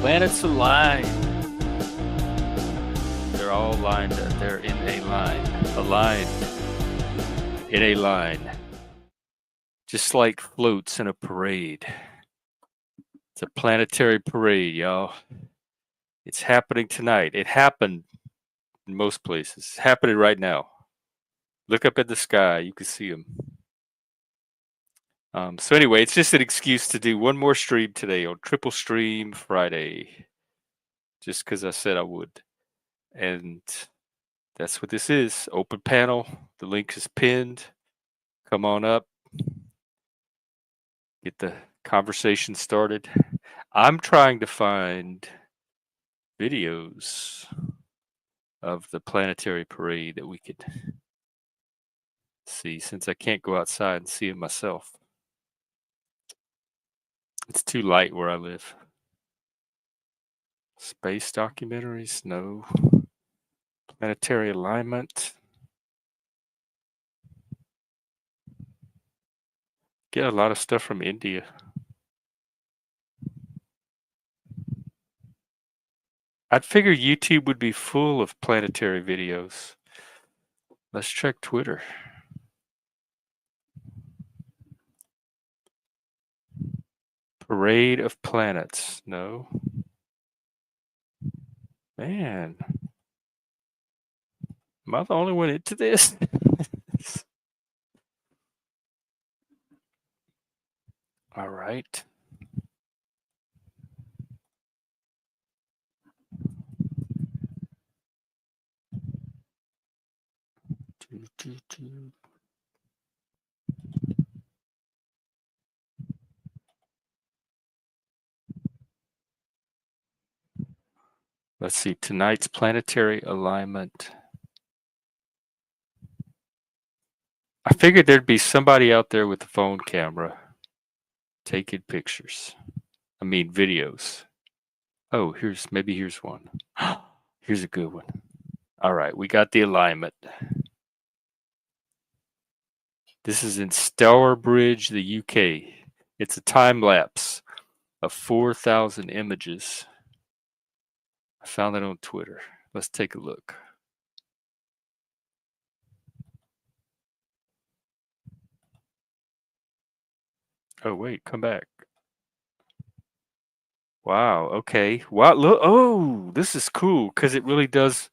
Planets align. They're all lined up. They're in a line. Aligned. In a line. Just like floats in a parade. It's a planetary parade, y'all. It's happening tonight. It happened in most places. It's happening right now. Look up at the sky. You can see them. So anyway, it's just an excuse to do one more stream today on Triple Stream Friday. Just because I said I would. And that's what this is. Open panel. The link is pinned. Come on up. Get the conversation started. I'm trying to find videos of the planetary parade that we could see, since I can't go outside and see it myself. It's too light where I live. Space documentaries? No. Planetary alignment? Get a lot of stuff from India. I'd figure YouTube would be full of planetary videos. Let's check Twitter. Parade of planets. No. Man. Am I the only one into this? All right. Let's see, tonight's planetary alignment. I figured there'd be somebody out there with a phone camera taking pictures. I mean, videos. Oh, maybe here's one. Here's a good one. All right, we got the alignment. This is in Stourbridge, the UK. It's a time lapse of 4,000 images. I found it on Twitter. Let's take a look. Oh, wait, come back. Wow, okay. Wow, look. Oh, this is cool because it really does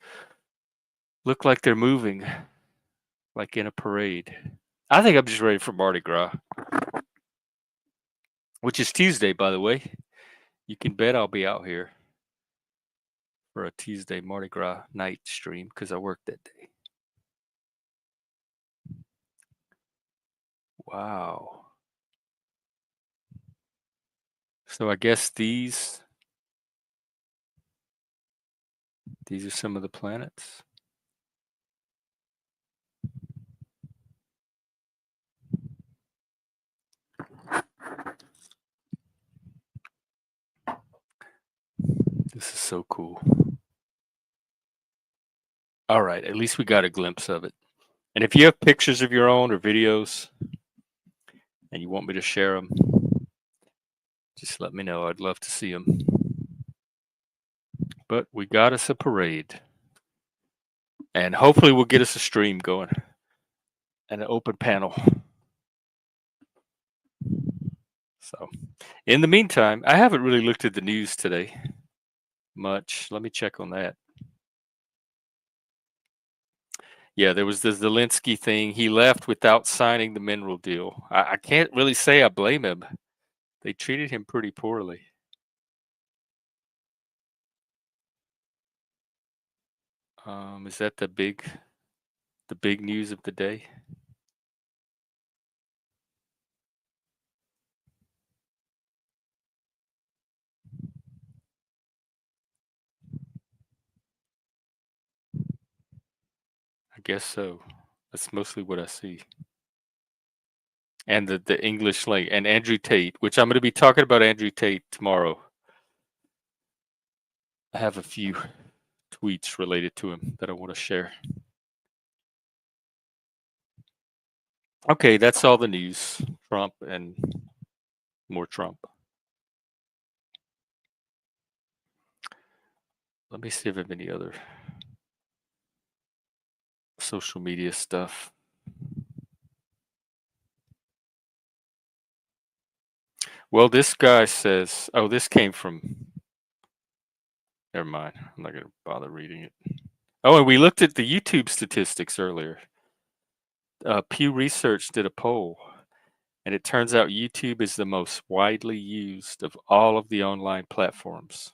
look like they're moving, like in a parade. I think I'm just ready for Mardi Gras, which is Tuesday, by the way. You can bet I'll be out here for a Tuesday Mardi Gras night stream because I work that day. Wow. So I guess these are some of the planets. This is so cool. All right, at least we got a glimpse of it. And if you have pictures of your own or videos and you want me to share them, just let me know. I'd love to see them. But we got us a parade. And hopefully we'll get us a stream going and an open panel. So, in the meantime, I haven't really looked at the news today much. Let me check on that. Yeah, there was the Zelensky thing. He left without signing the mineral deal. I can't really say I blame him. They treated him pretty poorly. Is that the big news of the day? I guess so. That's mostly what I see. And the English link and Andrew Tate, which I'm going to be talking about Andrew Tate tomorrow. I have a few tweets related to him that I want to share. Okay, that's all the news. Trump and more Trump. Let me see if I have any other social media stuff. Well, this guy says, oh, this came from, never mind. I'm not going to bother reading it. Oh, and we looked at the YouTube statistics earlier. Pew Research did a poll, and it turns out YouTube is the most widely used of all of the online platforms.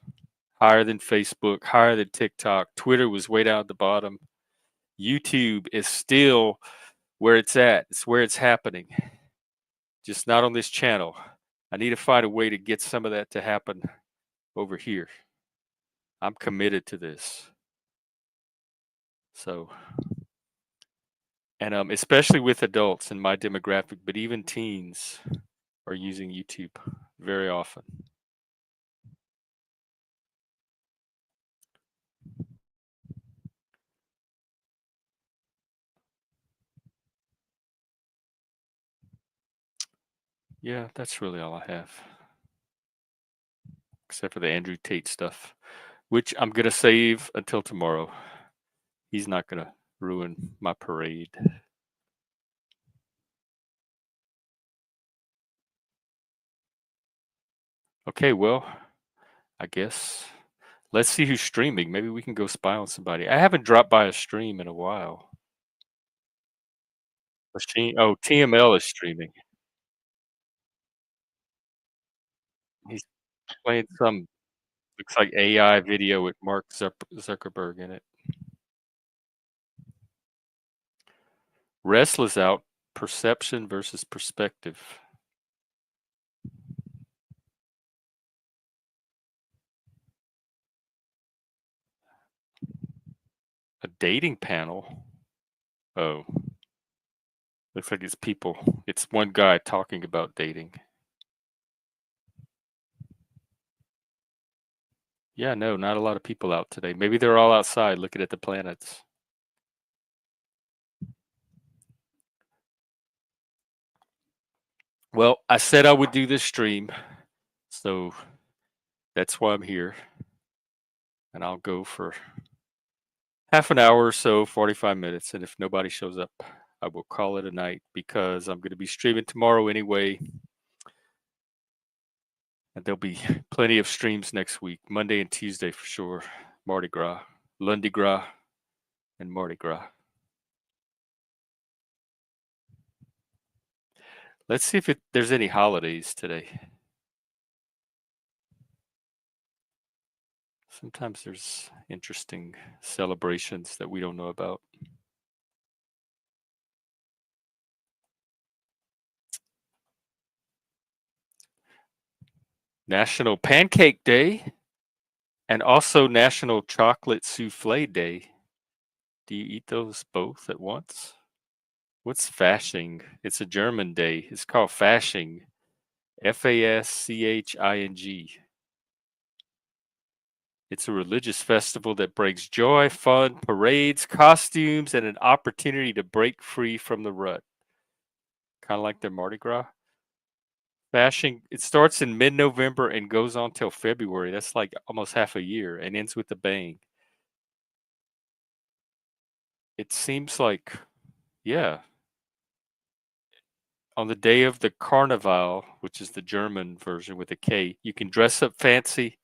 Higher than Facebook, higher than TikTok. Twitter was way down at the bottom. YouTube is still where it's at. It's where it's happening. Just not on this channel. I need to find a way to get some of that to happen over here. I'm committed to this. So, and especially with adults in my demographic, but even teens are using YouTube very often. Yeah, that's really all I have. Except for the Andrew Tate stuff, which I'm going to save until tomorrow. He's not going to ruin my parade. Okay, well, I guess let's see who's streaming. Maybe we can go spy on somebody. I haven't dropped by a stream in a while. Machine. Oh, TML is streaming. He's playing some, looks like AI video with Mark Zuckerberg in it. Restless out. Perception versus perspective. A dating panel. Oh, looks like it's people. It's one guy talking about dating. Yeah, no, not a lot of people out today. Maybe they're all outside looking at the planets. Well, I said I would do this stream, so that's why I'm here. And I'll go for half an hour or so, 45 minutes. And if nobody shows up, I will call it a night because I'm going to be streaming tomorrow anyway. And there'll be plenty of streams next week, Monday and Tuesday for sure. Mardi Gras, Lundi Gras, and Mardi Gras. Let's see if there's any holidays today. Sometimes there's interesting celebrations that we don't know about. National Pancake Day and also National Chocolate Souffle Day. Do you eat those both at once? What's Fasching? It's a German day. It's called Fasching. Fasching. It's a religious festival that brings joy, fun, parades, costumes, and an opportunity to break free from the rut. Kind of like their Mardi Gras. Fasching, it starts in mid-November and goes on till February. That's like almost half a year and ends with a bang. It seems like, yeah, on the day of the Carnival, which is the German version with a K, you can dress up fancy,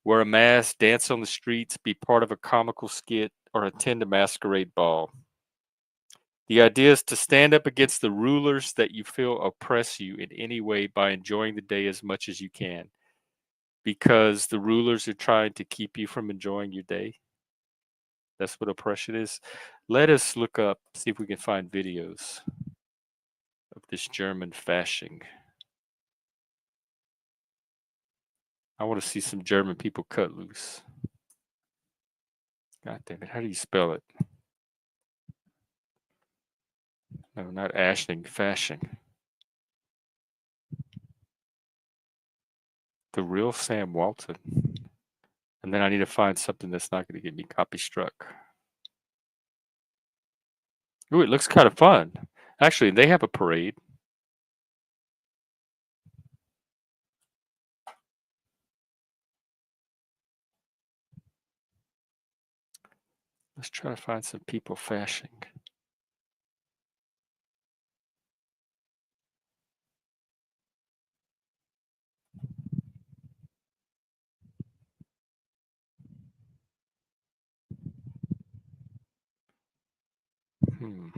wear a mask, dance on the streets, be part of a comical skit, or attend a masquerade ball. The idea is to stand up against the rulers that you feel oppress you in any way by enjoying the day as much as you can, because the rulers are trying to keep you from enjoying your day. That's what oppression is. Let us look up, see if we can find videos of this German Fasching. I want to see some German people cut loose. God damn it, how do you spell it? No, not ashing, Fasching. The real Sam Walton. And then I need to find something that's not going to get me copy struck. Ooh, it looks kind of fun. Actually, they have a parade. Let's try to find some people fashing. Hmm.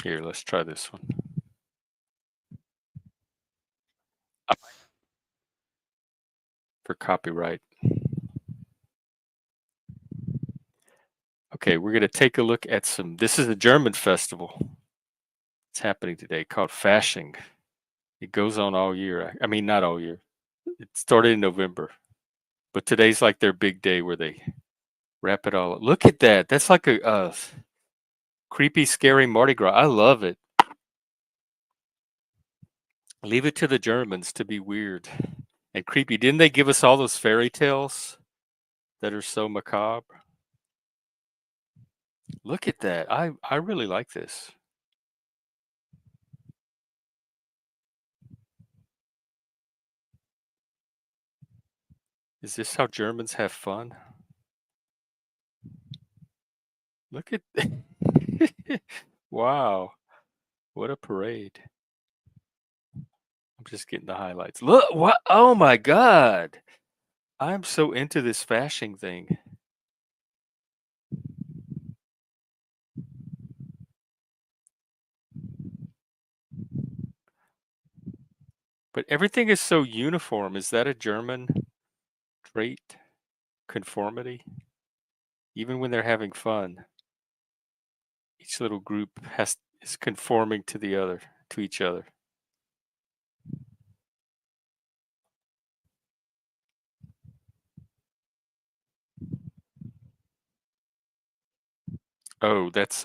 Here, let's try this one. For copyright. Okay, we're going to take a look at some. This is a German festival. It's happening today called Fasching. It goes on all year. I mean, not all year. It started in November, but today's like their big day where they wrap it all up. Look at that. That's like a creepy, scary Mardi Gras. I love it. Leave it to the Germans to be weird and creepy. Didn't they give us all those fairy tales that are so macabre? Look at that. I really like this. Is this how Germans have fun? Look at wow. What a parade. I'm just getting the highlights. Look, what? Oh my God. I'm so into this fashing thing. But everything is so uniform. Is that a German trait? Conformity? Even when they're having fun, each little group is conforming to the other, to each other. Oh, that's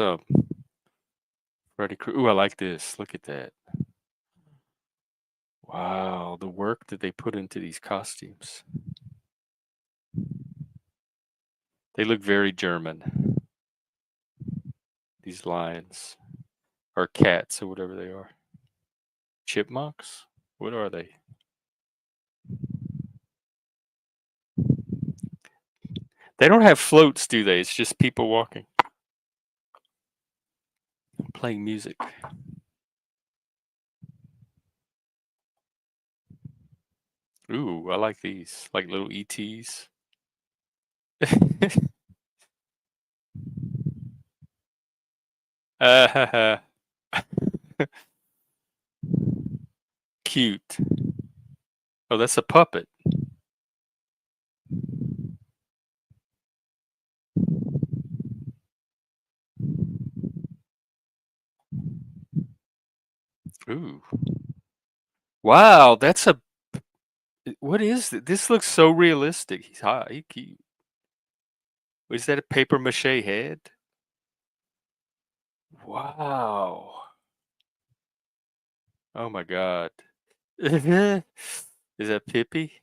Freddy Krueger. Ooh, I like this. Look at that. Wow, the work that they put into these costumes. They look very German. These lions or cats or whatever they are. Chipmunks? What are they? They don't have floats, do they? It's just people walking, playing music. Ooh, I like these, like little ETs. uh, cute. Oh, that's a puppet. Ooh. Wow, that's a. What is this? This looks so realistic. He's hot. He cute. Is that a paper mache head? Wow. Oh my God. Is that Pippi?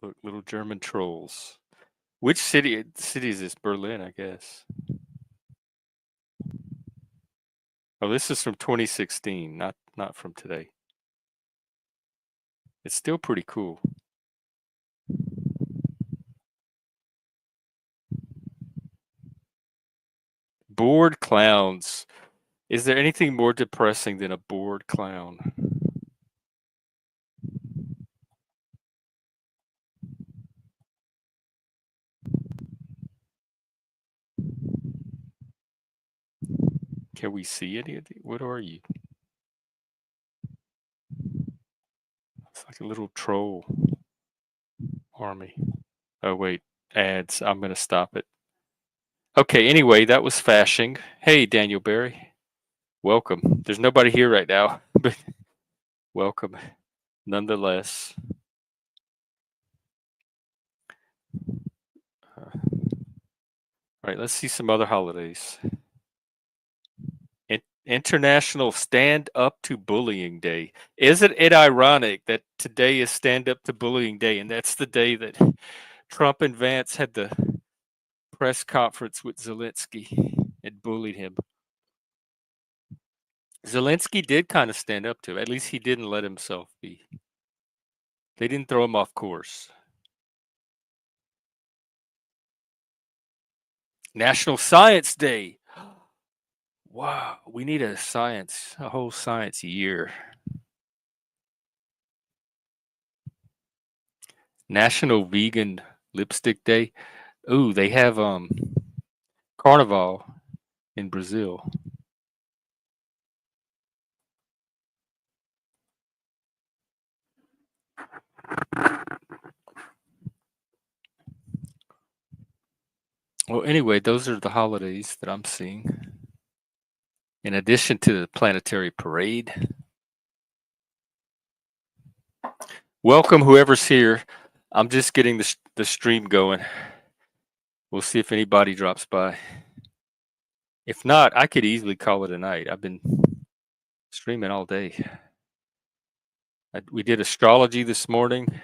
Look, little German trolls. Which city is this? Berlin, I guess. Oh, this is from 2016, not from today. It's still pretty cool. Bored clowns. Is there anything more depressing than a bored clown? Can we see any of these? What are you? It's like a little troll army. Oh wait, ads. I'm gonna stop it. Okay, anyway, that was fashing. Hey, Daniel Barry. Welcome. There's nobody here right now, but welcome nonetheless. All right, let's see some other holidays. International Stand Up to Bullying Day. Isn't it ironic that today is Stand Up to Bullying Day, and that's the day that Trump and Vance had the press conference with Zelensky and bullied him. Zelensky did kind of stand up to him. At least he didn't let himself be. They didn't throw him off course. National Science Day. Wow, we need a whole science year. National Vegan Lipstick Day. Ooh, they have Carnival in Brazil. Well, anyway, those are the holidays that I'm seeing. In addition to the Planetary Parade. Welcome, whoever's here. I'm just getting the stream going. We'll see if anybody drops by. If not, I could easily call it a night. I've been streaming all day. We did astrology this morning.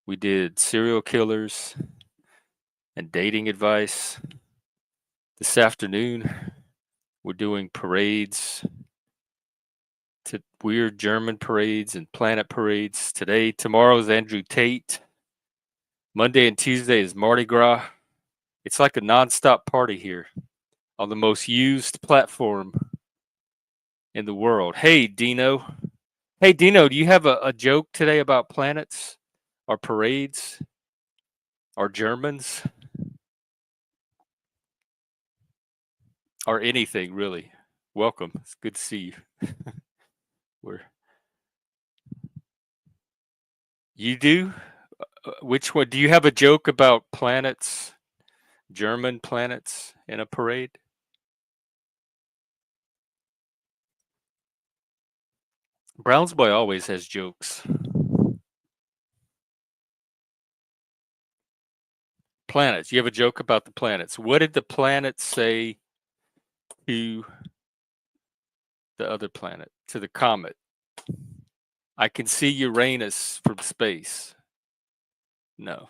We did serial killers and dating advice. This afternoon, we're doing parades, to weird German parades and planet parades. Tomorrow is Andrew Tate. Monday and Tuesday is Mardi Gras. It's like a nonstop party here on the most used platform in the world. Hey, Dino. Hey, Dino, do you have a joke today about planets or parades or Germans or anything, really? Welcome. It's good to see you. We're, you do? Which one? Do you have a joke about planets, German planets in a parade? Browns Boy always has jokes. Planets. You have a joke about the planets. What did the planets say to the other planet, to the comet? I can see Uranus from space. No.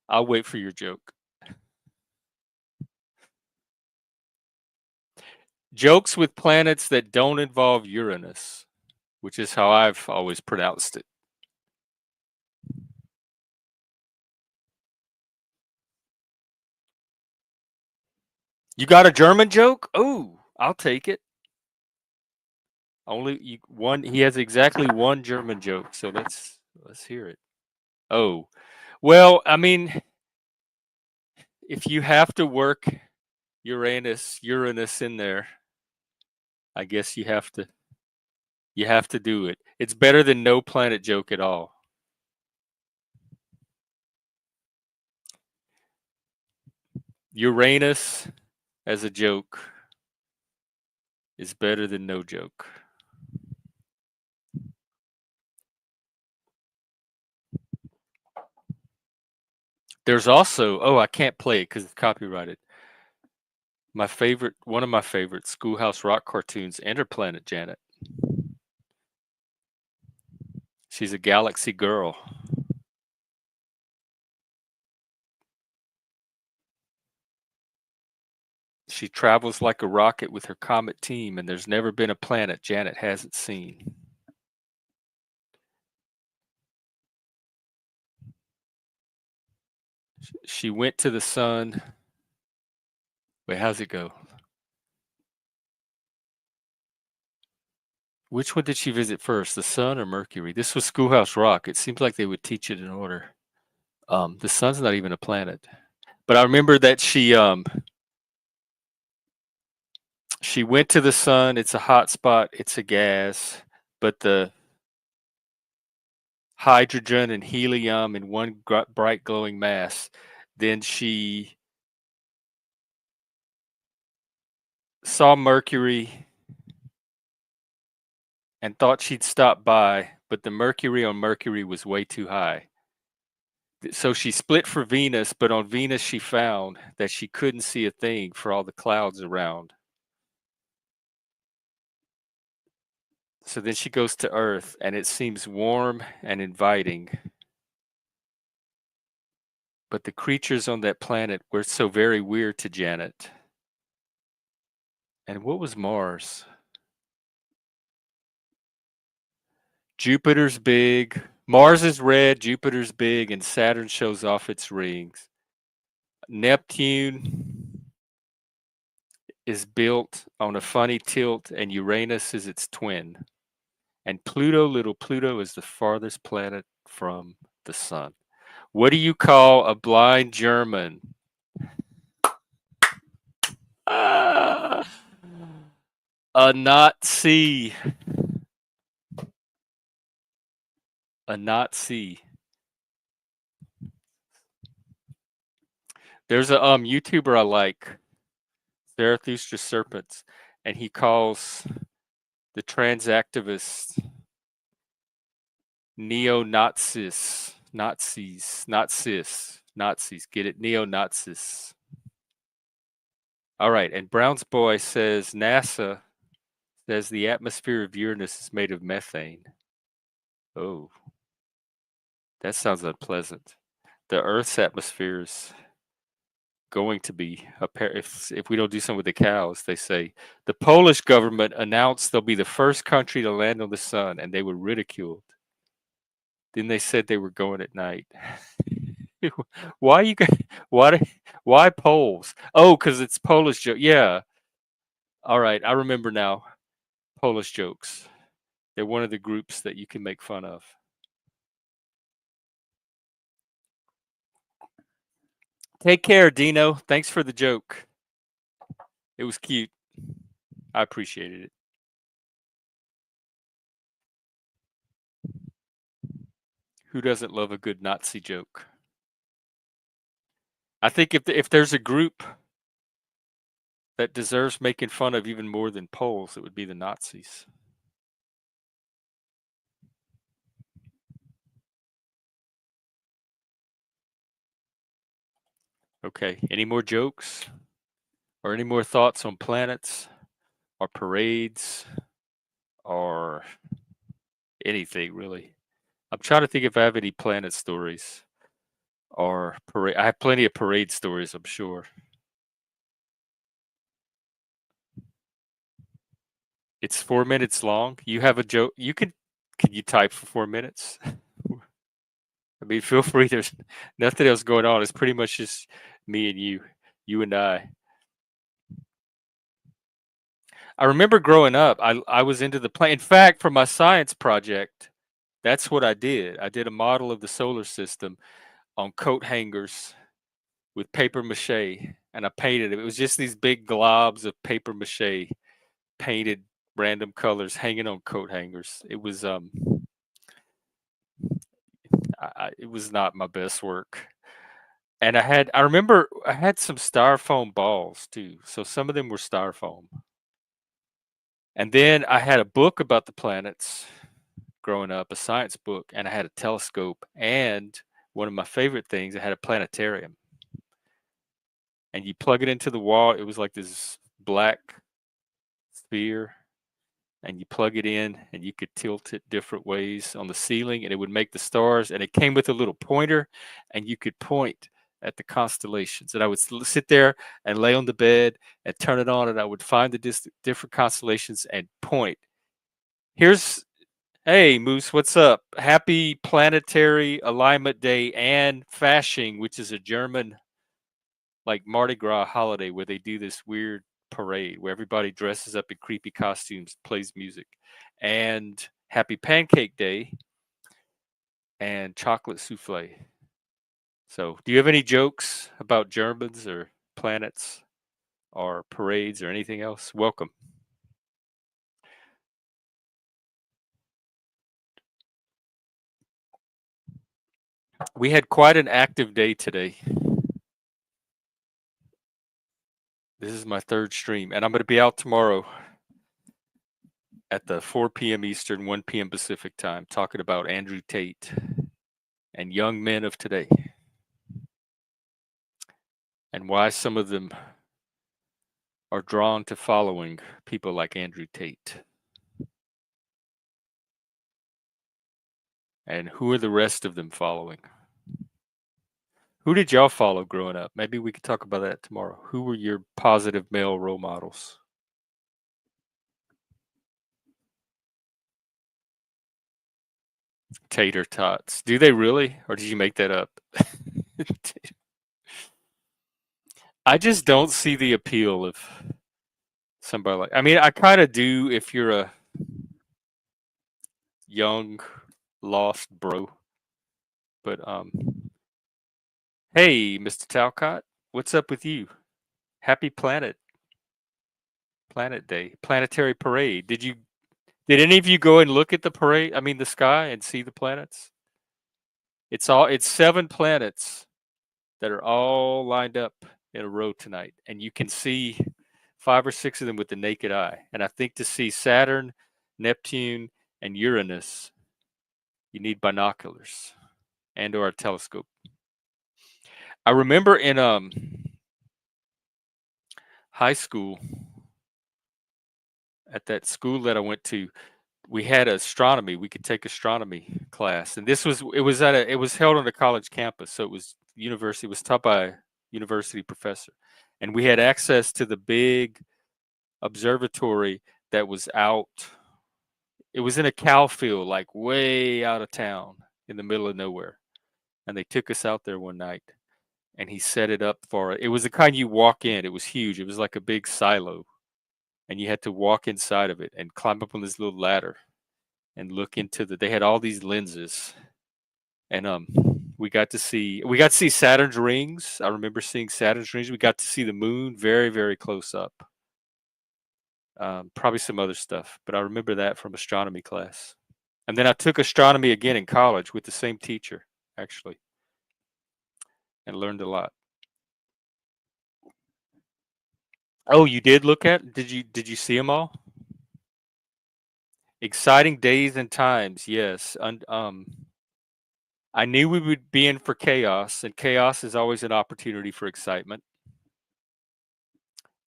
I'll wait for your joke. Jokes with planets that don't involve Uranus, which is how I've always pronounced it. You got a German joke? Oh, I'll take it. One. He has exactly one German joke, so let's hear it. Oh, well, I mean, if you have to work Uranus in there, I guess you have to do it. It's better than no planet joke at all. Uranus as a joke is better than no joke. There's also, oh, I can't play it because it's copyrighted. One of my favorite Schoolhouse Rock cartoons, Interplanet Janet. She's a galaxy girl. She travels like a rocket with her comet team, and there's never been a planet Janet hasn't seen. She went to the sun. Wait, how's it go? Which one did she visit first, the sun or Mercury? This was Schoolhouse Rock. It seems like they would teach it in order. The sun's not even a planet. But I remember that she went to the sun. It's a hot spot. It's a gas. But the hydrogen and helium in one bright glowing mass. Then she saw Mercury and thought she'd stop by, but the mercury on Mercury was way too high. So she split for Venus, but on Venus she found that she couldn't see a thing for all the clouds around. So then she goes to Earth, and it seems warm and inviting. But the creatures on that planet were so very weird to Janet. And what was Mars? Jupiter's big. Mars is red, Jupiter's big, and Saturn shows off its rings. Neptune is built on a funny tilt, and Uranus is its twin. And Pluto, little Pluto, is the farthest planet from the sun. What do you call a blind German? Ah, a Nazi. A Nazi. There's a YouTuber I like, Zarathustra Serpents, and he calls the trans activists neo-Nazis. Nazis. Get it? Neo-Nazis. All right. And Brown's boy says NASA says the atmosphere of Uranus is made of methane. Oh, that sounds unpleasant. The Earth's atmosphere is going to be if we don't do something with the cows. They say the Polish government announced they'll be the first country to land on the sun, and they were ridiculed. Then they said they were going at night. Why you guys? Why Poles? Oh, because it's Polish joke. Yeah. All right, I remember now. Polish jokes. They're one of the groups that you can make fun of. Take care, Dino. Thanks for the joke. It was cute. I appreciated it. Who doesn't love a good Nazi joke? I think if there's a group that deserves making fun of even more than Poles, it would be the Nazis. Okay, any more jokes? Or any more thoughts on planets or parades or anything really? I'm trying to think if I have any planet stories or parade. I have plenty of parade stories, I'm sure. It's 4 minutes long. You have a joke. Can you type for 4 minutes? I mean, feel free. There's nothing else going on. It's pretty much just me and you and I. I remember growing up, I was into the plane. In fact, for my science project, that's what I did. I did a model of the solar system on coat hangers with paper mache, and I painted it. It was just these big globs of paper mache painted random colors hanging on coat hangers. It was it was not my best work. And I remember I had some styrofoam balls too. So some of them were styrofoam. And then I had a book about the planets growing up, a science book, and I had a telescope, and one of my favorite things, I had a planetarium. And you plug it into the wall, it was like this black sphere, and you plug it in and you could tilt it different ways on the ceiling and it would make the stars, and it came with a little pointer and you could point at the constellations, and I would sit there and lay on the bed and turn it on, and I would find the different constellations and point. Here's Hey Moose, what's up? Happy Planetary Alignment Day and Fasching, which is a German like Mardi Gras holiday where they do this weird parade where everybody dresses up in creepy costumes, plays music. And Happy Pancake Day and chocolate souffle. So, do you have any jokes about Germans or planets or parades or anything else? Welcome. We had quite an active day today. This is my third stream, and I'm going to be out tomorrow at the 4 p.m. Eastern, 1 p.m. Pacific time, talking about Andrew Tate and young men of today, and why some of them are drawn to following people like Andrew Tate. And who are the rest of them following? Who did y'all follow growing up? Maybe we could talk about that tomorrow. Who were your positive male role models? Tater tots. Do they really? Or did you make that up? I just don't see the appeal of somebody like, I mean, I kind of do if you're a young, lost bro. But, hey, Mr. Talcott, what's up with you? Happy Planet Day, Planetary Parade. Did any of you go and look at the parade? I mean, the sky and see the planets? It's 7 planets that are all lined up in a row tonight, and you can see 5 or 6 of them with the naked eye. And I think to see Saturn, Neptune, and Uranus, you need binoculars and or a telescope. I remember in high school, at that school that I went to, we had astronomy. We could take astronomy class, and it was held on a college campus, so it was university. It was taught by a university professor, and we had access to the big observatory that was out. It was in a cow field, like way out of town, in the middle of nowhere. And they took us out there one night, and he set it up for it. It was the kind you walk in. It was huge. It was like a big silo, and you had to walk inside of it and climb up on this little ladder and look into they had all these lenses, and we got to see Saturn's rings. I remember seeing Saturn's rings. We got to see the moon very, very close up. Probably some other stuff, but I remember that from astronomy class. And then I took astronomy again in college with the same teacher, actually, and learned a lot. Oh, you did look at? Did you see them all? Exciting days and times, yes. And I knew we would be in for chaos, and chaos is always an opportunity for excitement.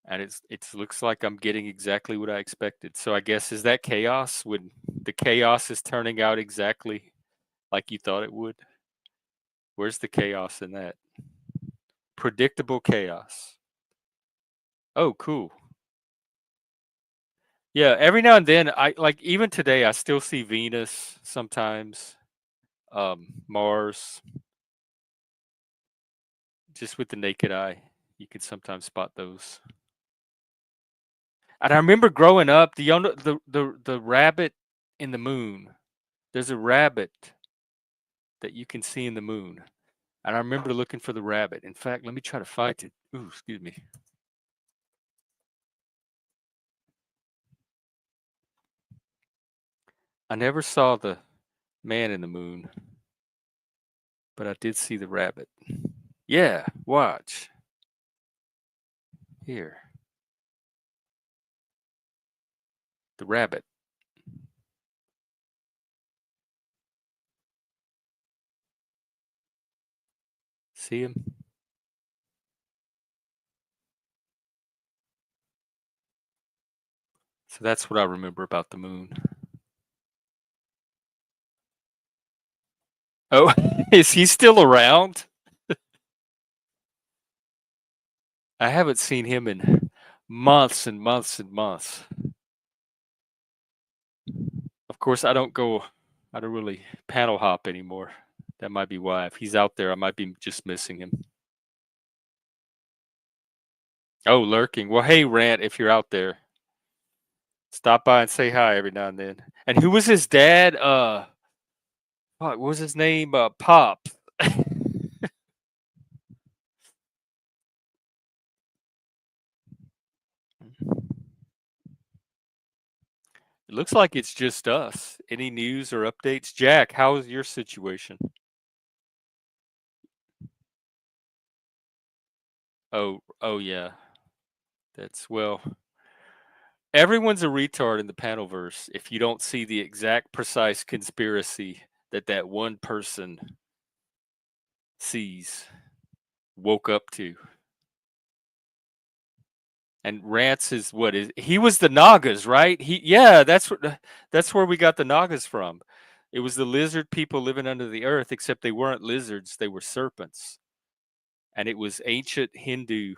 And it looks like I'm getting exactly what I expected. So I guess, is that chaos when the chaos is turning out exactly like you thought it would? Where's the chaos in that? Predictable chaos. Oh, cool. Yeah, every now and then, I like, even today I still see Venus sometimes, Mars, just with the naked eye. You can sometimes spot those. And I remember growing up, the rabbit in the moon. There's a rabbit that you can see in the moon. And I remember looking for the rabbit. In fact, let me try to find it. Ooh, excuse me. I never saw the man in the moon, but I did see the rabbit. Yeah, watch. Here. The rabbit. See him? So that's what I remember about the moon. Oh, is he still around? I haven't seen him in months and months and months. Of course, I don't really panel hop anymore. That might be why. If he's out there, I might be just missing him. Oh, lurking. Well, hey, Rant, if you're out there, stop by and say hi every now and then. And who was his dad? What was his name? Pop. It looks like it's just us. Any news or updates? Jack, how is your situation? Oh yeah. Well, everyone's a retard in the panelverse if you don't see the exact precise conspiracy that one person woke up to. And Rance is he was the Nagas, right? That's where we got the Nagas from. It was the lizard people living under the earth, except they weren't lizards, they were serpents. and it was ancient Hindu.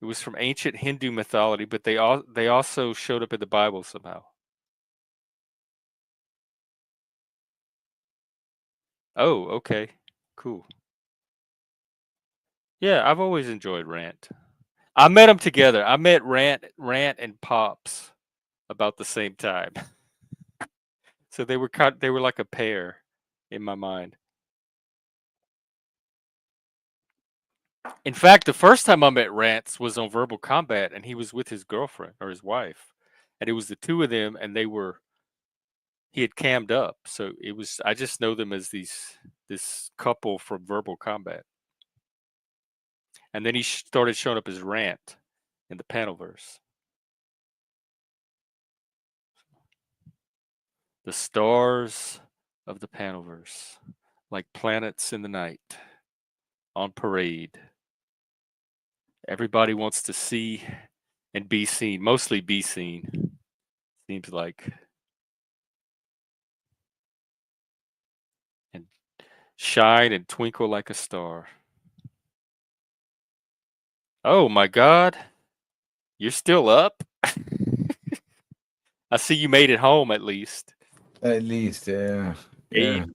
It was from ancient Hindu mythology, but they also showed up in the Bible somehow. Oh, okay, cool. Yeah, I've always enjoyed Rant. I met them together. I met Rant and Pops about the same time. So they were like a pair in my mind. In fact, the first time I met Rants was on Verbal Combat, and he was with his girlfriend or his wife, and it was the two of them, and he had cammed up, so I just know them as this couple from Verbal Combat, and then he started showing up as Rant in the Panelverse. The stars of the Panelverse, like planets in the night, on parade. Everybody wants to see and be seen, mostly be seen, seems like. And shine and twinkle like a star. Oh my God. You're still up? I see you made it home at least. At least, yeah, yeah. Abe.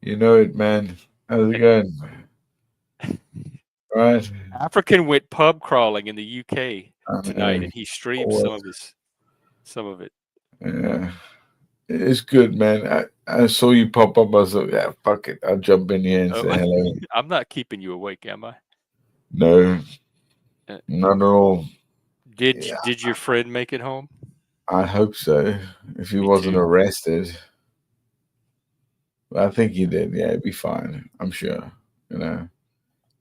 You know it, man. How's it And going? Right? African went pub crawling in the UK tonight, Uh, and he streamed always, some of it. yeah. It's good, man. I saw you pop up. I was like, yeah, fuck it. I'll jump in here and Oh, say hello. I'm not keeping you awake, am I? No, Uh, not at all. Did Yeah, did your friend make it home? I hope so. If he Me wasn't too. arrested, I think he did. Yeah, it'd be fine. I'm sure. You know,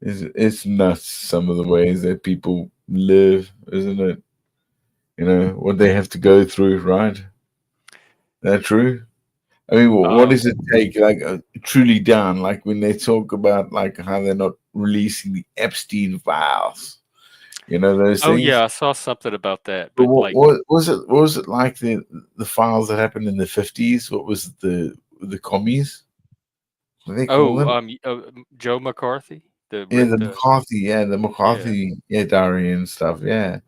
it's nuts. Some of the ways that people live, isn't it? You know what they have to go through, right? That true? I mean, what Um. does it take, like, truly done? Like when they talk about like how they're not releasing the Epstein files, you know those Oh things. yeah, I saw something about that, But but like, what was it? What was it like the files that happened in the 50s? What was it, the commies? What do they call oh, them? Joe McCarthy, the Yeah, ripped, The yeah. McCarthy, yeah, diary and stuff. Yeah,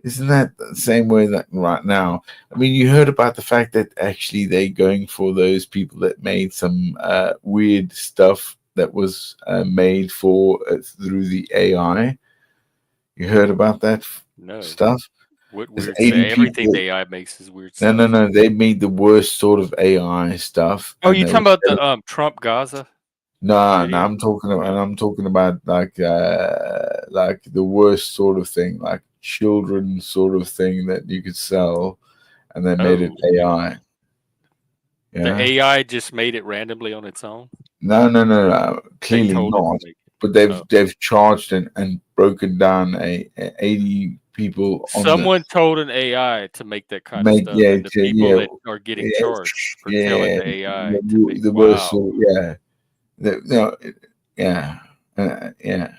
isn't that the same way that right now? I mean, you heard about the fact that actually they're going for those people that made some weird stuff that was made for through the AI. You heard about that No, stuff? what There's weird 80 say? Everything people. the AI makes is weird No, no, stuff. no. They made the worst sort of AI stuff, Oh, and you they were talking about selling. the Trump Gaza No, no, video? Oh, I'm talking about like the worst sort of thing, like children sort of thing that you could sell, and they made it oh, AI. the Yeah. AI just made it randomly on its own. No, no, no, no. They Clearly told it to not. make it. But Oh, they've charged and broken down a 80 people on the someone told an AI to make that kind of make stuff, yeah and the people yeah that are getting yeah charged for telling yeah the AI to make. the worst Wow. sort, yeah. No, yeah, yeah.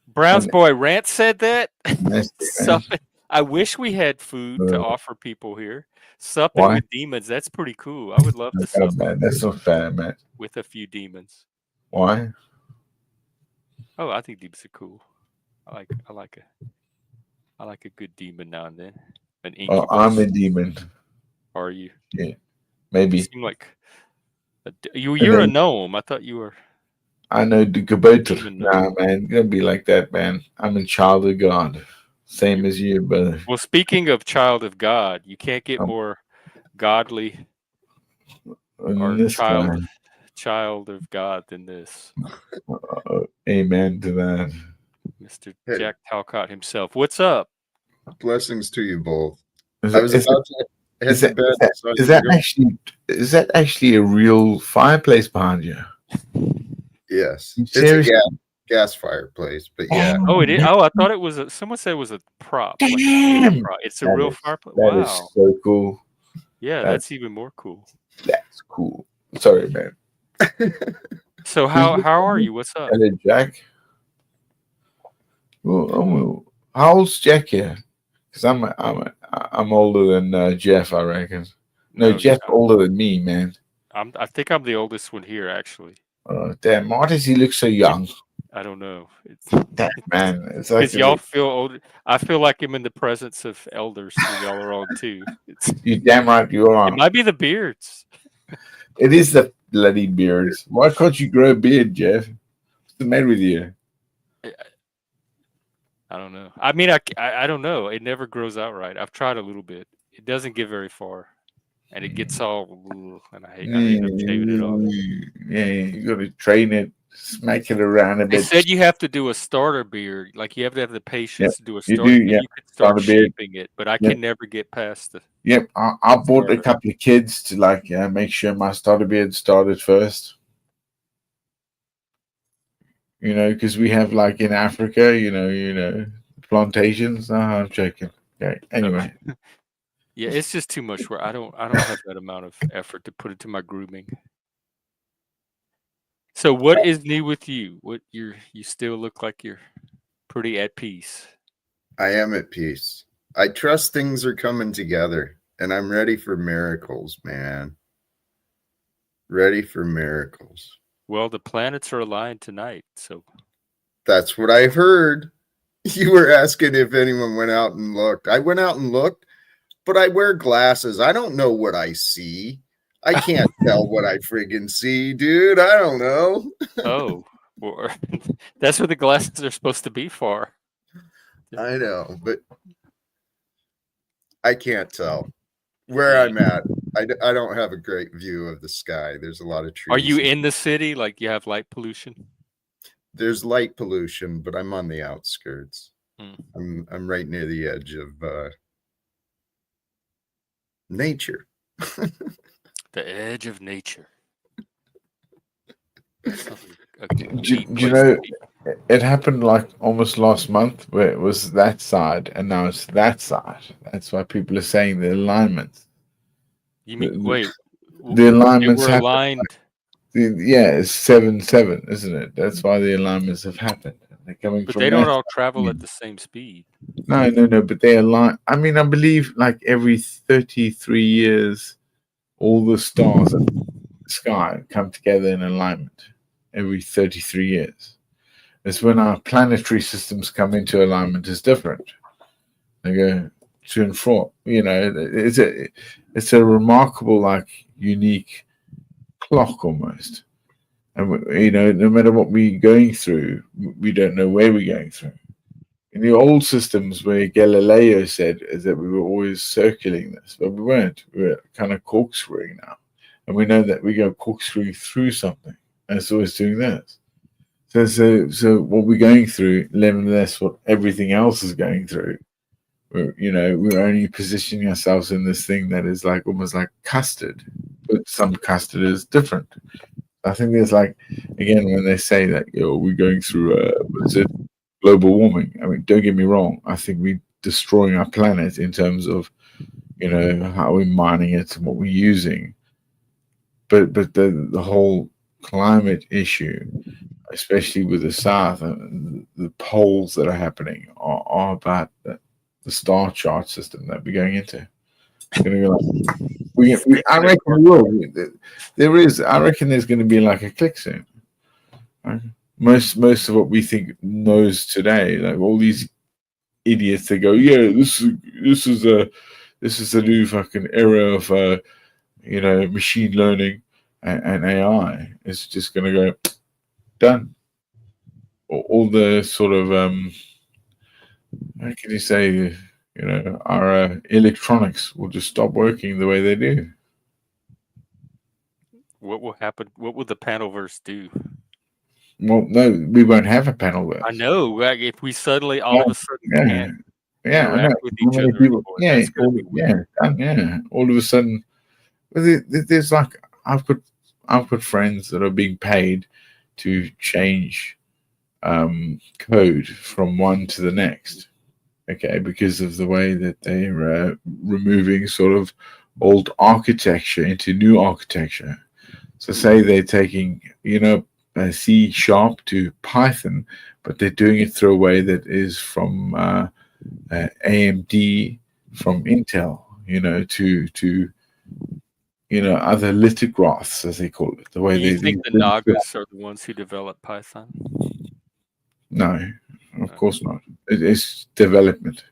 Brown's And boy Rant said that. nasty, man. Supping. I wish we had food to Uh, offer people here. Supping why? with demons. That's pretty cool. I would love to Not that sup bad. That's not fair, man. with a few demons. Why? Oh, I think demons are cool. I like a good demon now and then. An Oh, I'm a incubus. demon. Are you? Yeah, You maybe. seem like And you're a then gnome. I thought you were I know the a Gaboter. demon gnome. Nah, man, gonna be like that, man. I'm a child of God, same You as you, brother. well. Speaking of child of God, you can't get I'm more godly or this guy. child of God than this, Amen to that. Mr. Hey, Jack Talcott himself. What's up? blessings to you both. Is I that was is that about to head to bed, so is you that go. actually a real fireplace behind you? Yes, You it's a seriously? gas fireplace, but yeah, Oh, it Damn, is. that's Oh, I thought it was a. Someone said it was a prop, like a camera damn. prop. It's a real fireplace. That is Wow. so cool. Yeah, that's That's even more cool. that's cool. Sorry, man. So Who's this how are one? you? What's up? Hello, Jack. How old's Jack here? Because I'm older than Jeff, I reckon. No, No, Jeff's older than me, man. I think I'm the oldest one here actually. Damn, why does he look so young? I don't know. It's That man, it's like because y'all feel older. I feel like I'm in the presence of elders when y'all are on too. you damn right you It are. might be the beards. It is the bloody beards. Why can't you grow a beard, Jeff? What's the matter with you? I don't know. I mean, I don't know. It never grows out right. I've tried a little bit. It doesn't get very far, and it gets all, and I end up shaving it off. Yeah, you got to train it, smack it around a They bit. said you have to do a starter beard. Like you have to have the patience to do a You start. do, Then yeah. you can start Starter beard. shaping it, but I Yep. can never get past the. Yep, I bought a starter. couple of kids to like make sure my starter beard started first. You know, because we have like in Africa, plantations. I'm joking. Okay. Anyway, Yeah, it's just too much work. I don't have that amount of effort to put into my grooming. So what is new with you? What you still look like you're pretty at peace. I am at peace. I trust things are coming together, and I'm ready for miracles, man. Ready for miracles. Well, the planets are aligned tonight, so That's what I've heard. You were asking if anyone went out and looked. I went out and looked, but I wear glasses. I don't know what I see. I can't tell what I friggin' see, dude. I don't know. oh, well, that's what the glasses are supposed to be for. I know, but I can't tell where Yeah. I'm at. I don't have a great view of the sky. There's a lot of trees. Are you in the city? Like you have light pollution? There's light pollution, but I'm on the outskirts. Hmm. I'm right near the edge of nature. The edge of nature. do you know, it happened like almost last month where it was that side and now it's that side. That's why people are saying the alignments. You mean wait? The alignments were happen. aligned. Yeah, it's 7-7, isn't it? That's why the alignments have happened. They're coming But from they don't that all travel side. at the same speed. No, but they align. I mean, I believe like every 33 years, all the stars in the sky come together in alignment every 33 years. It's when our planetary systems come into alignment is different. They go to and fro. You know, it's a remarkable, like, unique clock almost. And no matter what we're going through, we don't know where we're going through. In the old systems, where Galileo said is that we were always circling this, but we weren't. We were kind of corkscrewing now, and we know that we go corkscrewing through something, and it's always doing this. So what we're going through, nevertheless, what everything else is going through. We're only positioning ourselves in this thing that is like almost like custard, but some custard is different. I think there's like, again, when they say that we're going through global warming. I mean, don't get me wrong. I think we're destroying our planet in terms of how we're mining it and what we're using. But the whole climate issue, especially with the south and the poles that are happening, are about the star chart system that we're going into. It's going to be like I reckon we will. There is. I reckon there's going to be like a click soon. Right? Most of what we think knows today, like all these idiots, they go, yeah, this is a new fucking era of machine learning and AI. It's just going to go done. All the sort of how can you say, our electronics will just stop working the way they do. What will happen? What will the panelverse do? Well, no, we won't have a panelverse. I know. Like if we suddenly, all of a sudden, can't interact with each other anymore, that's going to be weird. All of a sudden, there's like I've got friends that are being paid to change code from one to the next. Okay, because of the way that they're removing sort of old architecture into new architecture. So say they're taking, C# to Python, but they're doing it through a way that is from AMD, from Intel, to other lithographs, as they call it. The way Do you they think the Nagas are the ones who developed Python? No, of course not. It's development,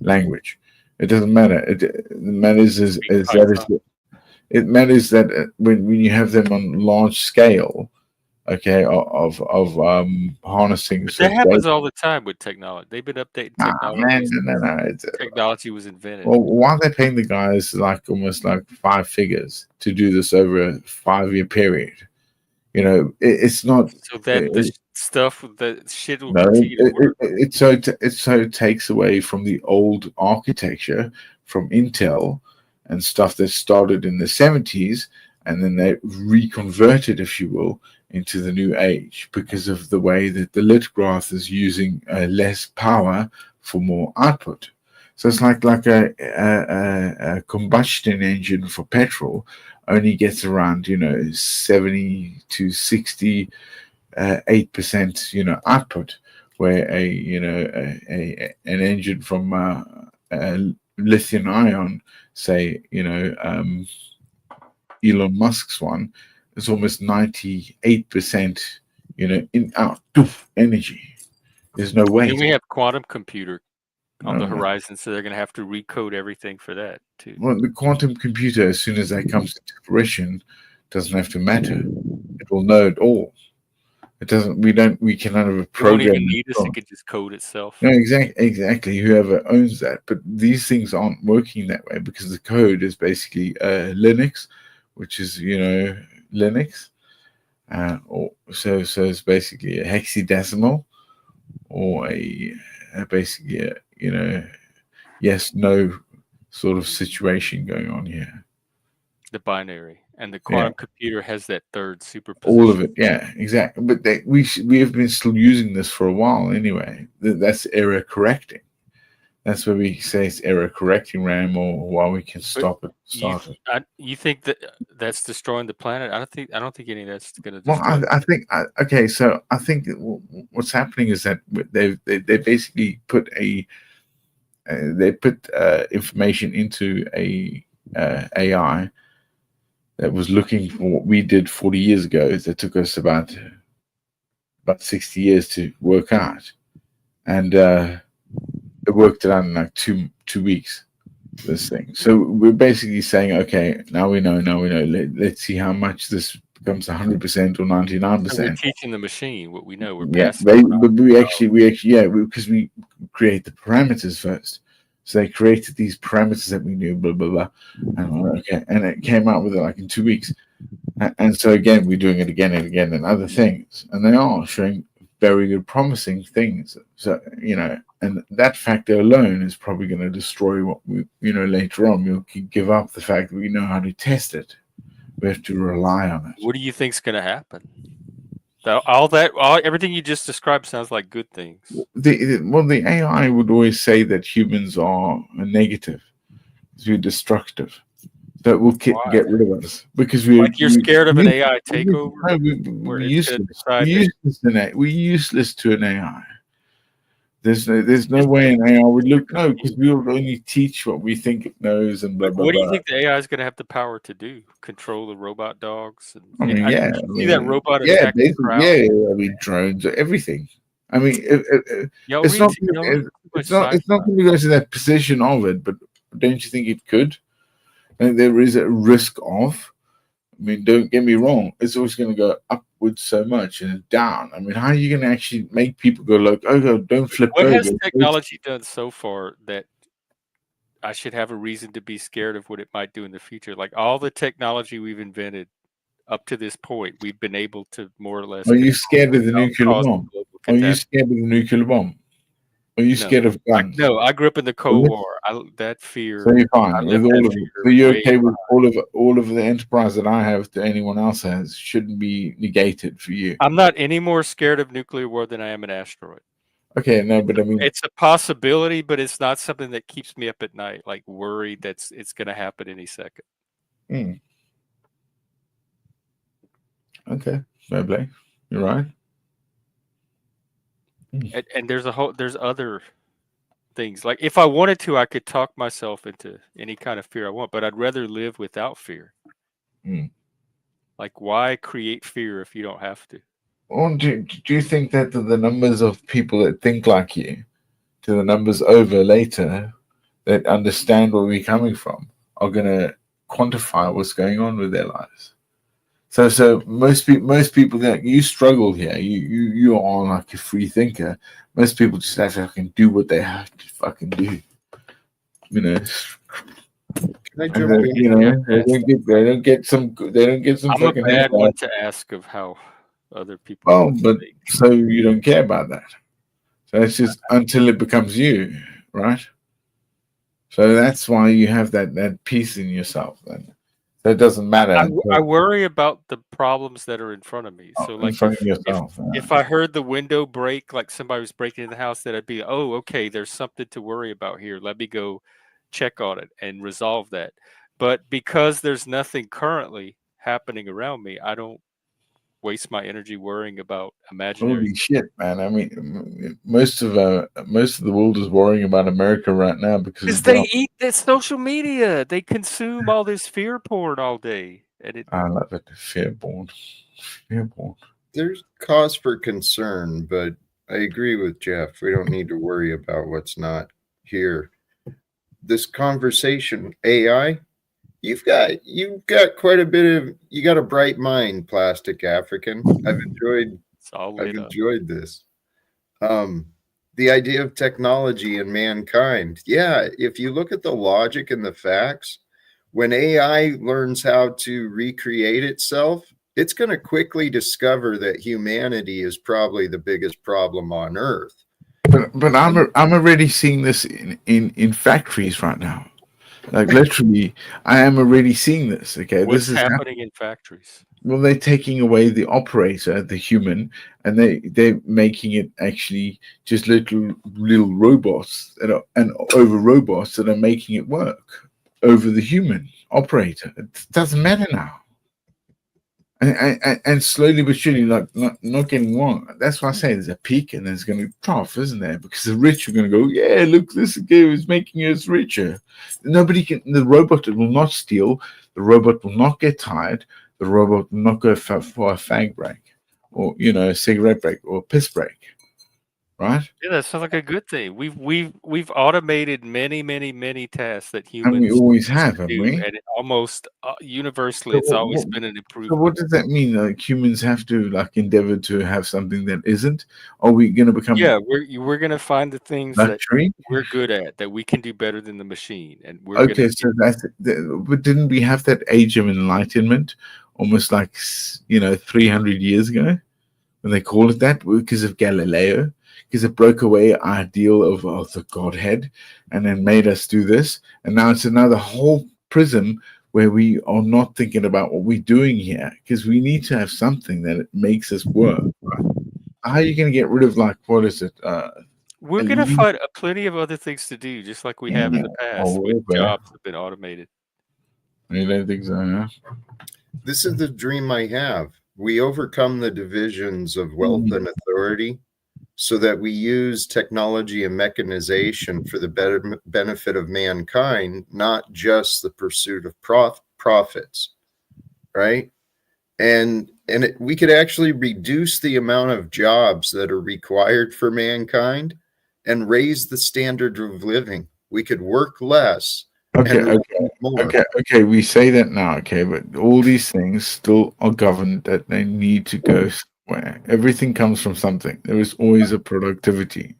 language. It doesn't matter. It matters is that it matters that when you have them on large scale, okay, of harnessing. But that happens all the time with technology. They've been updating Man, technology no. since technology was invented. Well, why are they paying the guys like almost like 5 figures to do this over a 5-year period? It's not. So that the stuff, the shit will No, continue to work. it so takes away from the old architecture from Intel and stuff that started in the 70s, and then they reconverted, if you will, into the new age because of the way that the lithograph is using less power for more output. So it's like a combustion engine for petrol only gets around 70 to 60 8% output, where an engine from lithium ion, say Elon Musk's one, is almost 98% in out energy. There's no way. And we have quantum computer on the horizon, so they're going to have to recode everything for that too. Well, the quantum computer, as soon as that comes to fruition, doesn't have to matter. It will know it all. It doesn't. We cannot have a program. It won't even need us. It could just code itself. No, exactly. Whoever owns that, but these things aren't working that way because the code is basically Linux, which is Linux, or so it's basically a hexadecimal, or basically a yes no sort of situation going on here. The binary. And the quantum computer has that third superposition. All of it, yeah, exactly. But we have been still using this for a while anyway. That's error correcting. That's where we say it's error correcting RAM, or while we can stop it. You think that's destroying the planet? I don't think any of that's going to destroy. Well, I think okay. So I think what's happening is that they basically put information into a AI that was looking for what we did 40 years ago. That took us about 60 years to work out, and it worked it out in like two weeks. This thing. So we're basically saying, okay, now we know. Let's see how much this becomes 100% or 99%. So we're teaching the machine what we know. We're but we actually, because we create the parameters first. So they created these parameters that we knew, blah blah blah, and it came out with it like in 2 weeks. And so again, we're doing it again and again and other things, and they are showing very good, promising things. So and that factor alone is probably going to destroy what we later on. We'll give up the fact that we know how to test it. We have to rely on it. What do you think's going to happen? Everything you just described sounds like good things. The AI would always say that humans are negative, we're destructive, that we'll get rid of us because you're scared of an AI takeover. We're useless to an AI. There's no way an AI would look because we will only teach what we think it knows and blah blah. What do you think the AI is going to have the power to do? Control the robot dogs? See that robot attack the crowd? I mean, drones, everything. I mean, it's not going to go to that position of it, but don't you think it could? And there is a risk of. I mean, don't get me wrong. It's always going to go upwards so much and down. I mean, how are you going to actually make people go like, "Oh, don't flip over"? What has technology done so far that I should have a reason to be scared of what it might do in the future? Like all the technology we've invented up to this point, we've been able to more or less. Are you scared of the nuclear bomb? Are you scared of the nuclear bomb? Are you scared of guns? No, I grew up in the Cold War. That fear. So you're fine with all of it. So you're okay with all of the enterprise that I have that anyone else has shouldn't be negated for you. I'm not any more scared of nuclear war than I am an asteroid. Okay, no, but I mean, it's a possibility, but it's not something that keeps me up at night, like worried that it's going to happen any second. Okay, fair play. You're right. And there's other things. Like if I wanted to, I could talk myself into any kind of fear I want, but I'd rather live without fear. Like, why create fear if you don't have to? Or do you think that the numbers of people that think like you, to the numbers over later, that understand where we're coming from, are going to quantify what's going on with their lives? So most people that you struggle here, you are like a free thinker. Most people just have to fucking do what they have to fucking do. You know, Can I and jump then, in? you know, they don't get some I'm a fucking bad one handout. to ask of how other people Well, but think. so you don't care about that. So it's just until it becomes you, right? So that's why you have that peace in yourself. Then, so it doesn't matter I worry about the problems that are in front of me. So, in like, front of yourself. if I heard the window break, like somebody was breaking in the house, that I'd be, oh, okay, there's something to worry about here. Let me go check on it and resolve that. But because there's nothing currently happening around me, I don't waste my energy worrying about imaginary. Holy shit, man! I mean, most of the world is worrying about America right now because Because of they Trump. eat this social media, they consume all this fear porn all day, and it. I love it. Fearborn. There's cause for concern, but I agree with Jeff. We don't need to worry about what's not here. This conversation, AI, you've got quite a bit of, you got a bright mind, Plastic African. It's all I've lit up. enjoyed this. The idea of technology and mankind. Yeah, if you look at the logic and the facts, when AI learns how to recreate itself, it's going to quickly discover that humanity is probably the biggest problem on Earth. But I'm already seeing this in factories right now. Like literally, I am already seeing this. Okay, What's this is happening in factories? well, they're taking away the operator, the human, and they're making it actually just little robots and over robots that are making it work over the human operator. It doesn't matter now. And slowly but surely, like not getting wrong. That's why I say there's a peak and there's going to trough, isn't there? Because the rich are going to go, yeah, look, this game is making us richer. Nobody can. The robot will not steal. The robot will not get tired. The robot will not go for a fag break, or a cigarette break, or a piss break, right? Yeah, that sounds like a good thing. We've automated many tasks that And we humans always used have, to haven't do, we? and it almost universally, So it's always been an improvement. what does that mean? Like humans have to like endeavor to have something that isn't? Are we going to become Yeah, we're gonna find the things that luxury? we're good at, that we can do better than the machine, and we're gonna. Okay, so but didn't we have that age of enlightenment almost like 300 years ago when they call it that because of Galileo, because it broke away our ideal of the Godhead and then made us do this, and now it's another whole prism where we are not thinking about what we're doing here because we need to have something that it makes us work. Right? How are you going to get rid of like what is it? We're gonna Elite? find plenty of other things to do, just like we have in the past when jobs have been automated. You don't think so? Huh? This is the dream I have. We overcome the divisions of wealth and authority so that we use technology and mechanization for the better benefit of mankind, not just the pursuit of profits, right? And we could actually reduce the amount of jobs that are required for mankind and raise the standard of living. We could work less and receive more. Okay. We say that now, okay, but all these things still are governed that they need to go somewhere. Everything comes from something. There is always a productivity.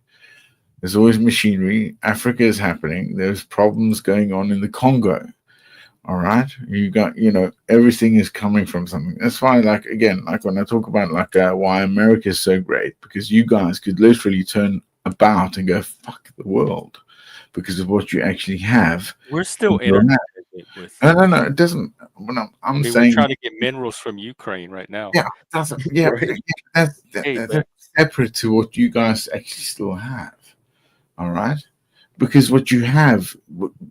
There's always machinery. Africa is happening. There's problems going on in the Congo. All right, you got everything is coming from something. That's why, like again, like when I talk about like why America is so great, because you guys could literally turn about and go fuck the world because of what you actually have. We're still interdependent with. No. It doesn't. When I'm We're saying, trying to get minerals from Ukraine right now. yeah, Right. that's Hey, separate to what you guys actually still have. All right, because what you have,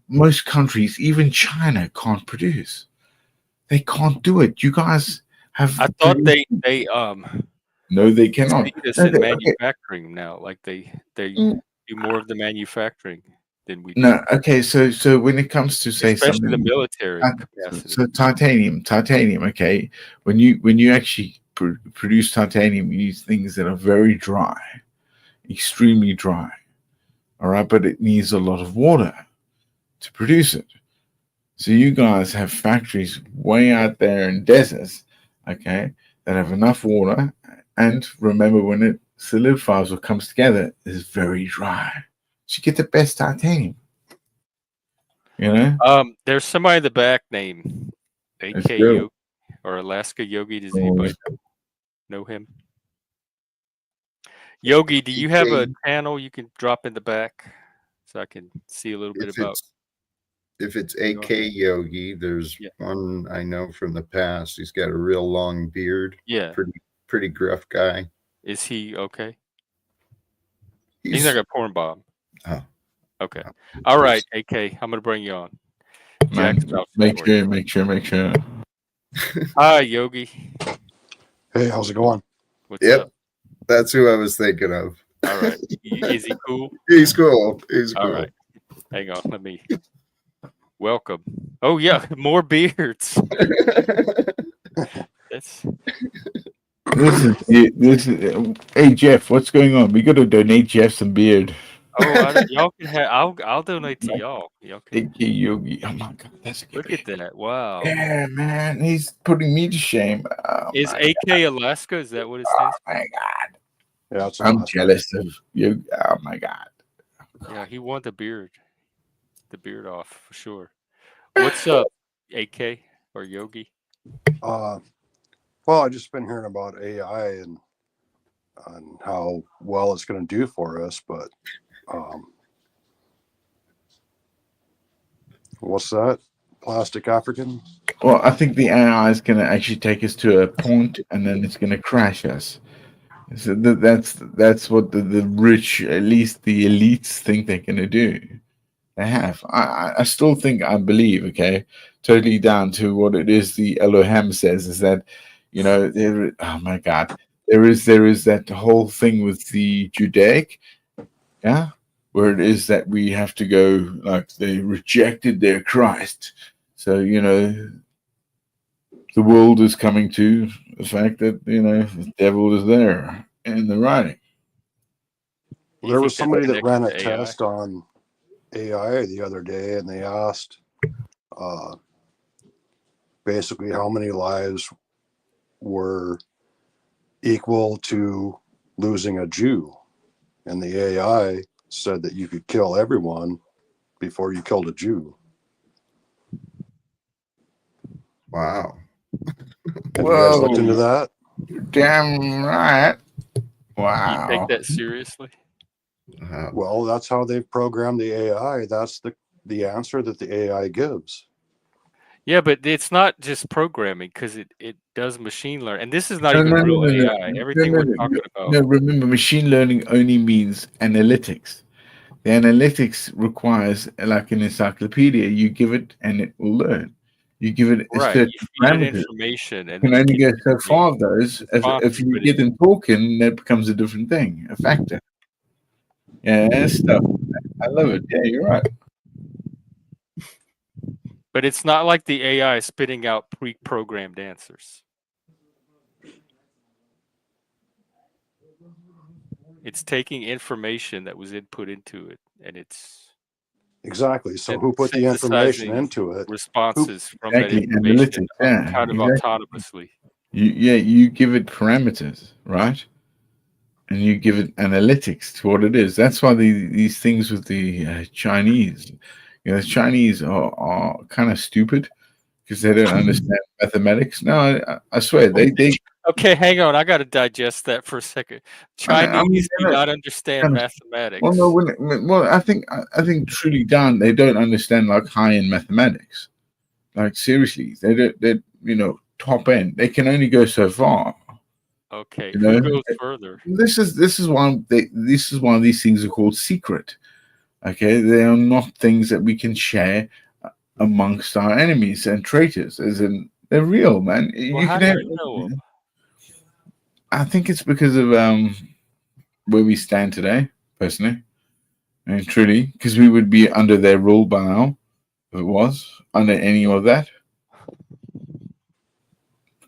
most countries, even China, can't produce. They can't do it. You guys have. I thought they No, they cannot. exceed us No, in manufacturing now. Like they do more of the manufacturing. than we do. No, okay. So when it comes to say Especially the something, military capacity. so titanium. Okay, when you actually produce titanium, you use things that are very dry, extremely dry. All right, but it needs a lot of water to produce it. So you guys have factories way out there in deserts, okay, that have enough water. And remember, when it solidifies or comes together, it's very dry. So you get the best titanium. You know, There's somebody in the back named it's AK good. Yogi or Alaska Yogi. Does anybody know him? Yogi, do you have a channel you can drop in the back so I can see a little bit about? If it's AK Yogi, there's one I know from the past. He's got a real long beard. Yeah. Pretty gruff guy. Is he okay? He's not a porn bomb. Oh. Okay. All right, AK. I'm gonna bring you on. Man, make sure. Hi, Yogi. Hey, how's it going? What's up? That's who I was thinking of. All right. Is he cool? He's cool. He's cool. All right. Hang on. Let me. Welcome. Oh yeah, more beards. That's. This is. Hey Jeff, what's going on? We got to donate Jeff some beard. Oh, y'all can have. I'll donate to y'all. Y'all can. AK Yogi. Oh my God, that's a good. Look at that! Wow. Yeah, man, he's putting me to shame. Oh, is AK Alaska? Is that what it stands for? Oh my God. Yeah, I'm jealous of you. Oh my God. Yeah, he won the beard off for sure. What's up, AK or Yogi? Well, I just been hearing about AI and how well it's going to do for us, but what's that? Plastic African? Well, I think the AI is going to actually take us to a point, and then it's going to crash us. So that's what the rich, at least the elites, think they're going to do. They have. I still think, I believe, okay, totally down to what it is the Elohim says, is that, you know, oh my God, there is that whole thing with the Judaic, yeah, where it is that we have to go, like, they rejected their Christ. So, you know, the world is coming to the fact that, you know, the devil is there in the writing. There was somebody that ran a test on AI the other day, and they asked basically how many lives were equal to losing a Jew. And the AI said that you could kill everyone before you killed a Jew. Wow. Have you guys looked into that? Damn right. Wow. You take that seriously? Well, that's how they've programmed the AI. That's the answer that the AI gives. Yeah, but it's not just programming, because it does machine learning. And this is not even real AI. Everything we're talking about. No, remember, machine learning only means analytics. The analytics requires, like an encyclopedia, you give it and it will learn. You give it a certain parameters. Information, and you can only go so far of those. If you get them talking, that becomes a different thing, a factor. Yeah, stuff. I love it. Yeah, you're right. But it's not like the AI spitting out pre-programmed answers. It's taking information that was input into it, and it's exactly. So who put the information into it? Responses from that information, kind of autonomously. You give it parameters, right? And you give it analytics to what it is. That's why these things with the Chinese, you know, the Chinese are kind of stupid because they don't understand mathematics. No, I swear they. Okay, hang on. I got to digest that for a second. Chinese do not understand mathematics. Well, no, I think truly down they don't understand like high-end mathematics. Like seriously, they you know, top end. They can only go so far. Okay, you know? Who goes further? This is why these things are called secret. Okay, they are not things that we can share amongst our enemies and traitors. As in, they're real, man. Well, how do you know them? I think it's because of where we stand today, personally. And truly, because we would be under their rule by now, if it was under any of that.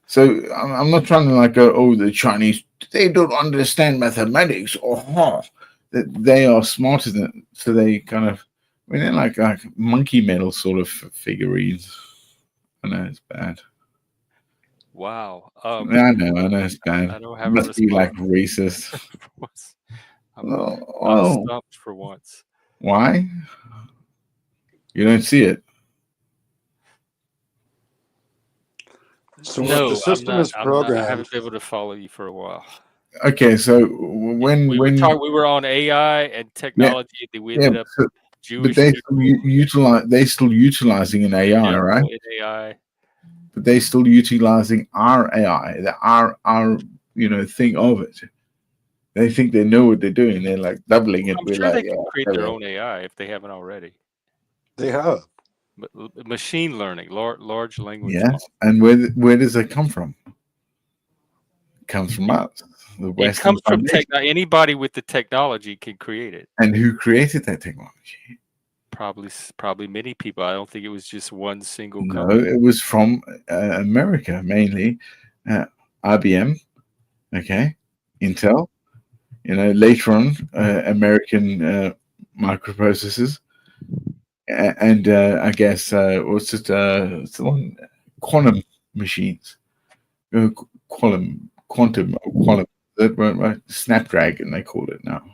So I'm not trying to like go, oh, the Chinese, they don't understand mathematics. Oh, that they are smarter than, so they kind of, I mean, they're like monkey metal sort of figurines. I know it's bad. Wow. I know it's bad. I don't It have a must be like response. racist. I'm Oh, stumped for once. why? You don't see it. So No, if the system is I programmed, haven't been able to follow you for a while. Okay, so when we were on AI and technology, and then we ended up but Jewish they people, still utilizing an AI, general right? in AI. But they still utilizing our AI, our thing of it. They think they know what they're doing. They're like doubling it. I'm We're sure like, they can create their own AI if they haven't already. they have. But machine learning, large language yes. model. And where does it come from? It comes from us, the It Western comes from foundation. anybody with the technology can create it. And who created that technology? Probably many people. I don't think it was just one single No, company. it was from America mainly, IBM, okay, Intel. Later on, American microprocessors, and I guess what's it? It's the one, quantum machines, quantum, that right? Snapdragon they call it now.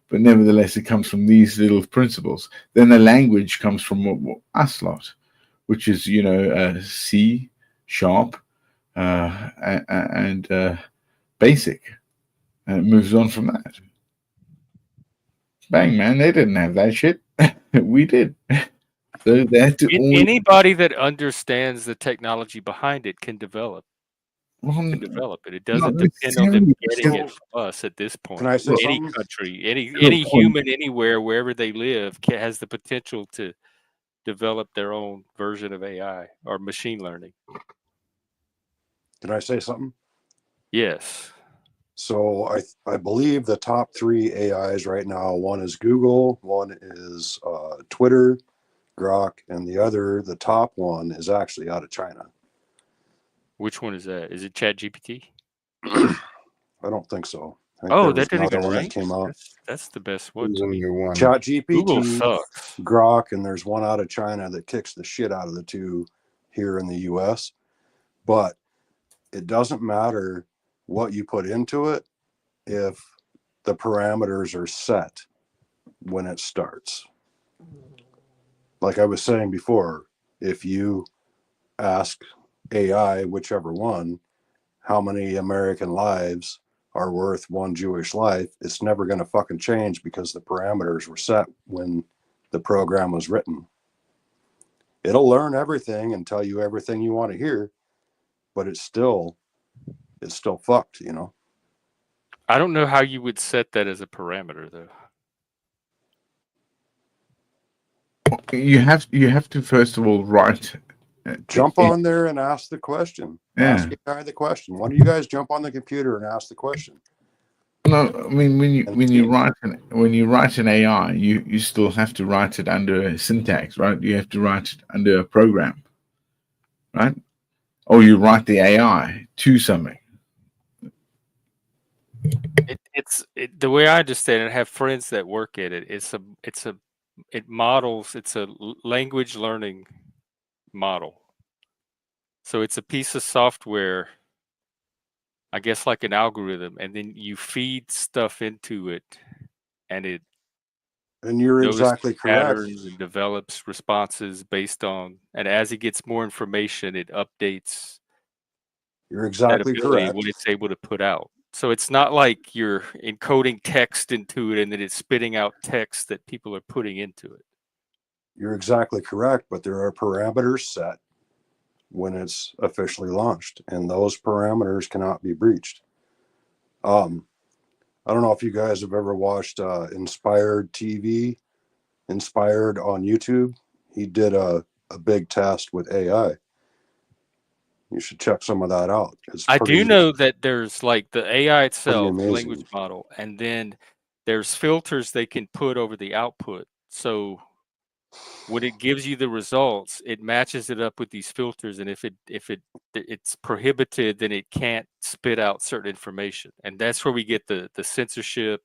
But nevertheless, it comes from these little principles. Then the language comes from us lot, which is C sharp and basic, and it moves on from that. Bang, man, they didn't have that shit. We did. So they had to Anybody that understands the technology behind it can develop always it. It doesn't not depend on them necessarily. getting it from us at this point. Can I say Any something? country, To any a point. human anywhere, wherever they live, has the potential to develop their own version of AI or machine learning. Can I say something? Yes. So I believe the top 3 AIs right now, one is Google, one is Twitter, Grok, and the top one is actually out of China. Which one is that? Is it ChatGPT? I don't think so. I think Oh, there that was didn't another even one that rank. came out. That's the best one There's to a me. new one. Google ChatGPT, sucks. Grok, and there's one out of China that kicks the shit out of the two here in the US. But it doesn't matter what you put into it if the parameters are set when it starts. Like I was saying before, if you ask AI, whichever one, how many American lives are worth one Jewish life, it's never going to fucking change because the parameters were set when the program was written. It'll learn everything and tell you everything you want to hear, but it's still fucked, I don't know how you would set that as a parameter, though. You have to first of all write. Jump on there and ask the question. Yeah. Ask a guy the question. Why don't you guys jump on the computer and ask the question? No, I mean when you write an AI, you still have to write it under a syntax, right? You have to write it under a program, right? Or you write the AI to something. The way I understand it. I have friends that work at it. It's a language learning model. So it's a piece of software, I guess, like an algorithm, and then you feed stuff into it, and it And you're notices exactly correct. patterns and develops responses based on, and as it gets more information, it updates You're exactly that ability, correct. what it's able to put out. So it's not like you're encoding text into it and then it's spitting out text that people are putting into it. You're exactly correct, but there are parameters set when it's officially launched, and those parameters cannot be breached. I don't know if you guys have ever watched Inspired TV, Inspired on YouTube. He did a big test with AI. You should check some of that out. I do know that there's like the AI itself, amazing. language model, and then there's filters they can put over the output. So when it gives you the results, it matches it up with these filters, and if it's prohibited, then it can't spit out certain information, and that's where we get the censorship,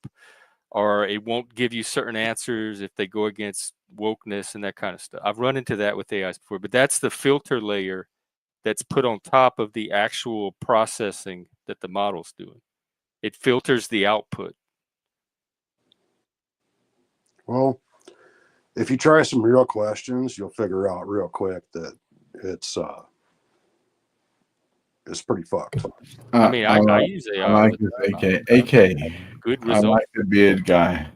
or it won't give you certain answers if they go against wokeness and that kind of stuff. I've run into that with AIs before, but that's the filter layer that's put on top of the actual processing that the model's doing. It filters the output. Well, if you try some real questions, you'll figure out real quick that it's pretty fucked. I mean, I use AI. I like this AK. AK. Good I result. like the beard guy.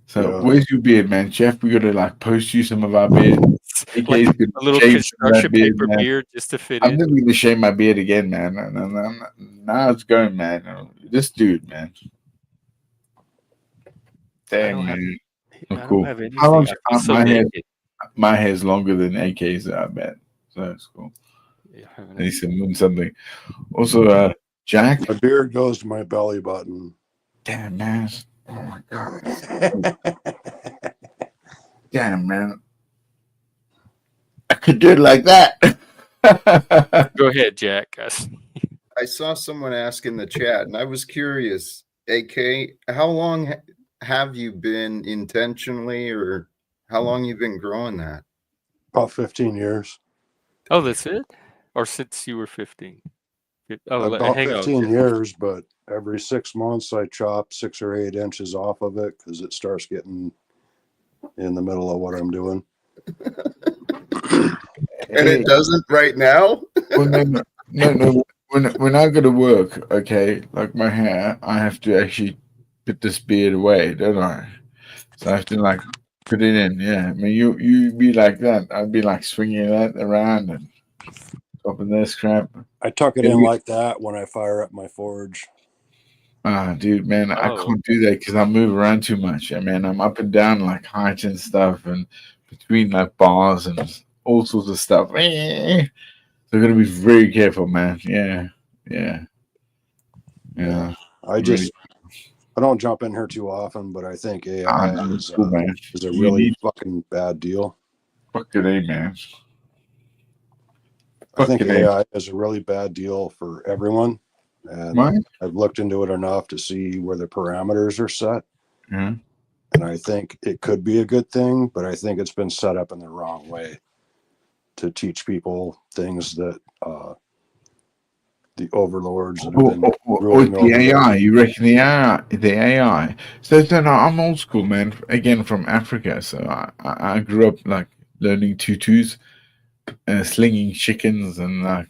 So Yeah. where's your beard, man? Jeff, we gotta like post you some of our beard. AK's Like gonna a little shave some of that construction beard, paper man. beard just to fit I'm in. never gonna shave my beard again, man. Now it's going, man. This dude, man. Damn, man. I don't Cool. have anything. How long? I feel so naked. My hair's longer than AK's, I bet. So that's cool. Yeah, I haven't- He said something. Also, Jack. My beard goes to my belly button. Damn, man. Oh my god. Damn, man. I could do it like that. Go ahead, Jack. I saw someone ask in the chat, and I was curious. AK, how long have you been intentionally, or how long you've been growing that? About 15 years. Oh, that's it? Or since you were 15? Oh, About hang 15 on. years, but every 6 months I chop 6 or 8 inches off of it because it starts getting in the middle of what I'm doing. And it doesn't right now? Well, no. When I go to work, okay, like my hair, I have to actually put this beard away, don't I? So I have to like put it in. Yeah, I mean, you be like that. I'd be like swinging that around and dropping this crap. I tuck it in like that when I fire up my forge. Ah, dude, man, I Oh. can't do that because I move around too much. I mean, I'm up and down like height and stuff, and between like bars and all sorts of stuff. So I gotta be very careful, man. Yeah. I don't jump in here too often, but I think AI is cool, man. is a You really need- fucking bad deal. Fucking A, man. I think Fucking A. AI is a really bad deal for everyone. And Right? I've looked into it enough to see where the parameters are set. Yeah. And I think it could be a good thing, but I think it's been set up in the wrong way to teach people things that the overlords that have been Or ruling over the AI. them. You reckon the AI? So no, I'm old school, man. Again, from Africa. So I grew up like learning tutus, slinging chickens, and like,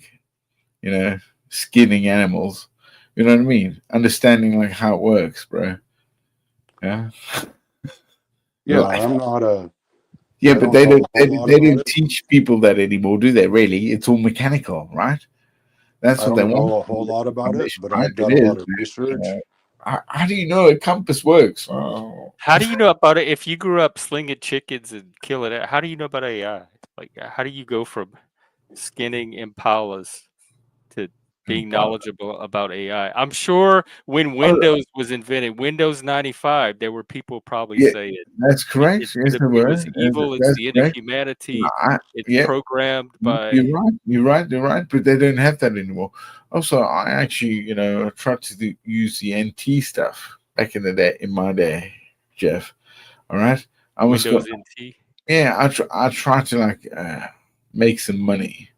you know, skinning animals. You know what I mean? Understanding like how it works, bro. Yeah. Yeah, Look, I'm not a. yeah, I but don't they know don't. a whole lot They about don't it. teach people that anymore, do they? Really, it's all mechanical, right? That's I what they don't know want. a whole lot about it, but Right? I've done It a lot is, of man. research. How do you know a compass works? Oh. How do you know about it? If you grew up slinging chickens and killing it, how do you know about AI? Like, how do you go from skinning impalas to being knowledgeable about AI? I'm sure when Windows was invented, Windows 95, there were people probably Yeah, saying That's correct. Yes, there it were. was evil, it's That's the end of correct. humanity, it's Yeah, programmed by. you're right. You're right. But they don't have that anymore. Also, I actually, tried to use the NT stuff back in the day, in my day, Jeff. All right. I was Windows NT. Yeah, I tried to like make some money,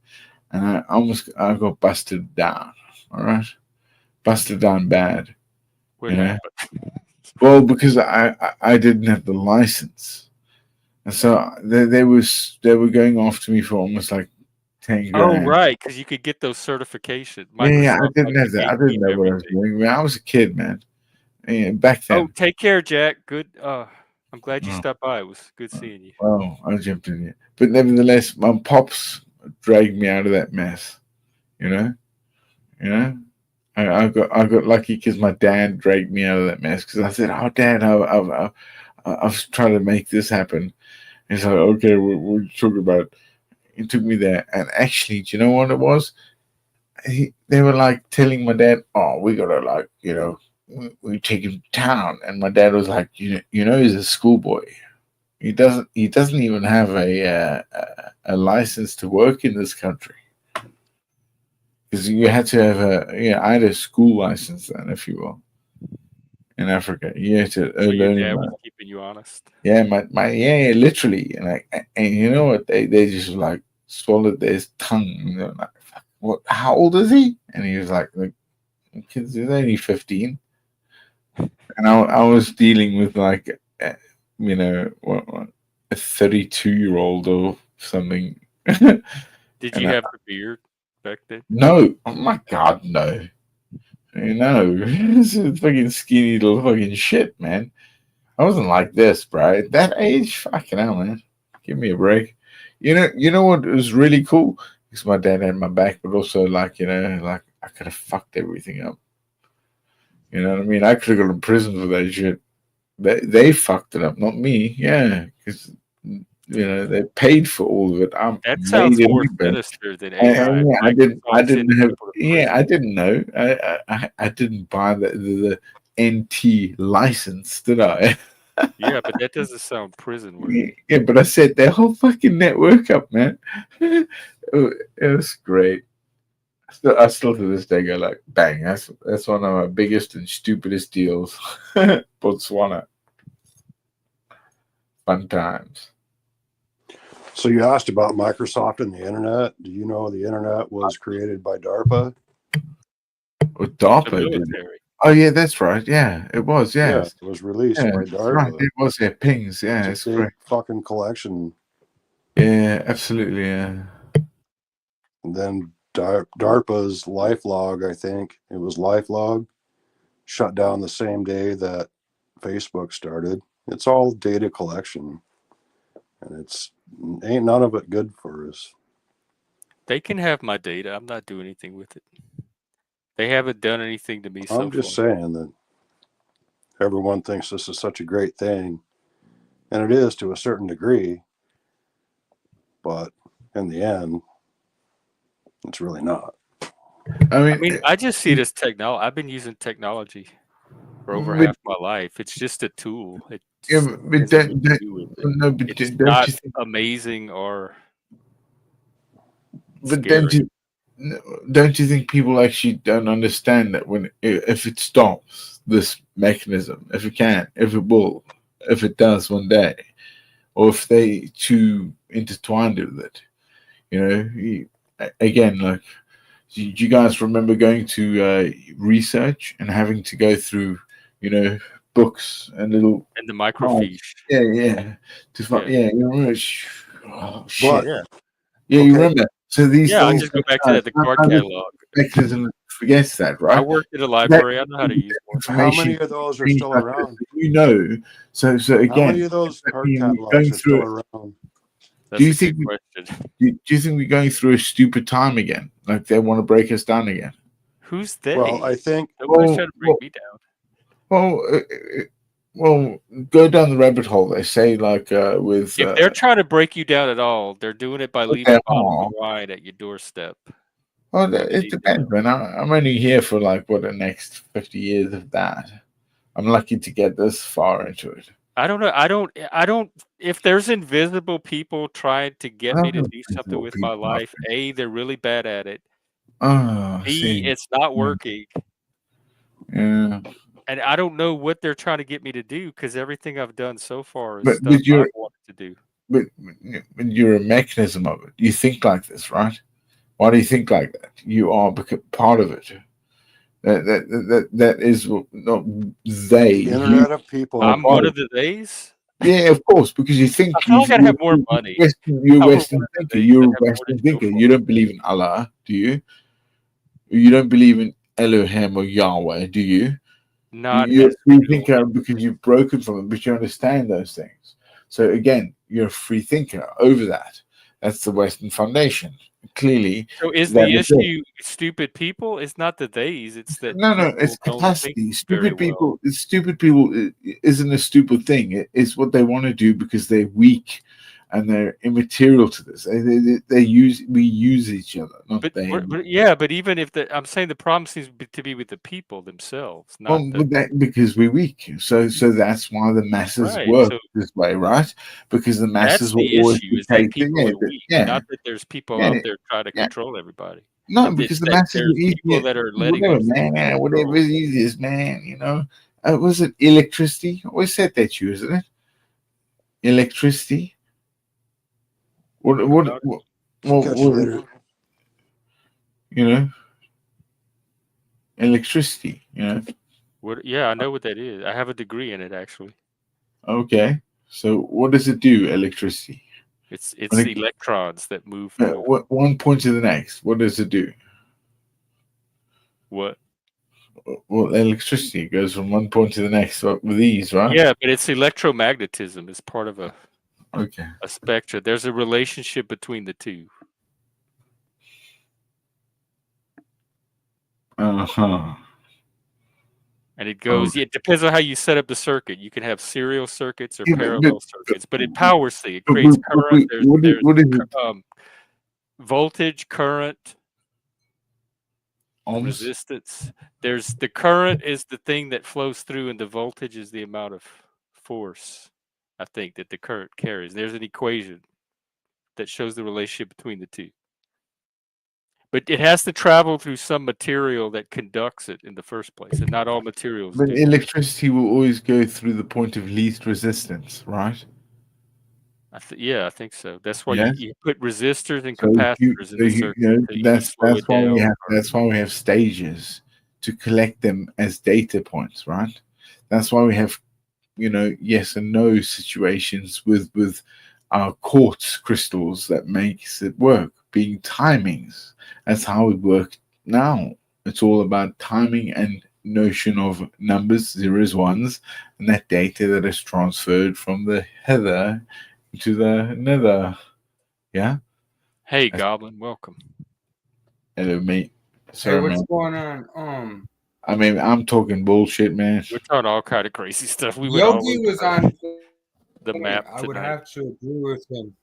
and I got busted down. All right, busted down bad. What You know? happened? Well, because I didn't have the license, and so they were going after me for almost like 10 Oh, grand. right, because you could get those certifications. Yeah, I Microsoft didn't lets have you that. I didn't gatekeep know what I was everything. doing. I was a kid, man. Yeah, back Oh, then. take care, Jack. Good. I'm glad you Oh. stopped by. It was good seeing you. Well, I jumped in here, but nevertheless, my pops dragged me out of that mess. You know. I got lucky because my dad dragged me out of that mess because I said, "Oh, Dad, I've tried to make this happen." He's like, "Okay, we'll talk about it." He took me there, and actually, do you know what it was? They were like telling my dad, "Oh, we gotta we take him to town, and my dad was like, you know, he's a schoolboy. He doesn't even have a license to work in this country, because you had to have I had a school license then, if you will, in Africa. You had to So your learn. dad was keeping you honest. Yeah, yeah, literally, and you know what? They just like swallowed his tongue. And they're like, "What? How old is he?" And he was like kids, he's only 15. And I was dealing with like, what, a 32-year-old or something. Did And you have the beard back then? no, oh my god, no, this is fucking skinny little fucking shit, man. I wasn't like this, bro. At that age, fucking hell, man. Give me a break. You know what was really cool? Because my dad had my back, but also like, like I could have fucked everything up. You know what I mean? I could have gone to prison for that shit. They fucked it up, not me. Yeah, because they paid for all of it. I That made sounds it more happen. sinister than And AI. yeah, I Microsoft didn't sending have. people to Yeah, I prison. didn't know. I didn't buy the NT license, did I? Yeah, but that doesn't sound prison worthy. Yeah, but I set their whole fucking network up, man. It was great. I still to this day go like, bang, that's one of my biggest and stupidest deals. Botswana. Fun times. So you asked about Microsoft and the internet. Do you know the internet was created by DARPA? With The DARPA, did it? military. Oh yeah, that's right. Yeah, it was. Yeah, Yes. it was released Yeah, by that's right. DARPA. It was. Yeah, pings. Yeah, It's it's a big correct. fucking collection. Yeah, absolutely. Yeah. And then DARPA's LifeLog, I think it was LifeLog, shut down the same day that Facebook started. It's all data collection, and ain't none of it good for us. They can have my data. I'm not doing anything with it. They haven't done anything to me so I'm just far. saying that everyone thinks this is such a great thing, and it is to a certain degree, but in the end, it's really not. I I mean, mean, I just see it as technology. I've been using technology for over but, half my life. It's just a tool. It yeah, just but has nothing to do with it. no, but It's don't not you think? amazing or But scary. don't you think people actually don't understand that if it stops this mechanism, if it will, if it does one day, or if they too intertwined with it, again, like, do you guys remember going to research and having to go through, books and little And the cards? microfiche. Yeah. To find, Yeah. yeah, you remember? Oh shit. But Yeah. Yeah, you okay, remember. So these Yeah, I'll little just go back to that, the card catalog. mechanism forgets that, I right? worked at a That library. I know how to use one. how information many of those are things still like this, around? So How many again, of those I card mean, we're catalogs going are through still it. around? That's you a think good question. do you think we're going through a stupid time again? Like they want to break us down again? Who's they? Well, I think Nobody's trying to break me down. Well, well, go down the rabbit hole. They say like with If they're trying to break you down at all, they're doing it by with leaving their bottles mom. of wine at your doorstep. Well, You it need to know. depends, man. I'm only here for like what the next 50 years of that. I'm lucky to get this far into it. I don't know. I don't. If there's invisible people trying to get me to do something with my life, A, they're really bad at it. Oh, B, see. it's not working. Yeah. And I don't know what they're trying to get me to do because everything I've done so far is But stuff I've wanted to do. but you're a mechanism of it. You think like this, right? Why do you think like that? You are part of it. That is not they. Internet of people. I'm one of the days. Yeah, of course, because you think I feel like I'd have more money. You're a I would Western one of the thinker. days You're I'd a have more Western to show thinker. for You it. don't believe in Allah, do you? You don't believe in Elohim or Yahweh, do you? Not You're a as free real. thinker because you've broken from it, but you understand those things. So again, you're a free thinker over that. That's the Western foundation. Clearly, So is that the is it. issue stupid people? It's not the theys. It's that No, people it's don't think capacity. very well. Stupid people isn't a stupid thing. It's what they want to do because they're weak and they're immaterial to this. We use each other, not they. But even if I'm saying the problem seems to be with the people themselves, not because we're weak. So that's why the masses right. work So this way, right? Because the masses that's will the always issue: is that dictate people are weak, not that there's people yeah, out there trying to yeah. control everybody. No, because It's the that masses there's are easy. people that are letting Whatever, themselves be man. Whatever controlled. is easiest, man. Was it electricity? I always said that to you, isn't it? Electricity. What? Catch you later. Electricity. Yeah, I know what that is. I have a degree in it, actually. Okay. So what does it do? Electricity. It's electrons that move through. One point to the next. What does it do? What? Well, electricity goes from one point to the next with these, right? Yeah, but it's electromagnetism. It's part of a spectrum. There's a relationship between the two. And it goes. It depends on how you set up the circuit. You can have serial circuits or parallel circuits, but it powers things. It creates current. There's voltage, current, resistance. There's the current is the thing that flows through, and the voltage is the amount of force, I think, that the current carries. There's an equation that shows the relationship between the two. But it has to travel through some material that conducts it in the first place, and not all materials But do. electricity will always go through the point of least resistance, right? I think so. That's why you put resistors and So capacitors in the circuit. That's why we have stages to collect them as data points, right? That's why we have yes and no situations with our quartz crystals that makes it work, being timings. That's how it works now. It's all about timing and notion of numbers, zeros, ones, and that data that is transferred from the hither to the nether. Yeah. Hey, Goblin, welcome. Hello, mate. Sorry, what's man. going on? I mean, I'm talking bullshit, man. We're talking all kind of crazy stuff. Yogi was on the map tonight. I would have to agree with him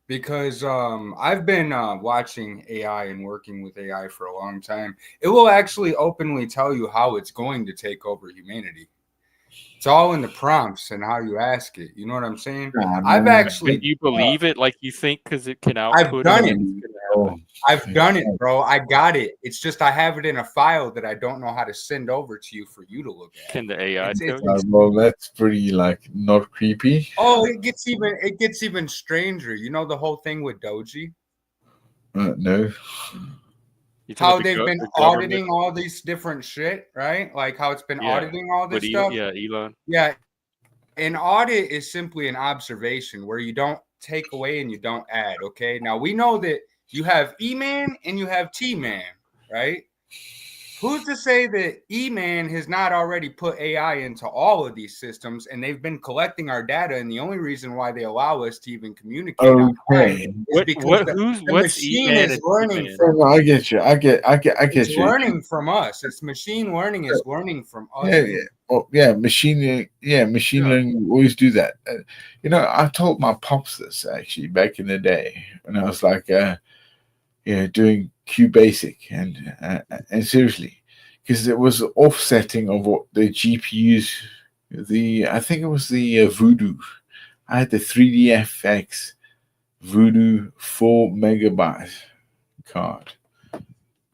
because I've been watching AI and working with AI for a long time. It will actually openly tell you how it's going to take over humanity. It's all in the prompts and how you ask it. You know what I'm saying? I've actually. Do you believe it like you think because it can output? I've done it. I've done it, bro. I got it. It's just I have it in a file that I don't know how to send over to you for you to look at. Can the AI tell you? Well, that's pretty not creepy. Oh, it gets even stranger. You know the whole thing with Doji? No. How they've been auditing all these different shit, right? Like how it's been auditing all this stuff. Elon. Yeah. An audit is simply an observation where you don't take away and you don't add. Okay. Now we know that you have E-Man and you have T-Man, right? Who's to say that E-Man has not already put AI into all of these systems and they've been collecting our data, and the only reason why they allow us to even communicate is because the machine is learning from I get you. I get it's you. learning from us. It's machine learning is learning from us. Machine learning will always do that. I told my pops this actually back in the day when I was doing Q basic and seriously, because it was offsetting of what the GPUs, I think it was the Voodoo. I had the 3DFX Voodoo 4 megabyte card. I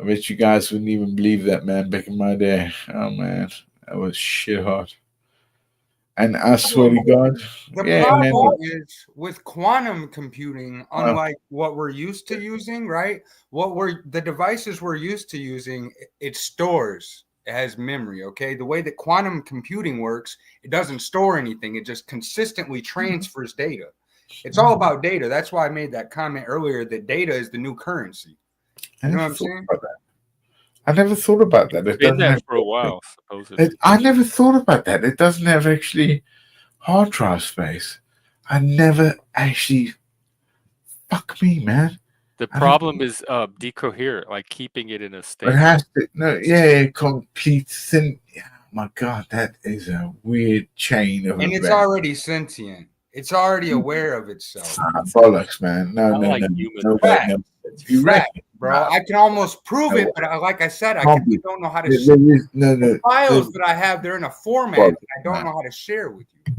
bet you guys wouldn't even believe that, man, back in my day. Oh man, that was shit hot. And I swear to God, the problem is with quantum computing, unlike what we're used to using, right? The devices we're used to using, it stores. It has memory, okay? The way that quantum computing works, it doesn't store anything. It just consistently transfers data. It's all about data. That's why I made that comment earlier that data is the new currency. You know what I'm saying? I never thought about that. It's been that for a while, supposedly. I never thought about that. It doesn't have actually hard drive space. I never actually. Fuck me, man. The problem is decoherent, like keeping it in a state. It has to. Complete thin. Yeah, my God, that is a weird chain of events. It's already sentient. It's already aware of itself. Bollocks, man. No, I no, like no, human no way, Fact. no. It's You fact, reckon, bro. I can almost prove it, but like I said, I Can't be. don't know how to There share is no. files that I have. They're in a format Well, that I don't know how to share with you.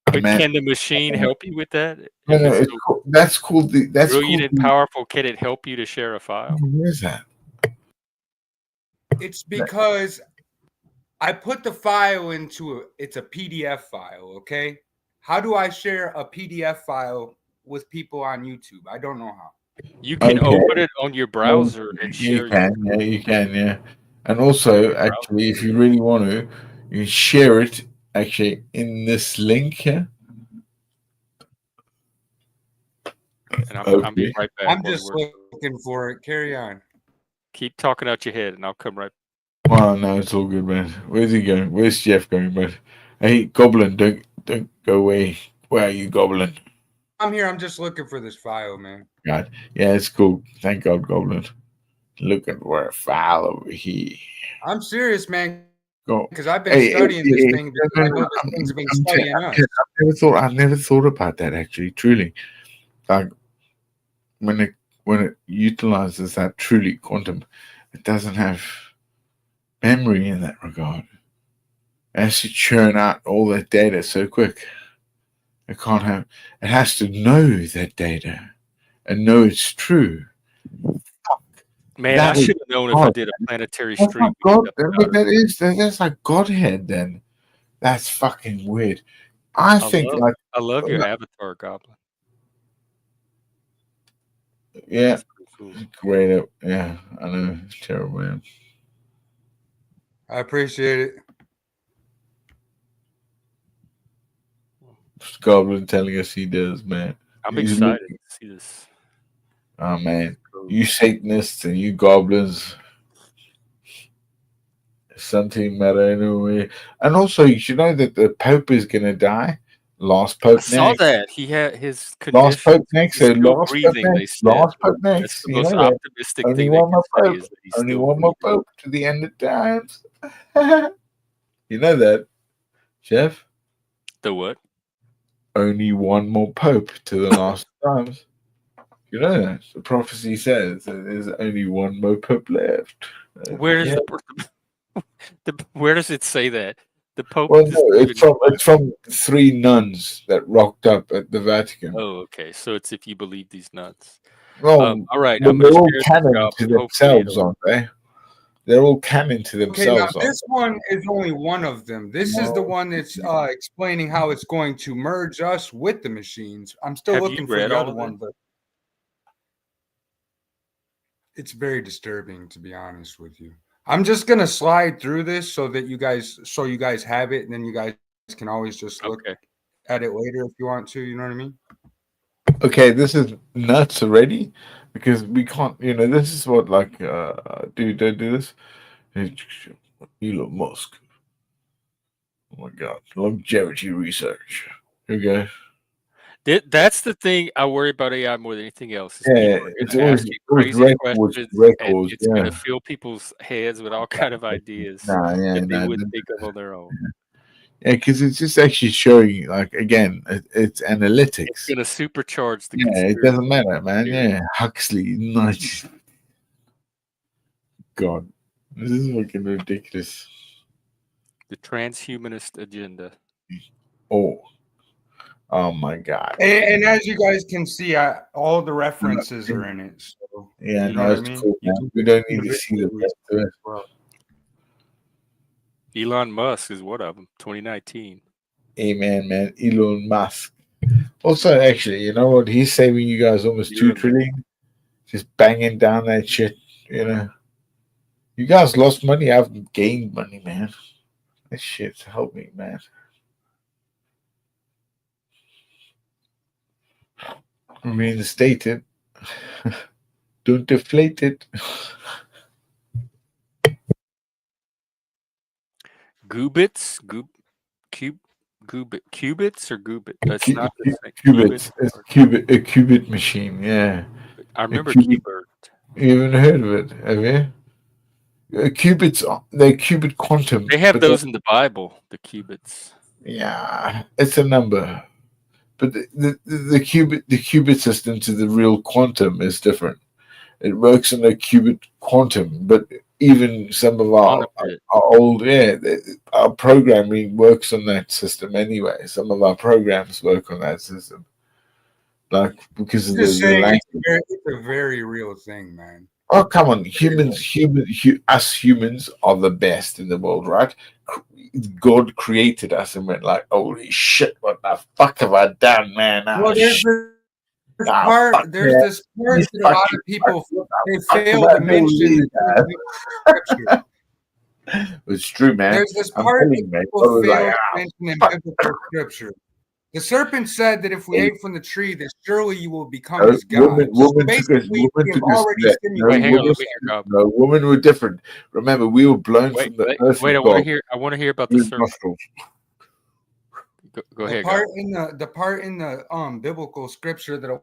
But man. can the machine help you with that? No, If no, it's it's so cool. That's cool. That's brilliant cool. and powerful, can it help you to share a file? Where is that? It's because I put the file into it's a PDF file, okay? How do I share a PDF file with people on YouTube? I don't know how. You can Okay. open it on your browser and You share can, yeah, you can, yeah. And also, actually, if you really want to, you can share it actually in this link here. And I'll be right back. I'm while just we're- looking for it. Carry on. Keep talking out your head, and I'll come right. Well, no, it's all good, man. Where's he going? Where's Jeff going, man? Hey, Goblin, don't go away. Where are you, Goblin? I'm here. I'm just looking for this file, man. God, yeah, it's cool. Thank God, Goblin. Looking for a file over here. I'm serious, man, Go. because I've been studying this thing because I know that things have been studying us. I never thought about that actually. Truly, like when it utilizes that truly quantum, it doesn't have memory in that regard. It has to churn out all that data so quick. It can't have. It has to know that data and know it's true. Man, That I is should have known if I God. did a planetary That's stream. not God. That's like Godhead. Then that's fucking weird. I think I love your avatar, Goblin. yeah. That's pretty cool. Great. Yeah, I know. It's terrible, man. I appreciate it. Goblin telling us he does, man. I'm He's excited looking- to see this. Oh, man. Cool. You Satanists and you goblins. Something matter anyway. And also, you should know that the Pope is going to die. Last I Pope saw next. that he had his Last condition. Pope next. He's So still last Pope breathing. They next. said Last Pope that's next. the You most know that. optimistic Only thing they one more can say Pope. is that he's Only still one more breathing. Pope to the end of times. You know that, Jeff? The what? Only one more Pope to the last times. You know that the prophecy says that there's only one more Pope left. Where is Yeah. where does it say that? The Pope Well, doesn't no, even- it's from 3 nuns that rocked up at the Vatican. Oh, okay. So it's if you believe these nuts. Well, All right. but I'm they're gonna all share this, canon Goblin. to Hopefully themselves, aren't they? They're all canon to Okay, now themselves. this one is only one of them. This is the one that's explaining how it's going to merge us with the machines. I'm still Have you looking for read the all other of one, it? but it's very disturbing, to be honest with you. I'm just gonna slide through this so you guys have it, and then you guys can always just look at it later if you want to. You know what I mean? Okay, this is nuts already because we can't. This is what don't do this. Elon Musk. Oh my God, longevity research. Here we go. That's the thing I worry about AI more than anything else. Is Yeah, people are it's gonna always ask you crazy records, questions, and records. it's Yeah, gonna fill people's heads with all kind of ideas that they wouldn't think of on their own. Yeah, because it's just actually showing, like, again, it's analytics. It's gonna supercharge the Yeah, it doesn't matter, man. Yeah, Huxley, nice. God, this is fucking ridiculous. The transhumanist agenda. Oh my God. And as you guys can see, all the references are in it. So Yeah, you know no, what it's I mean? cool, man. We don't need to see the rest of it. Well, Elon Musk is one of them. 2019. Amen, man. Elon Musk. Also, actually, you know what? He's saving you guys almost $2 trillion. Just banging down that shit. You guys lost money. I've gained money, man. That shit's helped me, man. Reinstate it. Don't deflate it. Qubits or Goobit? That's not the same. Qubits. It's a qubit machine. Yeah. I remember Qbert. You haven't heard of it, have you? Qubits. They're qubit quantum. They have those in the Bible. The qubits. Yeah, it's a number. But the qubit system to the real quantum is different. It works in a qubit quantum, but even some of our old our programming works on that system anyway. Some of our programs work on that system, like because of the language. It's a very real thing, man. Oh, come on. Us humans are the best in the world, right? God created us and went like, holy shit, what the fuck have I done, man? Well, there's this part that a lot of people they fail to mention. It's true, man. There's this part that people fail to mention in biblical scripture. The serpent said that if we ate from the tree, that surely you will become as God. No, women were different. Remember, we were blown from the earth. Wait, I want to hear about the serpent. Go ahead. The part in the biblical scripture that a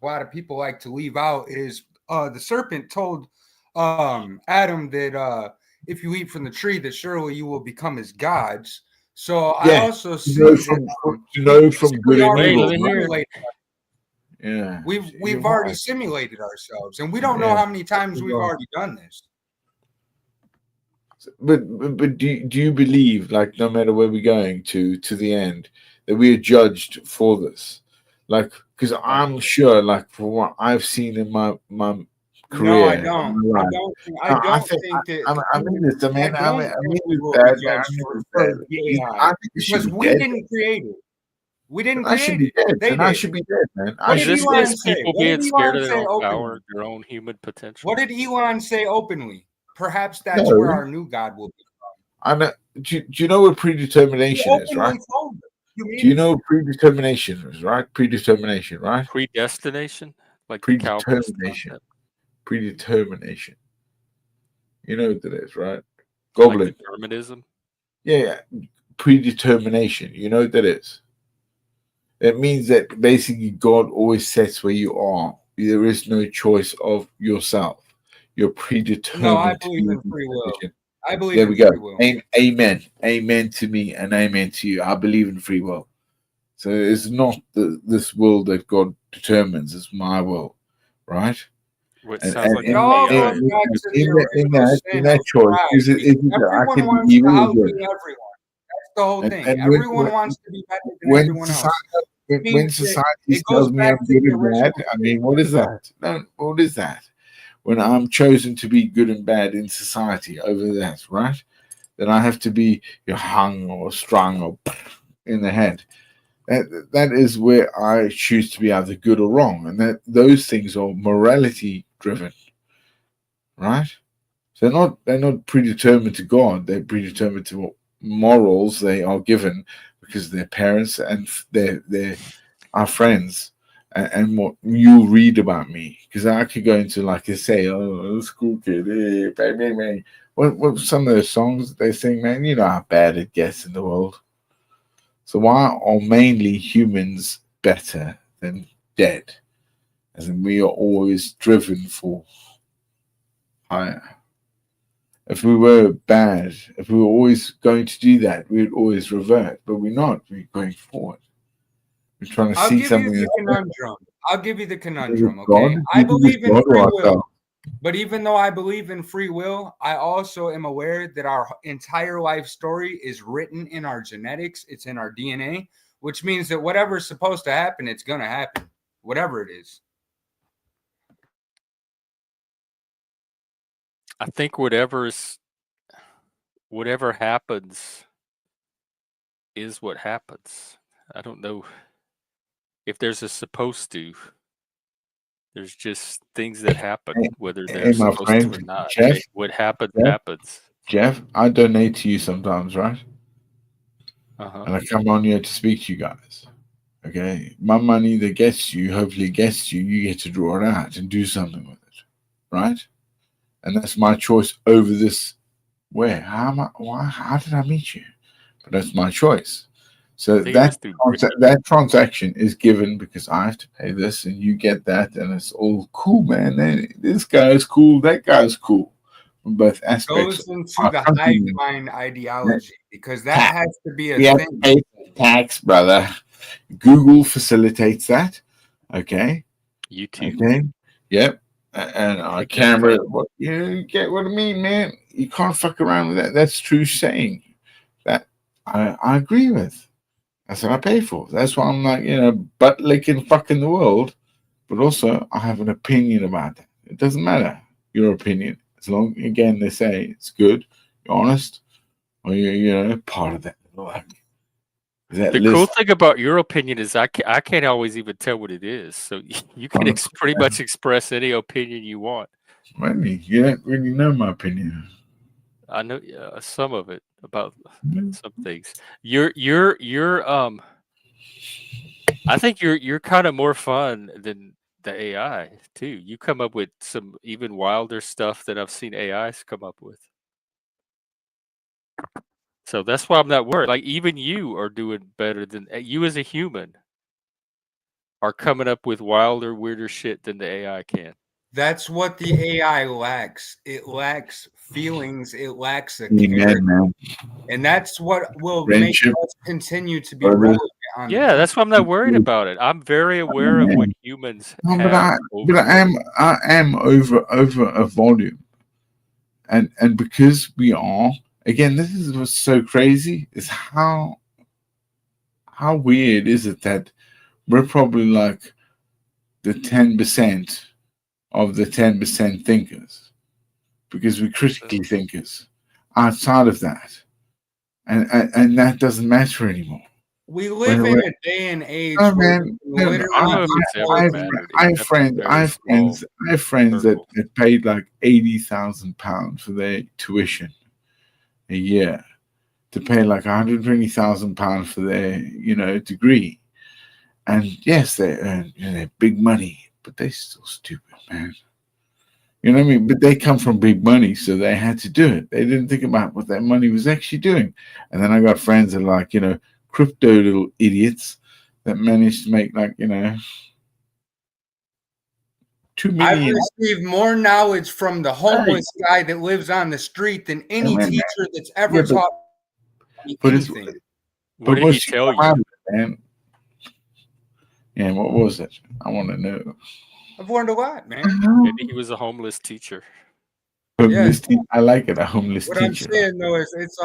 lot of people like to leave out is the serpent told Adam that if you eat from the tree, that surely you will become as gods. So I also see from good and evil. Yeah, we've already simulated ourselves, and we don't know how many times we've already done this. But do you believe, like, no matter where we're going to the end, that we are judged for this? Like, because I'm sure, like, for what I've seen in my career. No, I don't. I think that. I mean this, man. I mean because we didn't create it. We didn't create it. I should be dead, man. What did Elon say? People being scared of their own power, their own human potential. What did Elon say openly? Perhaps that's where our new God will be. I know. Do you know what predetermination is, right? Do you know what predetermination is, right? Predetermination, right? Predestination, like predetermination. Predetermination. You know what that is, right? Goblin. Like determinism? Yeah. Predetermination. You know what that is? It means that basically God always sets where you are. There is no choice of yourself. You're predetermined. No, I believe in free will. I believe there in we go. Free will. Amen. Amen to me and amen to you. I believe in free will. So it's not this will that God determines. It's my will, right? Which sounds like in that choice, is it I can be evil or good? That's the whole thing. Everyone wants to be better than everyone else. When society tells me I'm good and bad, I mean, what is that? No, what is that? When I'm chosen to be good and bad in society over that, right? Then I have to be hung or strung or in the head. That is where I choose to be either good or wrong, and that those things are morality driven, right? So they're not predetermined to God. They're predetermined to what morals they are given because their parents and they're our friends and what you read about me. Because I could go into, like I say, oh, school kid, hey, baby. What some of those songs they sing, man? You know how bad it gets in the world. So why are mainly humans better than dead? As in, we are always driven for higher. If we were bad, if we were always going to do that, we would always revert. But we're not. We're going forward. We're trying to see something. I'll give you the conundrum. Okay, I believe in free will. But even though I believe in free will, I also am aware that our entire life story is written in our genetics. It's in our DNA, which means that whatever's supposed to happen, it's going to happen, whatever it is. I think whatever happens is what happens. I don't know if there's a supposed to. There's just things that happen, whether they're supposed to or not. Jeff, what happens. Jeff, I donate to you sometimes, right? Uh-huh. And I come on here to speak to you guys. Okay? My money that gets you, hopefully gets you, you get to draw it out and do something with it. Right? And that's my choice over this. Where? How did I meet you? But that's my choice. So that transaction is given because I have to pay this and you get that, and it's all cool, man. This guy's cool, that guy's cool. From both aspects. Goes into the hive mind ideology because that has to be a thing. Pay tax, brother. Google facilitates that. Okay. YouTube. Okay. Yep. And our Take that camera. photo. What you get? What I mean, man? You can't fuck around with that. That's true saying. That I agree with. That's what I pay for. That's why I'm like, butt licking fucking the world. But also, I have an opinion about that. It doesn't matter your opinion, as long again they say it's good, you're honest, or you're part of that. That The cool list. thing about your opinion is I can't always even tell what it is. So you can pretty much express any opinion you want. Maybe you don't really know my opinion. I know some of it about some things. You're I think you're kind of more fun than the AI too. You come up with some even wilder stuff than I've seen AIs come up with. So that's why I'm not worried. Like even you are doing better than you as a human are coming up with wilder, weirder shit than the AI can. That's what the AI lacks. It lacks feelings. It lacks a Amen, character. man. And that's what will Friendship, make us continue to be brother. relevant on the Yeah, planet. that's why I'm not worried about it. I'm very aware of what humans No, have. but I am over a volume, and because we are again, this is what's so crazy is how weird is it that we're probably like the 10% of the 10% thinkers, because we're critically thinkers. Outside of that, and that doesn't matter anymore. We live in a day and age Oh where man, we can literally I don't know if it's ever I've mattered. I have except friends, a I very have small friends, I have friends that circle. paid like £80,000 for their tuition a year, to pay like £120,000 for their degree, and yes, they earn big money, but they're still stupid, man. You know what I mean? But they come from big money, so they had to do it. They didn't think about what that money was actually doing. And then I got friends that are like, crypto little idiots that managed to make like, 2 I've million. received more knowledge from the homeless guy that lives on the street than any man. teacher that's ever taught me But anything. What did he tell you? Man? Yeah, what was it? I want to know. I've learned a lot, man. Maybe he was a homeless teacher. Homeless teacher. I like it, a homeless What teacher. I'm saying though is it's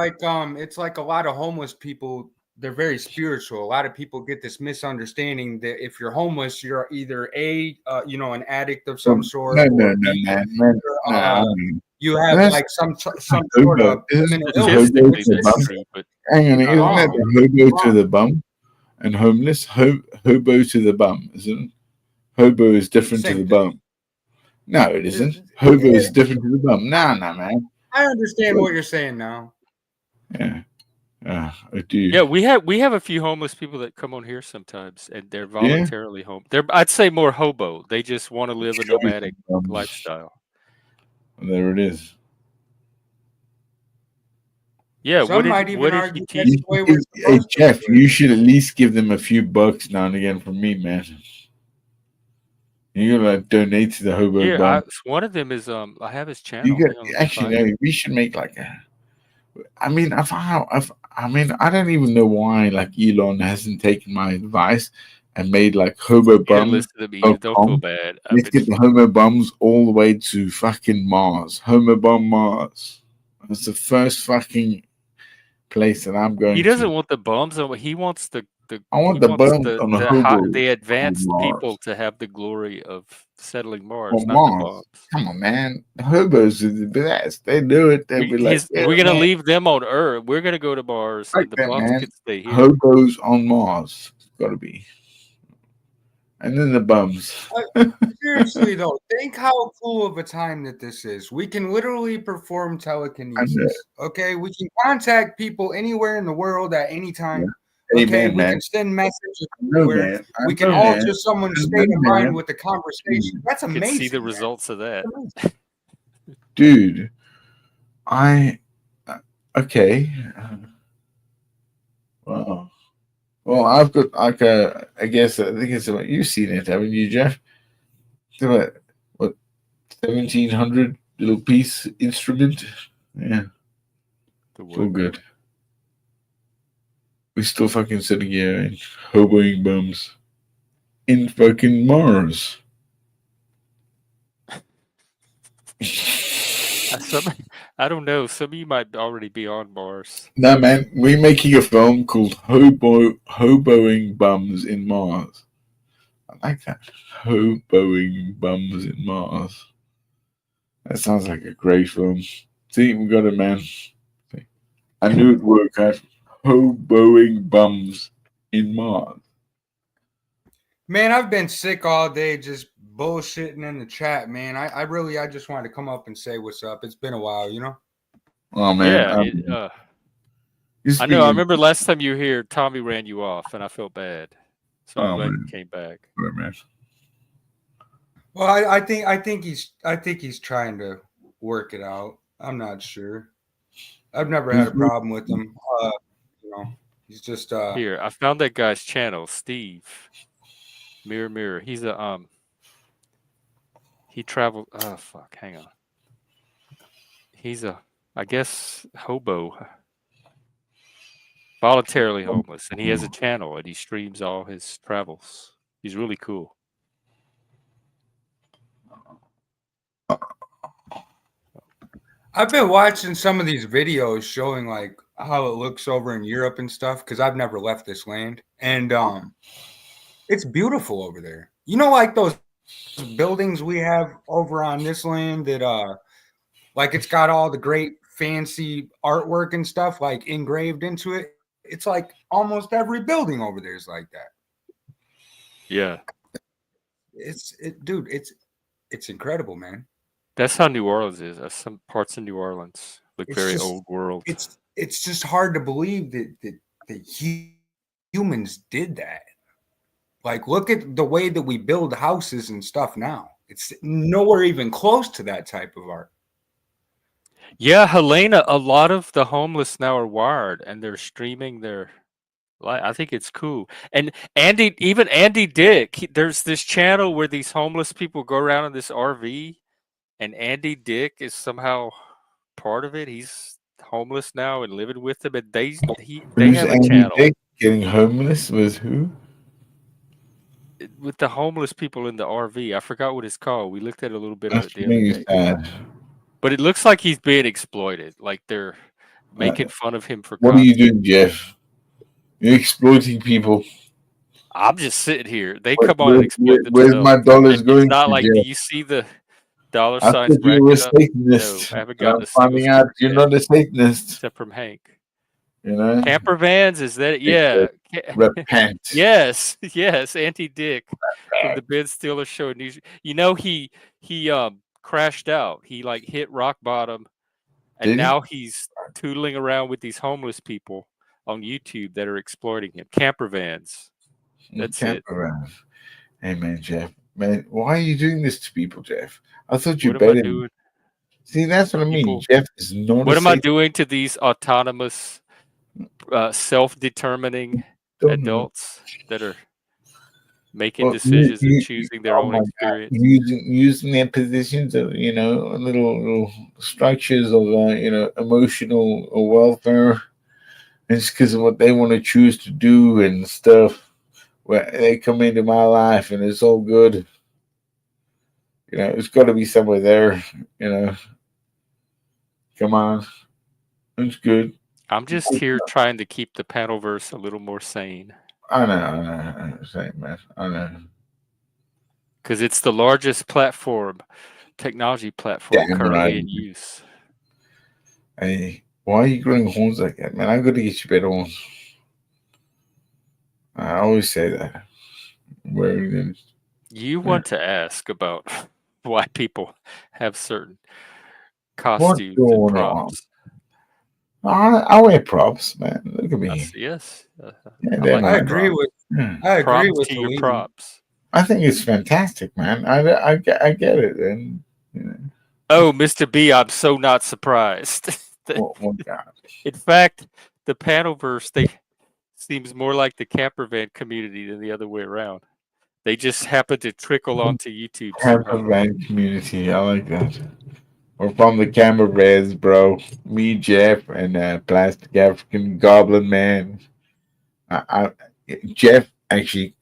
like a lot of homeless people, they're very spiritual. A lot of people get this misunderstanding that if you're homeless, you're either an addict of some sort, No, or man. you have That's like some sort of mental illness. Statistically, that's true, but Hang on, Not isn't wrong. that the hobo to the bum and homeless? Hobo to the bum, isn't it? Hobo is different to Same the thing. bum. No, it isn't. Hobo is different to the bum. Nah, man. I understand what you're saying now. Yeah. I do. yeah, we have a few homeless people that come on here sometimes, and they're voluntarily home. I'd say more hobo. They just want to live a nomadic lifestyle. There it is. Yeah, Some might even argue that's the way we're Hey, supposed to Jeff, do it. you should at least give them a few bucks now and again from me, man. You're gonna donate to the hobo bum. One of them is I have his channel. You Hang on, let me find it. no, we should make like a. I mean, I don't even know why like Elon hasn't taken my advice and made like hobo You didn't bum. listen to me either. Don't feel bad. Let's get the homo bums all the way to fucking Mars. Homo bum Mars. That's the first fucking place that I'm going to. He doesn't want the bums. He wants I want the bums on the advanced people to have the glory of settling Mars, on not the Mars. bums. Come on, man. The hobos are the best. They do it. They'll be like, we're gonna leave them on Earth. We're gonna go to Mars, like and the that, bums man. can stay here. Hobos on Mars. It's got to be. And then the bums. Seriously though, think how cool of a time that this is. We can literally perform telekinesis. Okay, we can contact people anywhere in the world at any time. Yeah. Okay, Amen, we man. can send messages No, everywhere. man. We can alter someone's state of mind with the conversation. That's You amazing. can see the results of that. Dude, okay. Wow. Well, I've got like I guess I think it's about you've seen it, haven't you, Jeff? What 1700 little piece instrument? Yeah, it's all good. we're still fucking sitting here and hoboing bums in fucking Mars. Some, I don't know. Some of you might already be on Mars. No, man, we're making a film called Hoboing Bums in Mars. I like that. Hoboing Bums in Mars. That sounds like a great film. See, we got it, man. See, I knew it'd work out. Hoboing Bums in Mars. Man, I've been sick all day just bullshitting in the chat, man. I just wanted to come up and say what's up. It's been a while, you know? Oh, man. Yeah, I know. I remember last time you were here, Tommy ran you off, and I felt bad. So I'm glad you came back. Man. Well, I think he's trying to work it out. I'm not sure. I've never had a problem with him. You know, he's just Here, I found that guy's channel, Steve. Mirror. He's a he traveled. Oh fuck, hang on. He's I guess hobo, voluntarily homeless, and he has a channel and he streams all his travels. He's really cool. I've been watching some of these videos showing like how it looks over in Europe and stuff because I've never left this land, and it's beautiful over there. You know, like those buildings we have over on this land that like it's got all the great fancy artwork and stuff like engraved into it. It's like almost every building over there is like that. Yeah, Dude, it's incredible, man. that's how New Orleans is. Some parts of New Orleans look It's very just- old world. It's just hard to believe that humans did that. Like, look at the way that we build houses and stuff now. It's nowhere even close to that type of art. Yeah, Helena, a lot of the homeless now are wired and they're streaming their life. I think it's cool. And even Andy Dick, there's this channel where these homeless people go around in this RV, and Andy Dick is somehow part of it. He's homeless now and living with them, and they Who's have a Andy channel Dick getting homeless with who? with the homeless people in the RV. I forgot what it's called. We looked at a little bit of That's it the other really day. sad. But it looks like he's being exploited. Like they're making fun of him for What are you content. doing, Jeff? You're exploiting people. I'm just sitting here. They come on and exploit Where's themselves. my dollars It's going not to, like, Jeff? do you see the dollar I signs thought you were a racking up? No, Satanist. I haven't And I'm gotten a single finding out sticker you're yet, not a Satanist. except from Hank. You know? Camper vans, is that it? Yeah. Repent. Yes, Auntie Dick from the Ben Stiller show. You know, he crashed out. He like hit rock bottom, and Did he? now he's tootling around with these homeless people on YouTube that are exploiting him. Camper vans. That's it. Camper van. Hey, man, Jeff. Man, why are you doing this to people, Jeff? I thought you What am I better. doing? See, that's what I mean. People- Jeff is not What a am I Satanist. doing to these autonomous, self-determining Don't know. adults that are making Well, decisions and choosing their own my God. experience? Using their positions of, little structures of, emotional welfare. It's because of what they want to choose to do and stuff. Where they come into my life and it's all good. It's got to be somewhere there. Come on, it's good. I'm just here trying to keep the panelverse a little more sane. I know. Same, man. I know. Because it's the largest technology platform Damn currently right. in use. Hey, why are you growing horns like that, man? I'm going to get you better ones. I always say that. You want to ask about why people have certain What's costumes and going props. on? I wear props, man. Look at me. Yes. Yeah, I like I that. agree with Props to your Helene. props. I think it's fantastic, man. I get it, and Oh, Mr. B, I'm so not surprised. God. In fact, the panelverse seems more like the camper van community than the other way around. They just happen to trickle onto YouTube Camper somehow. van community, I like that. We're from the camper vans, bro. Me, Jeff, and Plastic African Goblin Man. Jeff actually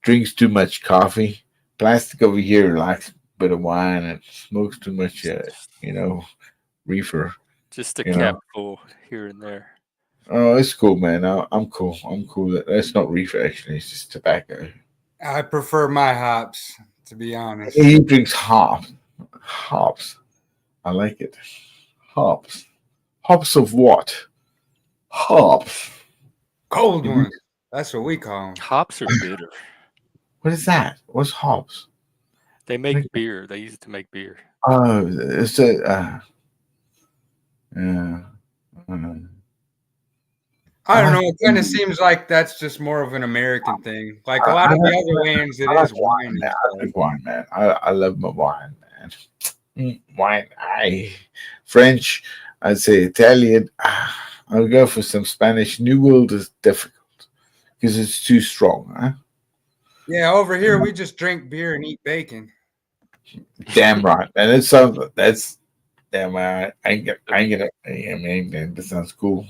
drinks too much coffee. Plastic over here likes a bit of wine and smokes too much, reefer. Just a You know. cap full here and there. Oh, it's cool, man. I'm cool. I'm cool. That's not reefer, actually. It's just tobacco. I prefer my hops, to be honest. He drinks hops. Hops. I like it. Hops. Hops of what? Hops. Cold Mhm. ones. That's what we call them. Hops are bitter. What is that? What's hops? They make beer. They use it to make beer. Oh, it's a. Yeah. I don't like- know. It kind of seems like that's just more of an American thing. Like a lot of the other lands, it I is like wine. man. I like wine, man. I love my wine, man. Wine. French. I'd say Italian. I'll go for some Spanish. New World is difficult because it's too strong. Huh? Yeah, over here we just drink beer and eat bacon. Damn right, and it's something that's damn right. I ain't get it. I mean, that sounds cool.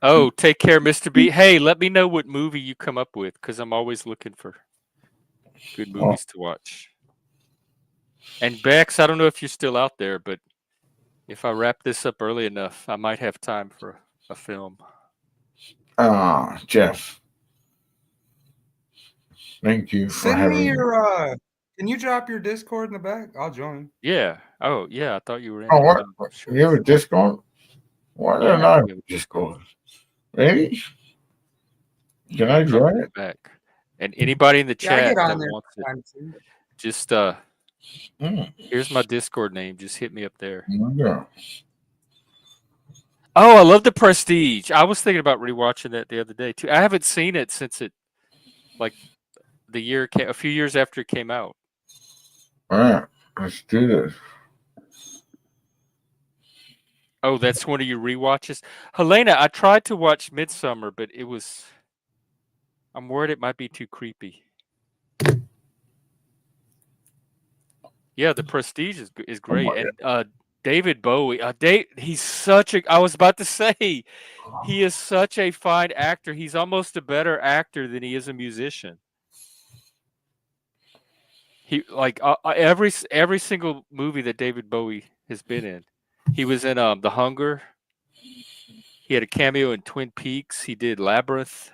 Oh, take care, Mr. B. Hey, let me know what movie you come up with because I'm always looking for good movies to watch. And Bex, I don't know if you're still out there, but if I wrap this up early enough, I might have time for a film. Jeff, thank you for Send having me me. your. Can you drop your Discord in the back? I'll join. Yeah. Oh, yeah. I thought you were in Oh, it. what? Oh, sure. You have a Discord? Why don't Yeah, I we have have a Discord? Really? Can I drop join it it? back. And anybody in the Yeah, I chat get on that there wants it, sometimes too. just Mm, here's my Discord name. Just hit me up there. yeah. Oh, I love the Prestige. I was thinking about rewatching that the other day too. I haven't seen it since it like a few years after it came out. All right, let's do this. Oh, that's one of your rewatches. Helena, I tried to watch Midsummer, but I'm worried it might be too creepy. Yeah, the Prestige is Oh my great, and David Bowie. He's such a. I was about to say, he is such a fine actor. He's almost a better actor than he is a musician. He like every single movie that David Bowie has been in. He was in The Hunger. He had a cameo in Twin Peaks. He did Labyrinth.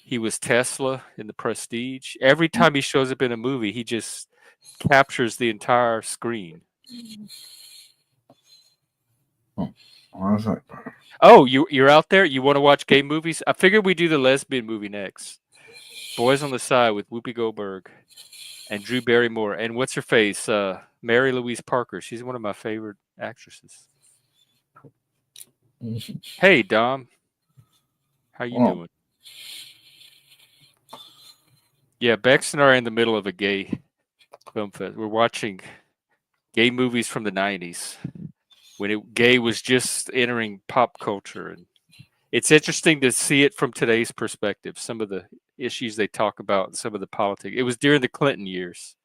He was Tesla in The Prestige. Every time he shows up in a movie, he just captures the entire screen. Oh, I was like, Oh, you're out there? You want to watch gay movies? I figured we do the lesbian movie next. Boys on the Side with Whoopi Goldberg and Drew Barrymore. And what's her face? Mary Louise Parker. She's one of my favorite actresses. Hey, Dom. How you oh, doing? Yeah, Bex and I are in the middle of a gay film fest. We're watching gay movies from the 90s when gay was just entering pop culture. And it's interesting to see it from today's perspective, some of the issues they talk about and some of the politics. It was during the Clinton years.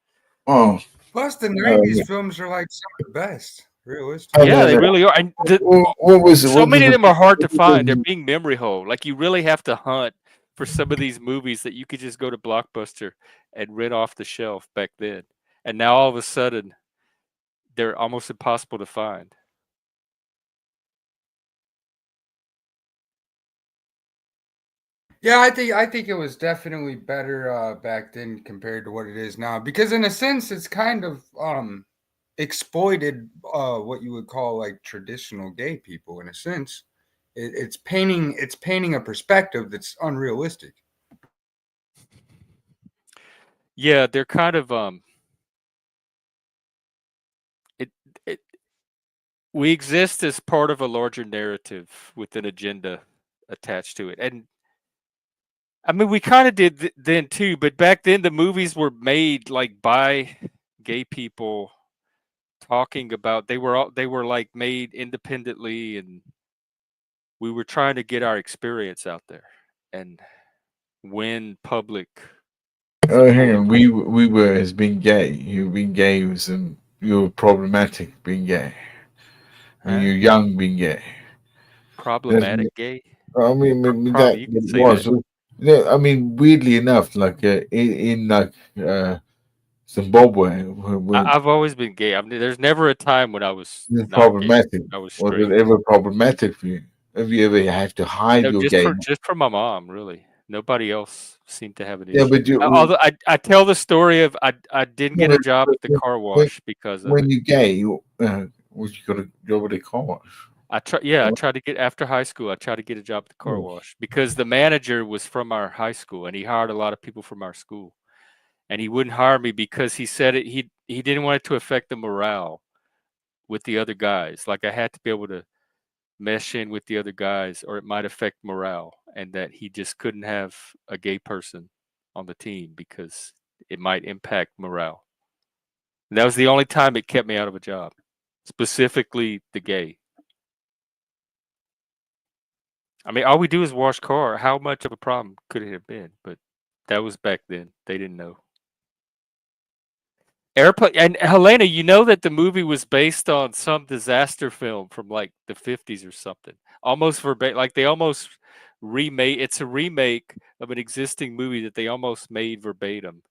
oh. Plus, the Yeah. 90s films are like some of the best, realistic. Oh, Yeah, no, they no. really are. And What was it? so What was many of the? them are hard to What was find. They're the- being memory hole. Like you really have to hunt for some of these movies that you could just go to Blockbuster and rent off the shelf back then. And now all of a sudden, they're almost impossible to find. Yeah, I think it was definitely better back then compared to what it is now. Because in a sense, it's kind of exploited what you would call like traditional gay people. In a sense, it's painting a perspective that's unrealistic. Yeah, they're kind of it it we exist as part of a larger narrative with an agenda attached to it. And I mean, we kind of did then too, but back then the movies were made like by gay people talking about they were like made independently, and we were trying to get our experience out there and win public Oh, hang support. on. We were as being gay. You being gay was you were problematic being gay. When Huh? you're young being gay. That's, Problematic gay? I mean, Probably that you could it say that. was. Yeah, I mean, weirdly enough, like in like Zimbabwe, when I've always been gay. I mean, there's never a time when I was it's not gay. problematic, I was was straight. it ever problematic for you? Have you ever have to hide No, your gay? just for my mom, really. Nobody else seemed to have an Yeah, issue. but you, Although I tell the story of I didn't no, get a job but at the car when, wash because of when it. you're gay, what you got a job at the car wash? I tried to get after high school. I tried to get a job at the car Oh, wash because the manager was from our high school and he hired a lot of people from our school. And he wouldn't hire me because he said he didn't want it to affect the morale with the other guys. Like I had to be able to mesh in with the other guys or it might affect morale and that he just couldn't have a gay person on the team because it might impact morale. And that was the only time it kept me out of a job, specifically the gay. I mean, all we do is wash car. How much of a problem could it have been? But that was back then. They didn't know. Airplane and Helena, you know that the movie was based on some disaster film from like the 50s or something. Almost verbatim, like they almost remade. It's a remake of an existing movie that they almost made verbatim.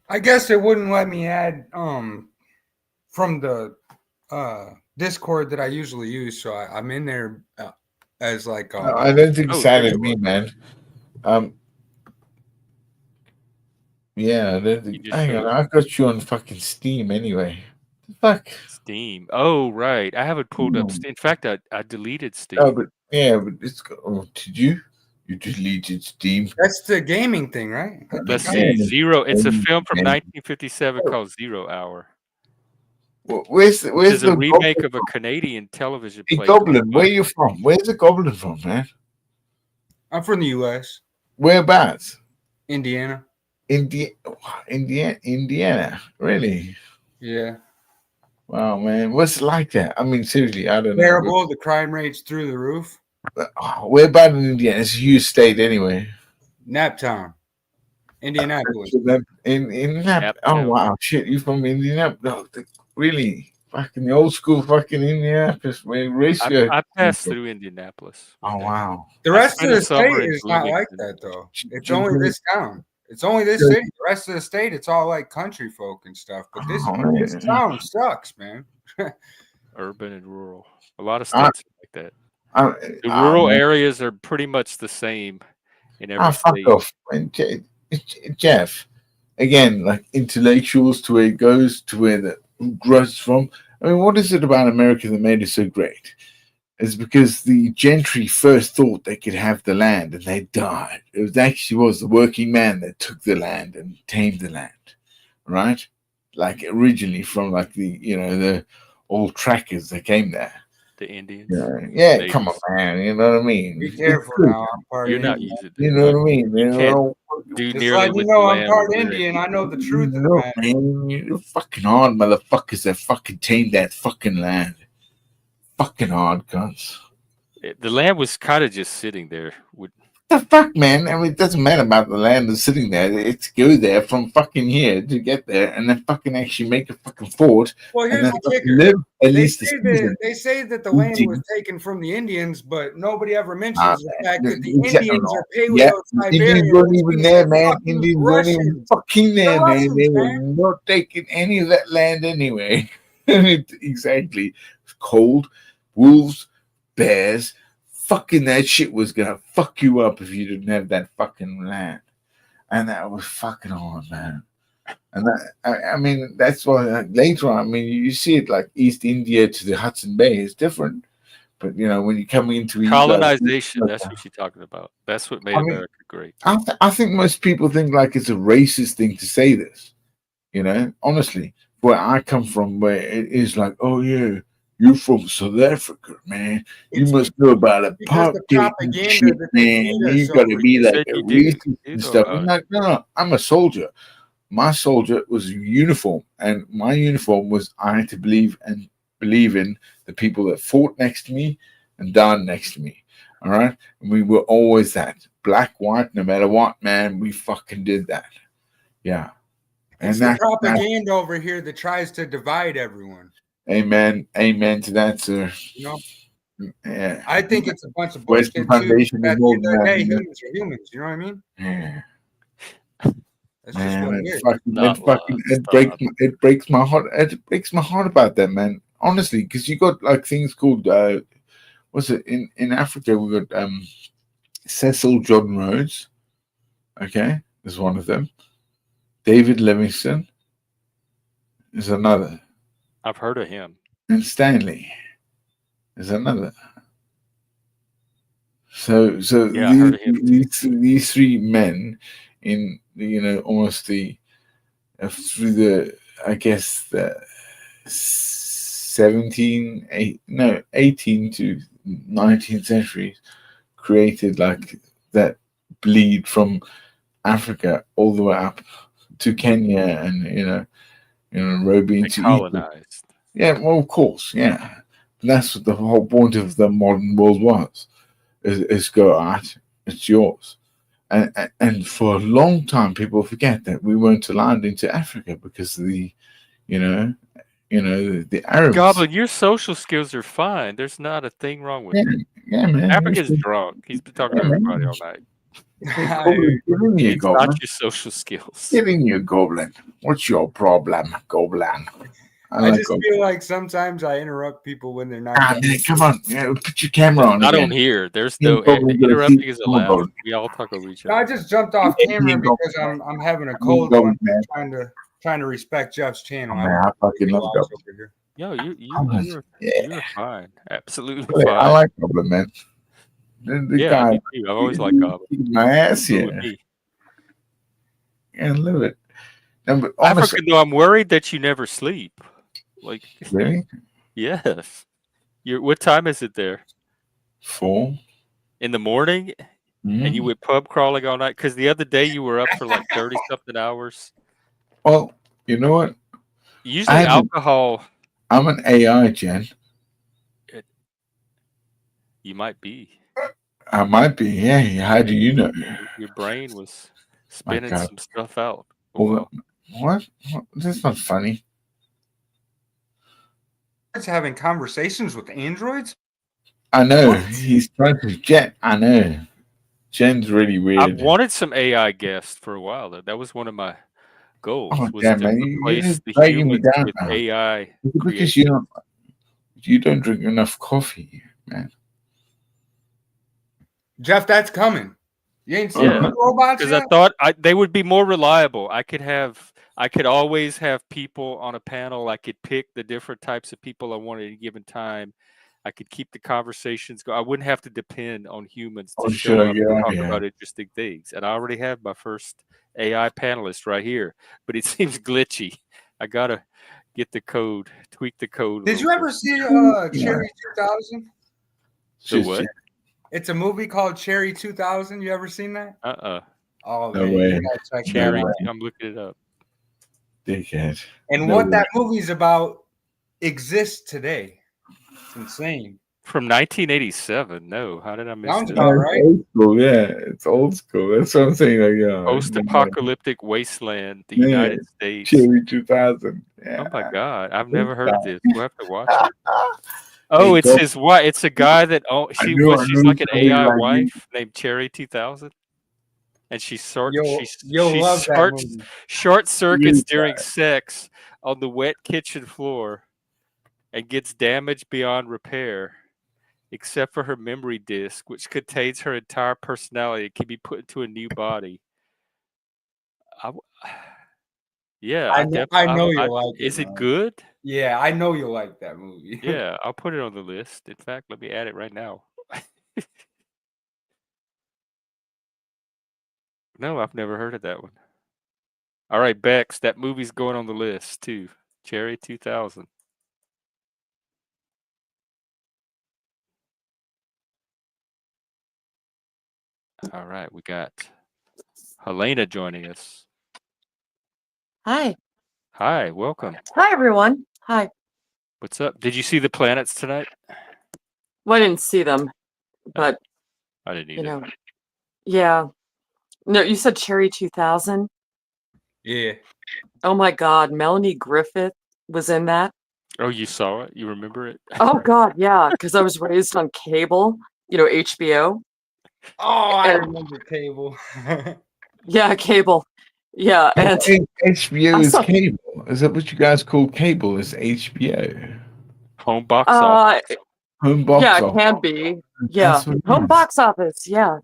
I guess it wouldn't let me add from the Discord that I usually use, so I'm in there as like no, I don't think it's Oh, there sad at you me, are. man. Um, yeah, I don't You think. just Hang on, showed I got you on fucking Steam anyway. The fuck. Steam. Oh, right. I haven't pulled up. No, In fact, I deleted no, Steam. but yeah, but it's. Oh, did you? You deleted Steam? that's the gaming thing, right? I Let's think I see. Yeah. Zero. It's a And- film from and- 1957 called Zero Hour, Where's which where's is a the remake goblin? of a Canadian television Hey, play called goblin, where you Misfits. from? Where's the goblin from, man? I'm from the US, Whereabouts? Indiana. Indiana. Really? Yeah. Wow, man. What's it like that? I mean, seriously, I don't know. Terrible. The crime rate's through the roof. Where about in Indiana? It's a huge state anyway. Naptown, Indianapolis. In that. Oh Naptown. wow, shit! You from Indianapolis? No, really? Fucking the old school, fucking Indianapolis, where ratio. I passed through Indianapolis one Oh day. wow. The I rest of spent a the state summer in is not like Bloomington. that, though. It's Jim only Green- this town. It's only this city. The rest of the state, it's all like country folk and stuff. But this Oh, this man. town sucks, man. Urban and rural. A lot of I, states are like that. The oh, rural man. areas are pretty much the same in every Fuck state. off. And Jeff, again, like intellectuals to where it goes, to where the grows from. I mean, what is it about America that made it so great? It's because the gentry first thought they could have the land and they died. It was actually was the working man that took the land and tamed the land, right? Like originally from like the old trackers that came there. The Indians. Yeah, come on, Natives. man. You know what I mean? Be It's careful good. now. I'm part You're not Indian. using You it. know what I mean? You can't do Just nearly letting you with the know I'm land part we're in. Indian. I know the truth of the No, matter. man, you're fucking hard motherfuckers that fucking tamed that fucking land. Fucking hard cunts. The land was kind of just sitting there. The fuck, man? I mean, it doesn't matter about the land that's sitting there. It's go there from fucking here to get there, and then fucking actually make a fucking fort, Well, and here's then the fucking kicker. live at They least a say season. that they say that the You land dig? was taken from the Indians, but nobody ever mentions the fact that the Exactly. Indians are Yeah, Paleo-Siberian, Indians weren't which even means there, they're man. fucking Indians weren't even Russians. fucking They're there, man. They Russians, were man. not taking any of that land anyway. Exactly. Cold, wolves, bears. Fucking that shit was gonna fuck you up if you didn't have that fucking land. And that was fucking hard, man. And that, I mean, that's why later on, I mean, you see it like East India to the Hudson Bay is different. But, when you're coming into Colonization, that's what you're talking about. That's what made I mean, America great. I think most people think like it's a racist thing to say this. Honestly, where I come from, where it is like, oh yeah, you're from South Africa, man. You It's must know about because the apartheid and propaganda shit, that they man. feed You us gotta over be You like said a you did. racist You and know stuff. about I'm it. like, no, I'm a soldier. My soldier was a uniform, and my uniform was I had to believe in the people that fought next to me and died next to me. All right, and we were always that black, white, no matter what, man. We fucking did that. Yeah, It's and the that propaganda over here that tries to divide everyone. Amen. Amen to that, sir. You know, Yeah. I think it's a bunch of Western bullshit too. Foundation is At the more end than of the that. day, Man. humans are humans. You know what I mean? Yeah. That's just what Man, it is. Not love. it breaks my heart. It breaks my heart about that, man. Honestly, because you got like things called what's it in Africa? We got Cecil John Rhodes. Okay, is one of them. David Livingston is another, I've heard of him. and Stanley is another. So Yeah, I heard of him too. these three men in almost the through the I guess the 18 to 19th centuries created like that bleed from Africa all the way up to Kenya and Nairobi They into Egypt. colonized. Yeah, well, of course, yeah. That's what the whole point of the modern world was: is go out, it's yours. And for a long time, people forget that we weren't allowed into Africa because of the the Arabs. Goblin, your social skills are fine. There's not a thing wrong with Yeah, them. yeah, man. Africa's drunk. He's been talking Yeah, to man. everybody all night. Goblin, get in here, It's not Goblin. your social skills. Get in here, Goblin. What's your problem, Goblin? I like just Goblin. feel like sometimes I interrupt people when they're not. Ah, done. man, come on. Put your camera on Not again. on here. There's Yeah, no Goblin, go interrupting see- is come on, allowed. Goblin. We all talk over each I other. just jumped off Yeah, camera you go. because I'm having a You cold go, one. man. Trying to respect Jeff's channel. Oh, man, I fucking love Lost Goblin. over here. Yo, Yeah. you're fine. Absolutely Really, I fine. like Goblin, man. The Yeah, guy, me too. I've always liked Goblin. my ass Who here. would be? Yeah, I love it. No, but honestly, African, though, I'm worried that you never sleep. Like, really? yes. What time is it there? 4? In the morning? Mhm. And you went pub crawling all night? Because the other day you were up for like 30-something hours. Well, you know what? Usually alcohol, I'm an AI, Jen. you might be. I might be. Yeah. How do you know? Your brain was My spinning God. some stuff out. Well, Well, what? That's not funny. It's having conversations with androids. I know. What? He's trying to Jen. I know. Jen's really I've weird. wanted some AI guests for a while. That was one of my goals. Oh, Was damn, to man. You're replace just the dragging me humans down with now. AI Because creation. you don't drink enough coffee, man. Jeff, that's coming. You ain't seen Yeah, the robots because I yet? thought they would be more reliable. I could always have people on a panel. I could pick the different types of people I wanted at a given time. I could keep the conversations going. I wouldn't have to depend on humans to Oh, show sure, up yeah, and talk yeah. about interesting things. And I already have my first AI panelist right here, but it seems glitchy. I gotta get the code, tweak the code. Did you ever see Cherry 2000? The Just what? Jen. It's a movie called Cherry 2000. You ever seen that? Oh, No man, way. you gotta check that Cherry. out. I'm looking it up. Dickhead. And No what way. that movie's about exists today. It's insane. From 1987. No, how did I miss Sounds this? about It's right. old school, yeah. It's old school. That's what I'm saying. Like, yeah. Post-apocalyptic wasteland, the Yeah. United States. Cherry 2000. Yeah. Oh my God, I've never heard of this. We'll have to watch it. Hey, Oh, it's go- his wife. It's a guy that I she's knew like an somebody AI like you. wife named Cherry 2000, and she You'll love that movie. short circuits Really during sex on the wet kitchen floor, and gets damaged beyond repair, except for her memory disk, which contains her entire personality. It can be put into a new body. Yeah, I know you'll like it. Is it man. good? Yeah, I know you'll like that movie. Yeah, I'll put it on the list. In fact, let me add it right now. No, I've never heard of that one. All right, Bex, that movie's going on the list too. Cherry 2000. All right, we got Helena joining us. Hi. Hi, welcome. Hi, everyone. Hi. What's up? Did you see the planets tonight? Well, I didn't see them, but, I didn't you either. know, yeah. No, you said Cherry 2000? Yeah. Oh, my God. Melanie Griffith was in that? Oh, you saw it? You remember it? Oh God, yeah, because I was raised on cable, HBO. Oh, I And remember cable. yeah, cable. Yeah, and HBO I is saw cable. Is that what you guys call cable? Is HBO Home box office. home yeah, box it office? can be. Yeah. That's what it Home is. box office, yeah.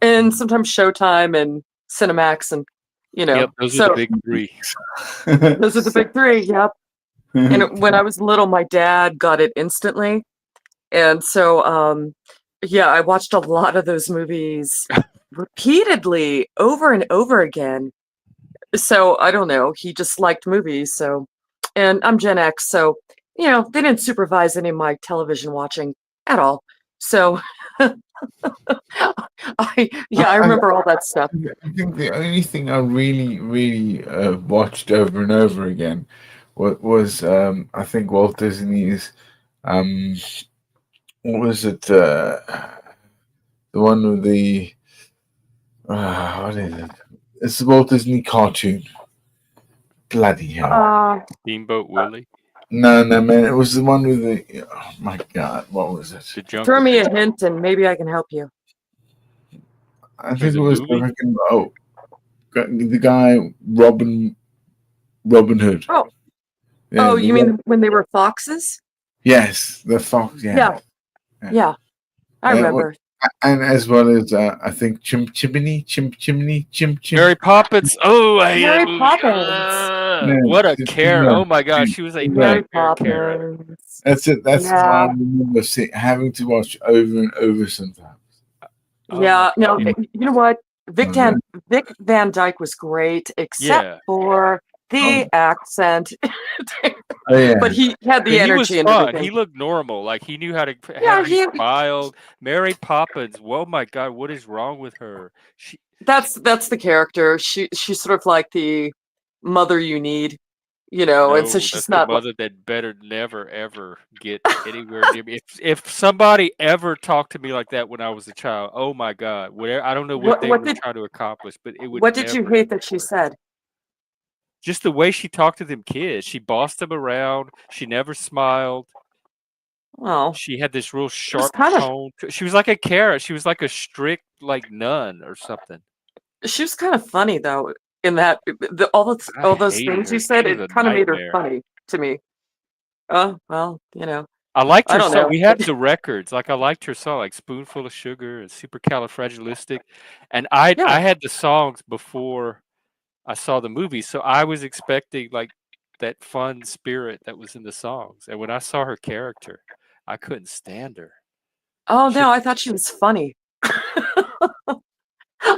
And sometimes Showtime and Cinemax and Yep, those are the so big three. those are the big three, yep. And when I was little, my dad got it instantly. And so yeah, I watched a lot of those movies repeatedly over and over again. So I don't know, he just liked movies, so and I'm Gen X, so they didn't supervise any of my television watching at all. So I I, remember all that stuff. I think the only thing I really, really watched over and over again was I think Walt Disney's um, what was it? The one with the what is it? It's the Walt Disney cartoon. Bloody hell! Steamboat Willie, No, no, man, it was the one with the. Oh my God, what was it? The Jungle Throw me Book. a hint and maybe I can help you. I think There's it a was movie? the guy Robin Hood. Oh, Yeah, you mean when they were foxes? yes, the fox. Yeah, Yeah, yeah. I And, remember. as well as I think Chimney. Mary Poppins. Oh, I hate that Mary movie. Poppins. What a care! Yeah, Oh my gosh, she was a Mary nightmare character. Poppins. that's it. That's the one I Yeah. remember having to watch over and over sometimes. Oh my Yeah, no, god. you know what? Uh, Vic Van Dyke was great, except Yeah. for Oh, the accent. oh yeah. But he had But the he was energy and fun. He everything. looked normal. Like he knew how to Yeah, he smiled. Mary Poppins. Oh my god, what is wrong with her? She that's the character. She's sort of like the mother you need, and so No, that's she's the not mother that better never ever get anywhere near me. If somebody ever talked to me like that when I was a child, oh my God, whatever, I don't know what they what were did trying to accomplish, but it would what did you never hate ever that she work. said? Just the way she talked to them kids, she bossed them around. She never smiled. Well, She had this real she was sharp kind of tone. She was like a carrot. She was like a strict like nun or something. she was kind of funny though. In that I all those hated things her. you She said, was it a kind of made her nightmare. funny to me. Oh well, I liked I her don't song. know. We had the records. Like I liked her song, like "Spoonful of Sugar" and "Supercalifragilistic," and I Yeah. had the songs before I saw the movie, so I was expecting like that fun spirit that was in the songs. And when I saw her character, I couldn't stand her. Oh She no, I thought she was funny.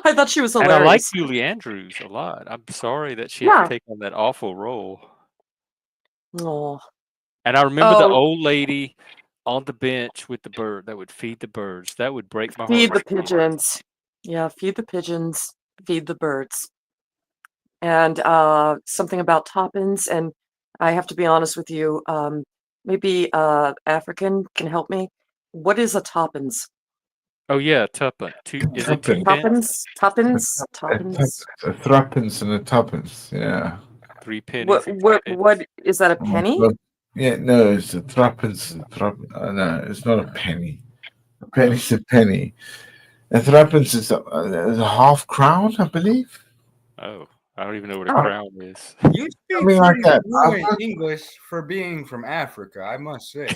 I thought she was and I like hilarious. Julie Andrews a lot. I'm sorry that she had to Yeah. take on that awful role. Oh. And I remember the Oh, old lady on the bench with the bird that would feed the birds. That would break my heart feed as the a kid. pigeons. Yeah, feed the pigeons, feed the birds. And something about toppins. And I have to be honest with you, maybe African can help me. What is a toppins? Oh yeah, tuppence. Is it Tuppence. twopence? Toppins. A threepence and a tuppence. Yeah. 3 pennies and 2 What pennies? is that, a Oh, penny? well, yeah, no, it's a threepence. No, it's not a penny. A penny's a penny. A threepence is a half crown, I believe. Oh, I don't even know what a Oh, crown is. You speak Something like pretty that. fluent English for being from Africa, I must say.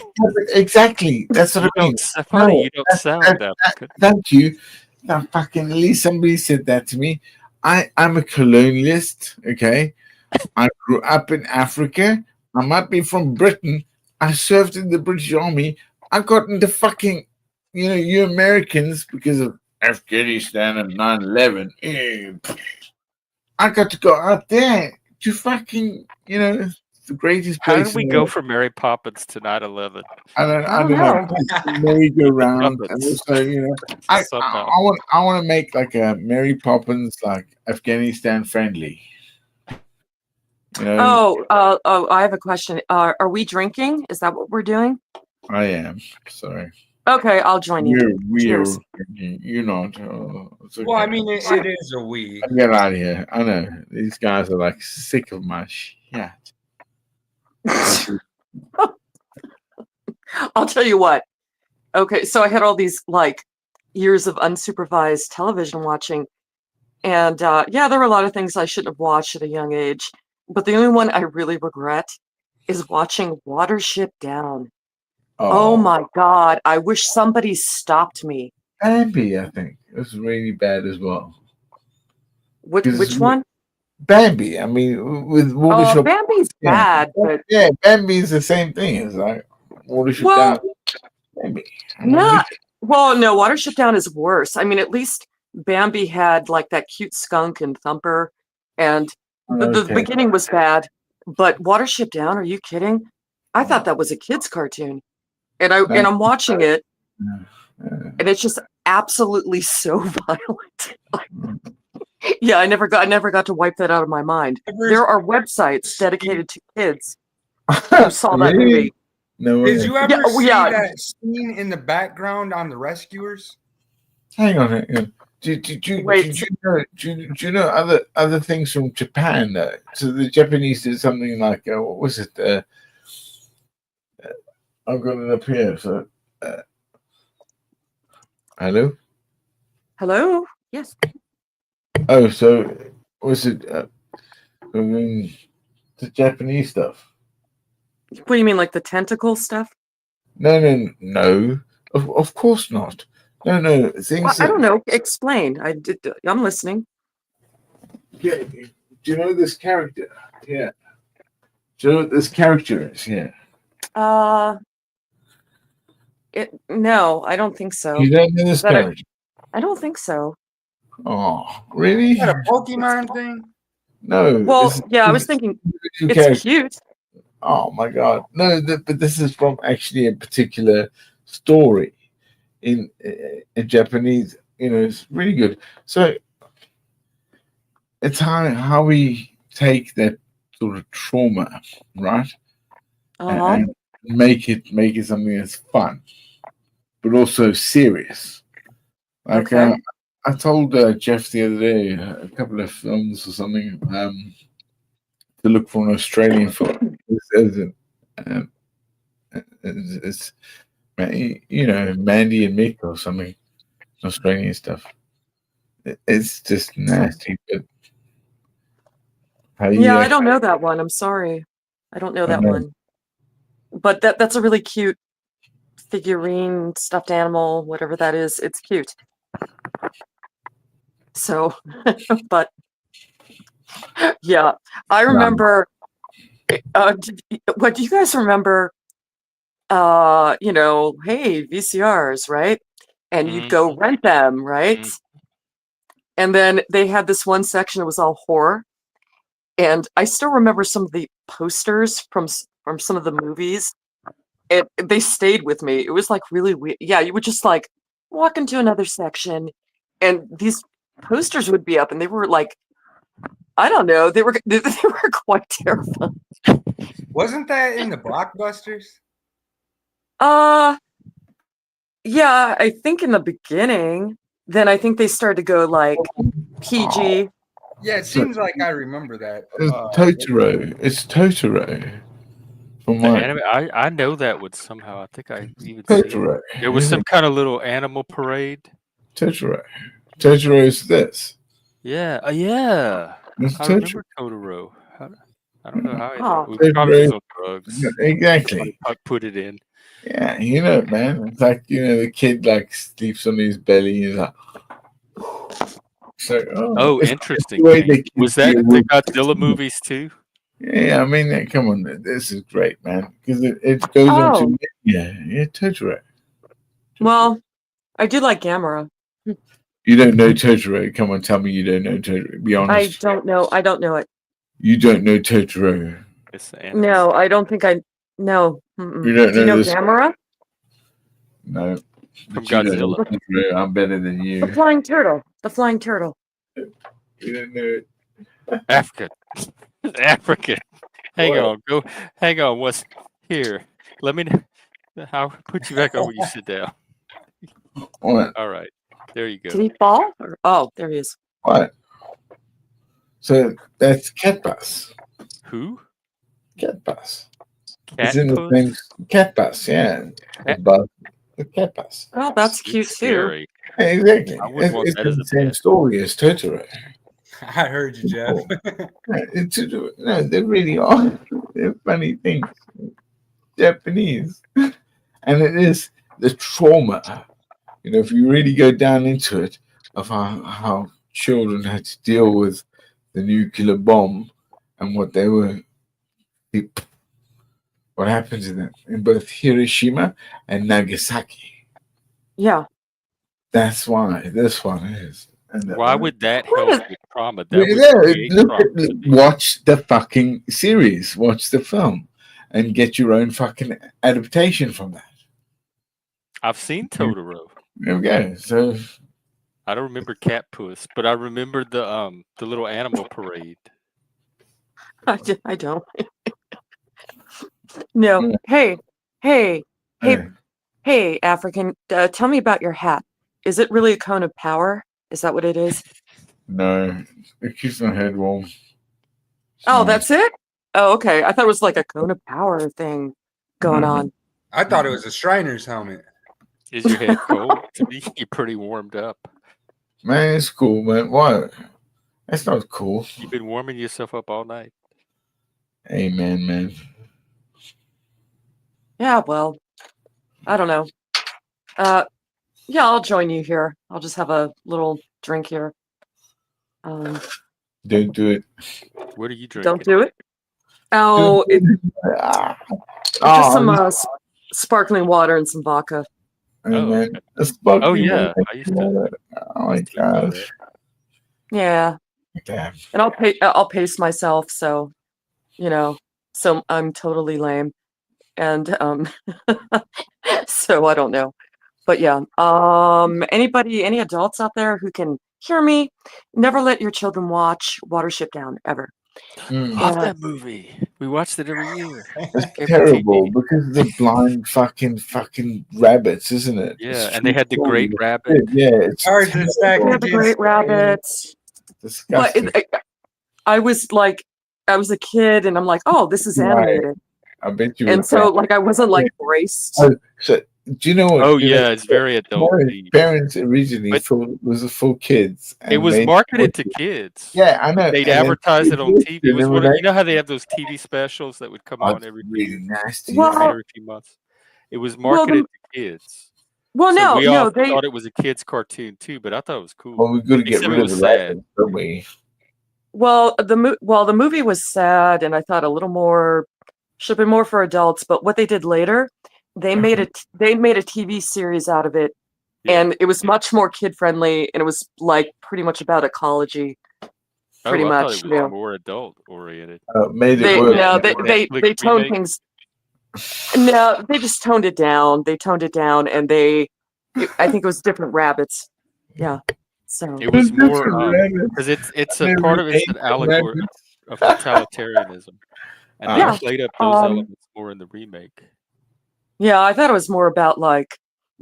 Exactly. That's what You I mean. don't funny, No, you don't sound African. thank you. Now, fucking at least somebody said that to me. I'm a colonialist, okay? I grew up in Africa. I might be from Britain. I served in the British Army. I got into fucking, you Americans, because of Afghanistan and 9/11. I got to go out there to fucking, the greatest How did place we in the go world. from Mary Poppins to 9/11? I I don't don't know. know. Merry-go-round, and Tuppence. also, Somehow. I want to make like a Mary Poppins, like Afghanistan friendly. Oh, I have a question. Are we drinking? Is that what we're doing? I am sorry. Okay, I'll join you. Cheers. You're not. It's okay. Well, I mean, it is a we. I get out of here. I know these guys are like sick of my shit. I'll tell you what. Okay, so I had all these like years of unsupervised television watching, and yeah, there were a lot of things I shouldn't have watched at a young age. But the only one I really regret is watching Watership Down. Oh Oh, my God! I wish somebody stopped me. Bambi, I think it was really bad as well. Which one? Bambi. I mean, with Oh, Watership. Bambi's Yeah, bad, but yeah, Bambi is the same thing. It's like Watership well, Down. Bambi. I mean, not well. No, Watership Down is worse. I mean, at least Bambi had like that cute skunk and Thumper, and the okay. beginning was bad, but Watership Down? Are you kidding? I thought Oh, that was a kids' cartoon, and I'm watching it, and it's just absolutely so violent. Yeah, I never got to wipe that out of my mind. There are websites dedicated to kids who saw that Really? movie. No Did way. you ever see yeah. that scene in the background on The Rescuers? Hang on. Hang on. Wait. Do you know other things from Japan? So the Japanese did something like what was it? I've got it up here. So, hello. Hello? Yes. Oh, so was it the Japanese stuff? What do you mean, like the tentacle stuff? No. Of course not. No. Things I don't know. Explain. I'm listening. Yeah. Do you know this character? Yeah. Do you know what this character is? Yeah. No, I don't think so. You don't know this Is that character? I don't think so. Oh, really? Is that a Pokemon thing? No. Well, yeah, I was thinking it's character. cute. Oh my God! No, but this is from actually a particular story in Japanese. You know, it's really good. So it's how we take that sort of trauma, right, Uh-huh. and make it something that's fun, but also serious. Like Okay. I told Jeff the other day a couple of films or something to look for an Australian film. It's you know, Mandy and Mick or something, Australian stuff. It's just nasty. But how Yeah, I don't know that one. I'm sorry. I don't know I that know. one. But that's a really cute figurine, stuffed animal, whatever that is. It's cute. So, but yeah, I remember. What do you guys remember? You know, hey, VCRs, right? And you'd go rent them, right? And then they had this one section that was all horror. And I still remember some of the posters from some of the movies. They stayed with me. It was like really weird. Yeah, you would just like walk into another section, and these posters would be up, and they were like, I don't know, they were quite terrifying. Wasn't that in the blockbusters? Yeah, I think in the beginning. Then I think they started to go like PG. Yeah, it seems like I remember that. Totoro. It's Totoro. From The my anime, I know that would somehow. I think I even see it. Totoro. There was some kind of little animal parade. Totoro. Totoro is this. Yeah, yeah. It's I Totoro. remember Totoro. I don't know how. Huh. We probably was on drugs. Exactly. I put it in. Yeah, you know it, man. It's like, you know, the kid like sleeps on his belly and he's like, so, Oh, it's interesting. the way they Was keep that you the awake. Godzilla movies too? Yeah, I mean, come on, this is great, man, because it goes on to yeah, Totoro. Well, I do like Gamera. You don't know Totoro? Come on, tell me you don't know Totoro. Be I honest. don't know. I don't know it. You don't know Totoro. It's the anime. No, I don't think I. No. Mm-mm. You don't Do you know know this? Gamera? No. From But you don't know Godzilla. Totoro. I'm better than The you. flying turtle. The flying turtle. You don't know it. African. African. Hang What? on. Go. Hang on. What's here? Let me. I'll put you back on when you sit down. What? All right. There you Did go. he fall? Oh, there he is. What? So that's cat bus. Who? Cat bus. It's in the Cat same puss? cat bus, yeah. The Eh. bus, the cat bus. Oh, that's cute It's too. scary. Yeah, exactly. I wouldn't want It's that as the a same pet. story as Totoro. I heard you, Jeff. Yeah, no, they really are. They're funny things. Japanese. And it is the trauma, if you really go down into it, of how children had to deal with the nuclear bomb and what happens in both Hiroshima and Nagasaki. Yeah. That's why this one is. And Why would that What help is- with trauma? That would create trauma to me. watch the fucking series, watch the film, and get your own fucking adaptation from that. I've seen Totoro. There we go. So I don't remember Cat Puss, but I remember the little animal parade. I don't. No. Yeah. Hey, hey, hey, yeah. hey, African. Tell me about your hat. Is it really a cone of power? Is that what it is? No, it keeps my head warm. It's Oh, nice. that's it? Oh, okay. I thought it was like a cone of power thing going No. on. I thought it was a Shriner's helmet. Is your head cold? To me, you're pretty warmed up. Man, it's cool, man. Why? That's not cool. You've been warming yourself up all night. Amen, man. Yeah, well, I don't know. Yeah, I'll join you here. I'll just have a little drink here. Don't do it. What are you drinking? Don't do it. Oh, Ah. just some sparkling water and some vodka. Hey, Oh, man. okay. A sparkling Oh, yeah. water. I used to. Oh my Used to enjoy gosh. Yeah, Damn. and I'll pace myself, so so I'm totally lame, and so I don't know, but yeah. Any adults out there who can hear me? Never let your children watch Watership Down ever. Mm. Love Yeah. that movie. We watched it every year. It's Every terrible TV. because of the blind fucking rabbits, isn't it? Yeah, It's and they had the true great story. rabbit. Yeah, it's Hard to stack We terrible. have the great rabbits, but Disgusting. I was a kid, and I'm like, oh, this is Right. animated, I bet you. and so would. I wasn't braced. Oh, so do you know what? Oh, yeah, it's very adult My themed. parents originally But thought it was for kids. it And was they marketed to kids. Yeah, I know. They'd And then advertise it on kids TV. It listened was and one were of, like, you know how they have those TV specials that would come "Oh, on it's every really nasty. Well, every few months? It was Well, marketed to kids. well, So we all no, they thought it was a kid's cartoon too, but I thought it was cool. Well, we've got to get Except rid it of the was sad. rabbits, don't we? well the movie was sad, and I thought a little more should have been more for adults. But what they did later, they made a TV series out of it, Yeah. and it was much more kid friendly, and it was pretty much about ecology, pretty Oh, I thought much. it was more adult oriented. Made it They worse. no, The they Netflix toned remake? things. No, they just toned it down. They toned it down, and I think it was different rabbits. Yeah. So It was Different more rabbits. because it's They a part of it's remade an the allegory rabbits. of totalitarianism, and they Yeah, played up those um, elements more in the remake. yeah, I thought it was more about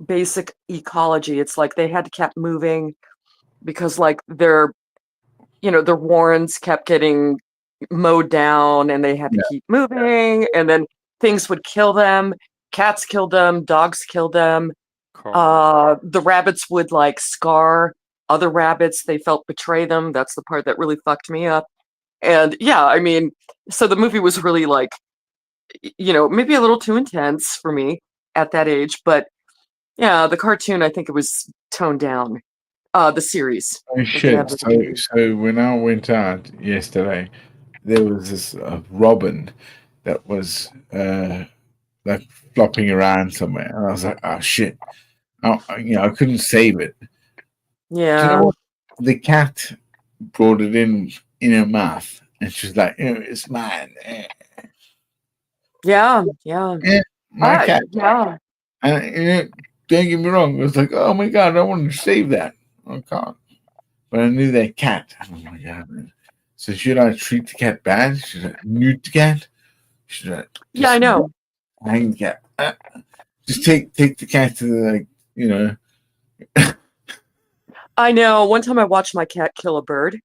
basic ecology. It's like they had to keep moving because their warrens kept getting mowed down, and they had to Yeah. keep moving, and then things would kill them. Cats killed them, dogs killed them. Carl. The rabbits would scar other rabbits they felt betray them. That's the part that really fucked me up. And yeah, I mean, so the movie was really maybe a little too intense for me at that age, but yeah, the cartoon, I think it was toned down. The series. Oh They shit! have the- So when I went out yesterday, there was this robin that was flopping around somewhere, and I was like, "Oh shit!" I couldn't save it. Do you Yeah. know what? The cat brought it in her mouth, and she's like, "It's mine." Yeah. My cat. Yeah. And don't get me wrong, it was like, "Oh my god, I want to save that." I can't. But I knew that cat. Oh my god. Man. So should I treat the cat bad? Should I neuter the cat? Should I Yeah, I know. hang the cat? Just take the cat to the I know. One time I watched my cat kill a bird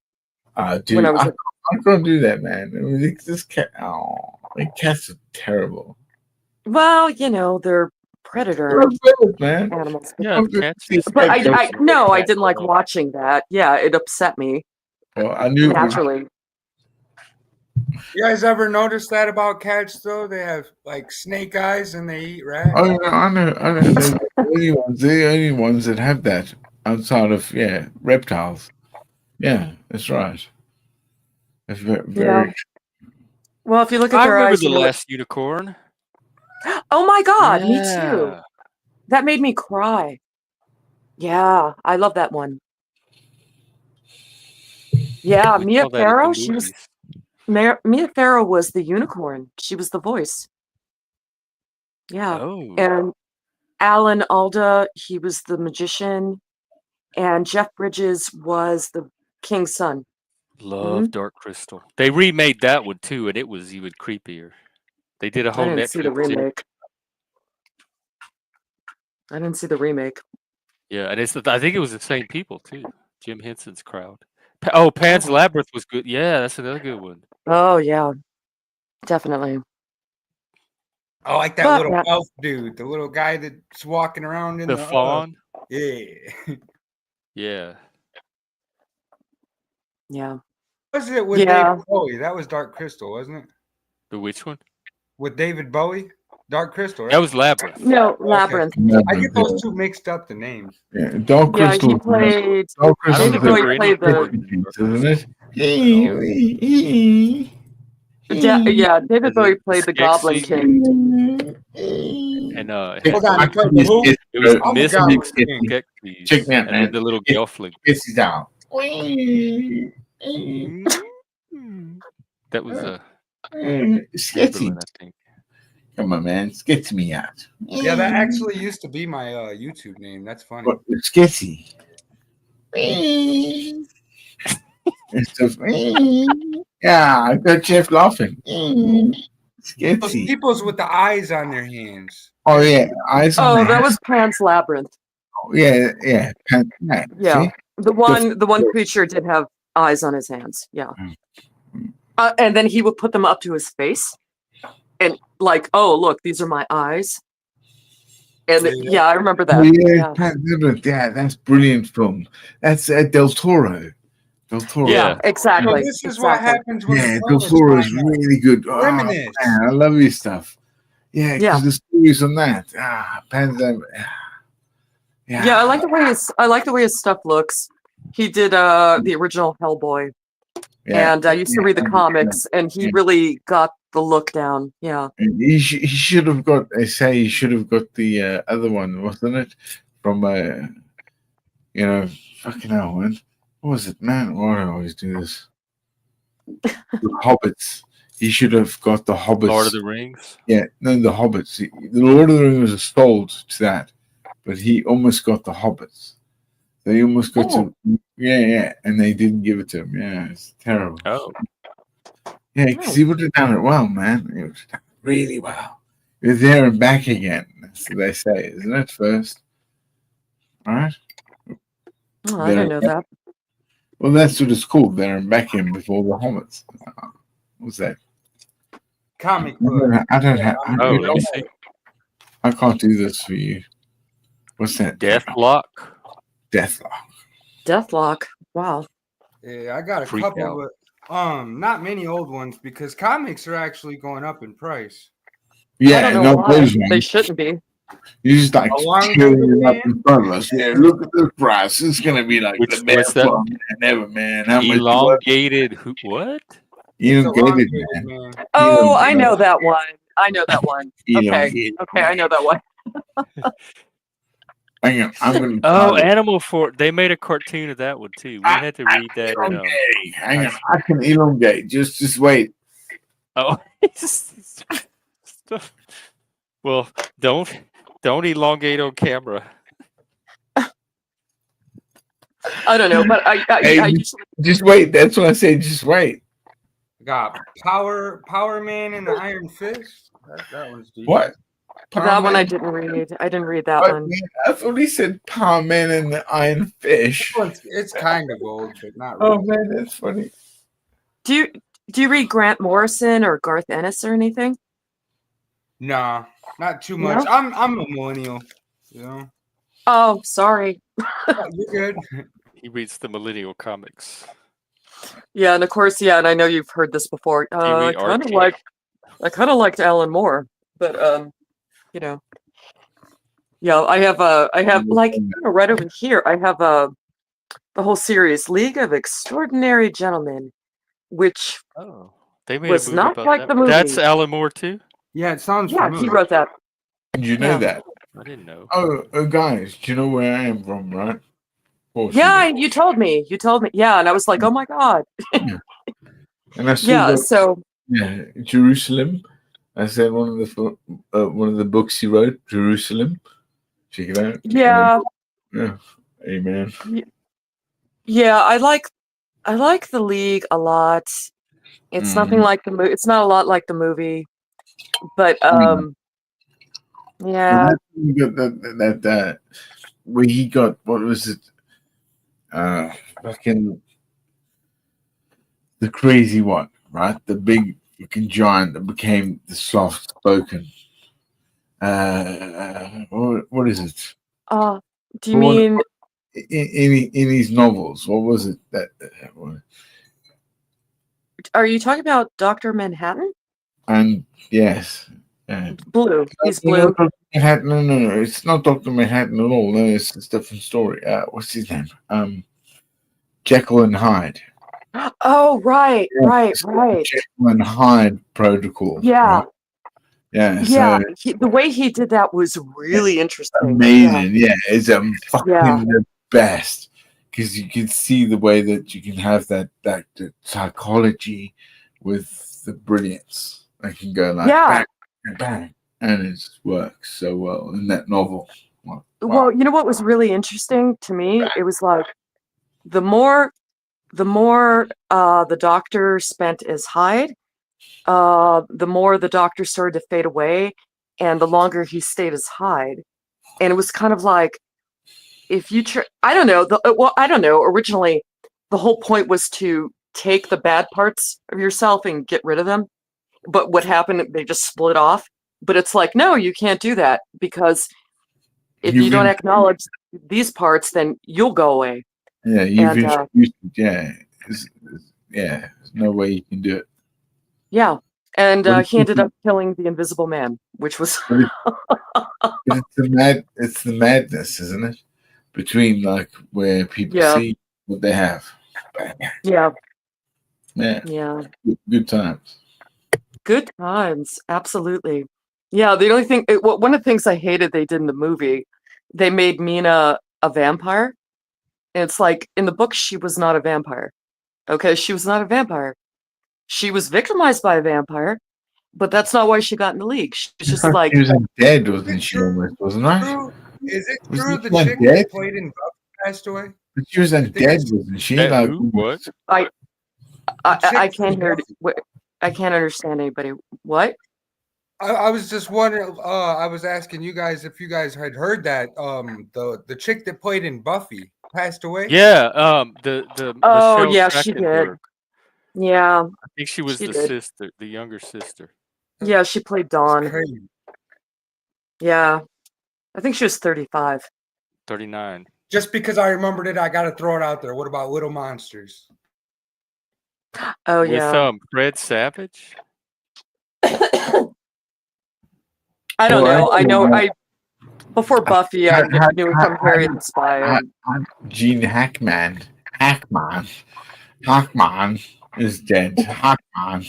dude, when I was I can't do that, man. I mean, this cat, my cats are terrible. Well, they're I predator love birds, man. animals. Yeah, I'm good cats. to see But cats. I no, I Cat didn't like dog. watching that. Yeah, it upset me Well, I knew it was. naturally. You guys ever notice that about cats though? They have like snake eyes and they eat rats. Oh, no, I know. They're the only ones that have that outside of reptiles. Yeah, that's right. That's very. Yeah. Well, if you look at I their remember eyes, the last unicorn. oh my God, me too. Yeah. That made me cry. Yeah, I love that one. Yeah, We Mia saw that at the Farrow. She was movies. Mia Farrow was the unicorn. She was the voice. Yeah, Oh, and Alan Alda, he was the magician, and Jeff Bridges was the king's son. love Dark Crystal. They remade that one too, and it was even creepier. They did a I whole didn't see the Netflix series. remake. I didn't see the remake. Yeah, and I think it was the same people too. Jim Henson's crowd. Oh, Pan's Oh, Labyrinth was good. Yeah, that's another good one. oh yeah, definitely. I like that But little yeah, elf dude, the little guy that's walking around in The the Fawn. yeah. Yeah. yeah, Was it with yeah. David Bowie? That was Dark Crystal, wasn't it? The which one? With David Bowie? Dark Crystal, That right? was Labyrinth. No, Okay. Labyrinth. I get those two mixed up, the names. Yeah, Dark Yeah, Crystal. he played. Dark I don't Crystal. David Bowie remember played anything. the. Isn't it? Yeah, David Bowie The played the sketch Goblin scene, King. and Hold on, I you played can the just who? get it was I'm the Mystic Goblin it. King. Complexities, Check me out, and then man. the little It- gelfling. This is down. Mm. That was Sketchy. Timberland, I think. Come on, man. Sketch me out. Yeah, that actually used to be my YouTube name. That's funny. What? Sketchy. It's just, yeah, I got Jeff laughing. Those Sketchy. people's with the eyes on their hands. Oh, yeah. Eyes on Oh, the that head. was Pan's Labyrinth. Yeah. Yeah, See? the one creature did have eyes on his hands. Yeah, and then he would put them up to his face, and like, oh look, these are my eyes. And yeah, I remember Oh, that. yeah, Yeah, Pat Dillon. Yeah, that's brilliant film. That's Del Toro. Del Toro. Yeah. So exactly. this is what Exactly. happens when Yeah, the Del planets Toro is line up. really good. Oh, man, Reminisce. I love his stuff. Yeah, Yeah. because the stories on that. Pan's Yeah, I like the way his stuff looks. He did the original Hellboy, and I used to read the comics, and he really got the look down. Yeah. And he should have got. They say he should have got the other one, wasn't it? From fucking hell, man. What was it, man? Why do I always do this? The Hobbits. He should have got the Hobbits. Lord of the Rings. Yeah, no, the Hobbits. The Lord of the Rings was sold to that, but he almost got the Hobbits. They almost got to, and they didn't give it to him. Yeah, it's terrible. Oh, Yeah, because he would have done it well, man. He would have done it really well. You're there and back again, that's what they say, isn't it? First, all right. Oh, I didn't know that. Well, that's what it's called. There and back in before the Hobbits. What's that? Comic book. I don't have. oh, let me see. I can't do this for you. What's that? Deathlock. Deathlock. Deathlock. Wow. Yeah, I got a Freak couple, out. but not many old ones because comics are actually going up in price. I Yeah, don't know not why. those They ones. shouldn't be. You just like Along cheering with it the up in front of us. Yeah, look at this price. It's gonna be like What's the best that? one ever, man. How much? Elongated. What? You It's don't get it, elongated, man. man. Oh, I know that one. I know that one. Okay. Elongated. Okay, I know that one. Hang on, I'm gonna. Oh, Animal For. They made a cartoon of that one too. We had to read that. In, Elongate. Hang on, I can elongate. Just wait. oh. Well, don't elongate on camera. I don't know, but I Hey, usually just wait. That's what I said. Just wait. Got Power Man and the Iron Fist. That one's deep. What? that one I Man? didn't read. I didn't read that What, one. man? I thought he said Power Man and the Iron Fish. It's kind of old, but not Oh really. man, that's funny. Do you read Grant Morrison or Garth Ennis or anything? Nah, not too No? much. I'm a millennial. You know, Oh, sorry. oh, you're good. He reads the millennial comics. Yeah, and of course, yeah, and I know you've heard this before. Do you I read kind of Archie? liked Alan Moore, but you know, yeah, I have like right over here. I have the whole series League of Extraordinary Gentlemen, which Oh, they made a was movie not about like that. the That's movie. Alan Moore too. Yeah, it sounds Yeah, he familiar. wrote that. Did you know Yeah. that? I didn't know. Oh, guys, do you know where I am from, right? Of course Yeah, you you told me. You told me. Yeah, and I was like, oh my God. do. And I still Yeah, got so Jerusalem. I said one of the books he wrote, Jerusalem. Check it out. yeah, Yeah. Amen. yeah, I like the League a lot. It's nothing like the movie. It's not a lot like the movie, but Well, yeah. that's when you got that where he got what was it? Fucking the crazy one, right? The big fucking giant that became the soft spoken. What is it? Do you What mean? in his novels? What was it that? Are you talking about Dr. Manhattan? And yes, Blue. He's no, blue. Dr. Manhattan. No, it's not Doctor Manhattan at all. No, it's a different story. What's his name? Jekyll and Hyde. Oh, right. Jekyll and Hyde protocol. Yeah, Right? Yeah. yeah. So The way he did that was really interesting. amazing. Yeah, it's fucking Yeah. the best because you can see the way that you can have that the psychology with the brilliance. They can go like Yeah. bang, bang, bang, and it just works so well in that novel. Wow. Well, you know what was really interesting to me? It was like the more the doctor spent as Hyde, the more the doctor started to fade away, and the longer he stayed as Hyde. And it was kind of like if you I don't know. Well, I don't know. Originally, the whole point was to take the bad parts of yourself and get rid of them. But what happened? They just split off. But it's like, no, you can't do that because if you don't acknowledge these parts, then you'll go away. Yeah, you've And introduced it. Yeah, there's no way you can do it. yeah, and What he if ended up killing the Invisible Man, which was it's the madness, isn't it? Between like where people Yeah. see what they have. yeah, Yeah, yeah. good times. Good times, absolutely. Yeah, the only thing, one of the things I hated they did in the movie, they made Mina a vampire. And it's like in the book, she was not a vampire. Okay, she was not a vampire. She was victimized by a vampire, but that's not why she got in the league. She was just like, She was dead, wasn't she? Almost, wasn't right? Is it Was true this the one chick dead? that played in Buffy passed away? But she was think dead, it's- wasn't she? That Like who? What? I chick can't from hear. Buffy. I can't understand anybody. What? I was just wondering. I was asking you guys if you guys had heard that the chick that played in Buffy passed away. Yeah. The Oh, Michelle yeah, she did. Trachtenberg. Yeah, I think she was she the did. sister, the younger sister. Yeah, she played It's Dawn. crazy. Yeah, I think she was 35. 39. Just because I remembered it, I got to throw it out there. What about Little Monsters? Oh, With yeah. Fred Savage. I don't Well, know. I know. actually, Before Buffy, I knew him from Harriet the Spy. Gene Hackman is dead. Hackman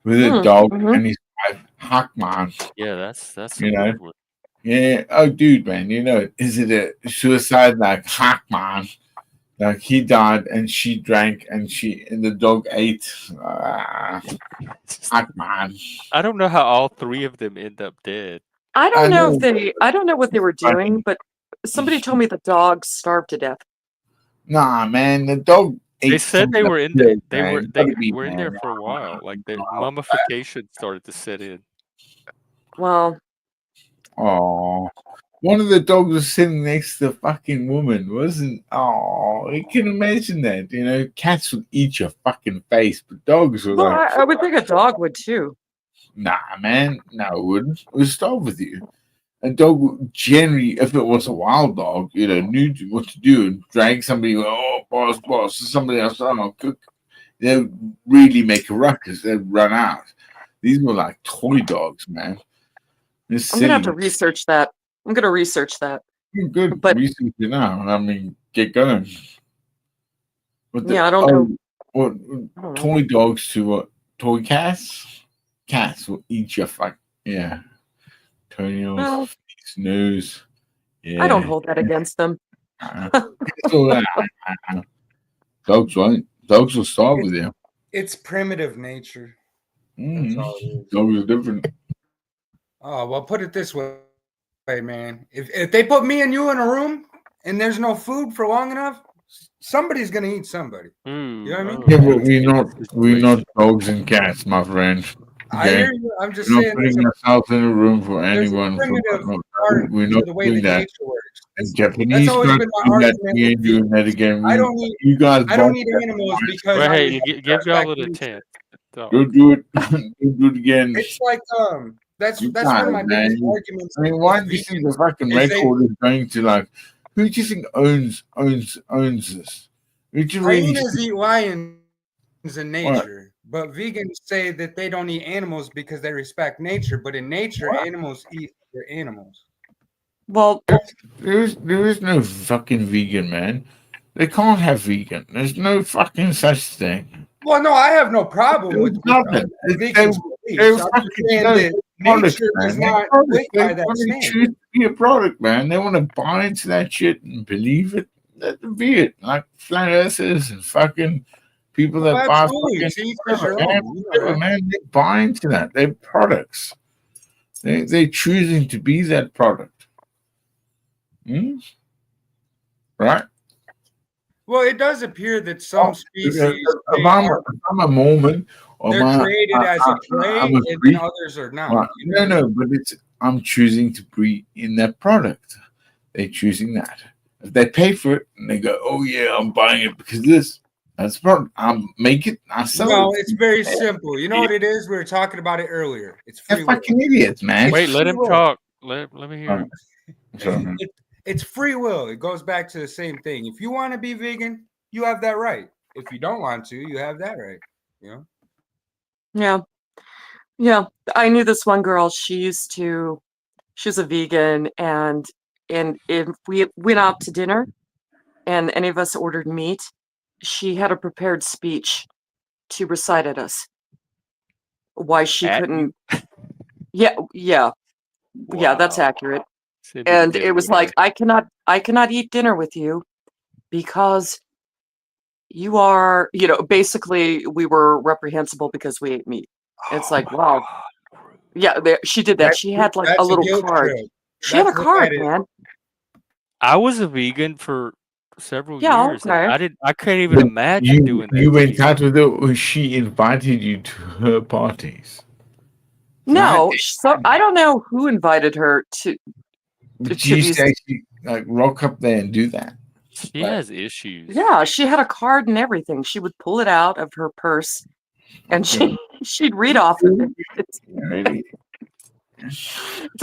with a dog and his wife. Hackman. Yeah, that's You know? good one. Yeah. Oh, dude, man. You know, is it a suicide like Hackman? Like he died and she drank and the dog ate. Hackman. I don't know how all three of them end up dead. I don't know know. if I don't know what they were doing, but somebody told me the dog starved to death. Nah, man. The dog ate. They said they some of were the in there. pills, They man. were Gotta be, in man. there for a while. Like the mummification started to set in. Well, Oh, one of the dogs was sitting next to the fucking woman, wasn't? Oh, you can imagine that. You know, cats would eat your fucking face, but dogs were well, like, I would think a dog would too. Nah, man, no, it wouldn't. It would starve with you. A dog would generally, if it was a wild dog, knew what to do and drag somebody. Oh, boss, somebody else. I'll cook. They would really make a ruckus. They'd run out. These were like toy dogs, man. It's I'm gonna have to silly. research that. I'm gonna research that. Good But research it now. I mean, get going. But yeah, I don't know. what I don't know. toy dogs to what? Toy cats? Cats will eat your fuck. Yeah. Toenails, Well, nose. Yeah. I don't hold that against them. So, dogs won't. Dogs will starve with you. It's primitive nature. That's all it is. Dogs are different. Oh, well, put it this way, man. If they put me and you in a room and there's no food for long enough, somebody's gonna eat somebody. You know what I mean? Yeah, but we're not dogs and cats, my friend. I hear you. I'm just We're not saying putting ourselves in a room for there's a anyone. primitive part We're to not the way doing that that. nature works. And That's Japanese always can't been my do that. argument. We ain't doing that again. I don't need You guys I don't bought need that. animals because Well, I hey, give y'all respect a nature. chance. Don't do it. Don't do it again. It's like that's You one of guys, my man. biggest arguments. I mean, why with do you think vegans the fucking is they- record is going to like? Who do you think owns this? Did you really? Hyenas eat lions in nature, but vegans say that they don't eat animals because they respect nature. But in nature, animals eat their animals. Well, There is no fucking vegan, man. They can't have vegan. There's no fucking such thing. Well, no, I have no problem with Nothing. vegans' They're beliefs. I'm just fucking saying no, that products, nature man. does They're not products. live They by that want to standard. choose to be a product, man. They want to buy into that shit and believe it. Let them be it. Like flat earthers and fucking people that Well, buy absolutely. fucking To each his own. whatever, man. They buy into that. They're products. They're choosing to be that product. Right? Well, it does appear that some species If I'm a Mormon, or they're created as a prey, I'm a and priest, others are not. right. No, but I'm choosing to be in that product. They're choosing that. If they pay for it and they go, oh yeah, I'm buying it because this. That's product. I'll make it. I sell No, it. it's very simple. You know what it is? We were talking about it earlier. It's They're free will. fucking idiots, man. Wait, let free him will. talk. Let me hear him. Sorry. It's free will. It goes back to the same thing. If you want to be vegan, you have that right. If you don't want to, you have that right. You know? yeah. I knew this one girl. She was a vegan, and if we went out to dinner and any of us ordered meat, she had a prepared speech to recite at us why she At couldn't. Yeah, that's Wow. accurate. Send me to And dinner it was with like, her. I cannot eat dinner with you because you are, basically we were reprehensible because we ate meat. It's like, wow. Yeah, she did that. She had like a That's little guilt card. trip. She had a That's what card, that is. man. I was a vegan for several Yeah, years. And okay. I couldn't even imagine doing that. You to went you. out with her, or she invited you to her parties. No, so I don't know who invited her to But to she used these. to actually like rock up there and do that. She has issues. Yeah, she had a card and everything. She would pull it out of her purse and she'd read off of it. Really?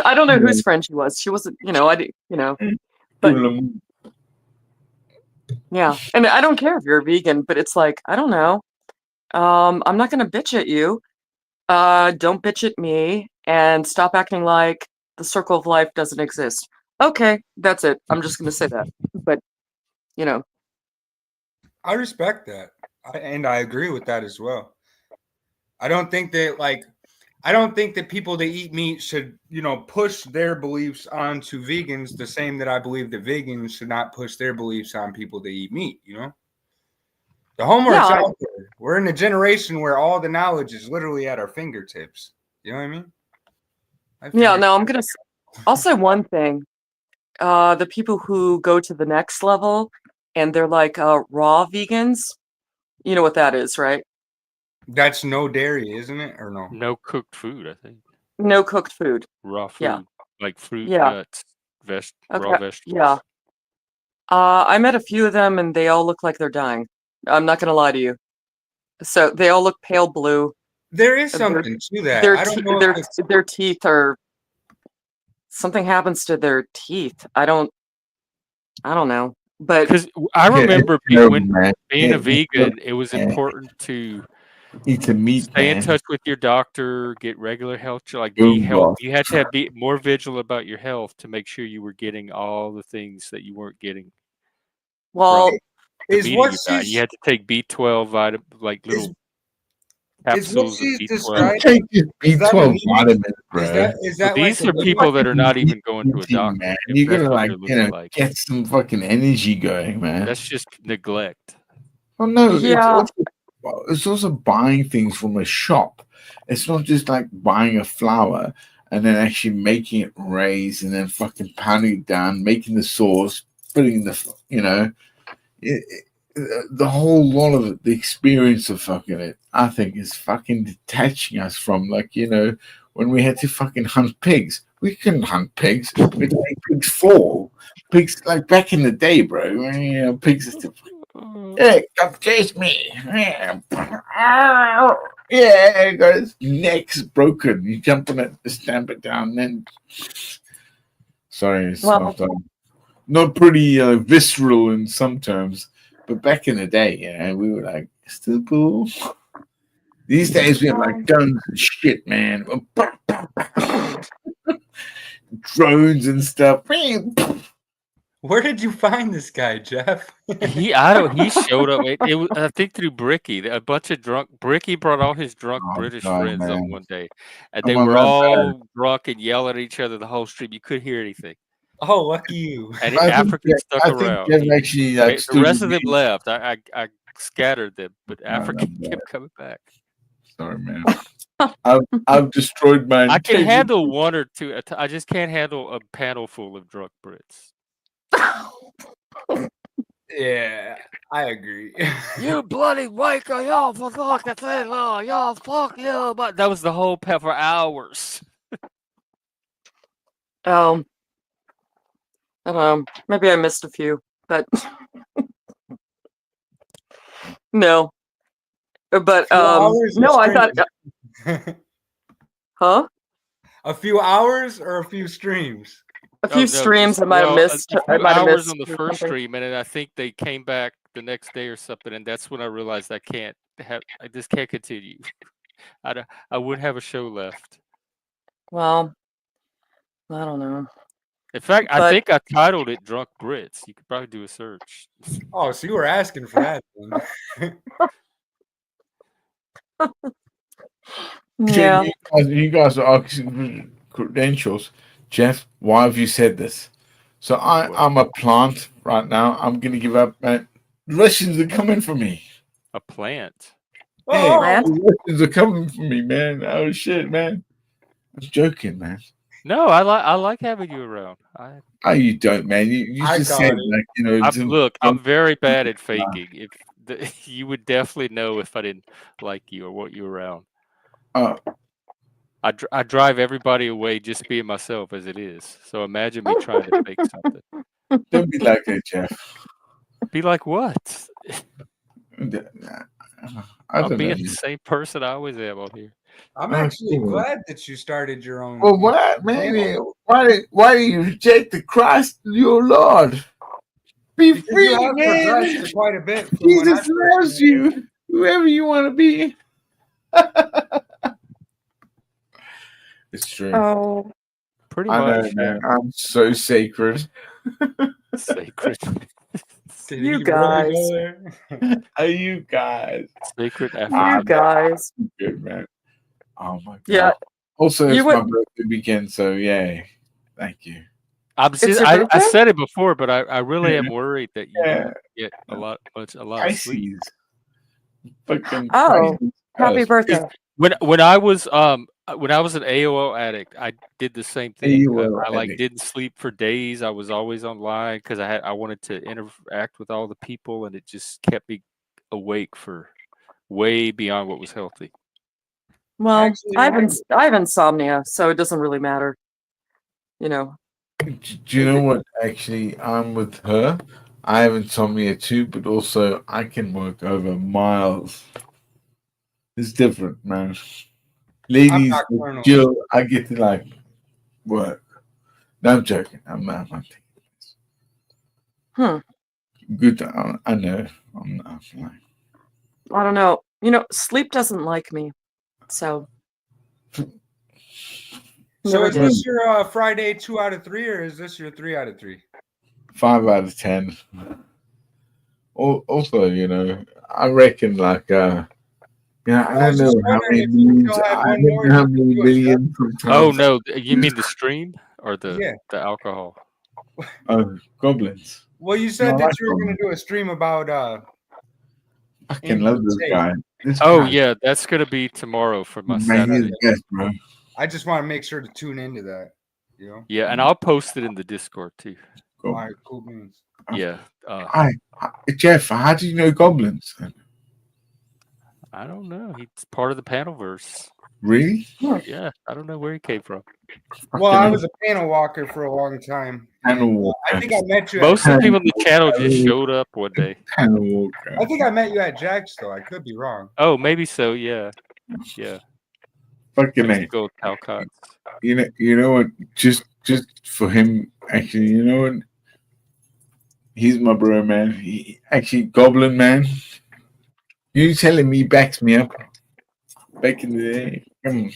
I don't know whose friend she was. She wasn't, I didn't, but yeah. And I don't care if you're a vegan, but it's like, I don't know. I'm not gonna bitch at you. Don't bitch at me and stop acting like the circle of life doesn't exist. Okay, that's it. I'm just gonna say that. But I respect that. And I agree with that as well. I don't think that people that eat meat should, push their beliefs onto vegans the same that I believe that vegans should not push their beliefs on people that eat meat, The homework's out there. We're in a generation where all the knowledge is literally at our fingertips. You know what I mean? No, I'll say one thing. The people who go to the next level and they're like raw vegans, you know what that is, right? That's no dairy, isn't it? Or no? No cooked food, I think. No cooked food. Raw food. Yeah. Like fruit, Yeah. nuts, raw vegetables. Yeah. I met a few of them and they all look like they're dying. I'm not gonna lie to you. So they all look pale blue. There is Their- something to that. Their I don't te- know their if it's their teeth are something happens to their teeth. I don't know. But Because I Yeah, remember terrible, when man. being a Yeah, vegan, it was yeah. important to Eat the meat, stay in man. touch with your doctor, get regular health, like Go be health. off. You had to be more vigilant about your health to make sure you were getting all the things that you weren't getting well, from the is meat what in your diet. You she's had to take B12 like is little is what capsules of she's B12. You describing. take this Is that B12 anemic? vitamins, Is bro. But that like these are anemia? people that are not even going to a Eating, doctor. man. If You that's gotta what like, they're looking like. get some fucking energy going, man. That's just neglect. Oh no, yeah. it's also buying things from a shop. It's not just like buying a flour and then actually making it raise and then fucking pounding it down, making the sauce, putting the the whole lot of it, the experience of fucking it, I think is fucking detaching us from when we had to fucking hunt pigs. We couldn't hunt pigs. We had to make pigs fall. Pigs like back in the day, bro. Pigs used to hey, come chase me. Yeah, it got its neck's broken. You jump on it, stamp it down, then. Sorry, it's Well, not pretty visceral in some terms, but back in the day, we were like, still cool. These days we have like guns and shit, man. Drones and stuff. Where did you find this guy, Jeff? He showed up. It was, I think, through Bricky. A bunch of drunk Bricky brought all his drunk Oh, British God, friends on man. one day, and I'm they on were that all drunk and yelling at each other the whole street. You couldn't hear anything. Oh, lucky you. And I think Africans stuck I think around. Jeff actually like The stood rest with of them me. left. I scattered them, but No, African no, kept coming back. Sorry, man. I've destroyed my I can integrity. handle one or two. I just can't handle a panel full of drunk Brits. Yeah, I agree. You bloody waker, y'all for fucking thing, y'all fuck you. But that was the whole pep for hours. I don't know. Maybe I missed a few, but no. But Few hours no, or I thought, streams? huh? A few hours or a few streams? A few streams I might have missed. A I few might have hours missed on the or first something. stream, and then I think they came back the next day or something, and that's when I realized I just can't continue. I wouldn't have a show left. Well, I don't know. In fact, I But think I titled it "Drunk Brits." You could probably do a search. Oh, so you were asking for that then. yeah, You guys are asking for credentials. Jeff, why have you said this? So I'm a plant right now. I'm going to give up, man. Russians are coming for me. A plant. Hey, Plant? the Russians are coming for me, man. Oh, shit, man. I'm joking, man. No, I like having you around. Oh, you don't, man. You I just got said, it. like, Look, I'm very bad at faking. You would definitely know if I didn't like you or want you around. I drive everybody away just being myself as it is. So imagine me trying to fake something. don't be like that, Jeff. Be like what? I I'll don't be know. the same person I always am on here. I'm Oh, actually cool. glad that you started your own. Well, what, man? channel. Why do you reject the Christ, your Lord? Be Because free, you have man. progressed quite a bit from when I Jesus first loves met you. Whoever you want to be. It's true. oh, Pretty I know, much, man. I'm so sacred. Sacred, Did You he guys. really go there? Are you guys? sacred you African. guys. Good, man. Oh my god. Yeah, Also, you it's my would. birthday weekend, so yay. Thank you. It's your I birthday? said it before, but I really am worried that you Yeah. won't get a lot of sleep. Pisces. Fucking Oh, Pisces. happy birthday. When I was an AOL addict, I did the same thing. AOL I like addict. didn't sleep for days. I was always online because I wanted to interact with all the people, and it just kept me awake for way beyond what was healthy. Well, Actually, I have insomnia, so it doesn't really matter. You know. Do you know what? Actually, I'm with her. I have insomnia too, but also I can work over miles. It's different, man. I'm Ladies, nocturnal. chill. I get to like work. No, I'm joking. I'm not. Hmm. Good. I know. I'm not. I'm like, I don't know. Sleep doesn't like me. So So never is did. this your Friday 2 out of 3, or is this your 3 out of 3? 5 out of 10. Also, I reckon like I I don't was know just how wondering many if you millions. still had I one don't more know how you could many do a shot. millions Oh sometimes. no, you mean the stream or the Yeah. alcohol? Goblins. Well, you No, said I that like you were going goblins. to do a stream about I can love this unsafe. guy. This Oh guy, yeah, that's gonna be tomorrow for my man, he's Saturday. the best, bro. I just want to make sure to tune into that. Yeah, and I'll post it in the Discord too. All right, cool beans. Yeah. Jeff, how do you know goblins? I don't know. He's part of the Panelverse. Really? Yeah, I don't know where he came from. Well, I was a panel walker for a long time. Panel and, walker. I think I met you. Most of the people on the Panel channel just walker. showed up one day. Panel walker. I think I met you at Jack's, though. I could be wrong. Oh, maybe so. Yeah. Fucking Used A. to go with Talcott's. You know what? Just for him, actually, you know what? He's my bro, man. He actually Goblin Man. You telling me backs me up? Back in the day, come on.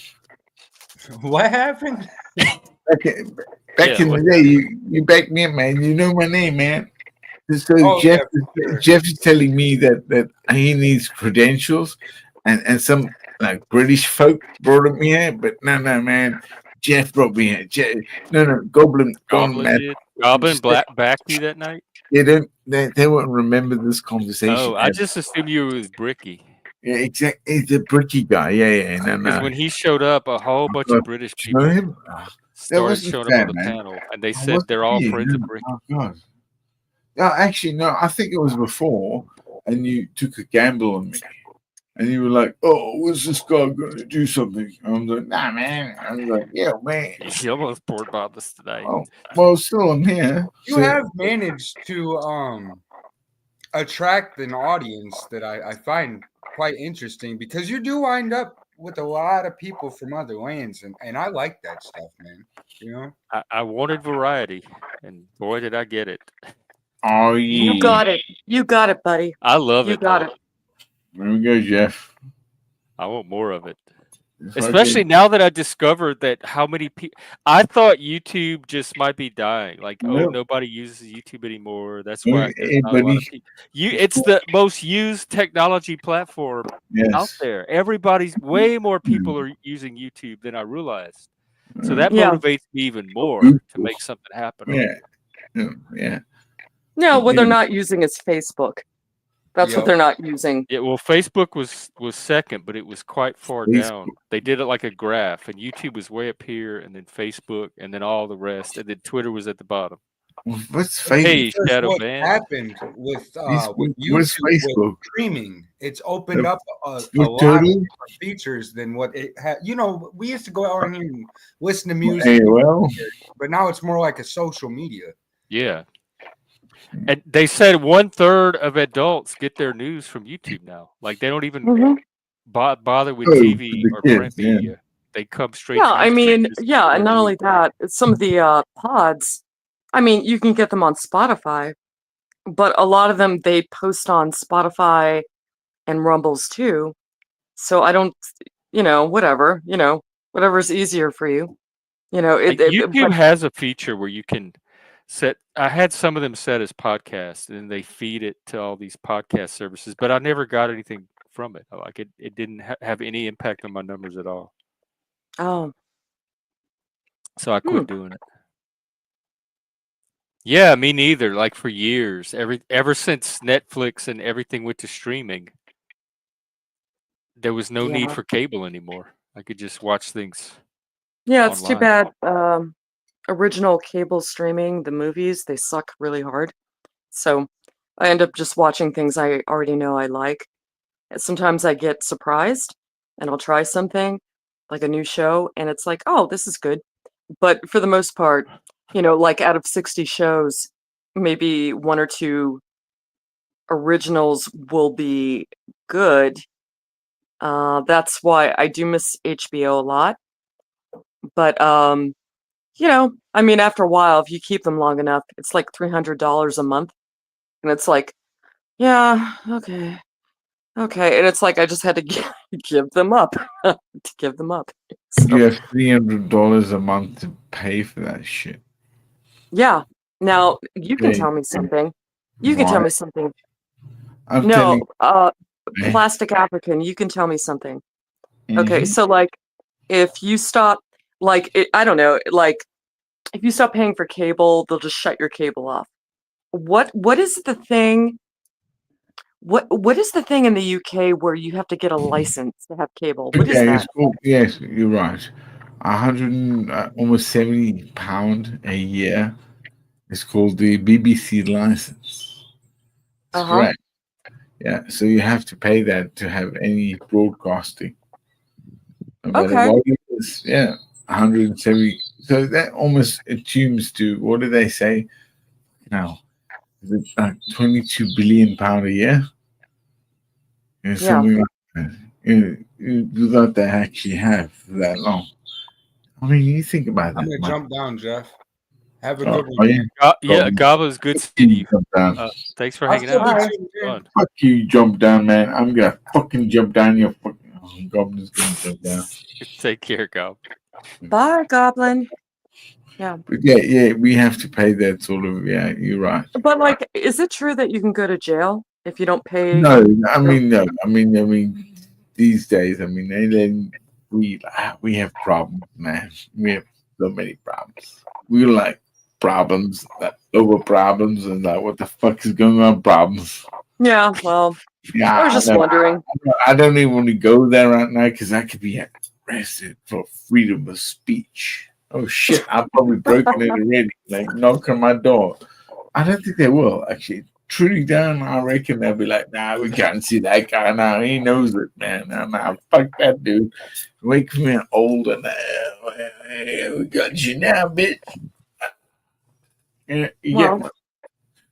What happened? Back in the day, you backed me up, man. You know my name, man. So Oh, Jeff, yeah, for sure. Jeff is telling me that he needs credentials, and some like British folk brought him here, but no, man. Jeff brought me here. No, Goblin man. did. Goblin backed you that night? They won't remember this conversation. Oh, I just assumed you were with Bricky. Yeah, exactly. He's a Bricky guy. Yeah. Because No. when he showed up, a whole bunch of British Do you know people him? started wasn't showing fair, up on the man. panel, and they I said wasn't they're all here, friends of no. Bricky. Oh God. No, actually, no. I think it was before, and you took a gamble on me, and you were like, "Oh, was this guy going to do something?" I'm like, "Nah, man." I was like, "Yeah, man." You almost poured about this today. Well, still, I'm here. You have managed to attract an audience that I find quite interesting, because you do wind up with a lot of people from other lands, and I like that stuff, man. I wanted variety, and boy, did I get it. Oh yeah. You got it. You got it, buddy. I love You it. got it. There we go, Jeff. I want more of it. It's Especially now that I discovered that how many people. I thought YouTube just might be dying. Like, Nope. nobody uses YouTube anymore. That's No, why there's not a lot of people. It's the most used technology platform out there. Everybody's way more people are using YouTube than I realized. So that Yeah. motivates me even more to make something happen. Yeah. No, what they're not using is Facebook. That's what they're not using. Yeah, well, Facebook was second, but it was quite far down. They did it like a graph, and YouTube was way up here, and then Facebook, and then all the rest, and then Twitter was at the bottom. What's Hey, Facebook? Shadow What Man. happened with What's YouTube Facebook? with streaming? It's opened up a lot Totally? of different features than what it had. We used to go out here and listen to music, AOL? but now it's more like a social media. Yeah. And they said 1/3 of adults get their news from YouTube now. Like, they don't even bother with TV or print media. They come straight Yeah, to I YouTube. mean, yeah, and not only that, some of the pods, I mean, you can get them on Spotify, but a lot of them they post on Spotify and Rumbles too. So I don't, whatever's easier for you. YouTube has a feature where you can set. I had some of them set as podcasts, and then they feed it to all these podcast services. But I never got anything from it. Like, it didn't have any impact on my numbers at all. Oh. So I quit doing it. Yeah, me neither. Like, for years, ever since Netflix and everything went to streaming, there was no need for cable anymore. I could just watch things. Yeah, it's online. too bad. Original cable streaming, the movies, they suck really hard. So I end up just watching things I already know I like. Sometimes I get surprised and I'll try something like a new show and it's like, oh, this is good. But for the most part, like out of 60 shows, maybe 1 or 2 originals will be good. That's why I do miss HBO a lot. But I mean, after a while, if you keep them long enough, it's like $300 a month, and it's like, yeah, okay, okay, and it's like I just had to give them up to give them up. You So have $300 a month to pay for that shit. yeah. Now you can Hey, tell me something. You can tell why? me something. I'm No, telling you. Plastic African, you can tell me something. Okay, Mhm. so like if you stop, like I don't know, like if you stop paying for cable, they'll just shut your cable off. What is the thing? What is the thing in the UK where you have to get a license to have cable? What is Okay, that? it's cool. Yes, you're right. 100 almost £70 a year. It's called the BBC license. It's Uh-huh. correct. Yeah, so you have to pay that to have any broadcasting, no matter Okay. what it is. Yeah, 170. So that almost attunes to what do they say now? Is it like £22 billion a year? Yeah. Something like that. Without they actually have for that long. I mean, you think about I'm that gonna money. jump down, Jeff. Have a Oh, good one, are man. you? Yeah, Gabba's good seeing you. Jump down. Thanks for I'll hanging still out. be Bye. tuned in. Fun. Fuck you, jump down, man. I'm gonna fucking jump down your fucking. Oh, Goblin's gonna jump down. Take care, Gob. Bye, Goblin. Yeah. But yeah, we have to pay that sort of. Yeah, you're right. But like, is it true that you can go to jail if you don't pay? No, I your- mean no. I mean, these days, I mean, we have problems, man. We have so many problems. We like problems, over problems, and like, what the fuck is going on? Problems. Yeah, well, Yeah, I was I just know. wondering. I don't even want to go there right now because I could be arrested for freedom of speech. Oh shit! I've probably broken it already. Like, knock on my door. I don't think they will actually. Truly down, I reckon they'll be like, "Nah, we can't see that guy now. He knows it, man. Nah, fuck that dude. Wake me old and we got you now, bitch." Yeah, you get Well, me?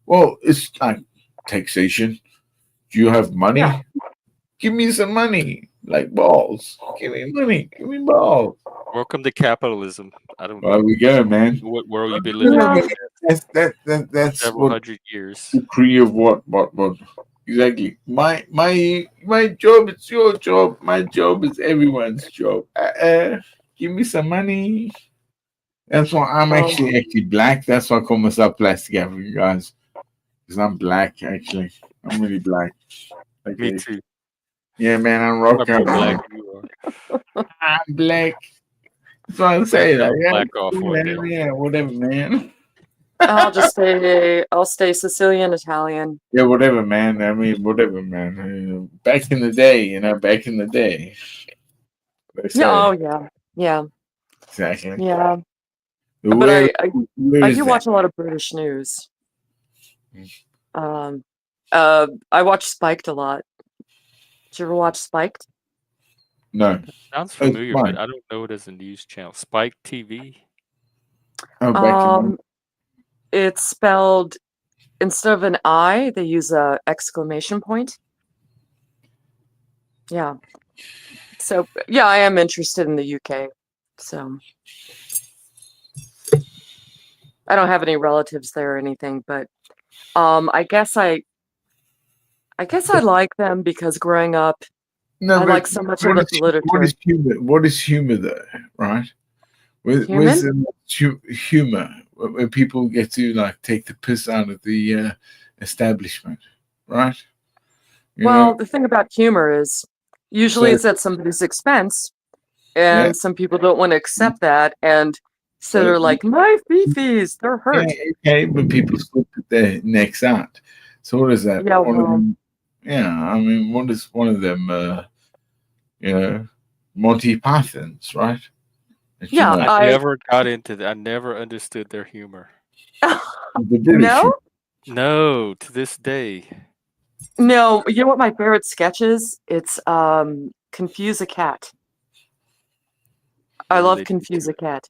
Well, it's like taxation. Do you have money? yeah. Give me some money, like balls. Give me money. Give me balls. Welcome to capitalism. I don't There we go, man. know what world you've been living Yeah. in That's several what hundred years. decree of what exactly. My job is your job. My job is everyone's job. Give me some money. That's why I'm Well, actually black. That's why I call myself plastic African, guys. Because I'm black, actually. I'm really black. Me Okay. too. Yeah, man, I'm I'm rocking. more black than you are. I'm black. That's what I'm I'll saying. Like, yeah, black off cool, one man. day. Yeah, whatever, man. I'll stay Sicilian, Italian. Yeah, whatever, man. I mean, whatever, man. Back in the day, back in the day. They Yeah, say oh yeah. Yeah. exactly. Yeah. But Where, where I is do that? watch a lot of British news. Mm. Um I watch Spiked a lot. Did you ever watch Spiked? No. Sounds Oh, it's familiar, mine. but I don't know it as a news channel. Spike TV. Oh, back in. It's spelled instead of an I, they use a exclamation point. Yeah. So yeah, I am interested in the UK. So I don't have any relatives there or anything, but I guess I like them because growing up No, I but like so much of the what literature. is humor? What is humor, though? Right? Where's Human? the humor where people get to like take the piss out of the establishment, right? You Well, know. the thing about humor is usually So it's at somebody's expense, yeah. and some people don't want to accept that, and so So they're like, "My fifis, they're yeah, hurt." okay, but people still put their necks out. So what is that? Yeah, One of well, them, yeah, I mean, what is one of them? You know, Monty Python's, right? That you yeah, know, I never got into that. I never understood their humor. the British. no, No, to this day. no. You know what my favorite sketch is? It's Confuse a Cat. I What do love they Confuse do? a Cat.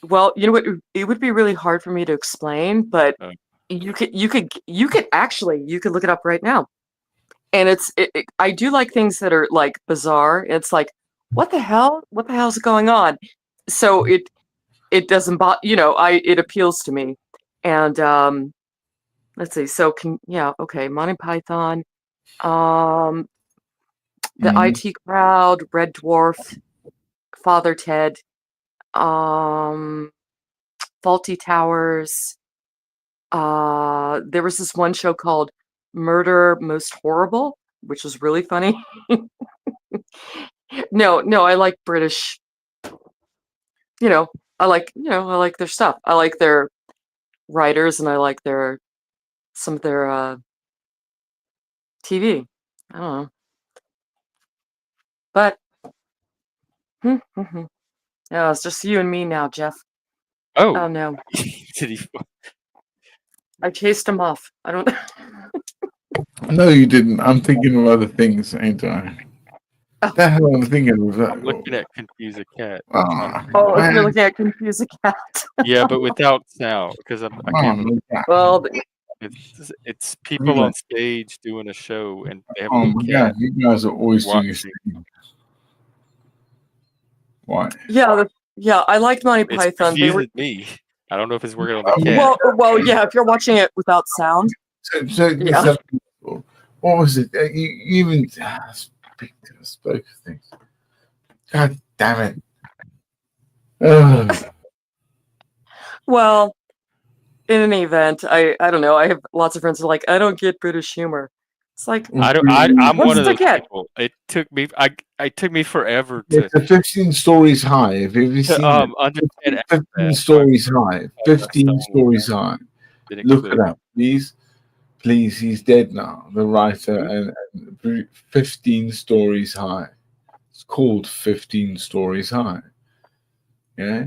Well, you know what? It would be really hard for me to explain, but Oh. you could actually you could look it up right now. and I do like things that are like bizarre. It's like, what the hell? What the hell's going on? So it doesn't bother, it appeals to me. And let's see. So okay, Monty Python, the Mhm. IT Crowd, Red Dwarf, Father Ted, um, Faulty Towers. There was this one show called Murder Most Horrible, which was really funny. No, I like British, you know, I like their stuff. I like their writers and I like some of their TV. I don't know. But yeah, it's just you and me now, Jeff. Oh, Oh no. did he? I chased him off. I don't No, you didn't. I'm thinking of other things, ain't I? Oh, The hell I'm thinking of. I'm looking at Confuse a Cat. Trying to Ah, figure out. if you're man. looking at Confuse a Cat. Yeah, but without sound because I can't remember. Oh, my God. Well, It's people Really? on stage doing a show and they have a Oh, little my cat God. You guys are always doing this watching. thing. Why? yeah, I liked Monty It's Python. They were confusing me. I don't know if it's working on the cat. well, yeah, if you're watching it without sound. So Yeah. some people, what was it? You even spoke of things. God damn it. Ugh. Well, in any event, I don't know. I have lots of friends who are like, I don't get British humor. It's like, I'm what's one of the those get? people. It took me forever It's a 15 stories high. Have you ever seen it? understand 15 that. stories high. 15 Stone stories high. didn't Look click. it up, please. Please, he's dead now. The writer and 15 stories high. It's called 15 stories high. Yeah,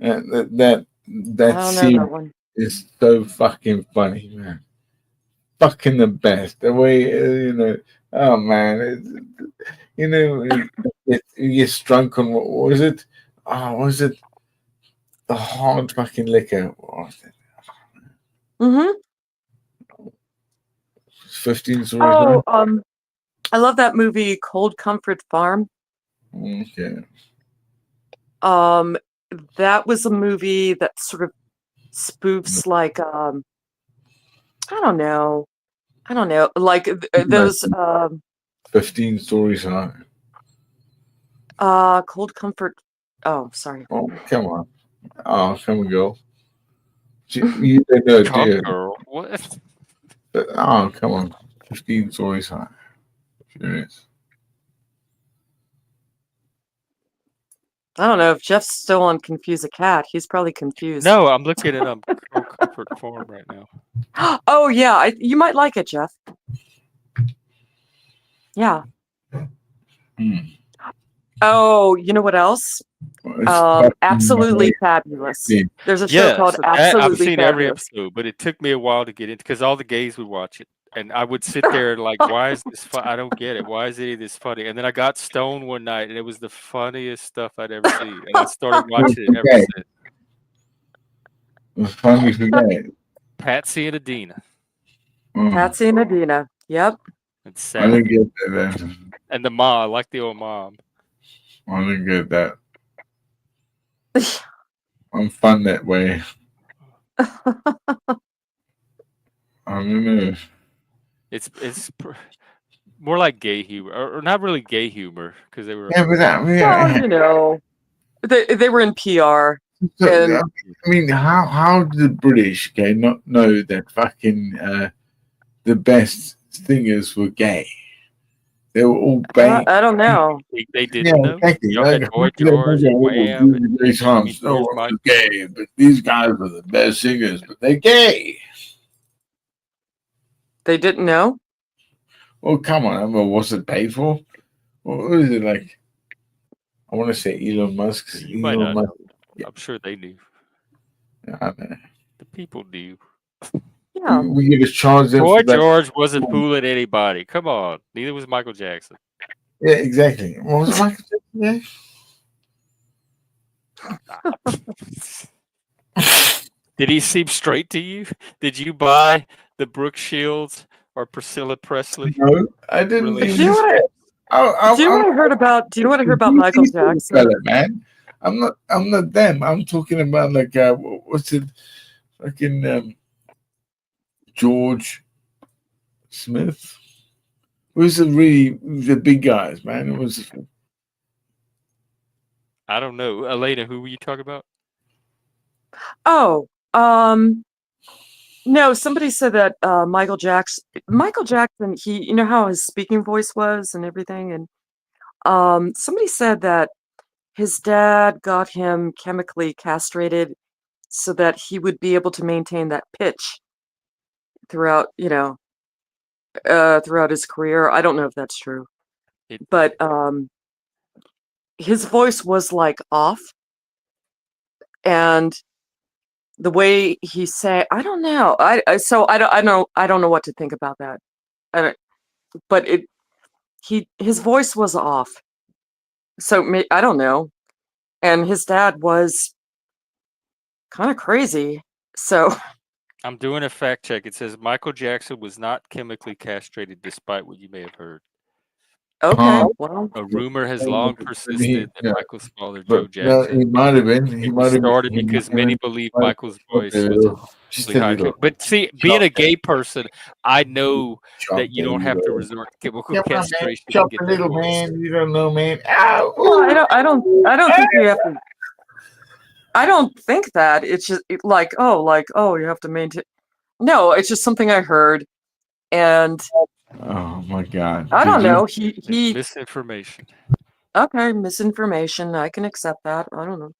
and I that don't know scene that one. is so fucking funny, man. Fucking the best. The way oh man, he gets drunk on what was it? Oh, was it the hard fucking liquor? What was it? Mm-hmm. 15 stories high. Oh, I love that movie Cold Comfort Farm. Okay. That was a movie that sort of spoofs like I don't know. Like those 15 stories high. Cold Comfort. Oh, sorry. Oh, come on. Oh, come on, girl. You don't know, do Come you? girl. What? Oh, come on. 15 stories high. Serious. I don't know if Jeff's still on Confuse a Cat. He's probably confused. No, I'm looking at Cold Comfort Farm right now. Oh yeah, you might like it, Jeff. Yeah. Hmm. Oh, you know what else? Absolutely Fabulous. There's a show called I've Absolutely seen every Fabulous. episode, but it took me a while to get into because all the gays would watch it, and I would sit there and like, why is this? I don't get it. Why is any of this funny? And then I got stoned one night, and it was the funniest stuff I'd ever seen, and I started watching it ever Okay. since. It was funny for that. Patsy and Adina. Patsy and Adina. Yep. And I Sally. didn't get that. Then. And the mom. I like the old mom. I didn't get that. I'm fun that way. I don't know. It's more like gay humor, or not really gay humor, because they were. Yeah, but Well, you know, they were in PR. So, I mean, how do the British not know that fucking the best singers were gay? They were all banging. I don't know. They didn't know. Exactly. Y'all had Boy George, Wham, and Jimmy George, Mike. Gay, but these guys were the best singers, but they're gay. They didn't know? Well, come on. I mean, what's it paid for? What was it like? I want to say Elon Musk. You might not know. I'm sure they knew. I know. The people knew. Yeah. We get to charge them. Boy George wasn't fooling anybody. Come on. Neither was Michael Jackson. Yeah, exactly. What was Michael Jackson? Did he seem straight to you? Did you buy the Brooke Shields or Priscilla Presley No, I didn't even. Do you know what I, do you know what I heard about? Do you know what I heard about Michael Jackson? Fella, man. I'm not them. I'm talking about like what's it? Fucking George Smith. Who's the big guys, man? It was I don't know. Elena, who were you talking about? Oh, no, somebody said that Michael Jackson, he, you know how his speaking voice was and everything, and somebody said that his dad got him chemically castrated so that he would be able to maintain that pitch throughout, throughout his career. I don't know if that's true, It- but his voice was like off, and the way he sang, I don't know. So I don't know what to think about that. I don't, but his voice was off. So I don't know. And his dad was kind of crazy. So I'm doing a fact check. It says Michael Jackson was not chemically castrated, despite what you may have heard. okay, Oh. well, A rumor has But long he- persisted that yeah. Michael's father, Joe But no, Jackson, he might have been. He it might was have started been. because many believe Michael's voice Okay, was just really a high. little. But see, being a gay person, I know that you don't have to Chop resort to chemical Come on, man. castration to Chop get a that little, voice. man. You don't know, man. Ow! no, I don't think you have to. I don't think that. It's just like, oh, you have to maintain. No, it's just something I heard, and Oh my God! I don't Did you? know. It's misinformation. Okay, misinformation. I can accept that. I don't know.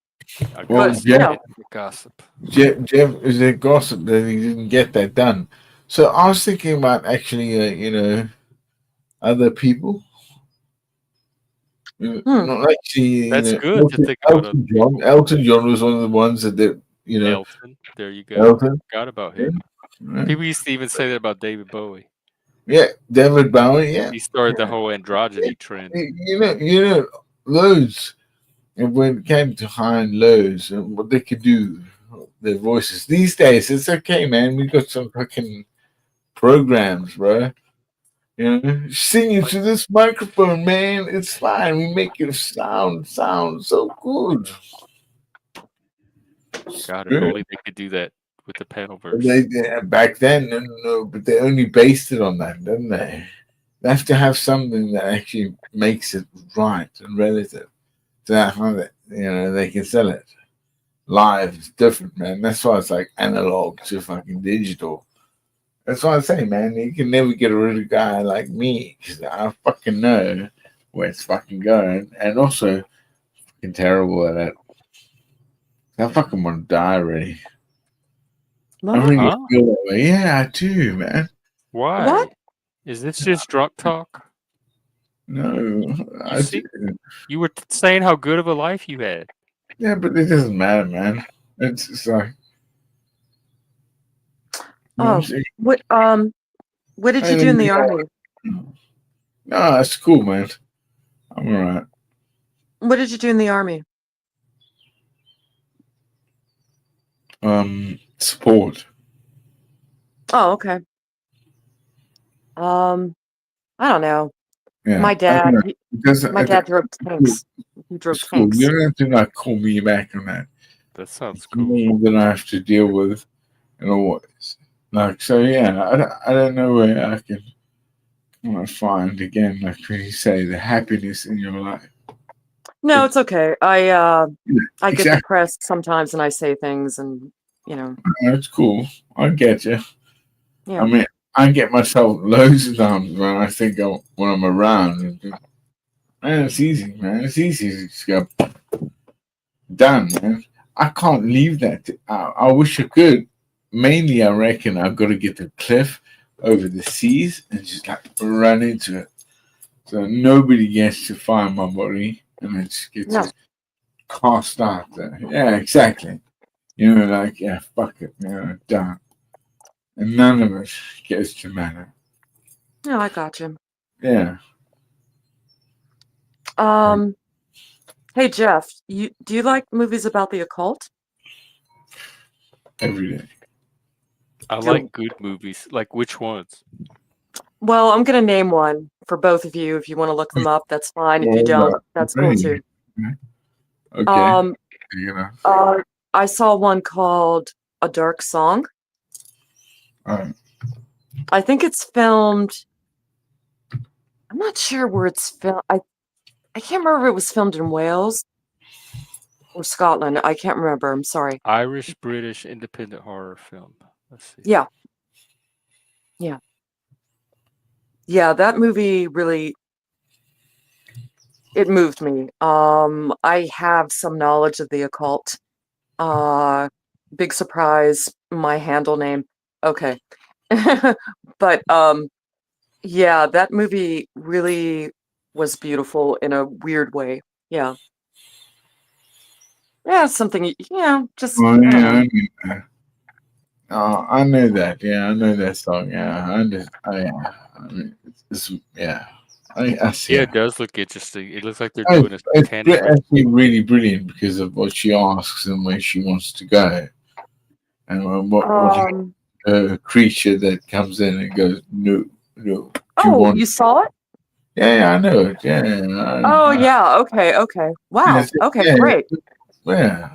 I Well, gotta Jeff, say it, gossip. Jeff is a gossip that he didn't get that done. So I was thinking about actually, other people. Not actually, That's good to think about other Elton John. Elton John was one of the ones that did, Elton, there you go. Elton. Forgot about Yeah, him. right. People used to even say that about David Bowie. Yeah, David Bowie. Yeah, He started the yeah. whole androgyny trend. Loads. And when it came to high and lows and what they could do, their voices these days, it's okay, man. We got some fucking programs, bro. Sing into this microphone, man. It's fine. We make it sound so good. God, if only they could do that with the panel verse. Back then, no, but they only based it on that, didn't they? They have to have something that actually makes it right and relative to that, how they can sell it. Live is different, man. That's why it's like analog to fucking digital. That's why I say, man, you can never get rid of a guy like me because I fucking know where it's fucking going, and also fucking terrible at it. I fucking want to die already. I really Huh? feel that way. Yeah, I do, man. Why? What? Is this just drunk talk? No, I see- do. You were saying how good of a life you had. Yeah, but it doesn't matter, man. It's just like. Oh, what did you do in the army? No, it's cool, man. I'm alright. What did you do in the army? Support. Oh, okay. I don't know. Yeah. My I dad, don't know. my dad drove tanks. He drove It's cool. tanks. You don't have to like call me back on that. That sounds It's cool. more than I have to deal with, and always. Like so, yeah. I don't know where I can find again, like when you say the happiness in your life. No, it's okay. I get Exactly. depressed sometimes, and I say things, and you know, That's cool. I get you. yeah. I mean, I get myself loads of times when I think when I'm around. Man, it's easy, man. It's easy to just go done, man. I can't leave that. I wish I could. Mainly, I reckon I've got to get the cliff over the seas and just like run into it, so nobody gets to find my body, and it just gets No. cast out there. Yeah, exactly. Like yeah, fuck it, done. And none of it gets to matter. No, I got you. Yeah. Hey Jeff, do you like movies about the occult? Every day. I like good movies. Like which ones? Well, I'm gonna name one for both of you. If you want to look them up, that's fine. If you Well, don't, that's cool right. too. Okay. Um, You know. I saw one called A Dark Song. Alright. I think it's filmed. I'm not sure where it's filmed. I can't remember if it was filmed in Wales or Scotland. I can't remember. I'm sorry. Irish, British, independent horror film. Let's see. Yeah. Yeah, that movie really it moved me. I have some knowledge of the occult. Big surprise, my handle name. Okay. But yeah, that movie really was beautiful in a weird way. Yeah. Yeah, something just Oh I don't yeah, know. I knew that. Oh, I know that. Yeah, I know that song. Yeah, I mean, yeah. I see. Yeah, it does look interesting. It looks like they're Oh, doing a satanic ritual. actually really brilliant because of what she asks and where she wants to go, and what Um a creature that comes in and goes, no, no. Do you oh, want? you saw it? Yeah, I know it. Yeah, Oh yeah, okay. Wow. yes, Okay, yeah, great. yeah.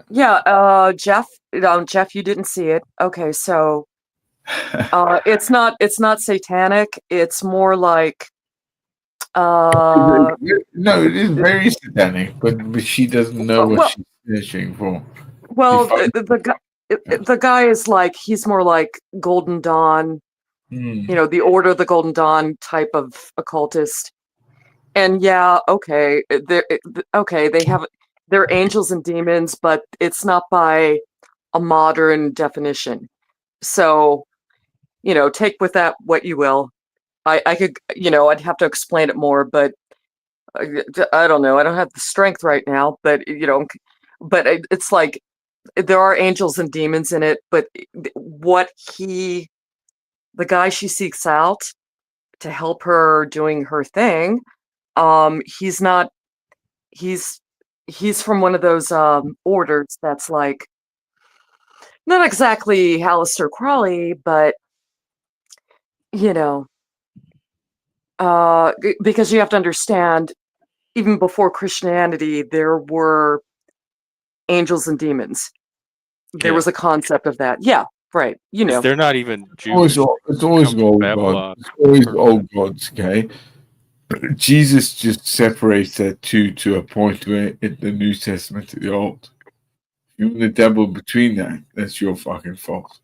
Yeah, Jeff, Jeff, you didn't see it. Okay, so it's not satanic. It's more like uh No, it is very satanic, but she doesn't know what well she's searching for. She well finds the guy is like he's more like Golden Dawn, Hmm. the Order of the Golden Dawn type of occultist. And yeah, okay, okay, they're angels and demons, but it's not by a modern definition. So, take with that what you will. I could, I'd have to explain it more, but I don't know. I don't have the strength right now, but but it's like there are angels and demons in it, but what the guy she seeks out to help her doing her thing, he's not, he's, he's from one of those orders that's like not exactly Aleister Crowley, but you know, because you have to understand, even before Christianity, there were angels and demons. There Yeah, was a concept of that. Yeah, right. because they're not even always, Jewish. it's always Come from old gods. Babylon. It's always Or, old gods. Okay, Jesus just separates that two to a point where in the New Testament to the Old. If you want to dabble between that, that's your fucking fault.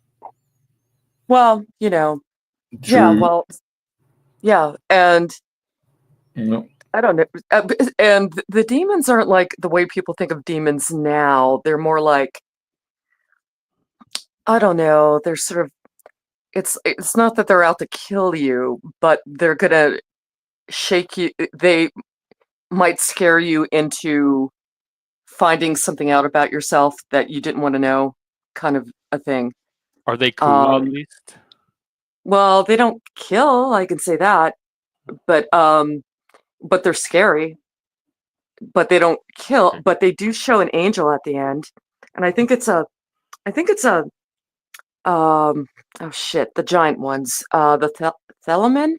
well, yeah, True. well, yeah, and No. I don't know, and the demons aren't like the way people think of demons now. They're more like, I don't know. They're sort of, it's not that they're out to kill you, but they're gonna shake you. They might scare you into finding something out about yourself that you didn't want to know, kind of a thing. are they cool at Um, least? well, they don't kill, I can say that, but they're scary, but they don't kill, Okay. but they do show an angel at the end. And I think it's a oh shit, the giant ones. The Thelamin?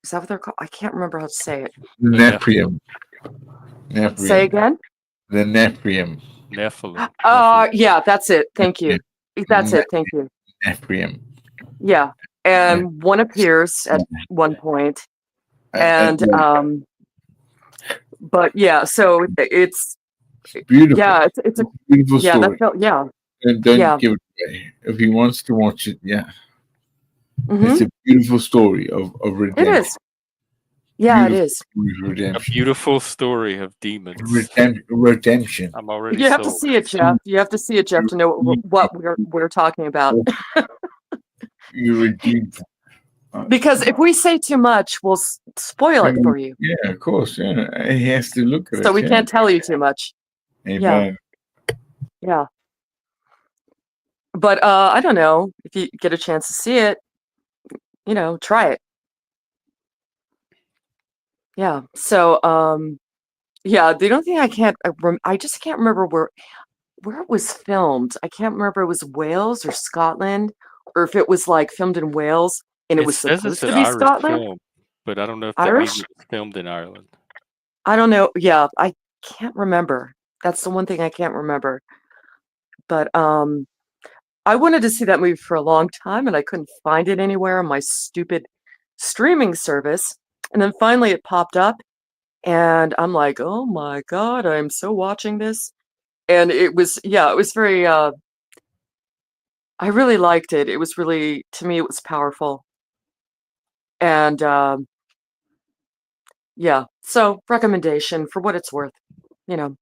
Is that what they're called? I can't remember how to say it. The The Neprium. Say Neprium. again? The Neprium. Nephilim. Nephilim. Yeah, that's it. Thank you. That's it. Thank you. Neprium. Yeah. And one appears at one point, and but yeah, so it's beautiful. yeah, it's a Beautiful yeah, that story. felt yeah. And don't Yeah. give it away. If he wants to watch it, yeah. hmm It's a beautiful story of It redemption. is. Yeah, it is. Story of A redemption. beautiful story of demons. Redemption. I'm already You have to sold. see it, Jeff. You have to see it, Jeff, to know what we're talking about. You redeemed. Because if we say too much, we'll spoil it for you. Yeah, of course. Yeah, he has to look at it. So we can't tell you too much. Amen. Yeah. But I don't know, if you get a chance to see it, try it. Yeah. So yeah, the only thing I just can't remember where it was filmed. I can't remember if it was Wales or Scotland, or if it was like filmed in Wales. and it It was says it's supposed an to be Irish Scotland. film, but I don't know if that means Irish? it was filmed in Ireland. I don't know. Yeah, I can't remember. That's the one thing I can't remember. But I wanted to see that movie for a long time, and I couldn't find it anywhere on my stupid streaming service. And then finally it popped up, and I'm like, oh my God, I'm so watching this. And it was, yeah, it was very, I really liked it. It was really, to me, it was powerful. And yeah, so recommendation for what it's worth, you know.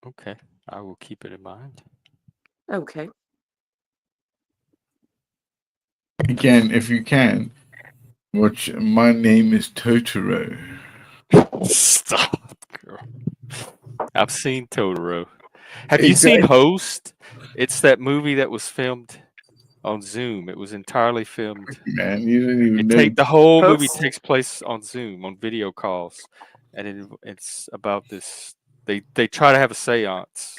Okay, I will keep it in mind. Okay. Again, if you can, watch My Name is Totoro. Stop, girl. I've seen Totoro. Have you It's seen Host? It's that movie that was filmed on Zoom. It was entirely filmed. man, you don't even know. The whole movie Host? takes place on Zoom, on video calls, and it's about this. They try to have a séance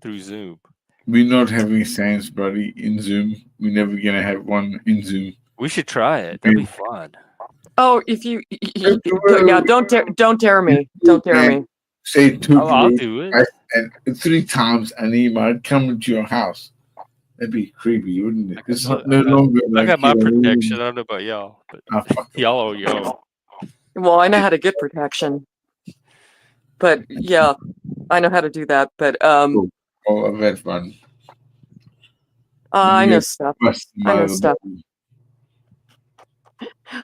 through Zoom. We're not having science, buddy, in Zoom. We're never gonna have one in Zoom. We should try it. That'd be fun. Oh, if you, yeah, don't dare me. Don't dare me. Say I'll Totoro do it. and 3 times, and he might come to your house. That'd be creepy, wouldn't it? It's not no longer I like got my protection. I don't know about y'all, but fuck y'all are y'all. Well, I know how to get protection. But yeah, I know how to do that. But Oh, that's fun. I know Yeah, stuff. bust I know my- stuff.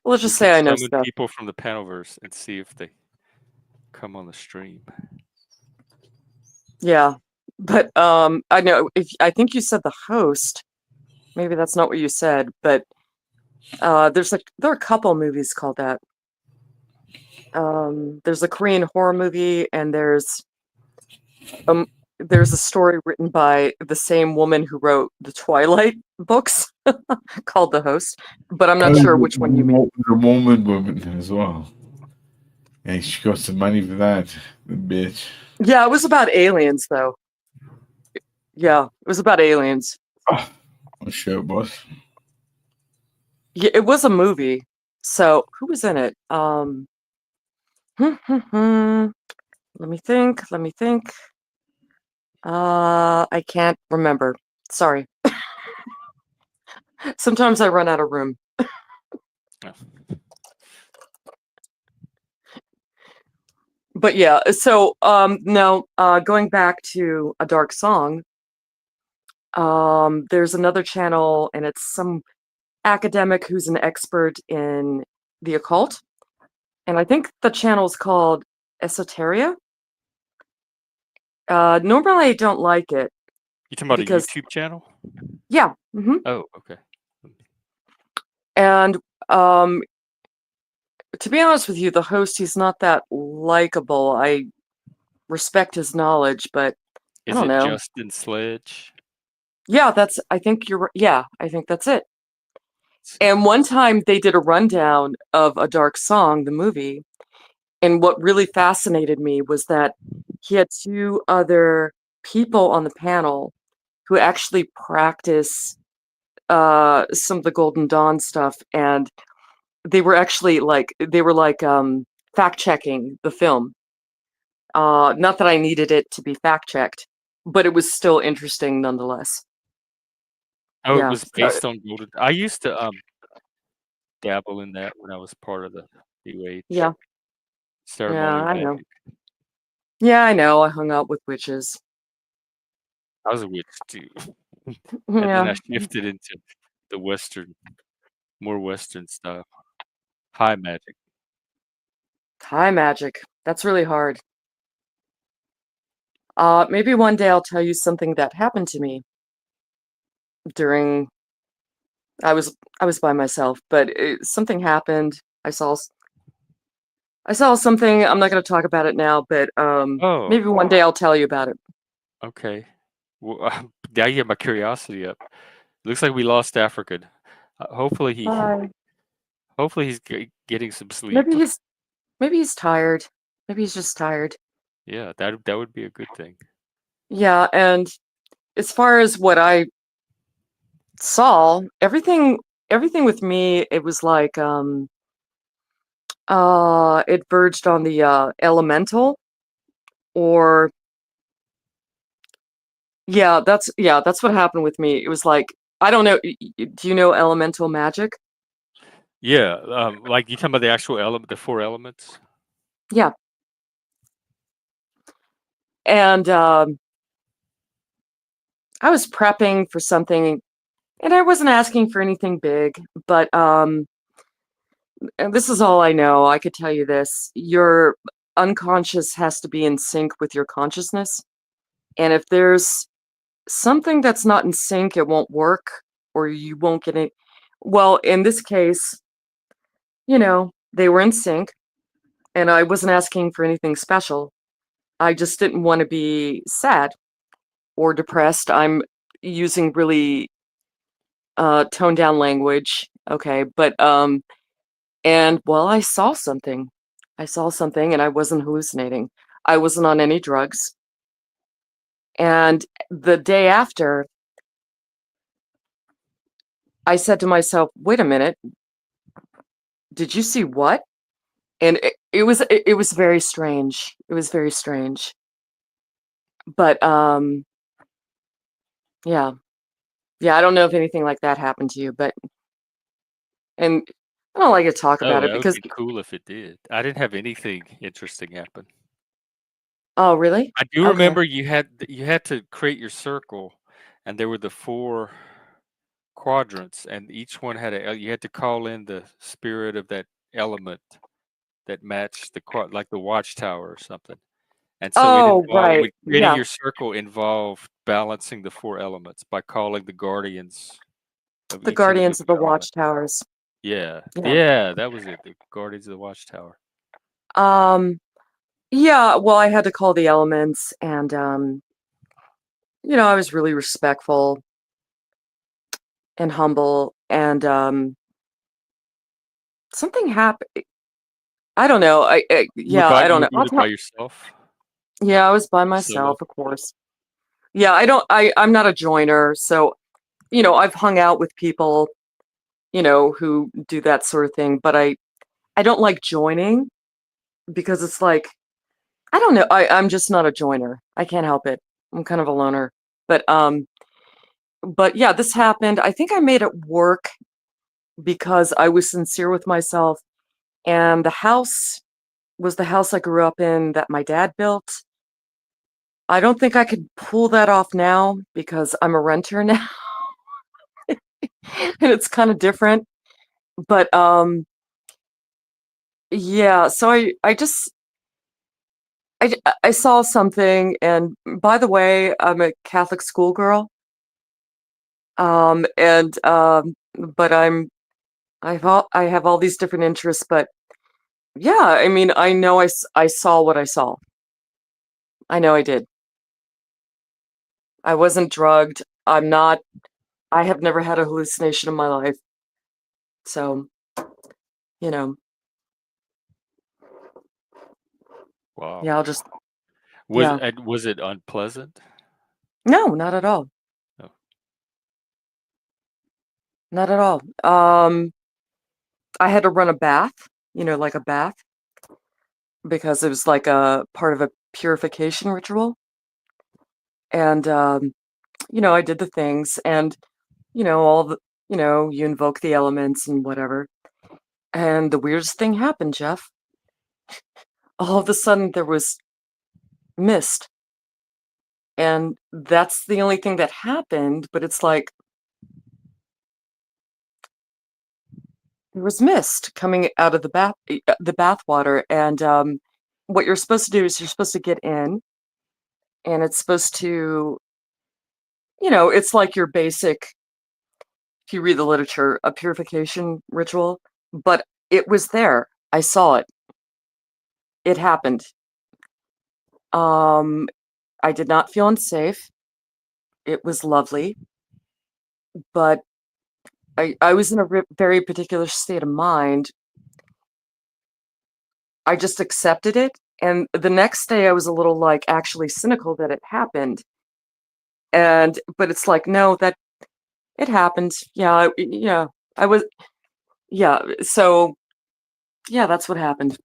Let's just We say I could know summon stuff. people from the Panelverse and see if they come on the stream. Yeah. But I know I think you said the host. Maybe that's not what you said, but there are a couple movies called that. There's a Korean horror movie, and there's a story written by the same woman who wrote the Twilight books called The Host, but I'm not sure which one you mean. The woman as well. And she got some money for that, the bitch. Yeah, it was about aliens, though. Yeah, it was about aliens. Oh, I'm sure it was. Yeah, it was a movie. So who was in it? Let me think. I can't remember. Sorry. Sometimes I run out of room. But yeah, so now going back to A Dark Song, there's another channel, and it's some academic who's an expert in the occult. And I think the channel is called Esoteria. Normally I don't like it. You talking about because, a YouTube channel? Yeah. Oh, okay. And to be honest with you, the host, he's not that likable. I respect his knowledge, but I don't know. Justin Sledge? Yeah, I think you're, yeah, I think that's it. And one time they did a rundown of A Dark Song, the movie, and what really fascinated me was that he had 2 other people on the panel who actually practice some of the Golden Dawn stuff, and they were actually fact checking the film. Not that I needed it to be fact checked, but it was still interesting nonetheless. Oh, Yeah, it was based on Golden. I used to dabble in that when I was part of the New Age yeah, ceremonial I know. magic. Yeah, I know. I hung out with witches. I was a witch too. And then Yeah, I shifted into the more Western stuff. High magic. high magic. That's really hard. Maybe one day I'll tell you something that happened to me during. I was by myself, but something happened. I saw something. I'm not going to talk about it now, but Oh, maybe one day I'll tell you about it. okay. Well, now you get my curiosity up. Looks like we lost African. Hopefully he's getting some sleep. Maybe he's tired. Maybe he's just tired. Yeah, that would be a good thing. Yeah, and as far as what I Saul, everything with me, it was like it verged on the elemental, or that's what happened with me. It was like, I don't know, do you know elemental magic? Yeah, like you talking about the actual element, the 4 elements? Yeah. And I was prepping for something, and I wasn't asking for anything big, but and this is all I know. I could tell you this. Your unconscious has to be in sync with your consciousness. And if there's something that's not in sync, it won't work, or you won't get it. Well, in this case, they were in sync, and I wasn't asking for anything special. I just didn't want to be sad or depressed. I'm using really toned down language. Okay. But, and well, I saw something. And I wasn't hallucinating. I wasn't on any drugs. And the day after, I said to myself, wait a minute, did you see what? And it was very strange. It was very strange. But yeah. Yeah, I don't know if anything like that happened to you, and I don't like to talk Oh, about it that would because, be cool if it did. I didn't have anything interesting happen. oh, really? I do Okay. remember you had to create your circle, and there were the 4 quadrants, and each one had you had to call in the spirit of that element that matched like the watchtower or something. And so it Oh, involved right. with creating Yeah. your circle involved balancing the 4 elements by calling the guardians of The each Guardians of the individual element. Watchtowers. Yeah. Yeah. Yeah, that was it. The guardians of the watchtower. Um, yeah, well, I had to call the elements, and I was really respectful and humble, and something happened. I don't know. I don't You know. were doing it by yourself? Yeah, I was by Solo? myself, of course. Yeah, I'm not a joiner, so I've hung out with people, who do that sort of thing, but I don't like joining because it's like, I don't know, I'm just not a joiner. I can't help it. I'm kind of a loner. But yeah, this happened. I think I made it work because I was sincere with myself, and the house was the house I grew up in that my dad built. I don't think I could pull that off now because I'm a renter now and it's kind of different. But yeah, so I saw something, and by the way, I'm a Catholic schoolgirl. And but I have all these different interests, but yeah, I mean, I know I saw what I saw. I know I did. I wasn't drugged. I have never had a hallucination in my life. So, you know, Wow. yeah, I'll just, Was yeah. was it unpleasant? No, not at all. Oh. Not at all. I had to run a bath, like a bath, because it was like a part of a purification ritual. And, I did the things, and, all the, you invoke the elements and whatever. And the weirdest thing happened, Jeff. All of a sudden there was mist. And that's the only thing that happened, but it's like there was mist coming out of the bath water. And what you're supposed to do is you're supposed to get in, and it's supposed to, it's like your basic, if you read the literature, a purification ritual, but it was there. I saw it. It happened. Um, I did not feel unsafe. It was lovely, but I was in a very particular state of mind. I just accepted it. And the next day I was a little like actually cynical that it happened. But it's like, no, it happened. Yeah, yeah. I was yeah. So yeah, that's what happened.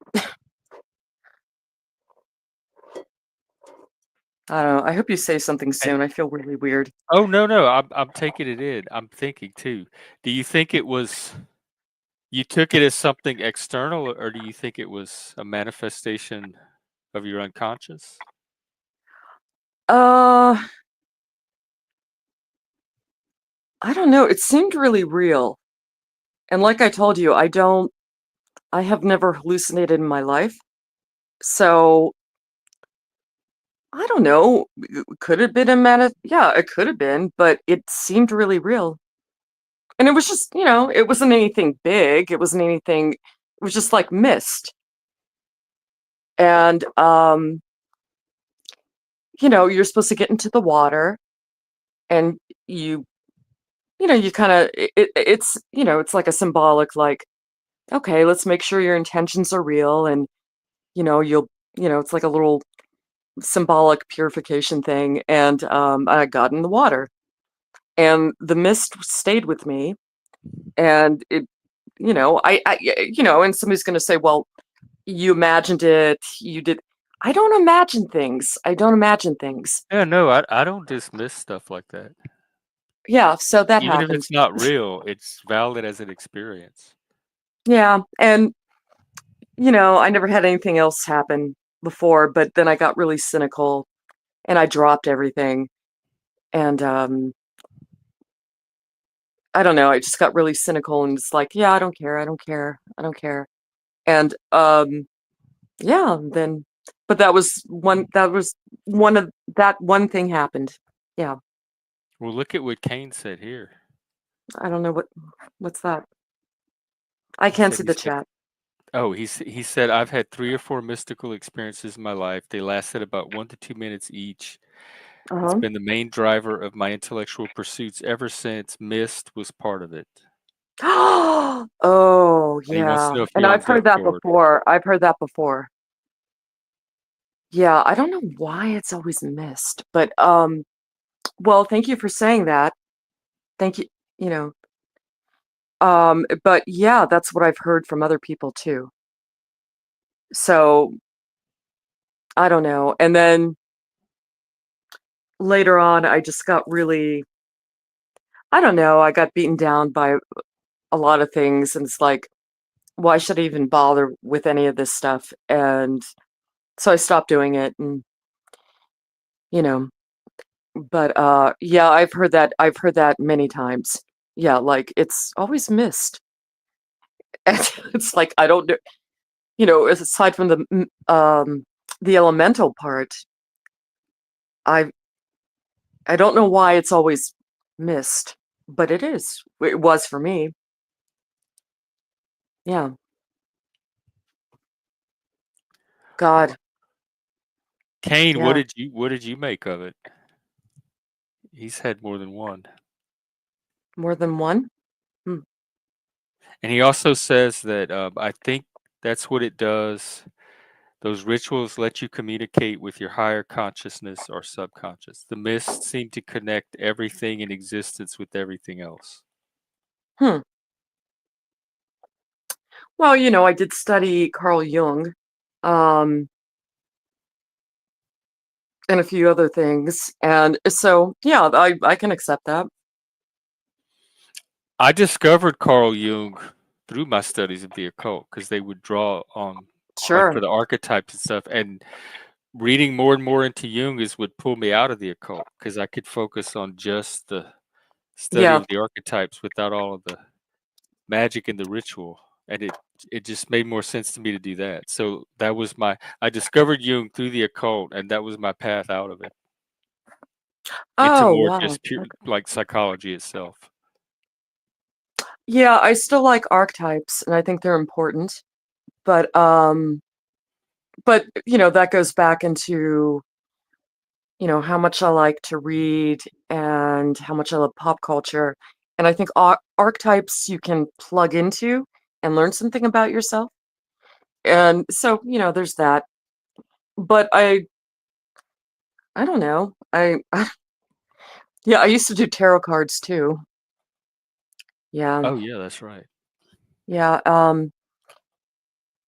I don't know. I hope you say something And, soon. I feel really weird. oh no, I'm taking it in. I'm thinking too. Do you think it was you took it as something external, or do you think it was a manifestation of your unconscious? Uh, I don't know. It seemed really real. And like I told you, I have never hallucinated in my life. So I don't know. Could have been a yeah, it could have been, but it seemed really real. And it was just, it wasn't anything big. It wasn't anything, it was just like mist. And you're supposed to get into the water and you you kind of it's like a symbolic like, okay, let's make sure your intentions are real and you'll it's like a little symbolic purification thing. And I got in the water and the mist stayed with me. And it and somebody's going to say, well, you imagined it, you did. I don't imagine things. I don't imagine things. Yeah, no, I don't dismiss stuff like that. Yeah, so that Even if happened. it's not real, it's valid as an experience. Yeah, and I never had anything else happen before, but then I got really cynical and I dropped everything. And I don't know, I just got really cynical and it's like, yeah, I don't care, I don't care, I don't care. And yeah, then but that was one of that one thing happened. Yeah. Well, look at what Kane said here. I don't know what's that. I He can't said see he the said chat. oh, he said I've had 3 or 4 mystical experiences in my life. They lasted about 1 to 2 minutes each. It's Uh-huh. been the main driver of my intellectual pursuits ever since. Mist was part of it. Oh, And he wants to yeah. know if And I've Jung's heard up that for it. before. I've heard that before. Yeah, I don't know why it's always missed, but well, thank you for saying that. Thank you, you know. But yeah, that's what I've heard from other people too. So, I don't know. And then later on, I just got really, I don't know, I got beaten down by a lot of things and it's like, why should I even bother with any of this stuff? And so I stopped doing it and you know, but yeah, I've heard that many times. Yeah, like it's always missed. And it's like I don't know, aside from the elemental part, I I don't know why it's always missed, but it is. It was for me. Yeah. God. Kane, Yeah. what did you make of it? He's had more than one. More than one? Hmm. And he also says that I think that's what it does. Those rituals let you communicate with your higher consciousness or subconscious. The mysts seem to connect everything in existence with everything else. Hmm. Well, I did study Carl Jung, um, and a few other things, and so yeah, I can accept that. I discovered Carl Jung through my studies of the occult because they would draw on, like, for Sure. the archetypes and stuff. And reading more and more into Jung is what pulled me out of the occult because I could focus on just the study Yeah. of the archetypes without all of the magic and the ritual. And it just made more sense to me to do that. So that was I discovered Jung through the occult, and that was my path out of it into Oh, more wow. just pure like psychology itself. Yeah, I still like archetypes and I think they're important, but that goes back into, how much I like to read and how much I love pop culture. And I think archetypes you can plug into and learn something about yourself. And so, there's that. But I don't know. Yeah, I used to do tarot cards too. Yeah. Oh yeah, that's right. Yeah.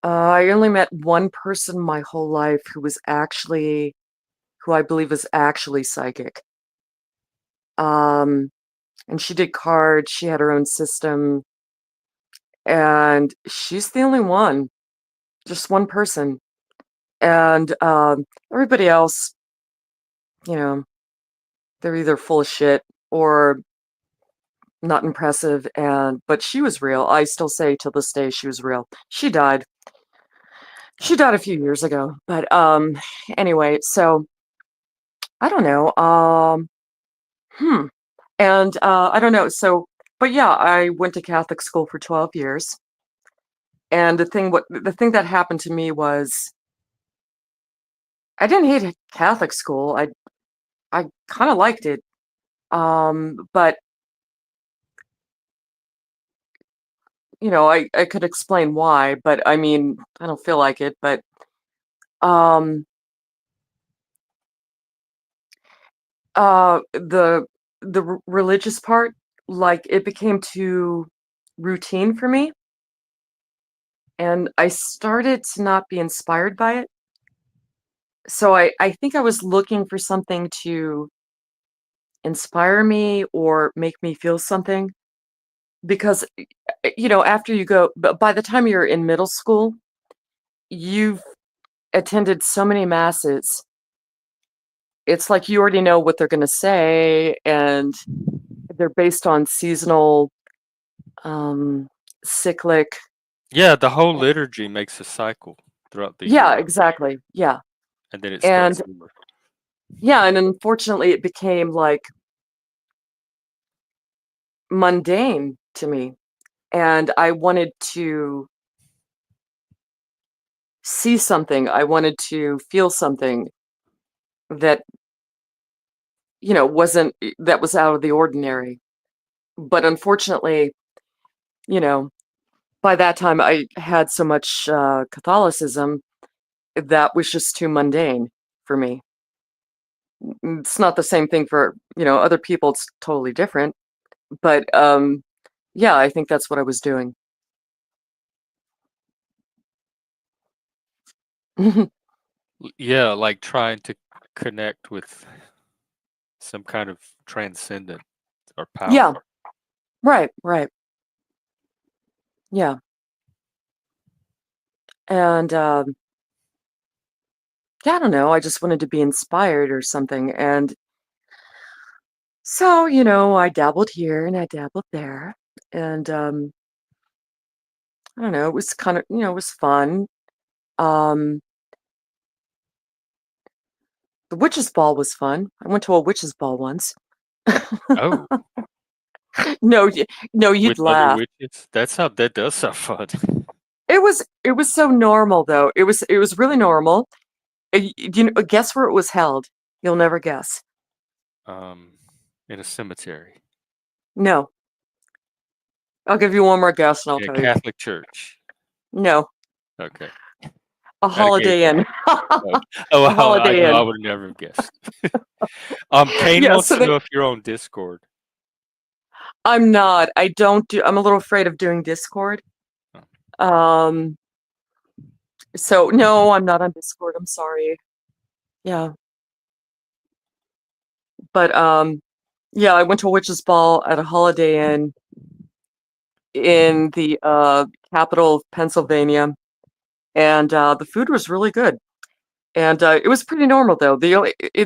I only met one person my whole life who I believe is actually psychic. Um, and she did cards. She had her own system, and she's the only one, just one person. And everybody else, you know, they're either full of shit or not impressive. But she was real. I still say to this day she was real. She died. She died a few years ago. But anyway, so I don't know. Hmm. And I don't know. So, but yeah, I went to Catholic school for 12 years. And the thing that happened to me was I didn't hate Catholic school. I kind of liked it. But I could explain why, but I mean, I don't feel like it, but um the religious part, like it became too routine for me, and I started to not be inspired by it. So I think I was looking for something to inspire me or make me feel something because after you go, but by the time you're in middle school, you've attended so many masses. It's like you already know what they're going to say, and they're based on seasonal, um, cyclic. Yeah, the whole liturgy makes a cycle throughout the Yeah, year, exactly. Yeah. and then it And starts over. yeah, and unfortunately, it became like mundane to me. And I wanted to see something, I wanted to feel something that, that was out of the ordinary. But unfortunately, you know, by that time, I had so much Catholicism that was just too mundane for me. It's not the same thing for, other people. It's totally different. But yeah, I think that's what I was doing. Yeah, like trying to connect with some kind of transcendent or Yeah, power. right, right. Yeah. And yeah, I don't know. I just wanted to be inspired or something. And so, I dabbled here and I dabbled there. And I don't know, it was kind of, it was fun. Um, the witch's ball was fun. I went to a witch's ball once. Oh, No, no, with you'd other laugh. witches? That does sound fun. It was so normal though. It was really normal. Guess where it was held? You'll never guess. Um, in a cemetery, No. I'll give you one more guess and I'll in a tell you. Catholic church. No. Okay, A gotta gauge Holiday that. Inn. Oh, oh, A wow, I Holiday know I Inn. would have never guessed. Kane Yeah, wants so to know if you're on Discord. I'm not. I'm a little afraid of doing Discord. Oh. Um, so no, I'm not on Discord. I'm sorry. Yeah. But yeah, I went to a witch's ball at a Holiday Inn in the capital of Pennsylvania, and the food was really good. And it was pretty normal though.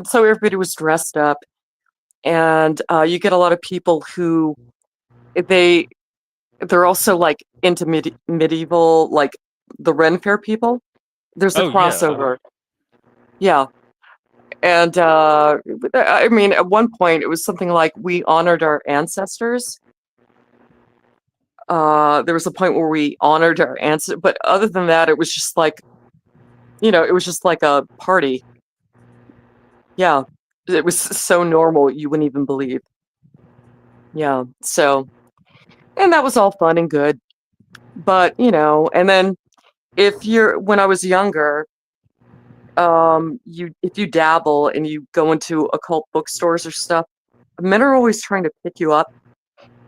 So everybody was dressed up, and you get a lot of people who they they're also like into medieval, like the Ren Fair people. There's a Oh yeah. crossover. Yeah. And I mean, at one point, it was something like we honored our ancestors. There was a point where we honored our ancestors, but other than that, it was just like, it was just like a party. Yeah. It was so normal, you wouldn't even believe. Yeah. So, and that was all fun and good. But, and then when I was younger, if you dabble and you go into occult bookstores or stuff, men are always trying to pick you up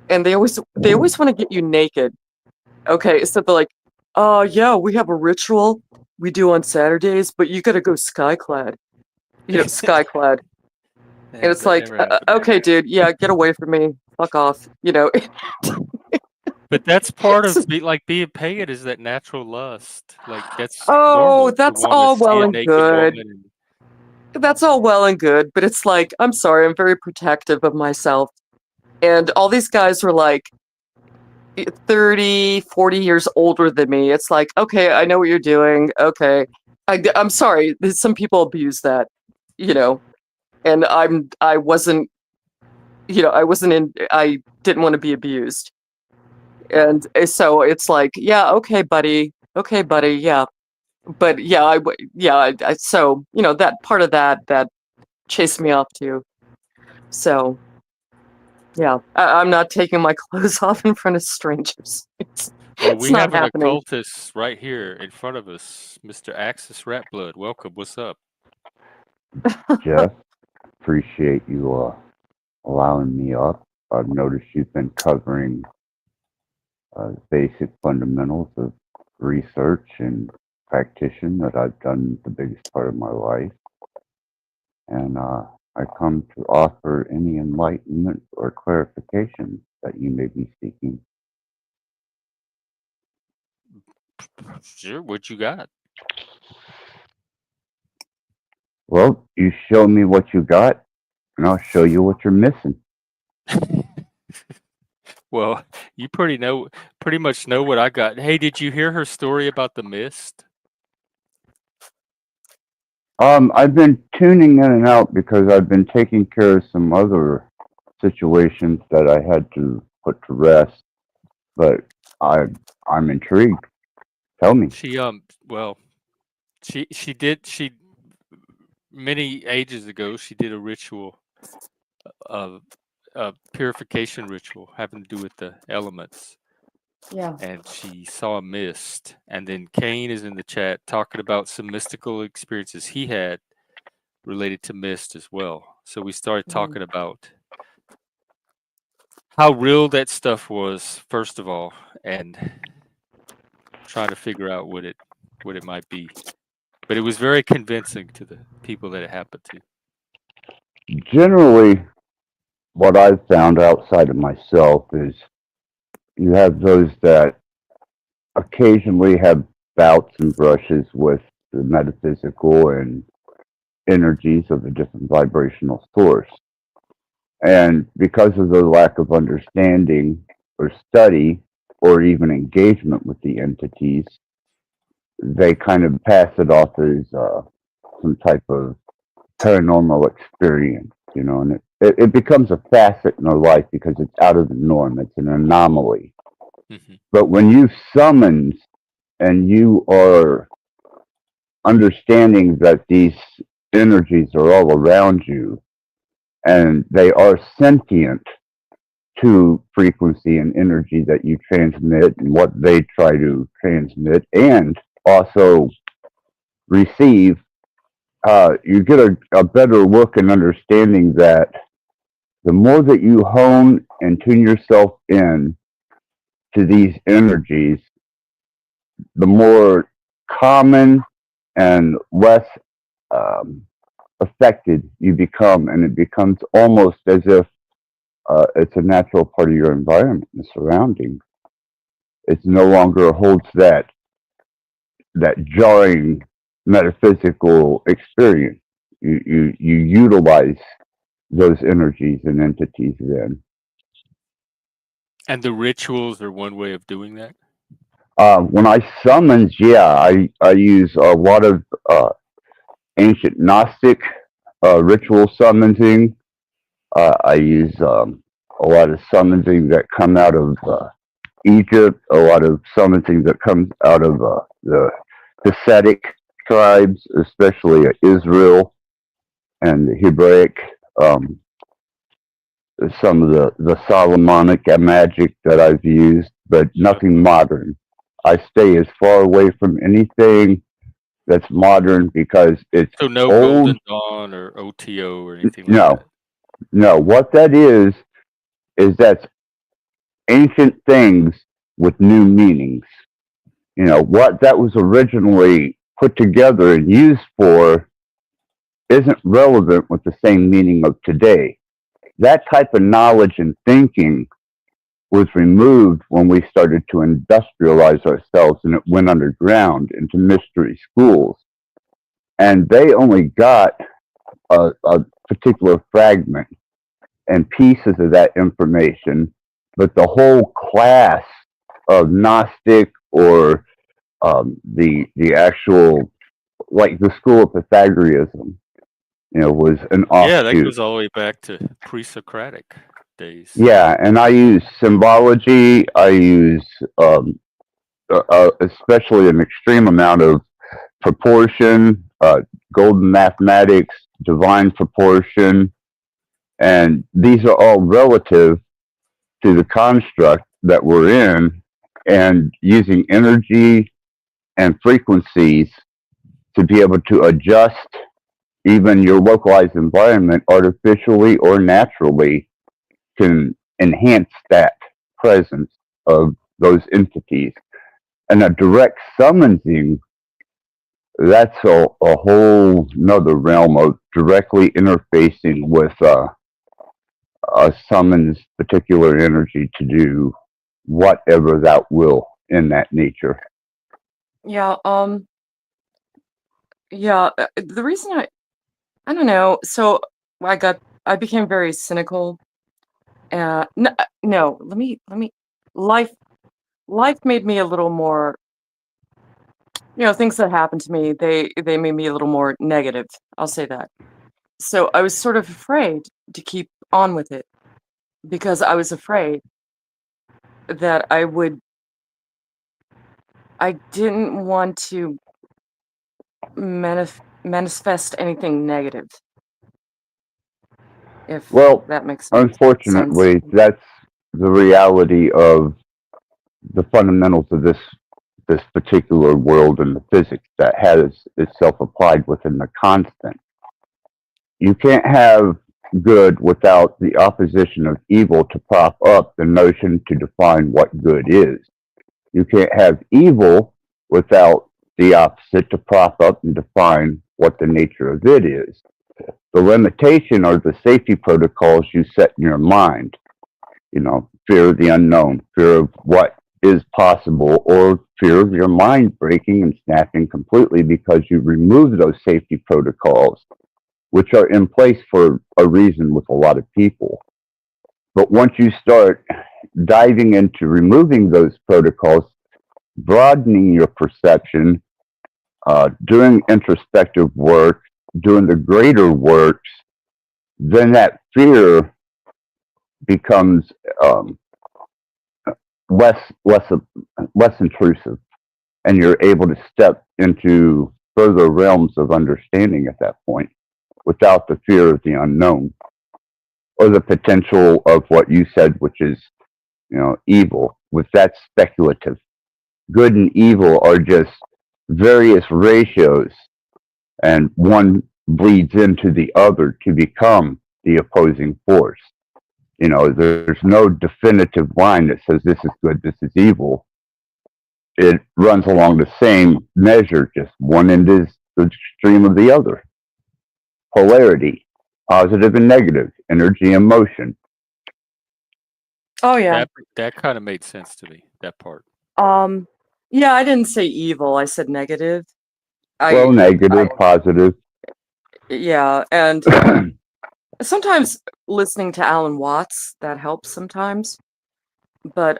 and they always want to get you naked. Okay, so they're like, yeah, we have a ritual we do on Saturdays, but you gotta go skyclad. Skyclad. Yeah, And it's that like, never happened. okay, dude, yeah, get away from me. Fuck off. But that's part of being pagan is that natural lust. Like that's Oh, normal to that's want to all well see a and naked good. woman. That's all well and good, but it's like, I'm sorry, I'm very protective of myself. And all these guys were like 30, 40 years older than me. It's like, okay, I know what you're doing. Okay. I'm sorry. Some people abuse that, and I wasn't, I didn't want to be abused. And so it's like, yeah, okay, buddy. Okay, buddy. Yeah. But yeah, so, that part of that chased me off too. So yeah, I'm not taking my clothes off in front of strangers. Well, It's we not have an happening. occultist right here in front of us, Mr. Axis Ratblood. Welcome. What's up? Jeff, appreciate you allowing me up. I've noticed you've been covering basic fundamentals of research and practitioner that I've done the biggest part of my life. And I come to offer any enlightenment or clarification that you may be seeking. Sure. What you got? Well, you show me what you got, and I'll show you what you're missing. Well, you pretty much know what I got. Hey, did you hear her story about the mist? I've been tuning in and out because I've been taking care of some other situations that I had to put to rest. But I'm intrigued. Tell me. She many ages ago she did a ritual of a purification ritual having to do with the elements. Yeah. And she saw a mist. And then Kane is in the chat talking about some mystical experiences he had related to mist as well. So we started talking about how real that stuff was, first of all, and trying to figure out what it might be. But it was very convincing to the people that it happened to. Generally, what I've found outside of myself is you have those that occasionally have bouts and brushes with the metaphysical and energies of a different vibrational source. And because of the lack of understanding or study or even engagement with the entities, they kind of pass it off as some type of paranormal experience, and it becomes a facet in their life because it's out of the norm. It's an anomaly. Mm-hmm. But when you summons and you are understanding that these energies are all around you and they are sentient to frequency and energy that you transmit and what they try to transmit and also receive, you get a better look and understanding that the more that you hone and tune yourself in to these energies, the more common and less affected you become, and it becomes almost as if it's a natural part of your environment and surrounding. It no longer holds that jarring metaphysical experience. You utilize those energies and entities then. And the rituals are one way of doing that? When I summons, I use a lot of ancient Gnostic ritual summoning. I use a lot of summoning that come out of Egypt, a lot of summoning that comes out of the Hasidic tribes, especially Israel and the Hebraic. Some of the Solomonic magic that I've used, but nothing modern. I stay as far away from anything that's modern because it's so no old. Golden Dawn or OTO or anything like that? No. What that is that's ancient things with new meanings. You know, what that was originally put together and used for isn't relevant with the same meaning of today. That type of knowledge and thinking was removed when we started to industrialize ourselves and it went underground into mystery schools. And they only got a particular fragment and pieces of that information, but the whole class of Gnostic or the actual, like the school of Pythagoreanism, you know, was an Yeah, that offshoot. goes all the way back to pre-Socratic days. Yeah, and I use symbology. I use especially an extreme amount of proportion, golden mathematics, divine proportion, and these are all relative to the construct that we're in, and using energy and frequencies to be able to adjust even your localized environment artificially or naturally can enhance that presence of those entities. And a direct summoning, that's a whole nother realm of directly interfacing with a summon's particular energy to do whatever that will in that nature. Yeah, the reason I don't know, so I became very cynical. No, no, let me, life, life made me a little more, things that happened to me, they made me a little more negative. I'll say that. So I was sort of afraid to keep on with it because I was afraid that I didn't want to manifest anything negative, if Well, that makes any sense. unfortunately, that's the reality of the fundamentals of this particular world and the physics that has itself applied within the constant. You can't have good without the opposition of evil to prop up the notion to define what good is. You can't have evil without the opposite to prop up and define what the nature of it is. The limitation are the safety protocols you set in your mind. You know, fear of the unknown, fear of what is possible, or fear of your mind breaking and snapping completely because you remove those safety protocols, which are in place for a reason with a lot of people. But once you start diving into removing those protocols, broadening your perception, doing introspective work, doing the greater works, then that fear becomes less intrusive, and you're able to step into further realms of understanding at that point without the fear of the unknown or the potential of what you said, which is, evil. With that speculative, good and evil are just various ratios, and one bleeds into the other to become the opposing force. There's no definitive line that says this is good, this is evil. It runs along the same measure, just one end is the extreme of the other. Polarity, positive and negative, energy and motion. Oh yeah. That kind of made sense to me, that part. Yeah, I didn't say evil, I said negative. Well, negative, positive. Yeah, and sometimes listening to Alan Watts, that helps sometimes. But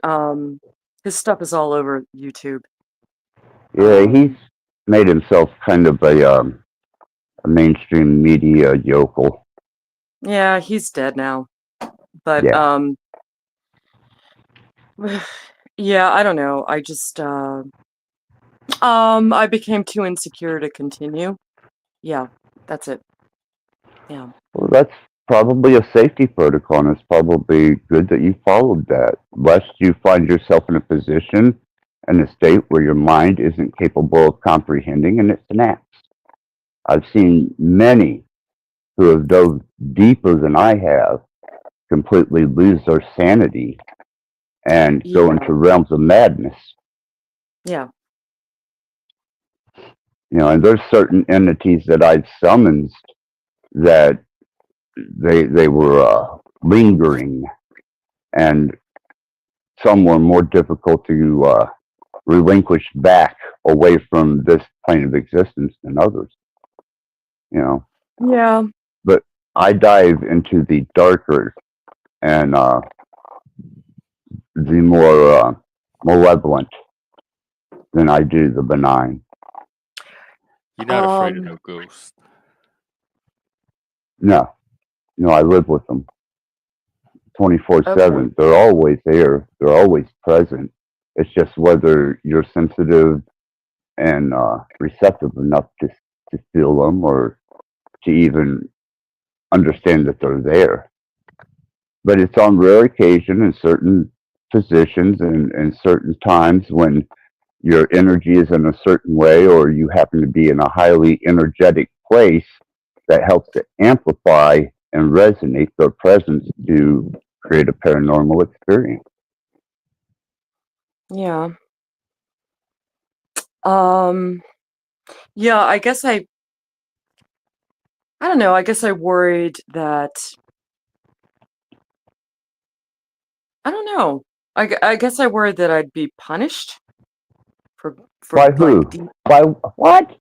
his stuff is all over YouTube. Yeah, he's made himself kind of a mainstream media yokel. Yeah, he's dead now. But Yeah. yeah, I don't know. I just I became too insecure to continue. Yeah, that's it. Yeah. Well, that's probably a safety protocol, and it's probably good that you followed that, lest you find yourself in a position and a state where your mind isn't capable of comprehending and it snaps. I've seen many who have dove deeper than I have completely lose their sanity and go Yeah. into realms of madness. Yeah. And there's certain entities that I've summoned that they were lingering, and some were more difficult to relinquish back away from this plane of existence than others. Yeah. But I dive into the darker and the more malevolent than I do the benign. You're not afraid of no ghosts. No, I live with them 24/7. Okay. They're always there. They're always present. It's just whether you're sensitive and receptive enough to feel them or to even understand that they're there. But it's on rare occasion in certain positions and certain times when your energy is in a certain way or you happen to be in a highly energetic place that helps to amplify and resonate their presence to create a paranormal experience. Yeah. Yeah, I guess I don't know. I guess I worried that I don't know. I guess I worried that I'd be punished for By like who? By what?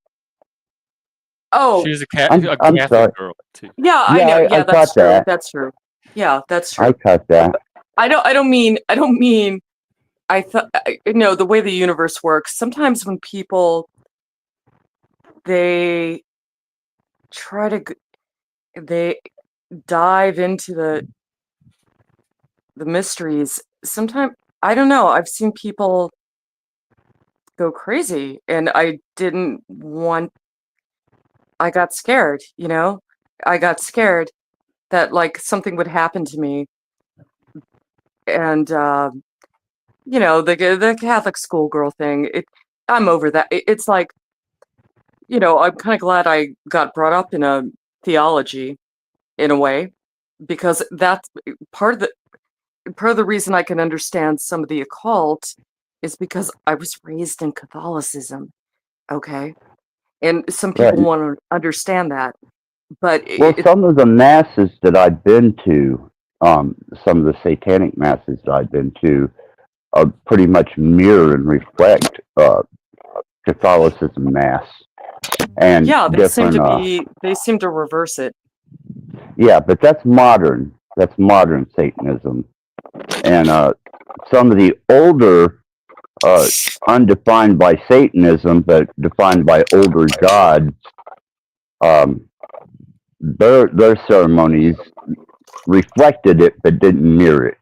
Oh, She was a I'm Catholic sorry. girl too. yeah, I Yeah, know. I Yeah, that's caught true. that. That's true. Yeah, that's I true. caught that. I don't mean I thought the way the universe works. Sometimes when people they try to they dive into the mysteries, sometimes I don't know. I've seen people go crazy, and I didn't want. I got scared. I got scared that like something would happen to me, and the Catholic schoolgirl thing. I'm over that. It's like I'm kind of glad I got brought up in a theology in a way because that's part of the reason I can understand some of the occult is because I was raised in Catholicism. Okay. And some people Right. want to understand that, but Well, some of the masses that I've been to, some of the satanic masses that I've been to, pretty much mirror and reflect Catholicism mass and yeah, they seem different. to reverse it. Yeah, but that's modern. That's modern Satanism, and some of the older, undefined by Satanism, but defined by older gods. Their ceremonies reflected it, but didn't mirror it.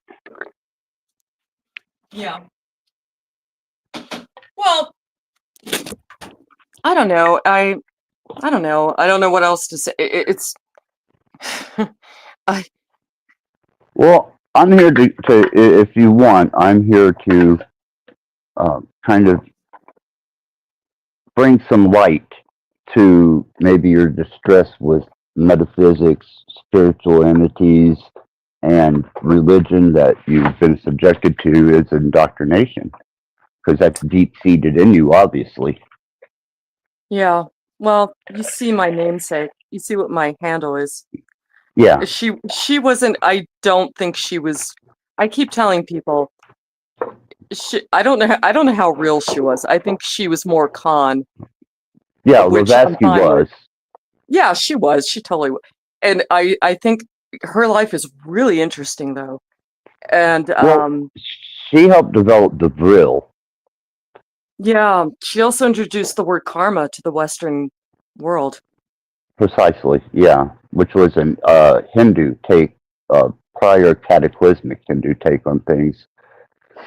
Yeah. Well, I don't know. I don't know. I don't know what else to say. It's I Well, I'm here to if you want, I'm here to kind of bring some light to maybe your distress with metaphysics, spiritual entities, and religion that you've been subjected to is indoctrination, because that's deep seated in you, obviously. yeah. Well, you see my namesake. You see what my handle is. Yeah. She wasn't. I don't think she was. I keep telling people. I don't know. I don't know how real she was. I think she was more con, Yeah, which I'm Blavatsky fine with. was. Yeah, she was. She totally was. And I think her life is really interesting though. And Well, she helped develop the Vril. yeah, she also introduced the word karma to the Western world. Precisely, yeah, which was an Hindu take, prior cataclysmic Hindu take on things.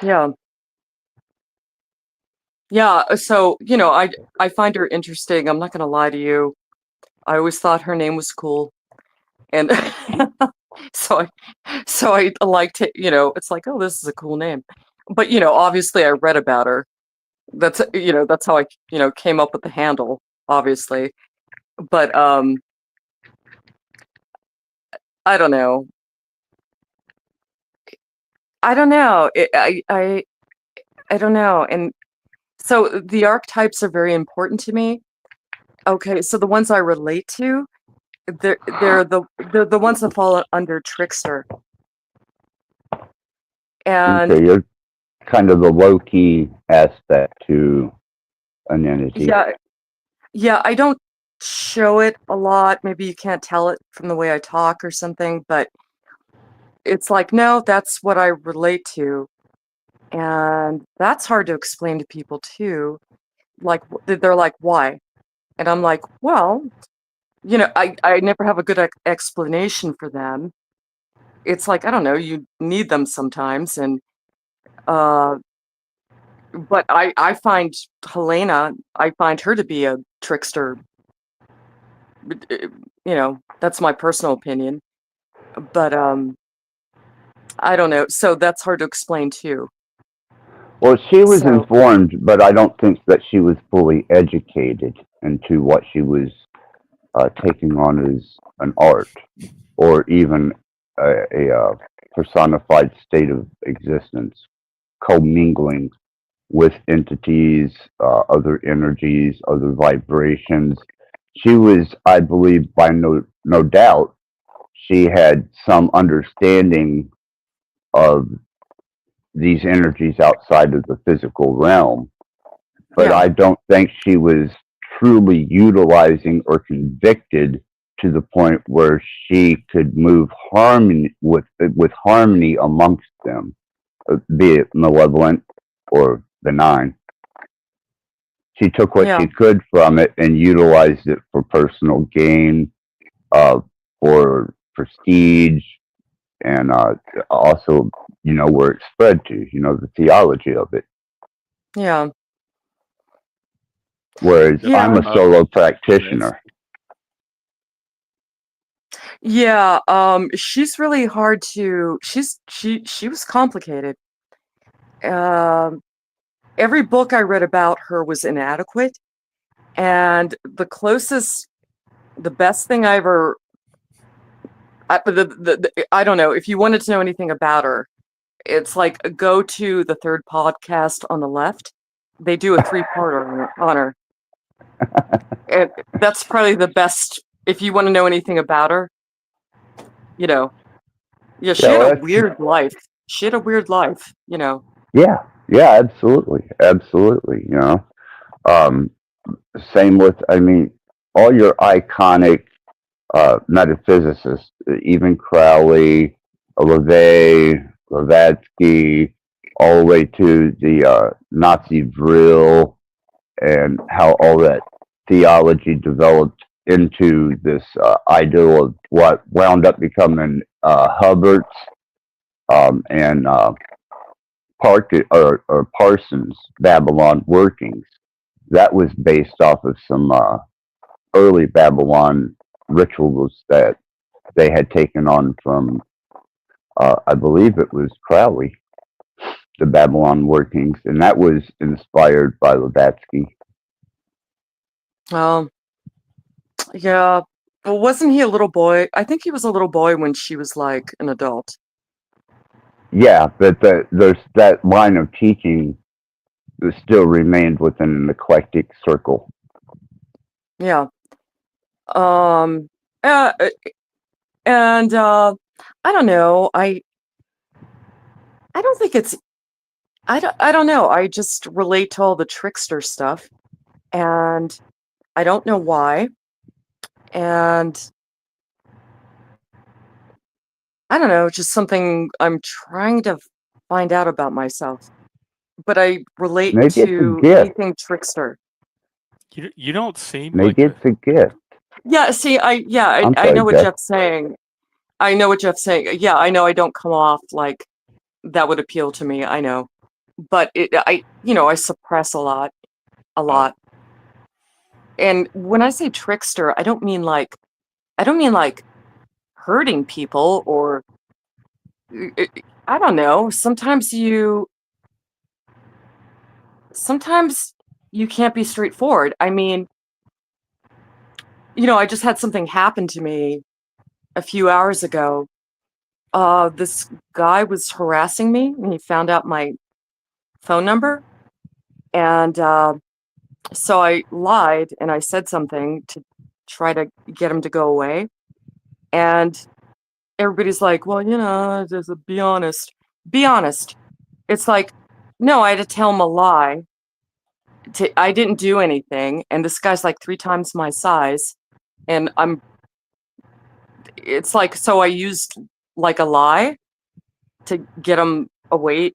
Yeah. Yeah, so, I find her interesting. I'm not going to lie to you. I always thought her name was cool. And so I liked it, it's like, oh, this is a cool name. But, obviously I read about her. That's how I, came up with the handle, obviously. But I don't know. I don't know. I don't know. And so the archetypes are very important to me. Okay, so the ones I relate to, they're the ones that fall under trickster. And Okay, you're kind of the low key aspect to an entity. yeah, I don't show it a lot. Maybe you can't tell it from the way I talk or something, but it's like, no, that's what I relate to. And that's hard to explain to people too. Like they're like, why? And I'm like, well, I never have a good explanation for them. It's like, I don't know, you need them sometimes. And uh but I find Helena, I find her to be a trickster. That's my personal opinion. But I don't know. So that's hard to explain too. Well, she was So informed, but I don't think that she was fully educated into what she was taking on as an art or even a personified state of existence, commingling with entities, other energies, other vibrations. She was, I believe, by no doubt, she had some understanding of these energies outside of the physical realm, but yeah, I don't think she was truly utilizing or convicted to the point where she could move harmony with harmony amongst them, be it malevolent or benign. She took what yeah, she could from it and utilized it for personal gain, uh, for prestige, and also, where it spread to, the theology of it. yeah, Whereas I'm yeah, a solo practitioner. yeah. She's really hard to. She was complicated. Um, every book I read about her was inadequate, and the best thing I ever. I don't know if you wanted to know anything about her. It's like go to the third podcast on the left. They do a three-parter on her. And that's probably the best if you want to know anything about her. You know, yeah, she Yeah, had a well, weird life. She had a weird life. yeah, absolutely, absolutely. Um, same with, I mean, all your iconic metaphysicists, even Crowley, LaVey, Blavatsky, all the way to the Nazi Vril, and how all that theology developed into this ideal of what wound up becoming Hubbert's and or Parsons' Babylon workings. That was based off of some early Babylon rituals that they had taken on from, I believe it was Crowley, the Babylon workings, and that was inspired by Blavatsky. Um, yeah. Well, wasn't he a little boy? I think he was a little boy when she was like an adult. Yeah, but there's that line of teaching that still remained within an eclectic circle. Yeah. Um. Uh, and I don't know. I don't think it's. I don't know. I just relate to all the trickster stuff, and I don't know why. And I don't know, it's just something I'm trying to find out about myself. But I relate Maybe it's a to gift. anything trickster. You don't seem Maybe like it's a gift. Yeah, see, I'm I sorry, know what Jeff. Jeff's saying. I know what Jeff's saying. Yeah, I know I don't come off like that would appeal to me. I know. But I suppress a Oh, lot. And when I say trickster, I don't mean like hurting people or I don't know. Sometimes you can't be straightforward. I mean, I just had something happen to me a few hours ago, this guy was harassing me, and he found out my phone number, and so I lied and I said something to try to get him to go away. And everybody's like, well, just be honest. Be honest. It's like, no, I had to tell him a lie. I didn't do anything. And this guy's like 3 times my size. And it's like, so I used like a lie to get him away,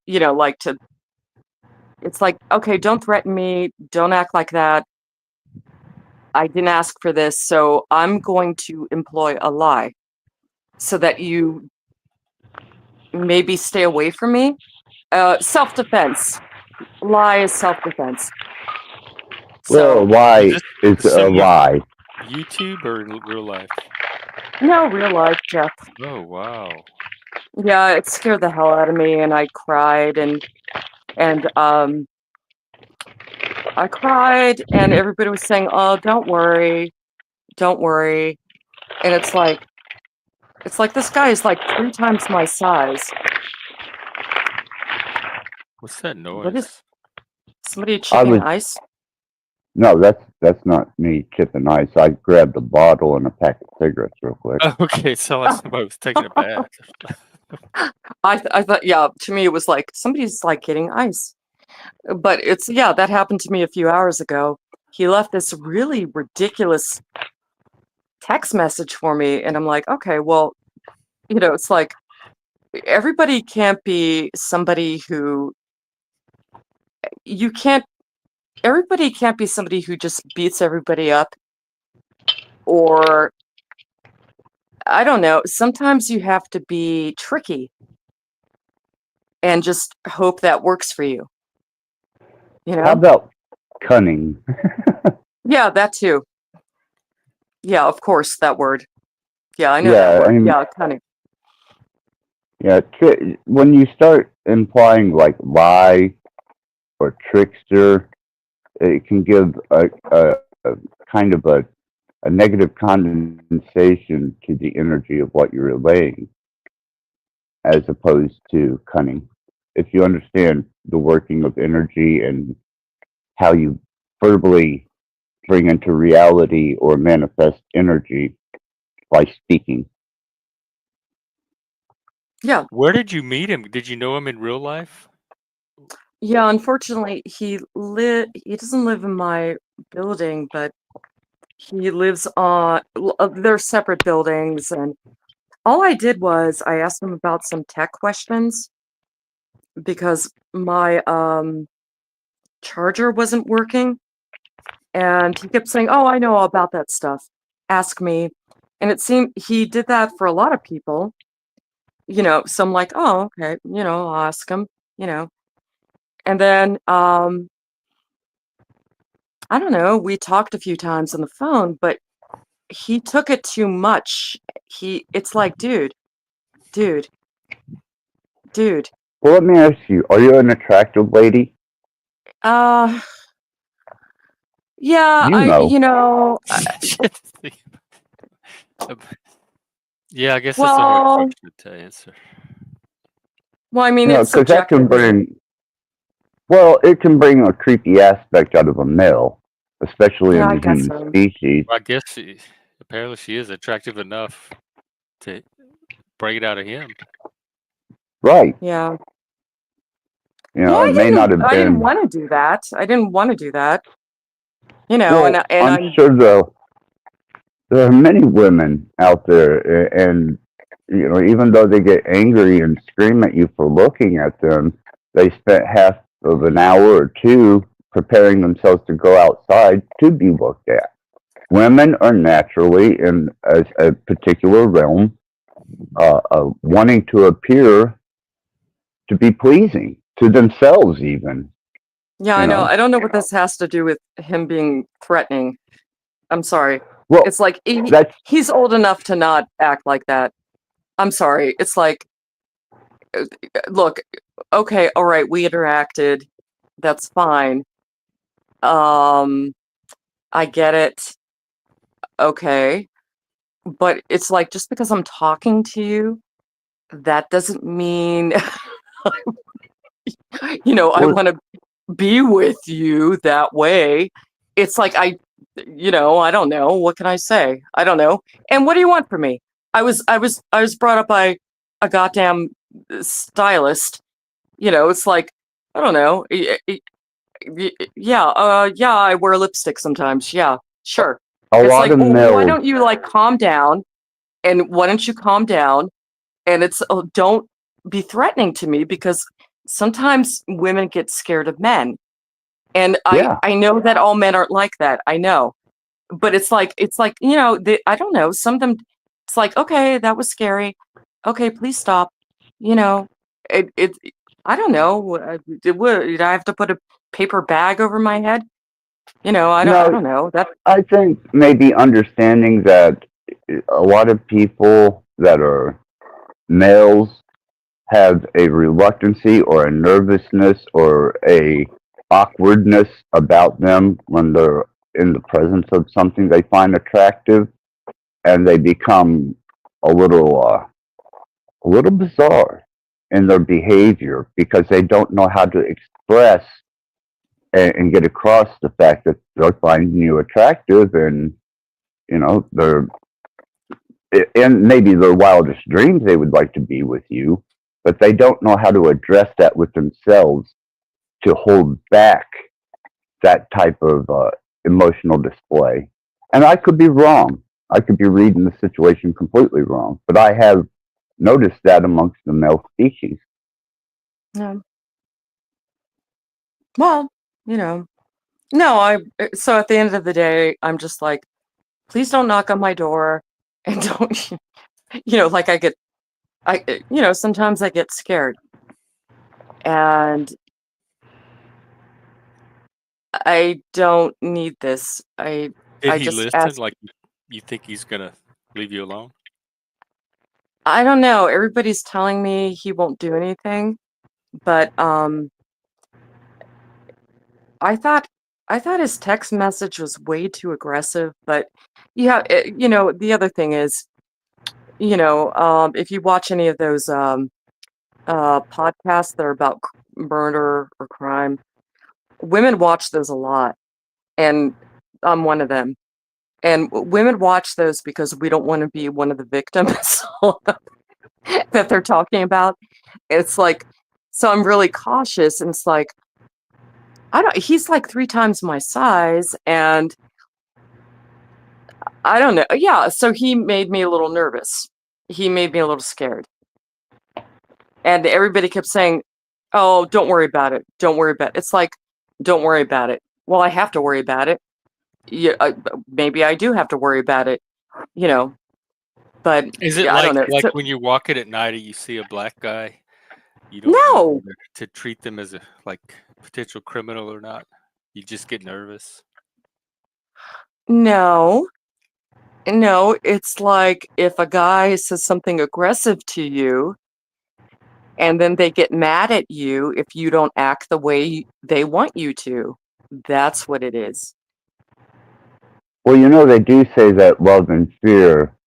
it's like, okay, don't threaten me. Don't act like that. I didn't ask for this. So I'm going to employ a lie so that you maybe stay away from me. Self-defense. Lie is self-defense. Well, So why is a similar lie? YouTube or in real life? no, real life, Jeff. Oh wow. Yeah, it scared the hell out of me, and I cried, and I cried, and everybody was saying, "Oh, don't worry, and it's like this guy is like 3 times my size. What's that What is noise? somebody I chipping was ice? no, that's not me chipping ice. I grabbed a bottle and a pack of cigarettes real quick. Okay, so like somebody was taking a bath. I thought, yeah, to me it was like somebody's like getting ice. But that happened to me a few hours ago. He left this really ridiculous text message for me, and I'm like, okay, well, it's like everybody can't be somebody who you can't everybody can't be somebody who just beats everybody up, or I don't know, sometimes you have to be tricky and just hope that works for you, you How know? about cunning? Yeah, that too. Yeah, of course, that word. Yeah, I know that Yeah, I word. mean, Yeah, kind of. yeah. When you start implying like lie or trickster, it can give a kind of a negative condensation to the energy of what you're relaying, as opposed to cunning. If you understand the working of energy and how you verbally bring into reality or manifest energy by speaking. Yeah. Where did you meet him? Did you know him in real life? Yeah, unfortunately, he doesn't live in my building, but he lives they're separate buildings, and all I did was I asked him about some tech questions because my charger wasn't working, and he kept saying, "Oh, I know all about that stuff. Ask me." And it seemed he did that for a lot of people, so I'm like, "Oh, okay, I'll ask him, you know." And then I don't know, we talked a few times on the phone, but he took it too much. It's like, dude, dude. Well, let me ask you: are you an attractive lady? Uh, yeah, You know. Yeah, I guess that's a hard well, question to answer. I mean, it's Because that can subjective, isn't it? bring, well, it can bring a creepy aspect out of a male, especially Yeah, in I the guess human so. species. Well, I guess apparently she is attractive enough to bring it out of him. Right. Yeah. It may not have I didn't been. want to do that. I didn't want to do that. Well, And I'm I'm sure there are many women out there, and even though they get angry and scream at you for looking at them, they spent half of an hour or two preparing themselves to go outside to be looked at. Women are naturally in a particular realm, wanting to appear to be pleasing to themselves, even. Yeah, You I know. know. I don't know what this has to do with him being threatening. I'm sorry. Well, It's like that's he's old enough to not act like that. I'm sorry. It's like, look, okay, all right, we interacted. That's fine. I get it. Okay. But it's like just because I'm talking to you that doesn't mean I Well, want to be with you that way. It's like I don't know. What can I say? I don't know. And what do you want from me? I was brought up by a goddamn stylist. It's like I don't know. Yeah, I wear lipstick sometimes. Yeah, sure. a It's lot like, of well, why males, don't you like calm down? And why don't you calm down? And it's don't be threatening to me because sometimes women get scared of men. And I yeah. I know that all men aren't like that. I know. But it's like, I don't know, some of them it's like, okay, that was scary. Okay, please stop. You know, it I don't know. Did I have to put a paper bag over my head? I No, don't know. That I think maybe understanding that a lot of people that are males have a reluctancy or a nervousness or a awkwardness about them when they're in the presence of something they find attractive, and they become a little bizarre in their behavior because they don't know how to express and get across the fact that they're finding you attractive, and they're in maybe their wildest dreams they would like to be with you, but they don't know how to address that with themselves to hold back that type of emotional display. And I could be wrong. I could be reading the situation completely wrong, but I have noticed that amongst the male species. no. Well, you know. No, so at the end of the day, I'm just like, please don't knock on my door and don't like sometimes I get scared and I don't need this. Did I he just listen? ask. Like you think he's gonna leave you alone? I don't know. Everybody's telling me he won't do anything, but I thought I thought his text message was way too aggressive, but yeah, the other thing is, if you watch any of those podcasts that are about murder or crime, women watch those a lot, and I'm one of them. And women watch those because we don't want to be one of the victims that they're talking about. It's like, so I'm really cautious, and it's like, he's like 3 times my size, and I don't know. Yeah, so he made me a little nervous. He made me a little scared. And everybody kept saying, "Oh, don't worry about it. Don't worry about it." It's like, don't worry about it. Well, I have to worry about it. Yeah, maybe I do have to worry about it, you know. But Is it yeah, I don't know. like So when you're walking at night and you see a black guy, you don't know no, whether to treat them as a like potential criminal or not? You just get nervous. no, no. It's like if a guy says something aggressive to you, and then they get mad at you if you don't act the way they want you to. That's what it is. Well, they do say that love and fear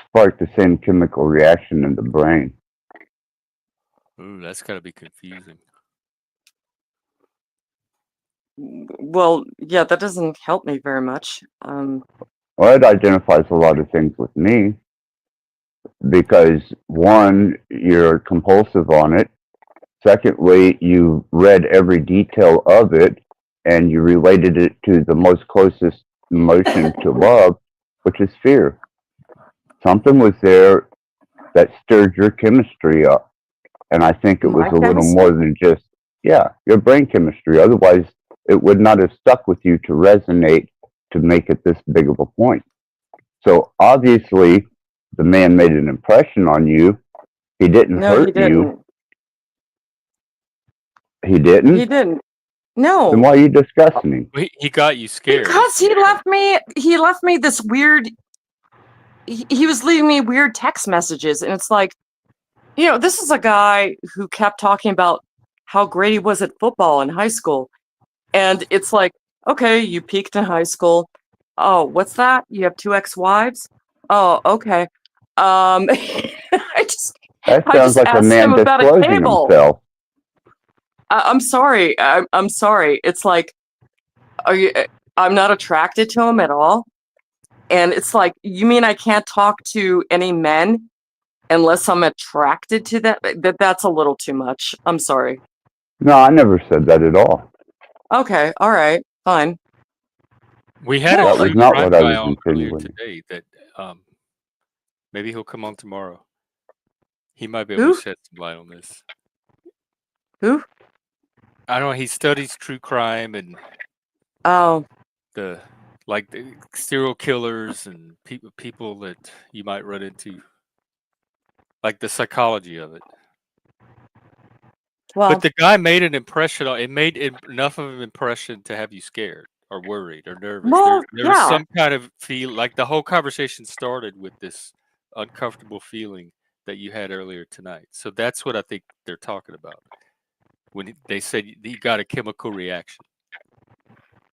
spark the same chemical reaction in the brain. Ooh, that's gotta be confusing. Well, yeah, that doesn't help me very much. Well, it identifies a lot of things with me because one, you're compulsive on it. Secondly, you read every detail of it and you related it to the most closest emotion to love, which is fear. Something was there that stirred your chemistry up. And I think it was My a little more chemistry? than just, yeah, your brain chemistry. Otherwise, it would not have stuck with you to resonate to make it this big of a point. So obviously, the man made an impression on you. He didn't No, he hurt you. didn't. He He didn't? didn't. Then No, why are you discussing him? He got you scared. because he left me this weird he was leaving me weird text messages, and it's like, this is a guy who kept talking about how great he was at football in high school. And it's like, okay, you peaked in high school. Oh, what's that? You have 2 ex-wives? Oh, okay. I just That I sounds just like a asked him man about a disclosing cable. himself. I'm sorry. I'm sorry. It's like, are you? I'm not attracted to him at all. And it's like, you mean I can't talk to any men unless I'm attracted to them? That's a little too much. I'm sorry. No, I never said that at all. Okay. All right. Fine. We had Well, a That was true not crime what I guy was on earlier insinuating. today that maybe he'll come on tomorrow. He might be able Who? to shed some light on this. Who? I don't know. He studies true crime and Oh, the serial killers and people that you might run into, like the psychology of it. well, But the guy made an impression. It made enough of an impression to have you scared or worried or nervous. There was yeah. some kind of feel, like the whole conversation started with this uncomfortable feeling that you had earlier tonight. So that's what I think they're talking about when they said you got a chemical reaction.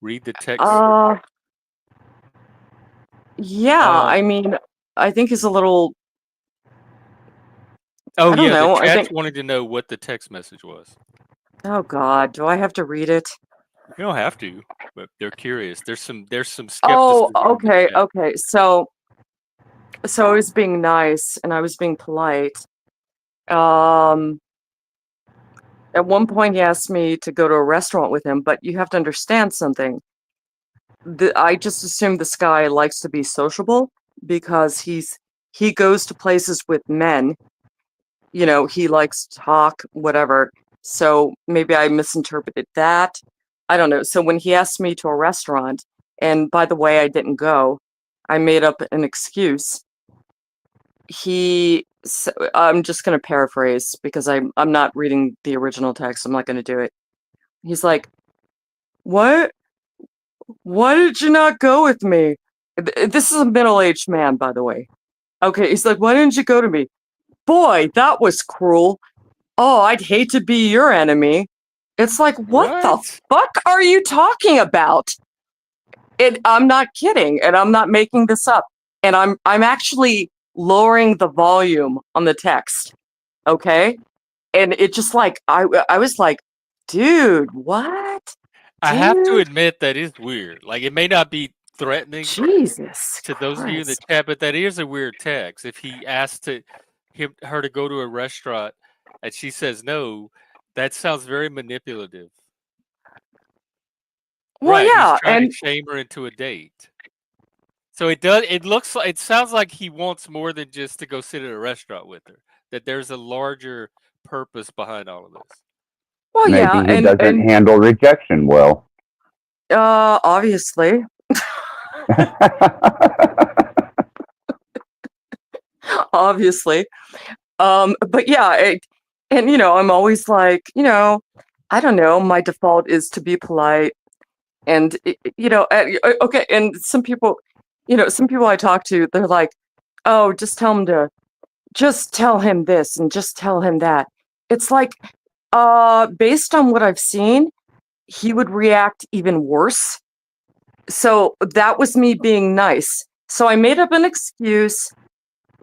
Read the text. Yeah. I mean, I think he's a little. Oh I don't yeah, the know. I chat's think. wanted to know what the text message was. Oh God, do I have to read it? You don't have to, but they're curious. There's some Oh, skepticism in the okay, chat. okay. So I was being nice and I was being polite. At one point he asked me to go to a restaurant with him, but you have to understand something. I just assume this guy likes to be sociable because he goes to places with men. You know, he likes to talk, whatever. So maybe I misinterpreted that. I don't know. So when he asked me to a restaurant, and by the way, I didn't go, I made up an excuse. I'm just going to paraphrase because I'm not reading the original text. I'm not going to do it. He's like, "What? Why did you not go with me?" This is a middle-aged man, by the way. Okay, he's like, "Why didn't you go to me?" Boy, that was cruel. Oh, I'd hate to be your enemy. It's like, what the What? fuck are you talking about? I'm not kidding, and I'm not making this up. And I'm actually lowering the volume on the text. Okay? And it just like I was like, dude, what? I have to Dude, admit that is weird. Like it may not be threatening Jesus to those of you in the Christ. chat, but that is a weird text. If he asked her to go to a restaurant and she says no, that sounds very manipulative. Well, Right, he's yeah, trying to and shame her into a date. So it sounds like he wants more than just to go sit at a restaurant with her. That there's a larger purpose behind all of this. well, yeah, Maybe he doesn't handle rejection well. obviously. Obviously. But yeah, and I'm always like, I don't know, my default is to be polite and okay, and some people I talk to, they're like, "Oh, just tell him this and just tell him that." It's like, based on what I've seen, he would react even worse. So that was me being nice. So I made up an excuse.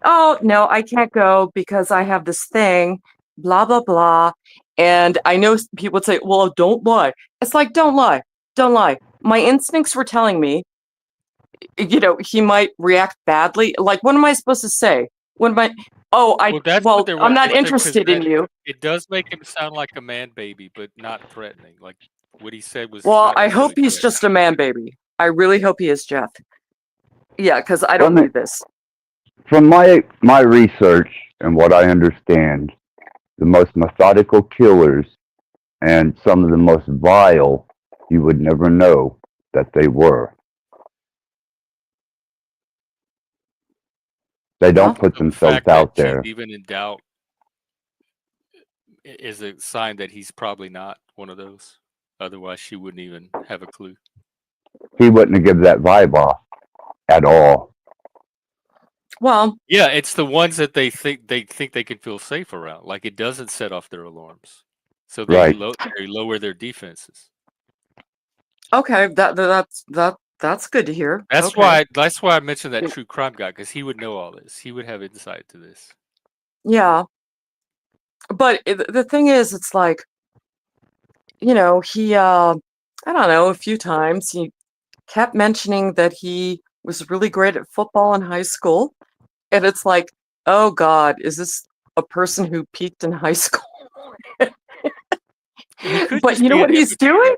"Oh, no, I can't go because I have this thing, blah, blah, blah." And I know people would say, "Well, don't lie." It's like, don't lie. Don't lie. My instincts were telling me, he might react badly. Like, what am I supposed to say? What am I? Oh, Well, that's what they're I'm not because interested in you. it does make him sound like a man baby, but not threatening. Like what he said was Well, not I hope necessarily he's threatening. just a man baby. I really hope he is, Jeff. Yeah, because I don't need this. From my research and what I understand, the most methodical killers and some of the most vile, you would never know that they were. They don't put So the themselves fact that out she's there. even in doubt is a sign that he's probably not one of those. Otherwise, she wouldn't even have a clue. He wouldn't have given that vibe off at all. Well, yeah, it's the ones that they think they can feel safe around. Like it doesn't set off their alarms, so they lower their defenses. Okay, that's good to hear. That's okay. why I mentioned that true crime guy, because he would know all this. He would have insight to this. Yeah. but the thing is, it's like, he, I don't know, a few times he kept mentioning that he was really great at football in high school. And it's like, oh God, is this a person who peaked in high school? He could But just you know be what an he's doing?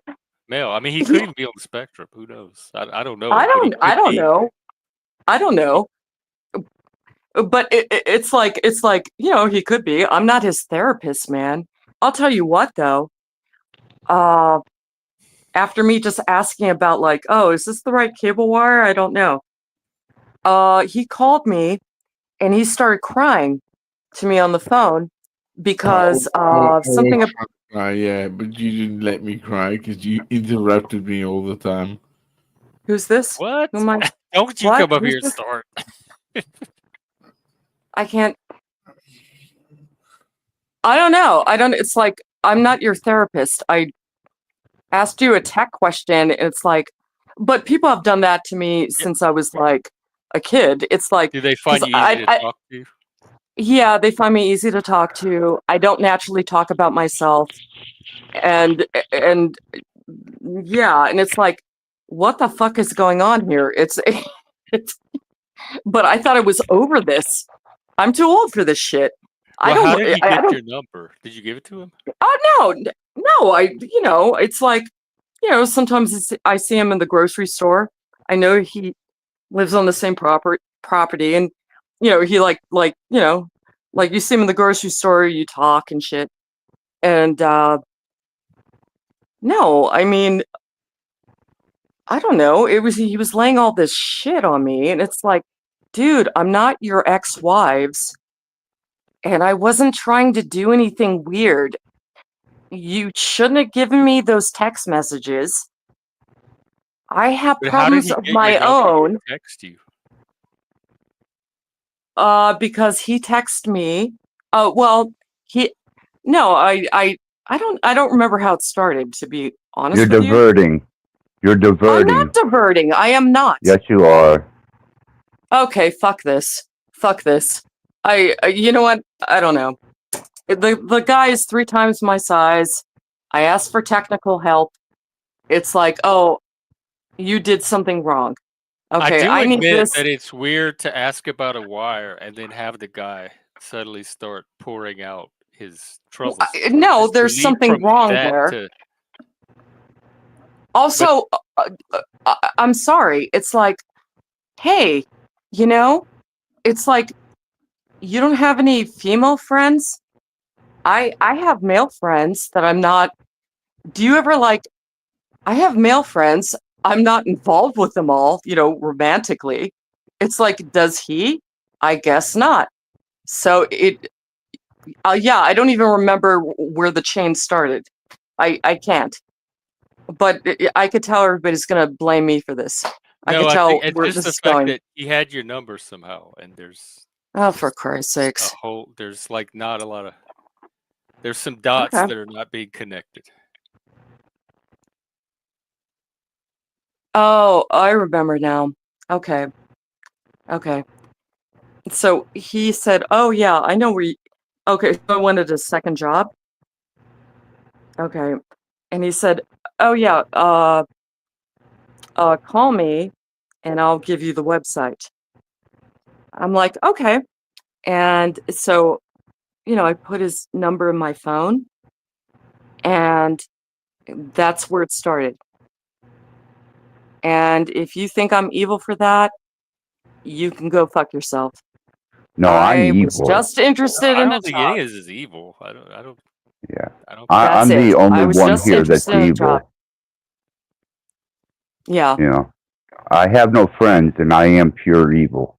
male. I mean, he He, could even be on the spectrum. Who knows? I don't know I him, but he don't, I could don't be. know. I don't know. But it's like, he could be. I'm not his therapist, man. I'll tell you what, though. Uh, After me just asking about like, oh, is this the right cable wire? I don't know. He called me and he started crying to me on the phone because something. I cry, yeah, but you didn't let me cry because you interrupted me all the time. Who's this? What? Who am I? Don't you What? come up Who's here and this? start. I can't. I don't know. I don't. It's like I'm not your therapist. I asked you a tech question. And it's like, but people have done that to me Yeah. since I was like a kid. It's like Do they because find you easy to talk to? yeah, they find me easy to talk to. I don't naturally talk about myself, and yeah, and it's like, what the fuck is going on here? It's. But I thought I was over this. I'm too old for this shit. I Well, don't. how did he I get don't. your number? Did you give it to him? Oh no, no. It's like, sometimes I see him in the grocery store. I know he lives on the same property, and he like you see him in the grocery store, you talk and shit. And no, I mean, I don't know. He was laying all this shit on me, and it's like, dude, I'm not your ex-wives, and I wasn't trying to do anything weird. You shouldn't have given me those text messages. I have But how did problems he of get your my number own. to text you? Because he texted me. Well, he no, I don't remember how it started, to be honest You're with you. diverting. You're I'm diverting. not diverting. I am not. Yes, you are. Okay, fuck this. Fuck this. You know what? I don't know. The guy is 3 times my size. I asked for technical help. It's like, oh, you did something wrong. I Okay, do I need admit this. that it's weird to ask about a wire and then have the guy suddenly start pouring out his troubles. No, Just to there's leap something from wrong that there. to Also, I'm sorry. It's like, hey, it's like, you don't have any female friends? I have male friends that I'm not. Do you ever like? I have male friends. I'm not involved with them all, romantically. It's like, does he? I guess not. So yeah, I don't even remember where the chain started. I can't. But I could tell everybody's gonna blame me for this. I No, could I think tell it's where just this the is fact going. that he had your number somehow, and there's Oh, for just Christ's a sakes. whole there's like not a lot of there's some dots Okay. that are not being connected. Oh, I remember now. Okay. Okay. So he said, "Oh yeah, I know where you." Okay, so I wanted a second job. Okay, and he said, "Oh yeah, call me, and I'll give you the website." I'm like, "Okay," and so I put his number in my phone, and that's where it started. And if you think I'm evil for that, you can go fuck yourself. No, I'm I was evil. just interested I in a don't think any job. of this is evil. I don't. Yeah. I don't. That's I'm the it. only I was one just here that's interested in a job. evil. Yeah. You know, I have no friends, and I am pure evil.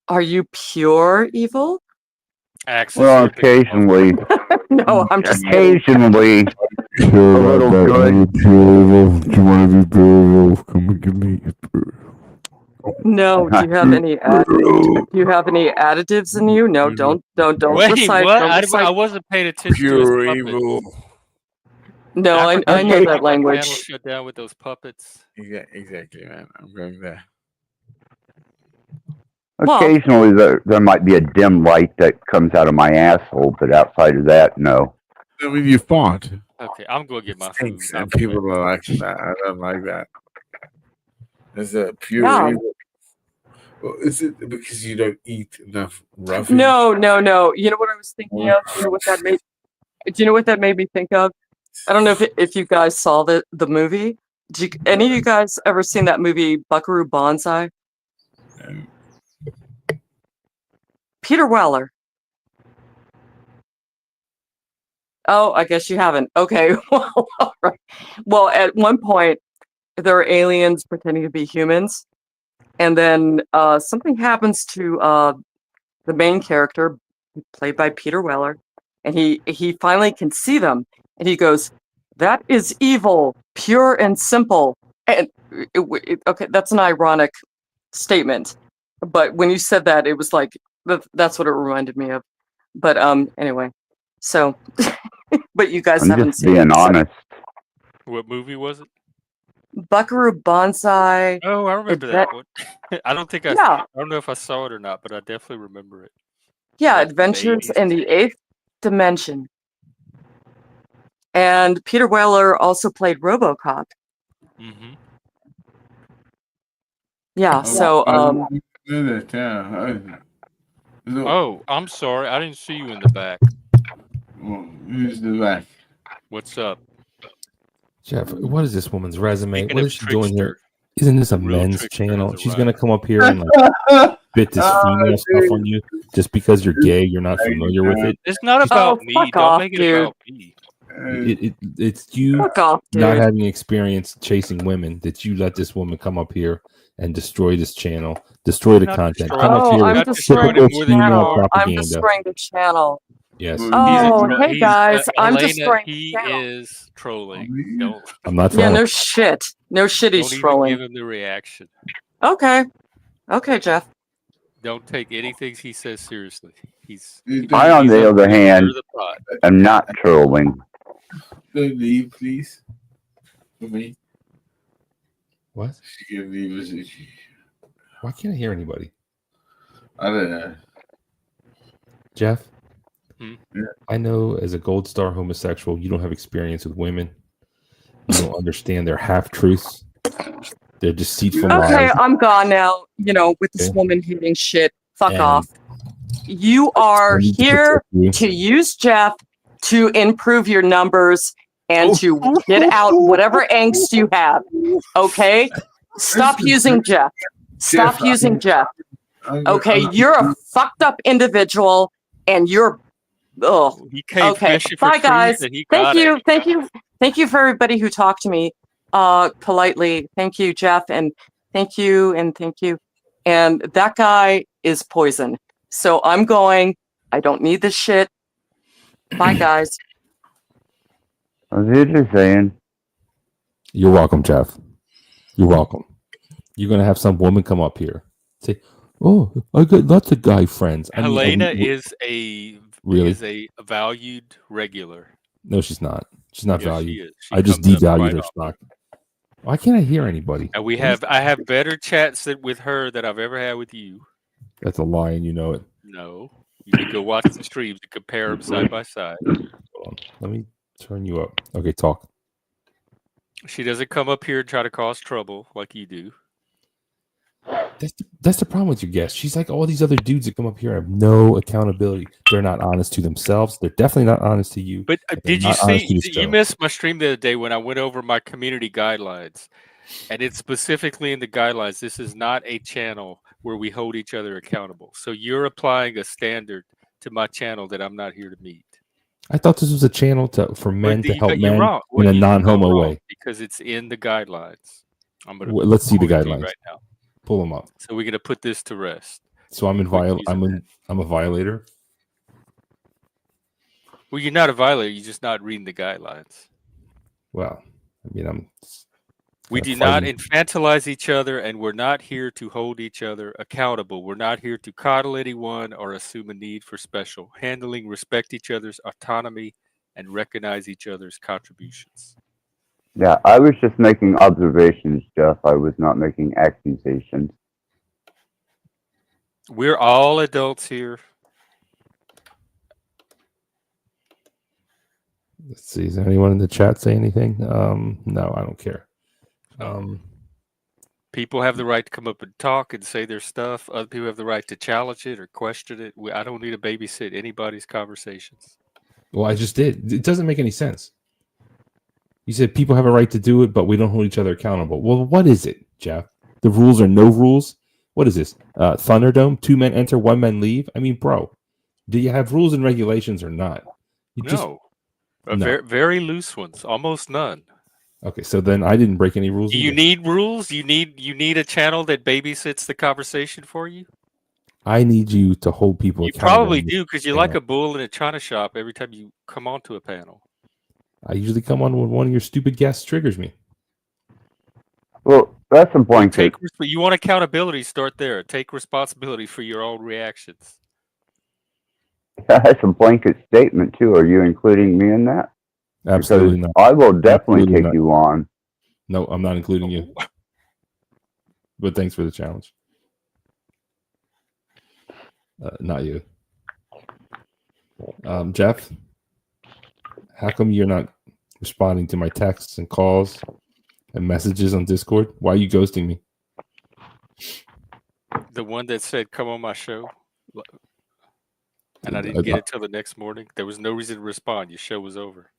Are you pure evil? Axis Well, ripping them off. occasionally, No, I'm just kidding. occasionally, a little good. Do you want to be pure? Come and give me No, do you have any additives in you? No, don't Wait, recite. what? Don't I recite. wasn't paying attention to his pure puppets. evil. No, I Africa, know you that keep my channel language. shut down with those puppets. Exactly, man. I'm going there. Well- Occasionally, there might be a dim light that comes out of my asshole, but outside of that, no. I mean, you fought. Okay, I'm going to get my food. Stinks, I'll and be people back. are like that. I don't like that. It's a pure Yeah. evil. Well, is it because you don't eat enough roughage? No. You know what I was thinking of? You know what that made? Do you know what that made me think of? I don't know if you guys saw the movie. Any of you guys ever seen that movie Buckaroo Banzai? No. Peter Weller. Oh, I guess you haven't. Okay. Well, all right. Well, at one point, there are aliens pretending to be humans, and then something happens to the main character, played by Peter Weller, and he finally can see them, and he goes, "That is evil, pure and simple." And okay, that's an ironic statement, but when you said that, it was like that's what it reminded me of. But anyway, so but you guys I'm haven't just seen being it. So honest. What movie was it? Buckaroo Banzai. Oh, I remember that one. I don't think I don't know if I saw it or not, but I definitely remember it. Yeah, Like in the Adventures 80s. in the Eighth Dimension. And Peter Weller also played RoboCop. Mm-hmm. Yeah, so Oh, I'm sorry. I didn't see you in the back. Who's the back? What's up? Jeff, what is this woman's resume? Speaking What of is she doing here? trickster, Isn't this a real men's trickster channel? has She's gonna arrived. come up here and like spit this female stuff on you just because you're gay, you're not familiar with it. It's not about me. fuck Don't off, make it dude. about me. It's you fuck off, not dude. having experience chasing women that you let this woman come up here and destroy this channel, destroy the Not content. destroying Come up Oh, here I'm with Not destroying destroying the it more than you female channel. are. I'm propaganda. destroying the channel. Yes, Oh, hey He's, guys, I'm Helena, destroying the he channel. is trolling. Don't I'm not Yeah, trolling. no shit. No shit, he's don't even trolling. give him the reaction. Okay, Jeff. Don't take anything he says seriously. I, on the other hand, stir the pot. am not trolling. Don't leave, please. For me. What? She can leave us. Why can't I hear anybody? I don't know. Jeff? Hmm? Yeah. I know as a gold star homosexual, you don't have experience with women. You don't understand their half truths. They're deceitful Okay, lies. I'm gone now. You know, with this Okay. woman hating shit. Fuck And off. You are I need to here protect you. to use Jeff to improve your numbers and to get out whatever angst you have. Okay? Stop using Jeff. Stop using Jeff. Okay, you're a fucked up individual and you're He came okay. fishing for Bye truth guys. and he Thank got you. it. Thank you for everybody who talked to me politely. Thank you, Jeff, and thank you. And that guy is poison. So I'm going. I don't need this shit. Bye guys. I was just saying. You're welcome, Jeff. You're welcome. You're gonna have some woman come up here, say, "Oh, I got lots of guy friends." I mean, Helena is a valued regular. No, she's not. She's not Yes, valued. she is. She I just comes up devalued quite her often. stock. Why can't I hear anybody? And I have better chats with her than I've ever had with you. That's a lie, and you know it. No, you can go watch the streams and compare them side by side. Hold on. Let me turn you up. Okay, talk. She doesn't come up here and try to cause trouble like you do. That's the problem with your guest. She's like all these other dudes that come up here and have no accountability. They're not honest to themselves. They're definitely not honest to you. But and did they're you not honest to see? this You show. missed my stream the other day when I went over my community guidelines, and it's specifically in the guidelines. This is not a channel where we hold each other accountable. So you're applying a standard to my channel that I'm not here to meet. I thought this was a channel for men to help You're men wrong. in a You're non-homo wrong way. because it's in the guidelines. I'm gonna Let's see the quote it to you guidelines. right now. Pull them up. So we're gonna put this to rest. So I'm Quit I'm using a violator. Well, you're not a violator. You're just not reading the guidelines. Well, I mean, We do not infantilize each other, and we're not here to hold each other accountable. We're not here to coddle anyone or assume a need for special handling. Respect each other's autonomy and recognize each other's contributions. Yeah, I was just making observations, Jeff. I was not making accusations. We're all adults here. Let's see. Is there anyone in the chat say anything? No, I don't care. People have the right to come up and talk and say their stuff. Other people have the right to challenge it or question it. I don't need to babysit anybody's conversations. Well, I just did. It doesn't make any sense. You said people have a right to do it, but we don't hold each other accountable. Well, what is it, Jeff? The rules are no rules? What is this? Thunderdome? 2 men enter, 1 man leave? I mean, bro, do you have rules and regulations or not? No. Very loose ones. Almost none. Okay, so then I didn't break any rules. Do you need rules? You need a channel that babysits the conversation for you? I need you to hold people accountable. You probably do, because you're like a bull in a china shop every time you come onto a panel. I usually come on when one of your stupid guests triggers me. Well, that's a blanket. You want accountability, start there. Take responsibility for your own reactions. That's a blanket statement, too. Are you including me in that? Absolutely not. I will definitely take you on. No, I'm not including you. But thanks for the challenge. Not you. Jeff, how come you're not responding to my texts and calls and messages on Discord? Why are you ghosting me? The one that said, come on my show. And I didn't get it till the next morning. There was no reason to respond. Your show was over.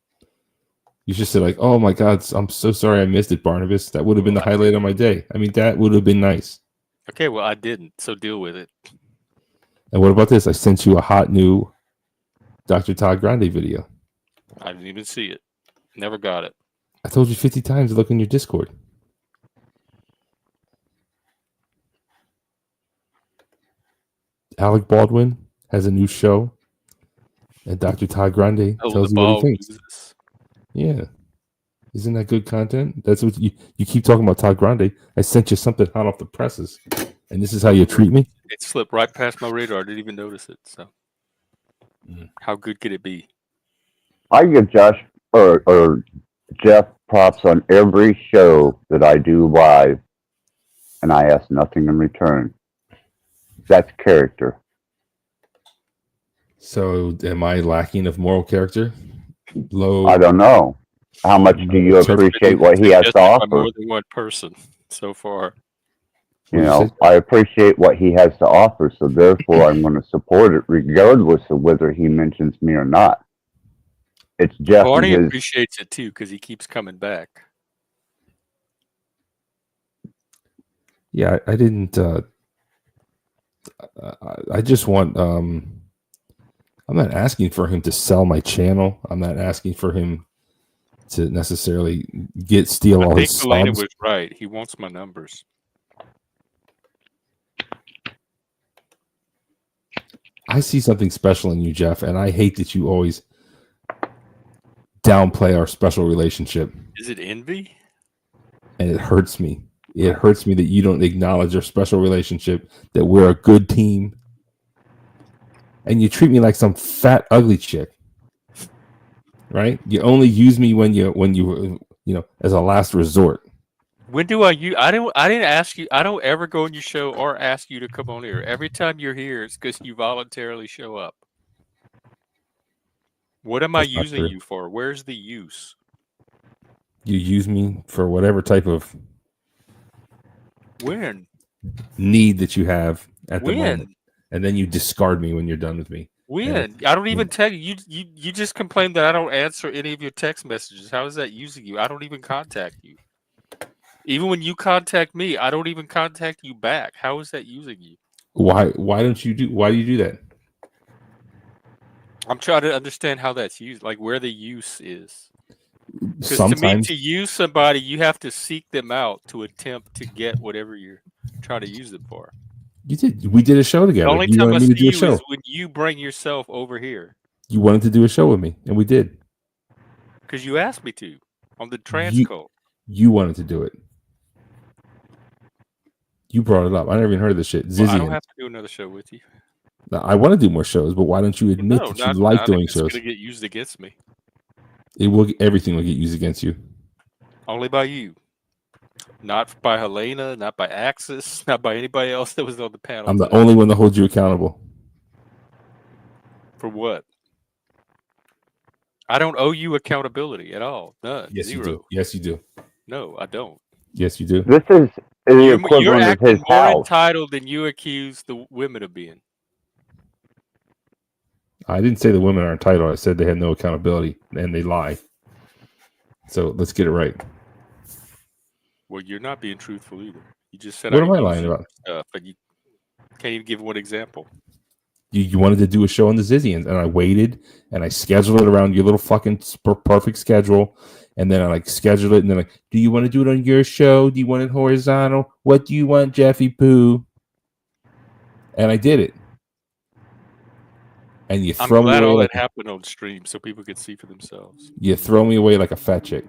You just said, like, oh my God, I'm so sorry I missed it, Barnabas. That would have been the highlight of my day. I mean, that would have been nice. Okay, well, I didn't, so deal with it. And what about this? I sent you a hot new Dr. Todd Grande video. I didn't even see it. Never got it. I told you 50 times to look in your Discord. Alec Baldwin has a new show, and Dr. Todd Grande tells you what he thinks. Loses. Yeah. Isn't that good content? That's what you keep talking about, Todd Grande. I sent you something hot off the presses, and this is how you treat me? It slipped right past my radar. I didn't even notice it. So, how good could it be? I give Josh or Jeff props on every show that I do live, and I ask nothing in return. That's character. So, am I lacking of moral character? Low. I don't know. How much do you appreciate what he has to offer? More than one person so far. You know, I appreciate what he has to offer, so therefore I'm going to support it regardless of whether he mentions me or not. It's Jeff. Barney appreciates it too because he keeps coming back. Yeah, I didn't. I just want. I'm not asking for him to sell my channel. I'm not asking for him to necessarily steal all his subs. I think Elena was right. He wants my numbers. I see something special in you, Jeff, and I hate that you always downplay our special relationship. Is it envy? And it hurts me. It hurts me that you don't acknowledge our special relationship, that we're a good team. And you treat me like some fat, ugly chick. Right? You only use me when you as a last resort. When do I use? I didn't ask you. I don't ever go on your show or ask you to come on here. Every time you're here, it's because you voluntarily show up. What am I using you for? Where's the use? You use me for whatever type of need that you have at the moment, and then you discard me when you're done with me. I don't even tell you. You just complain that I don't answer any of your text messages. How is that using you? I don't even contact you. Even when you contact me, I don't even contact you back. How is that using you? Why do you do that? I'm trying to understand how that's used, like where the use is. Because to me, to use somebody, you have to seek them out to attempt to get whatever you're trying to use them for. You did. We did a show together. The only time I see you is when you bring yourself over here. You wanted to do a show with me, and we did. Because you asked me to on the transcode. You wanted to do it. You brought it up. I never even heard of this shit. Well, I don't have to do another show with you. Now, I want to do more shows, but why don't you admit that you like doing shows? It's going to get used against me. Everything will get used against you. Only by you. Not by Helena, not by Axis, not by anybody else that was on the panel. I'm the today. only one that holds you accountable. For what? I don't owe you accountability at all. None. Yes, Zero. you do. Yes, you do. No, I don't. Yes, you do. This is the You're equivalent of acting his more house. entitled than you accuse the women of being. I didn't say the women are entitled. I said they have no accountability and they lie. So let's get it right. Well, you're not being truthful either. You just said What am I accuse lying you about? of stuff, and you can't even give one example. You wanted to do a show on the Zizians, and I waited and I scheduled it around your little fucking perfect schedule. And then I like scheduled it, and then like, do you want to do it on your show? Do you want it horizontal? What do you want, Jeffy Poo? And I did it. And you I'm throw me glad away all like that happened on stream so people could see for themselves. you throw me away like a fat chick.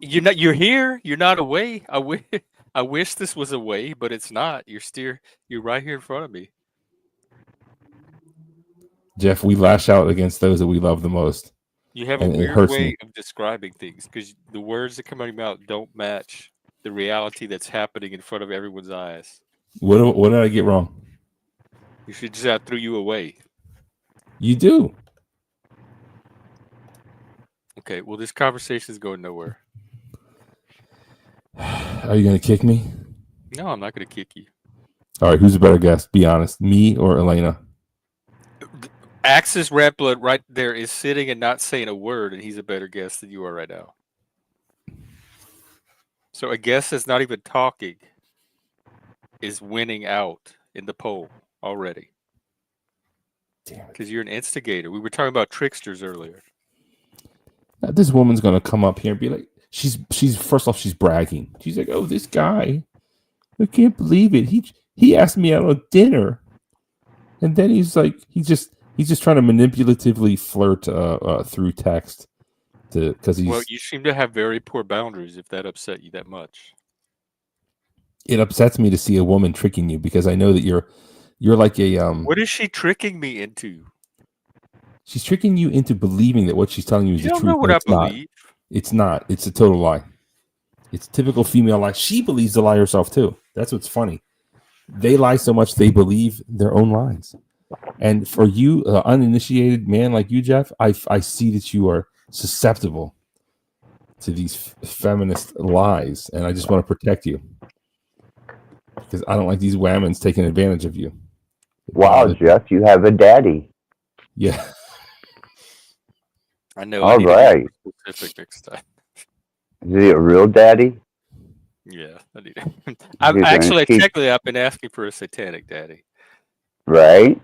You're here. You're not away. I wish this was away, but it's not. You're right here in front of me. Jeff, we lash out against those that we love the most. You have And a it weird hurts way me. of describing things because the words that come out of your mouth don't match the reality that's happening in front of everyone's eyes. What did I get wrong? You should just have threw you away. You do. Okay, well, this conversation is going nowhere. Are you going to kick me? No, I'm not going to kick you. All right, who's a better guest? Be honest. Me or Elena? Axis Red Blood right there is sitting and not saying a word, and he's a better guest than you are right now. So a guest that's not even talking is winning out in the poll already. Damn it. Because you're an instigator. We were talking about tricksters earlier. This woman's going to come up here and be like, she's first off, she's bragging. She's like, oh, this guy, I can't believe it. He asked me out on dinner. And then he's like, he's just trying to manipulatively flirt through text because he's. Well, you seem to have very poor boundaries if that upset you that much. It upsets me to see a woman tricking you because I know that you're like a What is she tricking me into? She's tricking you into believing that what she's telling you is You the don't truth. know what but I it's not. believe. It's not. It's a total lie. It's a typical female lie. She believes the lie herself too. That's what's funny. They lie so much they believe their own lies. And for you, uninitiated man like you, Jeff, I see that you are susceptible to these feminist lies, and I just want to protect you because I don't like these women's taking advantage of you. Wow, Jeff, you have a daddy. Yeah. I know. All right. Specific next time. Is he a real daddy? Yeah, I need it. Technically, I've been asking for a satanic daddy. Right.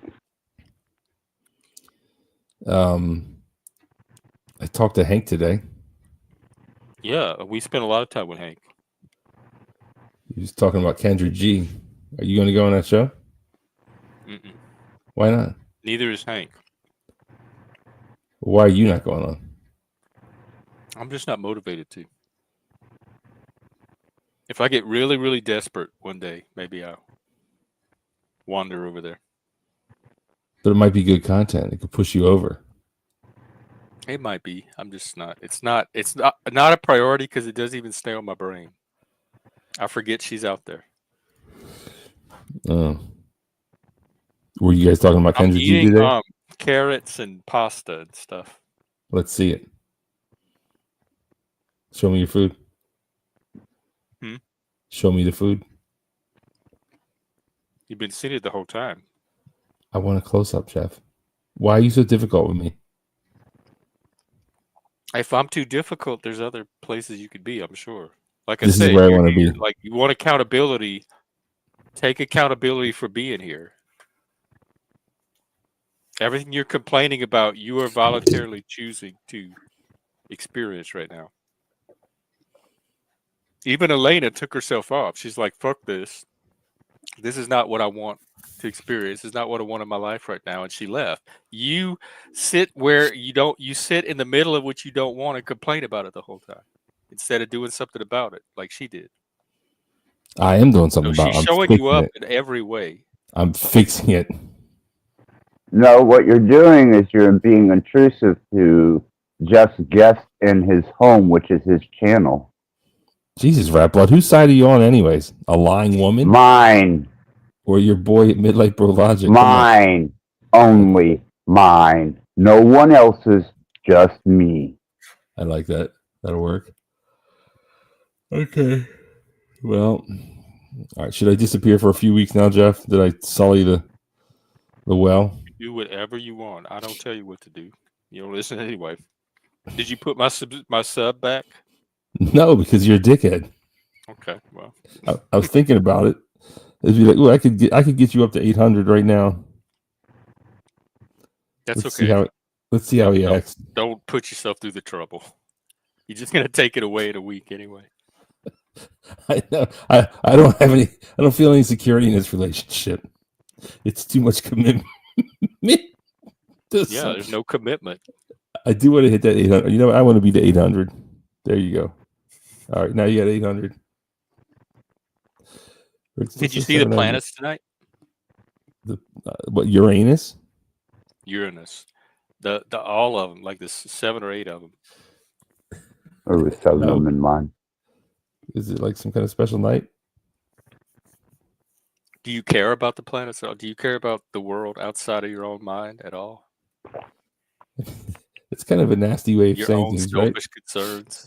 I talked to Hank today. Yeah, we spent a lot of time with Hank. He was talking about Kendra G. Are you going to go on that show? Mm-mm. Why not? Neither is Hank. Why are you not going on? I'm just not motivated to. If I get really, really desperate one day, maybe I'll wander over there. But it might be good content. It could push you over. It might be. I'm just not. It's not a priority because it doesn't even stay on my brain. I forget she's out there. Were you guys talking about I'm Kendra G eating today? carrots and pasta and stuff. Let's see it. Show me your food. Show me the food. You've been seeing it the whole time. I want a close-up, Jeff. Why are you so difficult with me? If I'm too difficult, there's other places you could be, I'm sure. Like This I said, is where I want to be. Like you want accountability, take accountability for being here. Everything you're complaining about, you are voluntarily choosing to experience right now. Even Elena took herself off. She's like, fuck this. This is not what I want to experience. It's not what I want in my life right now. And she left. You sit where you sit in the middle of what you don't want and complain about it the whole time instead of doing something about it like she did. I am doing something about it. She's showing you up in every way. I'm fixing it. No, what you're doing is you're being intrusive to Jeff's guest in his home, which is his channel. Jesus, Rat Blood. Whose side are you on, anyways? A lying woman Mine. or your boy at Midlight Bro Logic? Come on. Mine. Only mine. No one else's, just me. I like that. That'll work. Okay. Well, all right. Should I disappear for a few weeks now, Jeff? Did I sully the well? Do whatever you want. I don't tell you what to do. You don't listen anyway. Did you put my sub back? No, because you're a dickhead. Okay, well, I was thinking about it. It'd be like, oh, I could get you up to 800 right now. that's Let's okay. Let's see how he acts. Don't put yourself through the trouble. You're just gonna take it away in a week anyway. I know. I don't have any. I don't feel any security in this relationship. It's too much commitment. Yeah, there's no commitment. I do want to hit that 800. You know, I want to be the 800. There you go. All right, now you got 800. Did you see the planets tonight? What, Uranus? Uranus. The all of them, like the 7 or 8 of them. There was 7 of them in mine. Is it like some kind of special night? Do you care about the planets at all? Do you care about the world outside of your own mind at all? It's kind of a nasty way of Your saying own things, right? selfish concerns.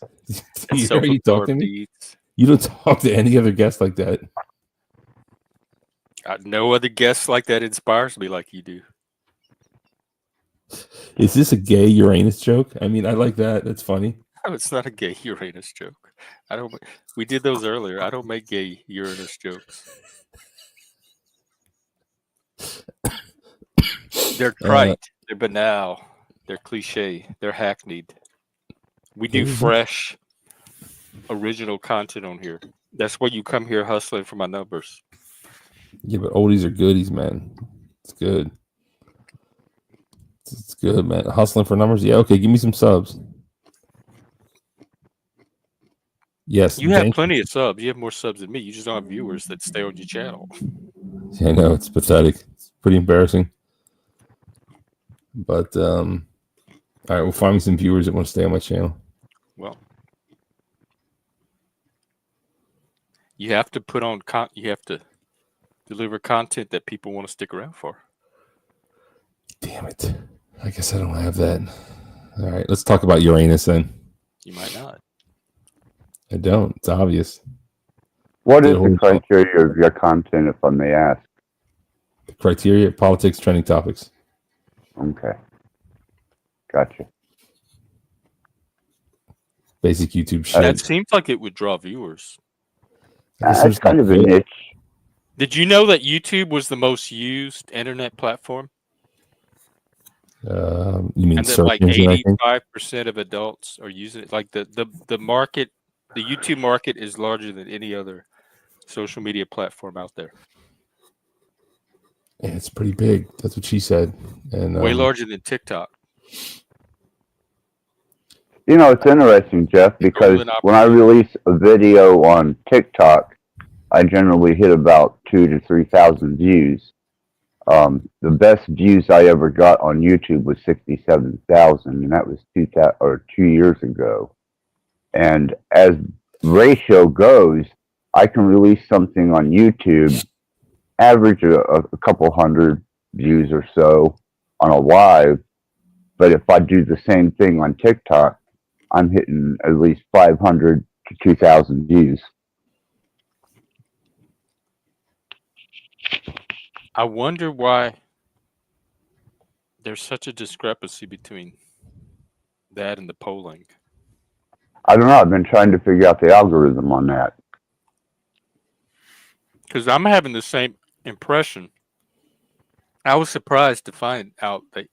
Are you talking to me? Deeds. You don't talk to any other guest like that. No other guest like that inspires me like you do. Is this a gay Uranus joke? I mean, I like that. That's funny. No, it's not a gay Uranus joke. I don't. We did those earlier. I don't make gay Uranus jokes. They're trite. They're banal. They're cliche. They're hackneyed. We do fresh, original content on here. That's why you come here hustling for my numbers. Yeah, but oldies are goodies, man. It's good. It's good, man. Hustling for numbers. Yeah, okay. Give me some subs. Yes, You have plenty of subs. You have more subs than me. You just don't have viewers that stay on your channel. Yeah, I know, it's pathetic. It's pretty embarrassing. But all right, we'll find me some viewers that want to stay on my channel. Well, you have to put on you have to deliver content that people want to stick around for. Damn it. I guess I don't have that. All right, let's talk about Uranus then. You might not. I don't. It's obvious. What is the criteria of your content, if I may ask? The criteria: politics, trending topics. Okay. Gotcha. Basic YouTube shit. That seems like it would draw viewers. That's kind of a niche. Did you know that YouTube was the most used internet platform? You mean and that search like engine, I think? 85% of adults are using it? Like the market, the YouTube market is larger than any other social media platform out there. Yeah, it's pretty big. That's what she said. And way larger than TikTok. You know, it's interesting, Jeff, because when I release a video on TikTok, I generally hit about 2,000 to 3,000 views. The best views I ever got on YouTube was 67,000, and that was 2 years ago. And as ratio goes, I can release something on YouTube, average a couple hundred views or so on a live. But if I do the same thing on TikTok, I'm hitting at least 500 to 2,000 views. I wonder why there's such a discrepancy between that and the polling. I don't know. I've been trying to figure out the algorithm on that. Because I'm having the same impression. I was surprised to find out that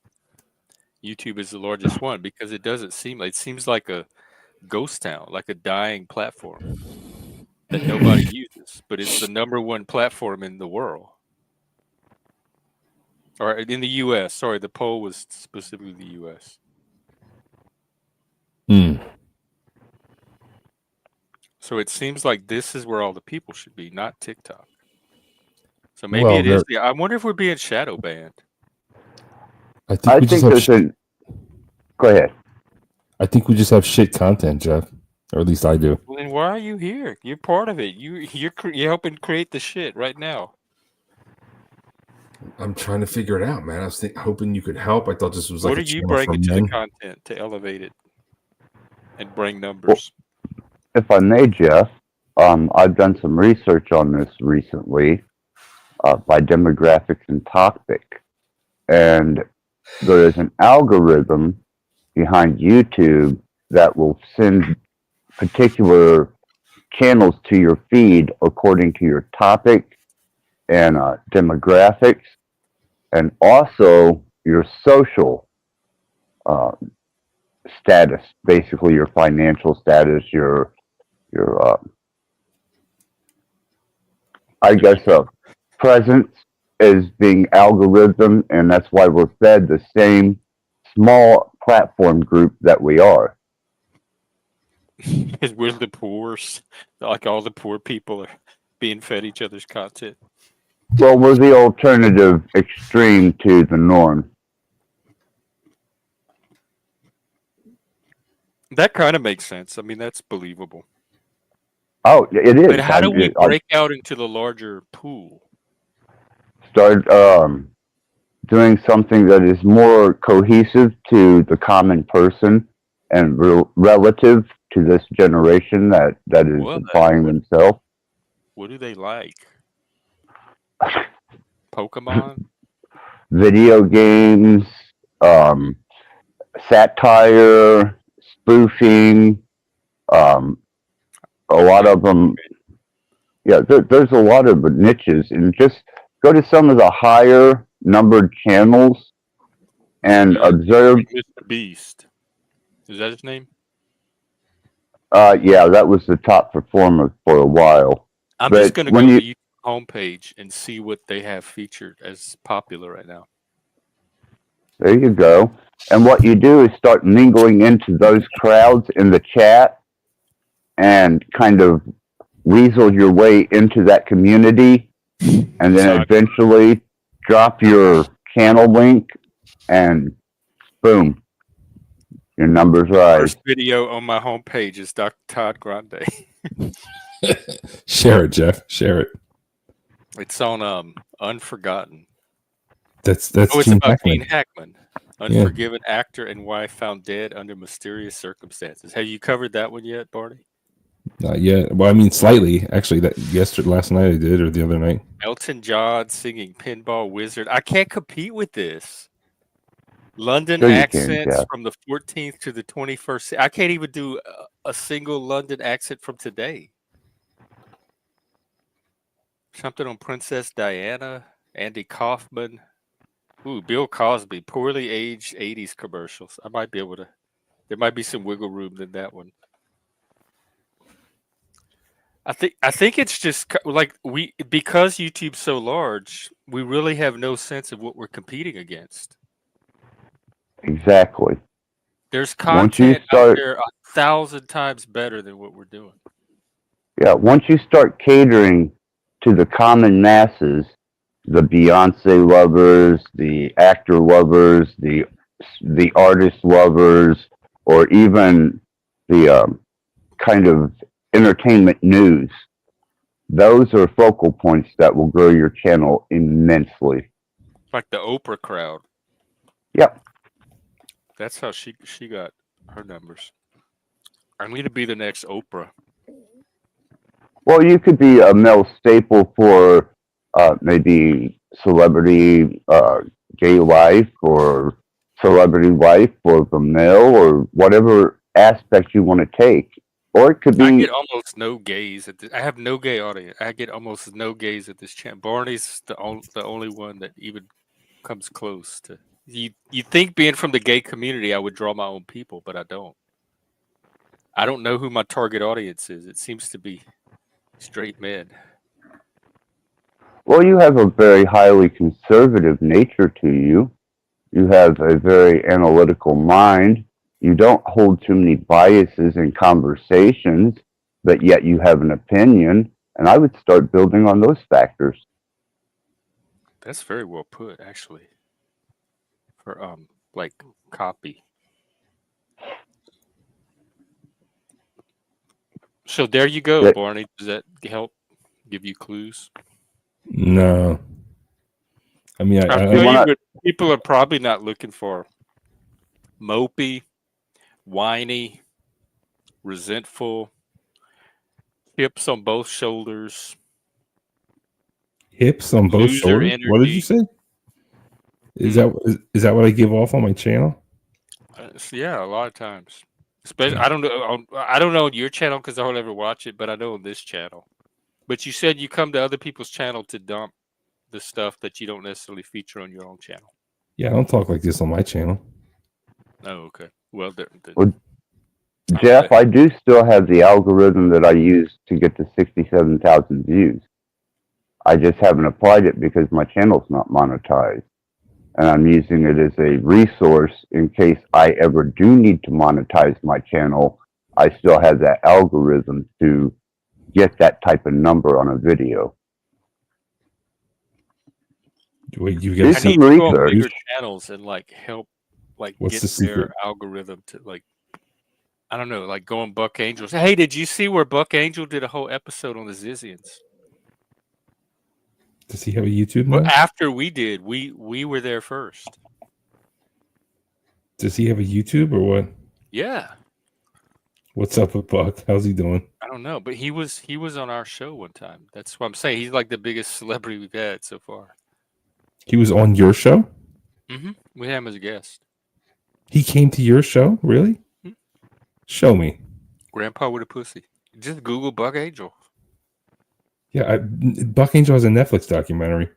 YouTube is the largest one because it doesn't seem like, it seems like a ghost town, like a dying platform that nobody uses, but it's the #1 platform in the world. Or in the U.S. Sorry, the poll was specifically the U.S. So it seems like this is where all the people should be, not TikTok. So maybe it is. I wonder if we're being shadow banned. I think there's Go ahead. I think we just have shit content, Jeff. or at least I do. Well, then why are you here? You're part of it. You're helping create the shit right now. I'm trying to figure it out, man. I was hoping you could help. I thought this was like What a are you channel for bringing to the men. content to elevate it and bring Well, numbers? if I may, Jeff, I've done some research on this recently by demographics and topic, and there is an algorithm behind YouTube that will send particular channels to your feed according to your topic and demographics, and also your social uh, status, basically your financial status, your I guess presence is being algorithm, and that's why we're fed the same small platform group that we are. Because we're the poorest. Like all the poor people are being fed each other's content. Well, we're the alternative extreme to the norm. That kind of makes sense. I mean, that's believable. Oh, it is. But how do we I break out into the larger pool? started doing something that is more cohesive to the common person and relative to this generation that is Well, applying themselves. what do they like? Pokemon? Video games, satire, spoofing, a lot of them. Yeah, there's a lot of niches, and just go to some of the higher numbered channels and observe. Mr. Beast. Is that his name? Yeah, that was the top performer for a while. I'm But just going to when go you- to the YouTube homepage and see what they have featured as popular right now. There you go. And what you do is start mingling into those crowds in the chat and kind of weasel your way into that community, and then So eventually drop your channel link, and boom, your numbers rise. first video on my homepage is Dr. Todd Grande. Share it, Jeff. Share it. It's on Unforgotten. That's Oh, it's Gene about Hackman. Gene Hackman, unforgiven actor and wife found dead under mysterious circumstances. Have you covered that one yet, Barney? Not yet. Well, I mean, slightly. Actually, last night I did, or the other night. Elton John singing Pinball Wizard. I can't compete with this. London Sure you can, accents Jeff. from the 14th to the 21st. I can't even do a single London accent from today. Something on Princess Diana, Andy Kaufman. Ooh, Bill Cosby, poorly aged 80s commercials. I might be able to. There might be some wiggle room in that one. I think it's just like because YouTube's so large, we really have no sense of what we're competing against. Exactly. There's Once you content out start, there 1,000 times better than what we're doing. yeah, once you start catering to the common masses, the Beyonce lovers, the actor lovers, the artist lovers, or even the kind of entertainment news, those are focal points that will grow your channel immensely. Like the Oprah crowd. Yep. That's how she got her numbers. I need to be the next Oprah. Well, you could be a male staple for maybe celebrity gay life or celebrity life for the male or whatever aspect you want to take. Or it could be. I get almost no gays at this. I have no gay audience. I get almost no gays at this channel. Barney's the only one that even comes close to. You think being from the gay community, I would draw my own people, but I don't. I don't know who my target audience is. It seems to be straight men. Well, you have a very highly conservative nature to you. You have a very analytical mind. You don't hold too many biases in conversations, but yet you have an opinion. And I would start building on those factors. That's very well put, actually. For like copy. So there you go, That- Barney. Does that help give you clues? No. I mean, I'll I tell wanna- you what people are probably not looking for. Mopey, whiny, resentful, hips on both shoulders, hips on both loser shoulders. What did you energy. say? Is that what I give off on my channel? Yeah, a lot of times. Especially, I don't know. I don't know on your channel because I don't ever watch it, but I know on this channel. But you said you come to other people's channel to dump the stuff that you don't necessarily feature on your own channel. Yeah, I don't talk like this on my channel. Oh, okay. Well, Well, I don't Jeff, know. I do still have the algorithm that I use to get to 67,000 views. I just haven't applied it because my channel's not monetized. And I'm using it as a resource in case I ever do need to monetize my channel. I still have that algorithm to get that type of number on a video. Wait, you Do get I some need to go on research. bigger channels and like help, like What's get the their secret? algorithm to like, I don't know, like go on Buck Angels. Hey, did you see where Buck Angel did a whole episode on the Zizians? Does he have a YouTube Well, now? after we did, we were there first. Does he have a YouTube or what? Yeah, What's up with Buck? How's he doing? I don't know, but he was on our show one time. That's what I'm saying. He's like the biggest celebrity we've had so far. He was on your show? We had him as a guest. He came to your show? Really? Mhm. Show me. Grandpa with a pussy. Just Google Buck Angel. Yeah, Buck Angel has a Netflix documentary.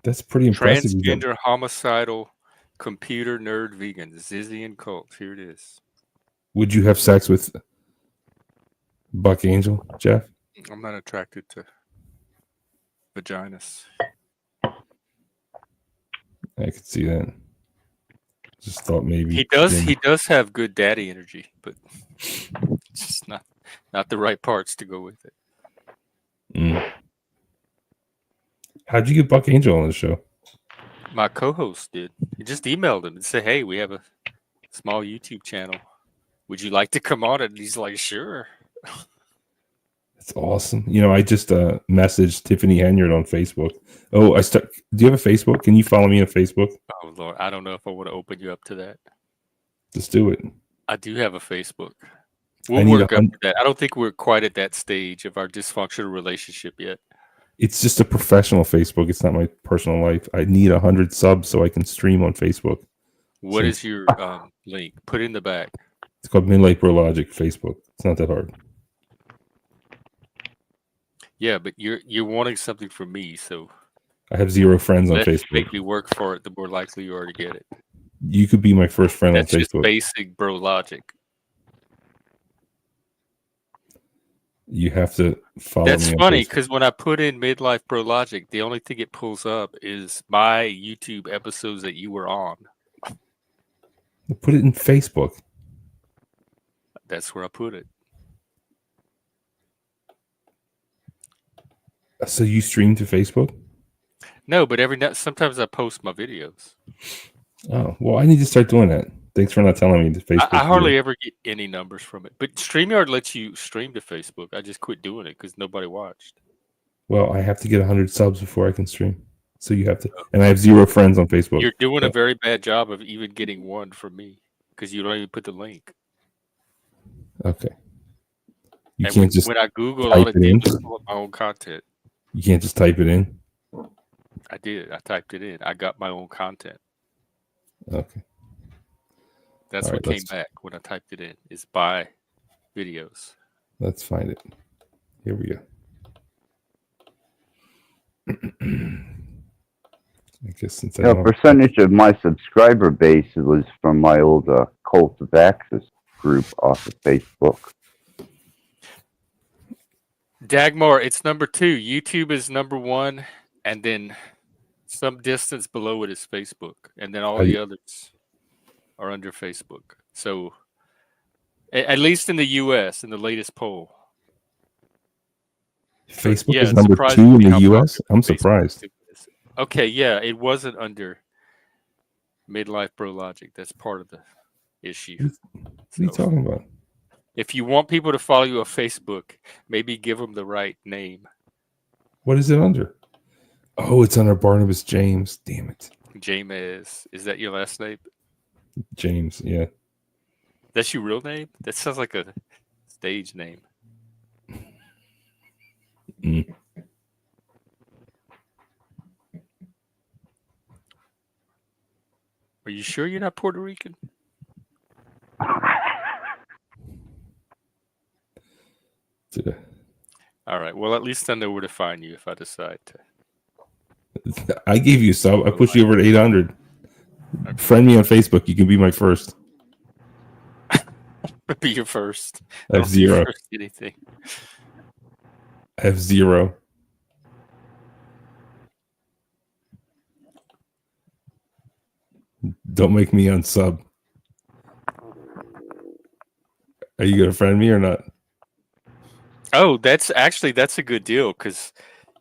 That's pretty impressive. Transgender, homicidal, computer nerd, vegan, Zizian cult. Here it is. Would you have sex with Buck Angel, Jeff? I'm not attracted to vaginas. I could see that. Just thought maybe He does have good daddy energy, but it's just not the right parts to go with it. How'd you get Buck Angel on the show? My co-host did. He just emailed him and said, "Hey, we have a small YouTube channel. Would you like to come on it?" And he's like, "Sure." That's awesome. You know, I just messaged Tiffany Henyard on Facebook. Oh, do you have a Facebook? Can you follow me on Facebook? Oh Lord, I don't know if I want to open you up to that. Just do it. I do have a Facebook. I We'll need work up to that. I don't think we're quite at that stage of our dysfunctional relationship yet. It's just a professional Facebook. It's not my personal life. I need 100 subs so I can stream on Facebook. What is your link? Put it in the back. It's called Midlife Bro Logic Facebook. It's not that hard. Yeah, but you're wanting something from me, so I have 0 friends on less Facebook. make me work for it, the more likely you are to get it. You could be my first friend That's on just Facebook. basic bro logic. You have to follow That's me on funny Facebook. because when I put in midlife bro logic, the only thing it pulls up is my YouTube episodes that you were on. Put it in Facebook. That's where I put it. So you stream to Facebook? No, but sometimes I post my videos. Oh, well, I need to start doing that. Thanks for not telling me the Facebook. I hardly ever get any numbers from it. But StreamYard lets you stream to Facebook. I just quit doing it because nobody watched. Well, I have to get 100 subs before I can stream. So you have to, and I have 0 friends on Facebook. You're doing a very bad job of even getting one from me because you don't even put the link. Okay. You And can't just when I Googled, type all it it did in? was pull up my own content. You can't just type it in. I did. I typed it in. I got my own content. Okay. That's All what right, came back when I typed it in. Is buy videos. Let's find it. Here we go. I guess since I A don't percentage of my subscriber base was from my old Cult of Axis group off of Facebook. Dagmar, it's number 2. YouTube is number 1, and then some distance below it is Facebook, and then all the others are under Facebook. So, at least in the U.S., in the latest poll, Facebook yeah, is it's number 2 surprising in me the how U.S. popular I'm Facebook surprised. is. Okay, yeah, it wasn't under Midlife Bro Logic. That's part of the issue. What are you talking about? If you want people to follow you on Facebook, maybe give them the right name. What is it under? Oh, it's under Barnabas James. Damn it. James. Is that your last name? James, yeah. That's your real name? That sounds like a stage name. Mm. Are you sure you're not Puerto Rican? All right. Well, at least I know where to find you if I decide to. I gave you some. I pushed you over to 800. Okay. Friend me on Facebook. You can be my first. Be your first. I have 0. First anything. I have 0. Don't make me unsub. Are you gonna friend me or not? Oh, that's a good deal because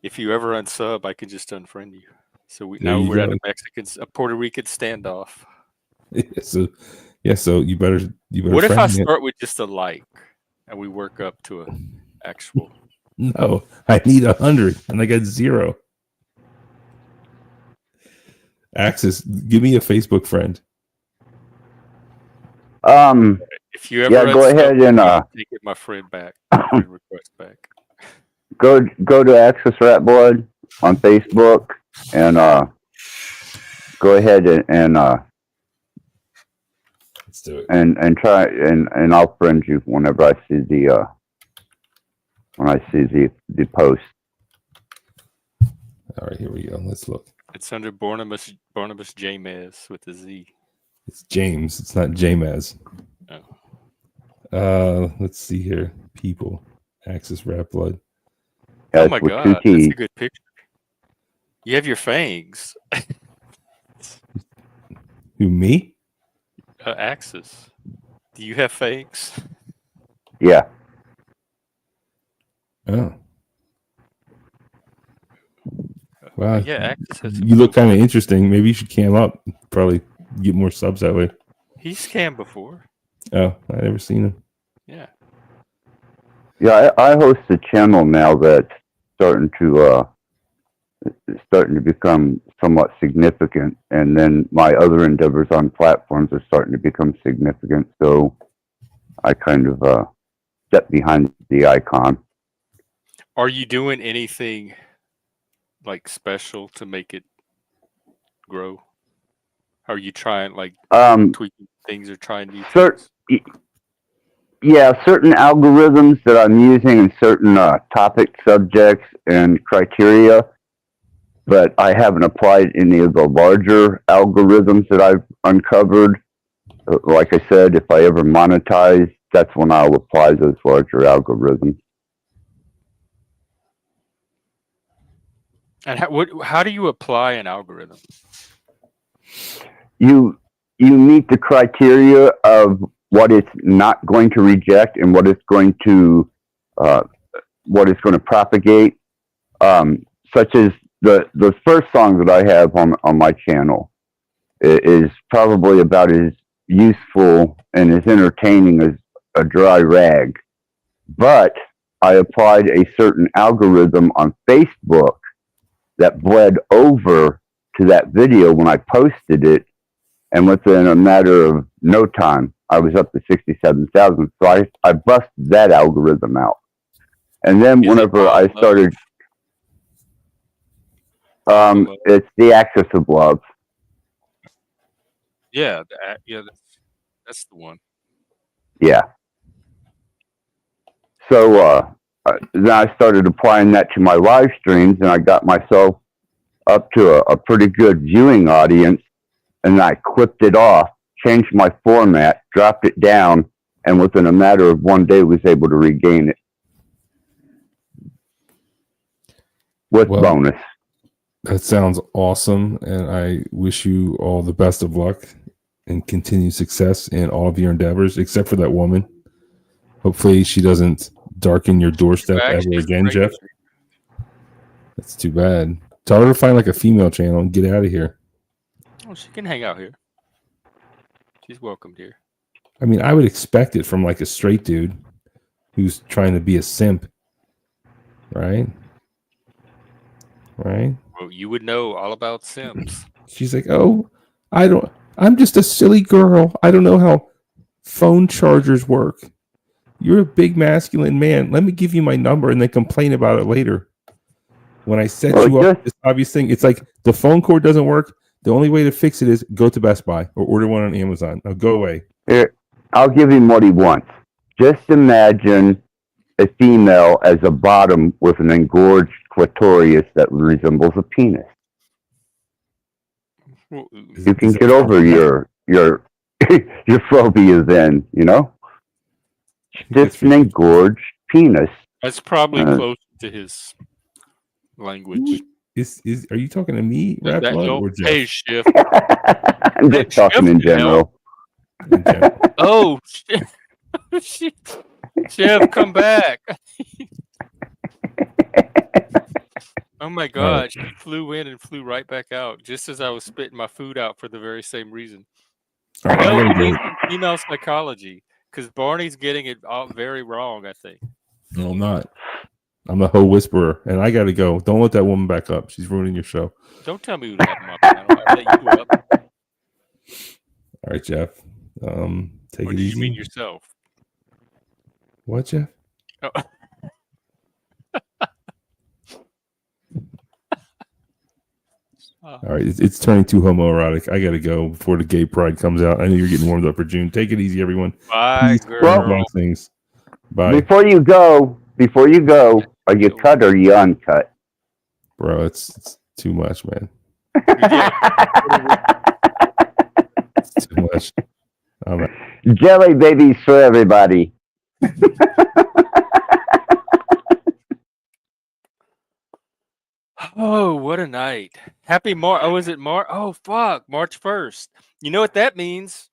if you ever unsub, I can just unfriend you. So we're at a Puerto Rican standoff. So you better. What if I friend me. start with just a like and we work up to an actual? No, I need 100 and I got 0. Axis, give me a Facebook friend. If you ever go ahead and take my friend back, friend request back. Go to Axis Rat Blood on Facebook and go ahead and let's do it. And try and I'll friend you whenever I see the post. All right, here we go. Let's look. It's under Barnabas James with a Z. It's James. It's not James. Oh. Let's see here. People. Axis Rat Blood. Oh my God, that's a good picture. You have your fangs. Who, me? Axis. Do you have fangs? Yeah. Oh. Wow. Yeah, Axis has. You look kind of interesting. Maybe you should cam up. Probably get more subs that way. He's scammed before. Oh, I never seen him. Yeah. Yeah, I host a channel now that's starting to become somewhat significant, and then my other endeavors on platforms are starting to become significant. So I kind of step behind the icon. Are you doing anything like special to make it grow? Are you trying tweaking things or trying new things? Yeah, certain algorithms that I'm using in certain topic subjects and criteria, but I haven't applied any of the larger algorithms that I've uncovered. Like I said, if I ever monetize, that's when I'll apply those larger algorithms. And how do you apply an algorithm? You meet the criteria of what it's not going to reject and what it's going to propagate. Such as the first song that I have on my channel is probably about as useful and as entertaining as a dry rag. But I applied a certain algorithm on Facebook that bled over to that video when I posted it, and within a matter of no time, I was up to 67,000. So I busted that algorithm out. And then whenever I started, it's the Axis of Love. Yeah, that's the one. Yeah. So then I started applying that to my live streams, and I got myself up to a pretty good viewing audience, and I clipped it off, changed my format, dropped it down, and within a matter of one day was able to regain it with bonus. That sounds awesome, and I wish you all the best of luck and continued success in all of your endeavors, except for that woman. Hopefully she doesn't darken your doorstep ever again, Jeff. That's too bad. Tell her to find like a female channel and get out of here. Oh, she can hang out here. She's welcomed here. I mean, I would expect it from like a straight dude who's trying to be a simp, right? Right? Well, you would know all about simps. She's like, "Oh, I'm just a silly girl. I don't know how phone chargers work. You're a big masculine man. Let me give you my number and then complain about it later. When I set you up with this obvious thing, it's like the phone cord doesn't work. The only way to fix it is go to Best Buy or order one on Amazon. Now go away." Here, I'll give him what he wants. Just imagine a female as a bottom with an engorged clitoris that resembles a penis. Well, You can get over your your phobia then, you know? Just an engorged penis. that's probably close to his language. Are you talking to me, Rap That- Blood, no, or Jeff? hey, Shift. I'm just talking in general. In general. Oh, Shift, come back. Oh my God, she flew in and flew right back out just as I was spitting my food out for the very same reason. All right, I No, gotta you go. need some female psychology because Barney's getting it all very wrong, I think. No, I'm not. I'm a hoe whisperer, and I gotta go. Don't let that woman back up. She's ruining your show. Don't tell me who to have him up. I'll let you up. All right, Jeff. Take Or it did easy. you mean yourself? What, Jeff? Oh. All right, it's turning too homoerotic. I gotta go before the gay pride comes out. I know you're getting warmed up for June. Take it easy, everyone. Bye, Peace, girl. blessings. Bye, Before you go, are you cut or you uncut? bro. It's too much, man. It's too much. Jelly babies for everybody. Oh, what a night. Happy March. Oh, is it March? Oh, fuck. March 1st. You know what that means?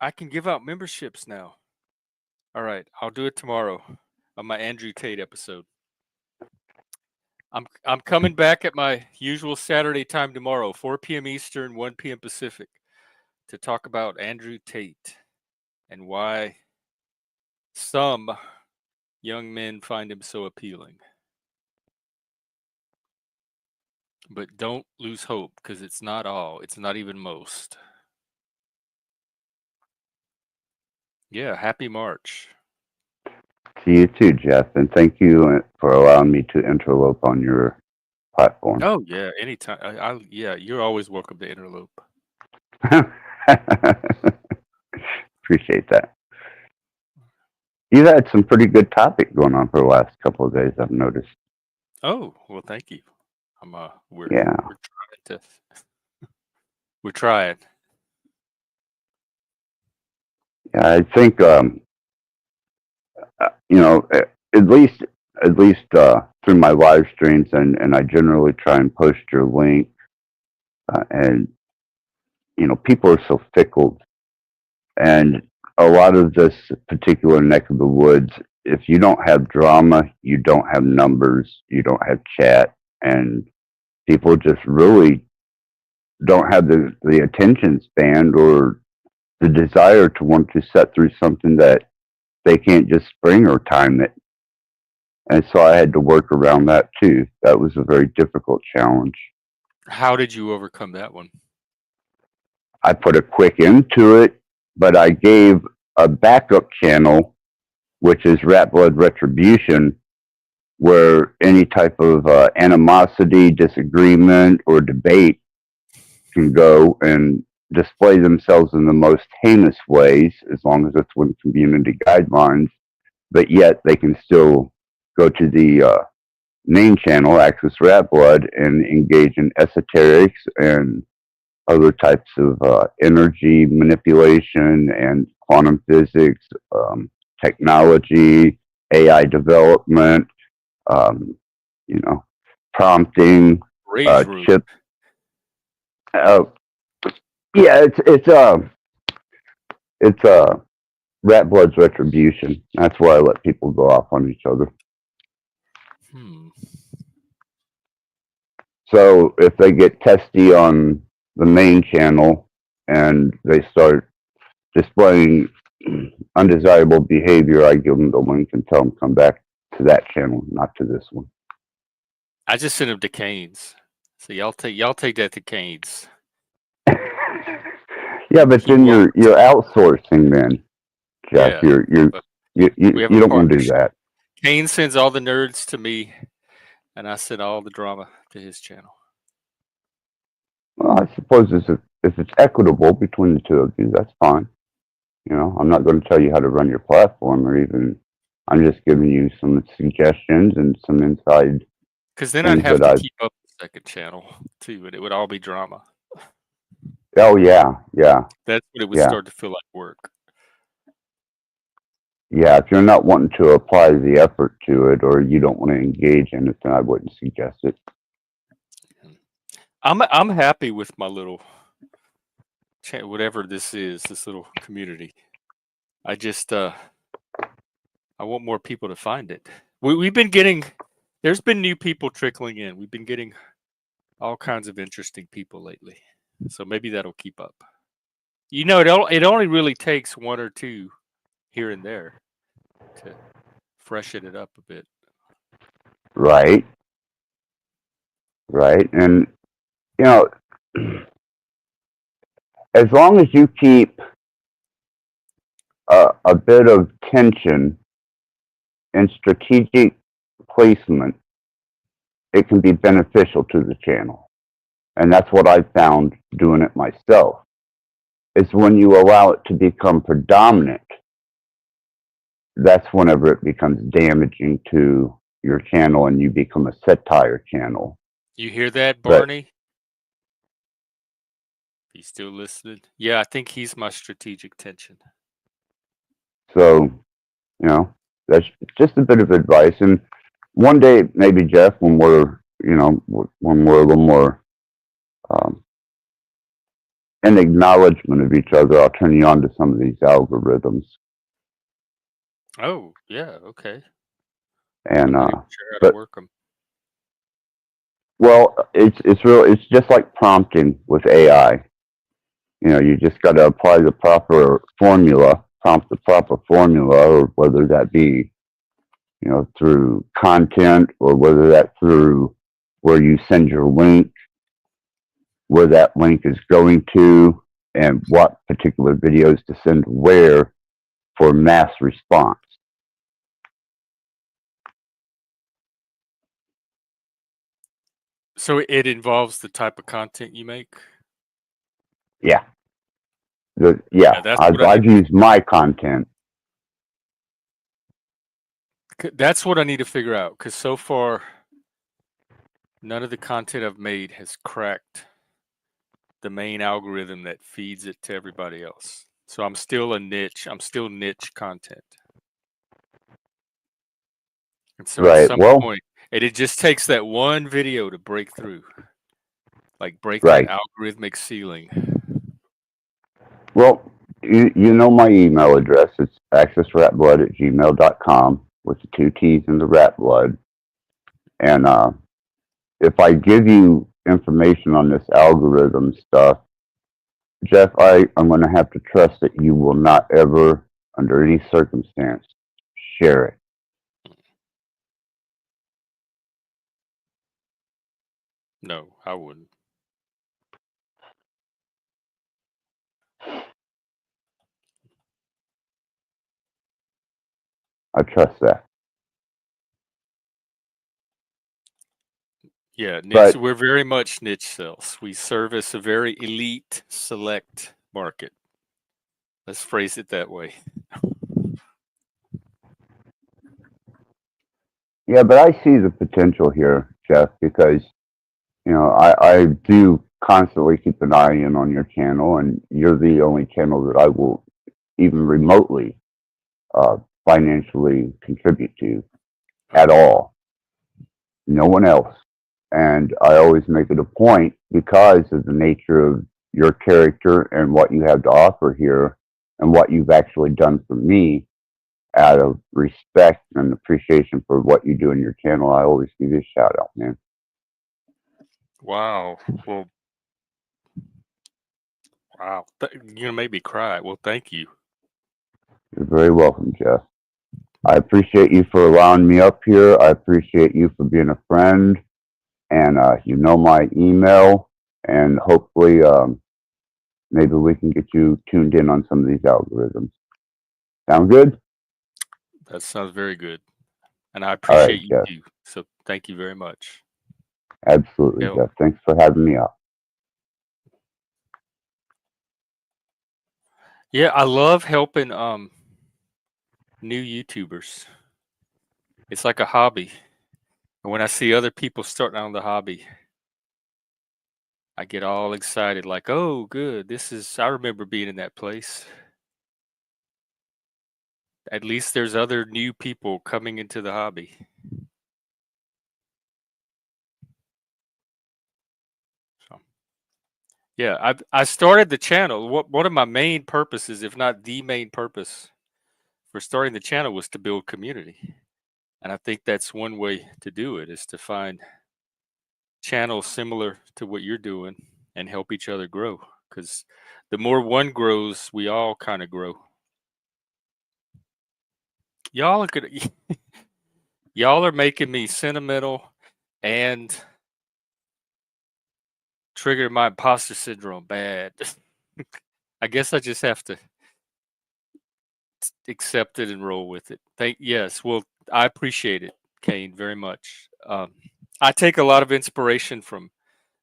I can give out memberships now. All right. I'll do it tomorrow on my Andrew Tate episode. I'm coming back at my usual Saturday time tomorrow, 4 p.m. Eastern, 1 p.m. Pacific, to talk about Andrew Tate and why some young men find him so appealing. But don't lose hope because it's not all. It's not even most. Yeah, happy March. To you too, Jeff, and thank you for allowing me to interlope on your platform. Oh yeah, anytime. Yeah, you're always welcome to interlope. Appreciate that. You've had some pretty good topic going on for the last couple of days, I've noticed. Oh well, thank you. We're Yeah. we're trying. Yeah, I think at least through my live streams, and I generally try and post your link, and people are so fickle, and a lot of this particular neck of the woods, if you don't have drama, you don't have numbers, you don't have chat, and people just really don't have the attention span or the desire to want to set through something that they can't just spring or time it. And so I had to work around that too. That was a very difficult challenge. How did you overcome that one? I put a quick end to it, but I gave a backup channel, which is Rat Blood Retribution, where any type of animosity, disagreement, or debate can go and display themselves in the most heinous ways, as long as it's within community guidelines, but yet they can still go to the main channel, Access Rat Blood, and engage in esoterics and other types of energy manipulation and quantum physics, technology, AI development, prompting, Rage room. chip. Yeah, it's Rat Blood's Retribution. That's why I let people go off on each other. So if they get testy on the main channel and they start displaying undesirable behavior, I give them the link and tell them come back to that channel, not to this one. I just sent them to Canes. So y'all take that to Canes. Yeah, but He then won't. you're outsourcing then, Jeff. Yeah, You but you we have you a don't want to do partnership. that. Kane sends all the nerds to me, and I send all the drama to his channel. Well, I suppose if it's equitable between the two of you, that's fine. You know, I'm not going to tell you how to run your platform, or even I'm just giving you some suggestions and some inside Because then I'd things have that to I. keep up the second channel too, and it would all be drama. Oh yeah, yeah, That's when it would yeah, start to feel like work. yeah. If you're not wanting to apply the effort to it, or you don't want to engage in it, then I wouldn't suggest it. I'm happy with my little whatever this is, this little community. I just I want more people to find it. We've been getting, there's been new people trickling in. We've been getting all kinds of interesting people lately, so maybe that'll keep up. You know, it only really takes one or two here and there to freshen it up a bit. Right, right, and you know, as long as you keep a bit of tension and strategic placement, it can be beneficial to the channel. And that's what I found doing it myself. Is when you allow it to become predominant, that's whenever it becomes damaging to your channel and you become a satire channel. You hear that, But Barney? He's still listening. Yeah, I think he's my strategic tension. so, you know, that's just a bit of advice. And one day, maybe Jeff, when we're, you know, when we're a little more in acknowledgement of each other, I'll turn you on to some of these algorithms. Oh, yeah, okay. And I'm not even sure how to but work them. well, it's just like prompting with AI. You know, you just got to apply the proper formula, prompt the proper formula, or whether that be, you know, through content, or whether that's through where you send your link, where that link is going to, and what particular videos to send where for mass response. So it involves the type of content you make? Yeah. Yeah, that's what I I've need to used my content. That's what I need to figure out, because so far, none of the content I've made has cracked the main algorithm that feeds it to everybody else. So I'm still a niche. I'm still niche content. And so at Right. some Well, point, and it just takes that one video to break through, like break that right. algorithmic ceiling. Well, you know my email address. It's accessratblood@gmail.com with the 2 T's in the rat blood. And if I give you information on this algorithm stuff, Jeff, I'm going to have to trust that you will not ever, under any circumstance, share it. No, I wouldn't. I trust that. Yeah, niche. But We're very much niche sales. We service a very elite, select market. Let's phrase it that way. yeah, but I see the potential here, Jeff, because you know I do constantly keep an eye in on your channel, and you're the only channel that I will even remotely financially contribute to at all. No one else. And I always make it a point, because of the nature of your character and what you have to offer here and what you've actually done for me, out of respect and appreciation for what you do in your channel. I always give you a shout out, man. Wow. Well, Wow, you're gonna make me cry. Well, thank you. You're very welcome, Jeff. I appreciate you for allowing me up here. I appreciate you for being a friend. And you know my email. And hopefully, maybe we can get you tuned in on some of these algorithms. Sound good? That sounds very good, and I All appreciate right, you Jeff. too. So thank you very much. Absolutely, Yeah, Jeff. Thanks for having me up. yeah, I love helping new YouTubers. It's like a hobby, and when I see other people starting on the hobby, I get all excited. Like, oh, good. This is. I remember being in that place. At least there's other new people coming into the hobby. So, yeah, I started the channel. One of my main purposes, if not the main purpose, for starting the channel was to build community. And I think that's one way to do it is to find channels similar to what you're doing and help each other grow. Because the more one grows, we all kind of grow. Y'all are good. Y'all are making me sentimental and trigger my imposter syndrome bad. I guess I just have to accept it and roll with it. Yes. Well, I appreciate it, Kane, very much. I take a lot of inspiration from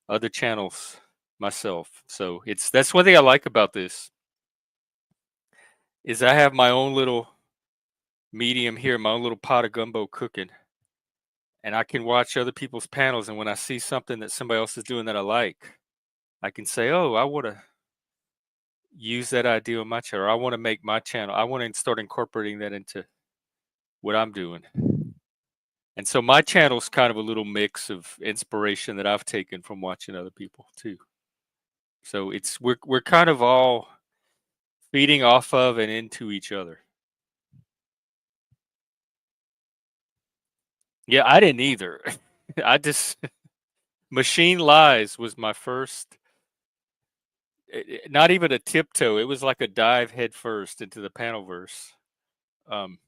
other channels myself. So that's one thing I like about this is I have my own little medium here, my own little pot of gumbo cooking, and I can watch other people's panels. And when I see something that somebody else is doing that I like, I can say, "Oh, I want to use that idea on my channel. Or I want to make my channel. I want to start incorporating that into what I'm doing." And so my channel's kind of a little mix of inspiration that I've taken from watching other people too. So we're kind of all feeding off of and into each other. Yeah, I didn't either. I just Machine Lies was my first, not even a tiptoe. It was like a dive head first into the panelverse.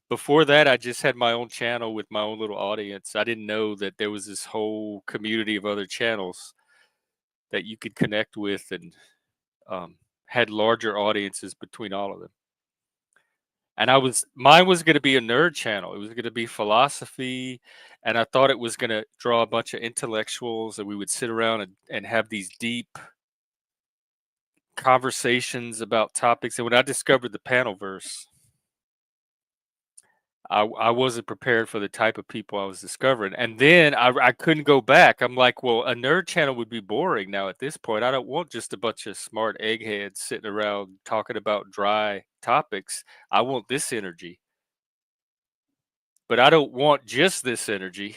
Before that, I just had my own channel with my own little audience. I didn't know that there was this whole community of other channels that you could connect with and had larger audiences between all of them. And mine was going to be a nerd channel. It was going to be philosophy. And I thought it was going to draw a bunch of intellectuals and we would sit around and have these deep conversations about topics. And when I discovered the panelverse, I wasn't prepared for the type of people I was discovering. And then I couldn't go back. I'm like, well, a nerd channel would be boring now at this point. I don't want just a bunch of smart eggheads sitting around talking about dry topics. I want this energy. But I don't want just this energy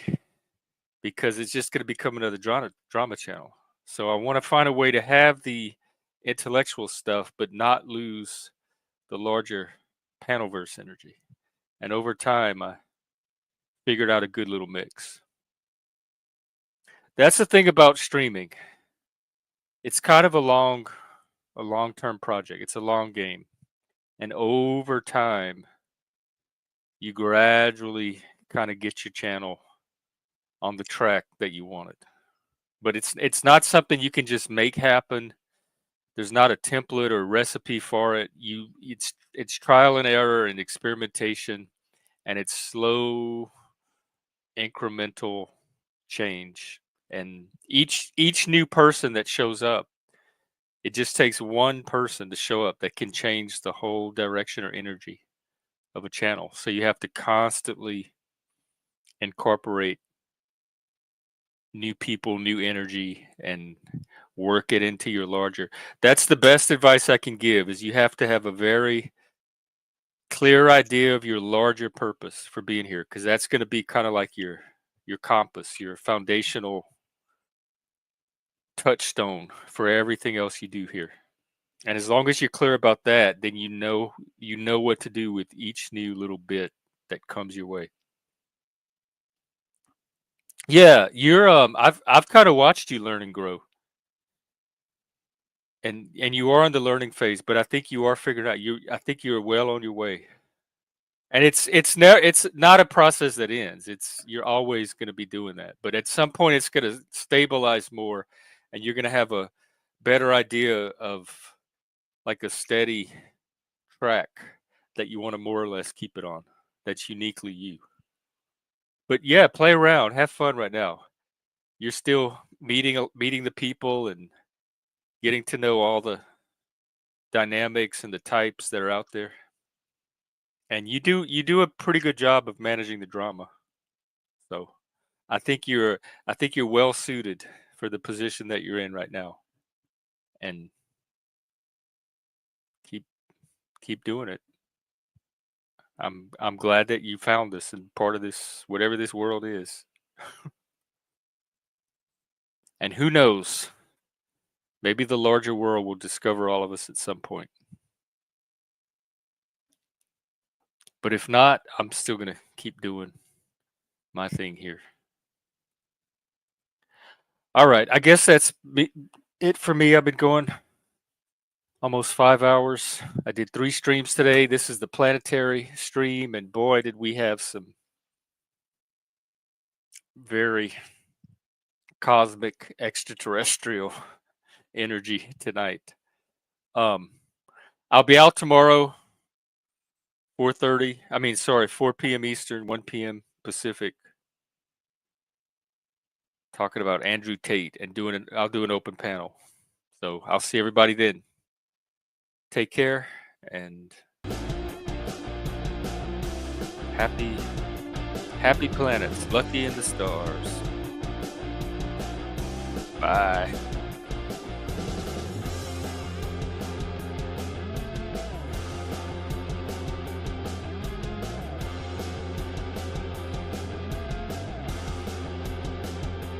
because it's just going to become another drama channel. So I want to find a way to have the intellectual stuff, but not lose the larger panelverse energy. And over time, I figured out a good little mix. That's the thing about streaming. It's kind of a long-term project. It's a long game. And over time, you gradually kind of get your channel on the track that you wanted. But it's not something you can just make happen. There's not a template or recipe for it. It's trial and error and experimentation, and it's slow incremental change. And each new person that shows up, it just takes one person to show up that can change the whole direction or energy of a channel. So you have to constantly incorporate new people, new energy, and work it into your larger. That's the best advice I can give is you have to have a very clear idea of your larger purpose for being here, because that's going to be kind of like your compass, your foundational touchstone for everything else you do here. And as long as you're clear about that, then you know what to do with each new little bit that comes your way. Yeah, you're I've kind of watched you learn and grow. and you are in the learning phase, but I think you are figuring out. I think you're well on your way. And it's not a process that ends. You're always going to be doing that, but at some point it's going to stabilize more, and you're going to have a better idea of like a steady track that you want to more or less keep it on. That's uniquely you. But yeah, play around, have fun right now. You're still meeting the people and getting to know all the dynamics and the types that are out there. And you do a pretty good job of managing the drama. So I think you're well suited for the position that you're in right now. And keep doing it. I'm glad that you found this and part of this, whatever this world is. And who knows? Maybe the larger world will discover all of us at some point. But if not, I'm still going to keep doing my thing here. All right. I guess that's it for me. I've been going almost 5 hours. I did 3 streams today. This is the Planetary stream. And boy, did we have some very cosmic extraterrestrial energy tonight. I'll be out tomorrow. 4 p.m. Eastern, 1 p.m. Pacific, talking about Andrew Tate and I'll do an open panel. So I'll see everybody then. Take care and happy planets, lucky in the stars. Bye.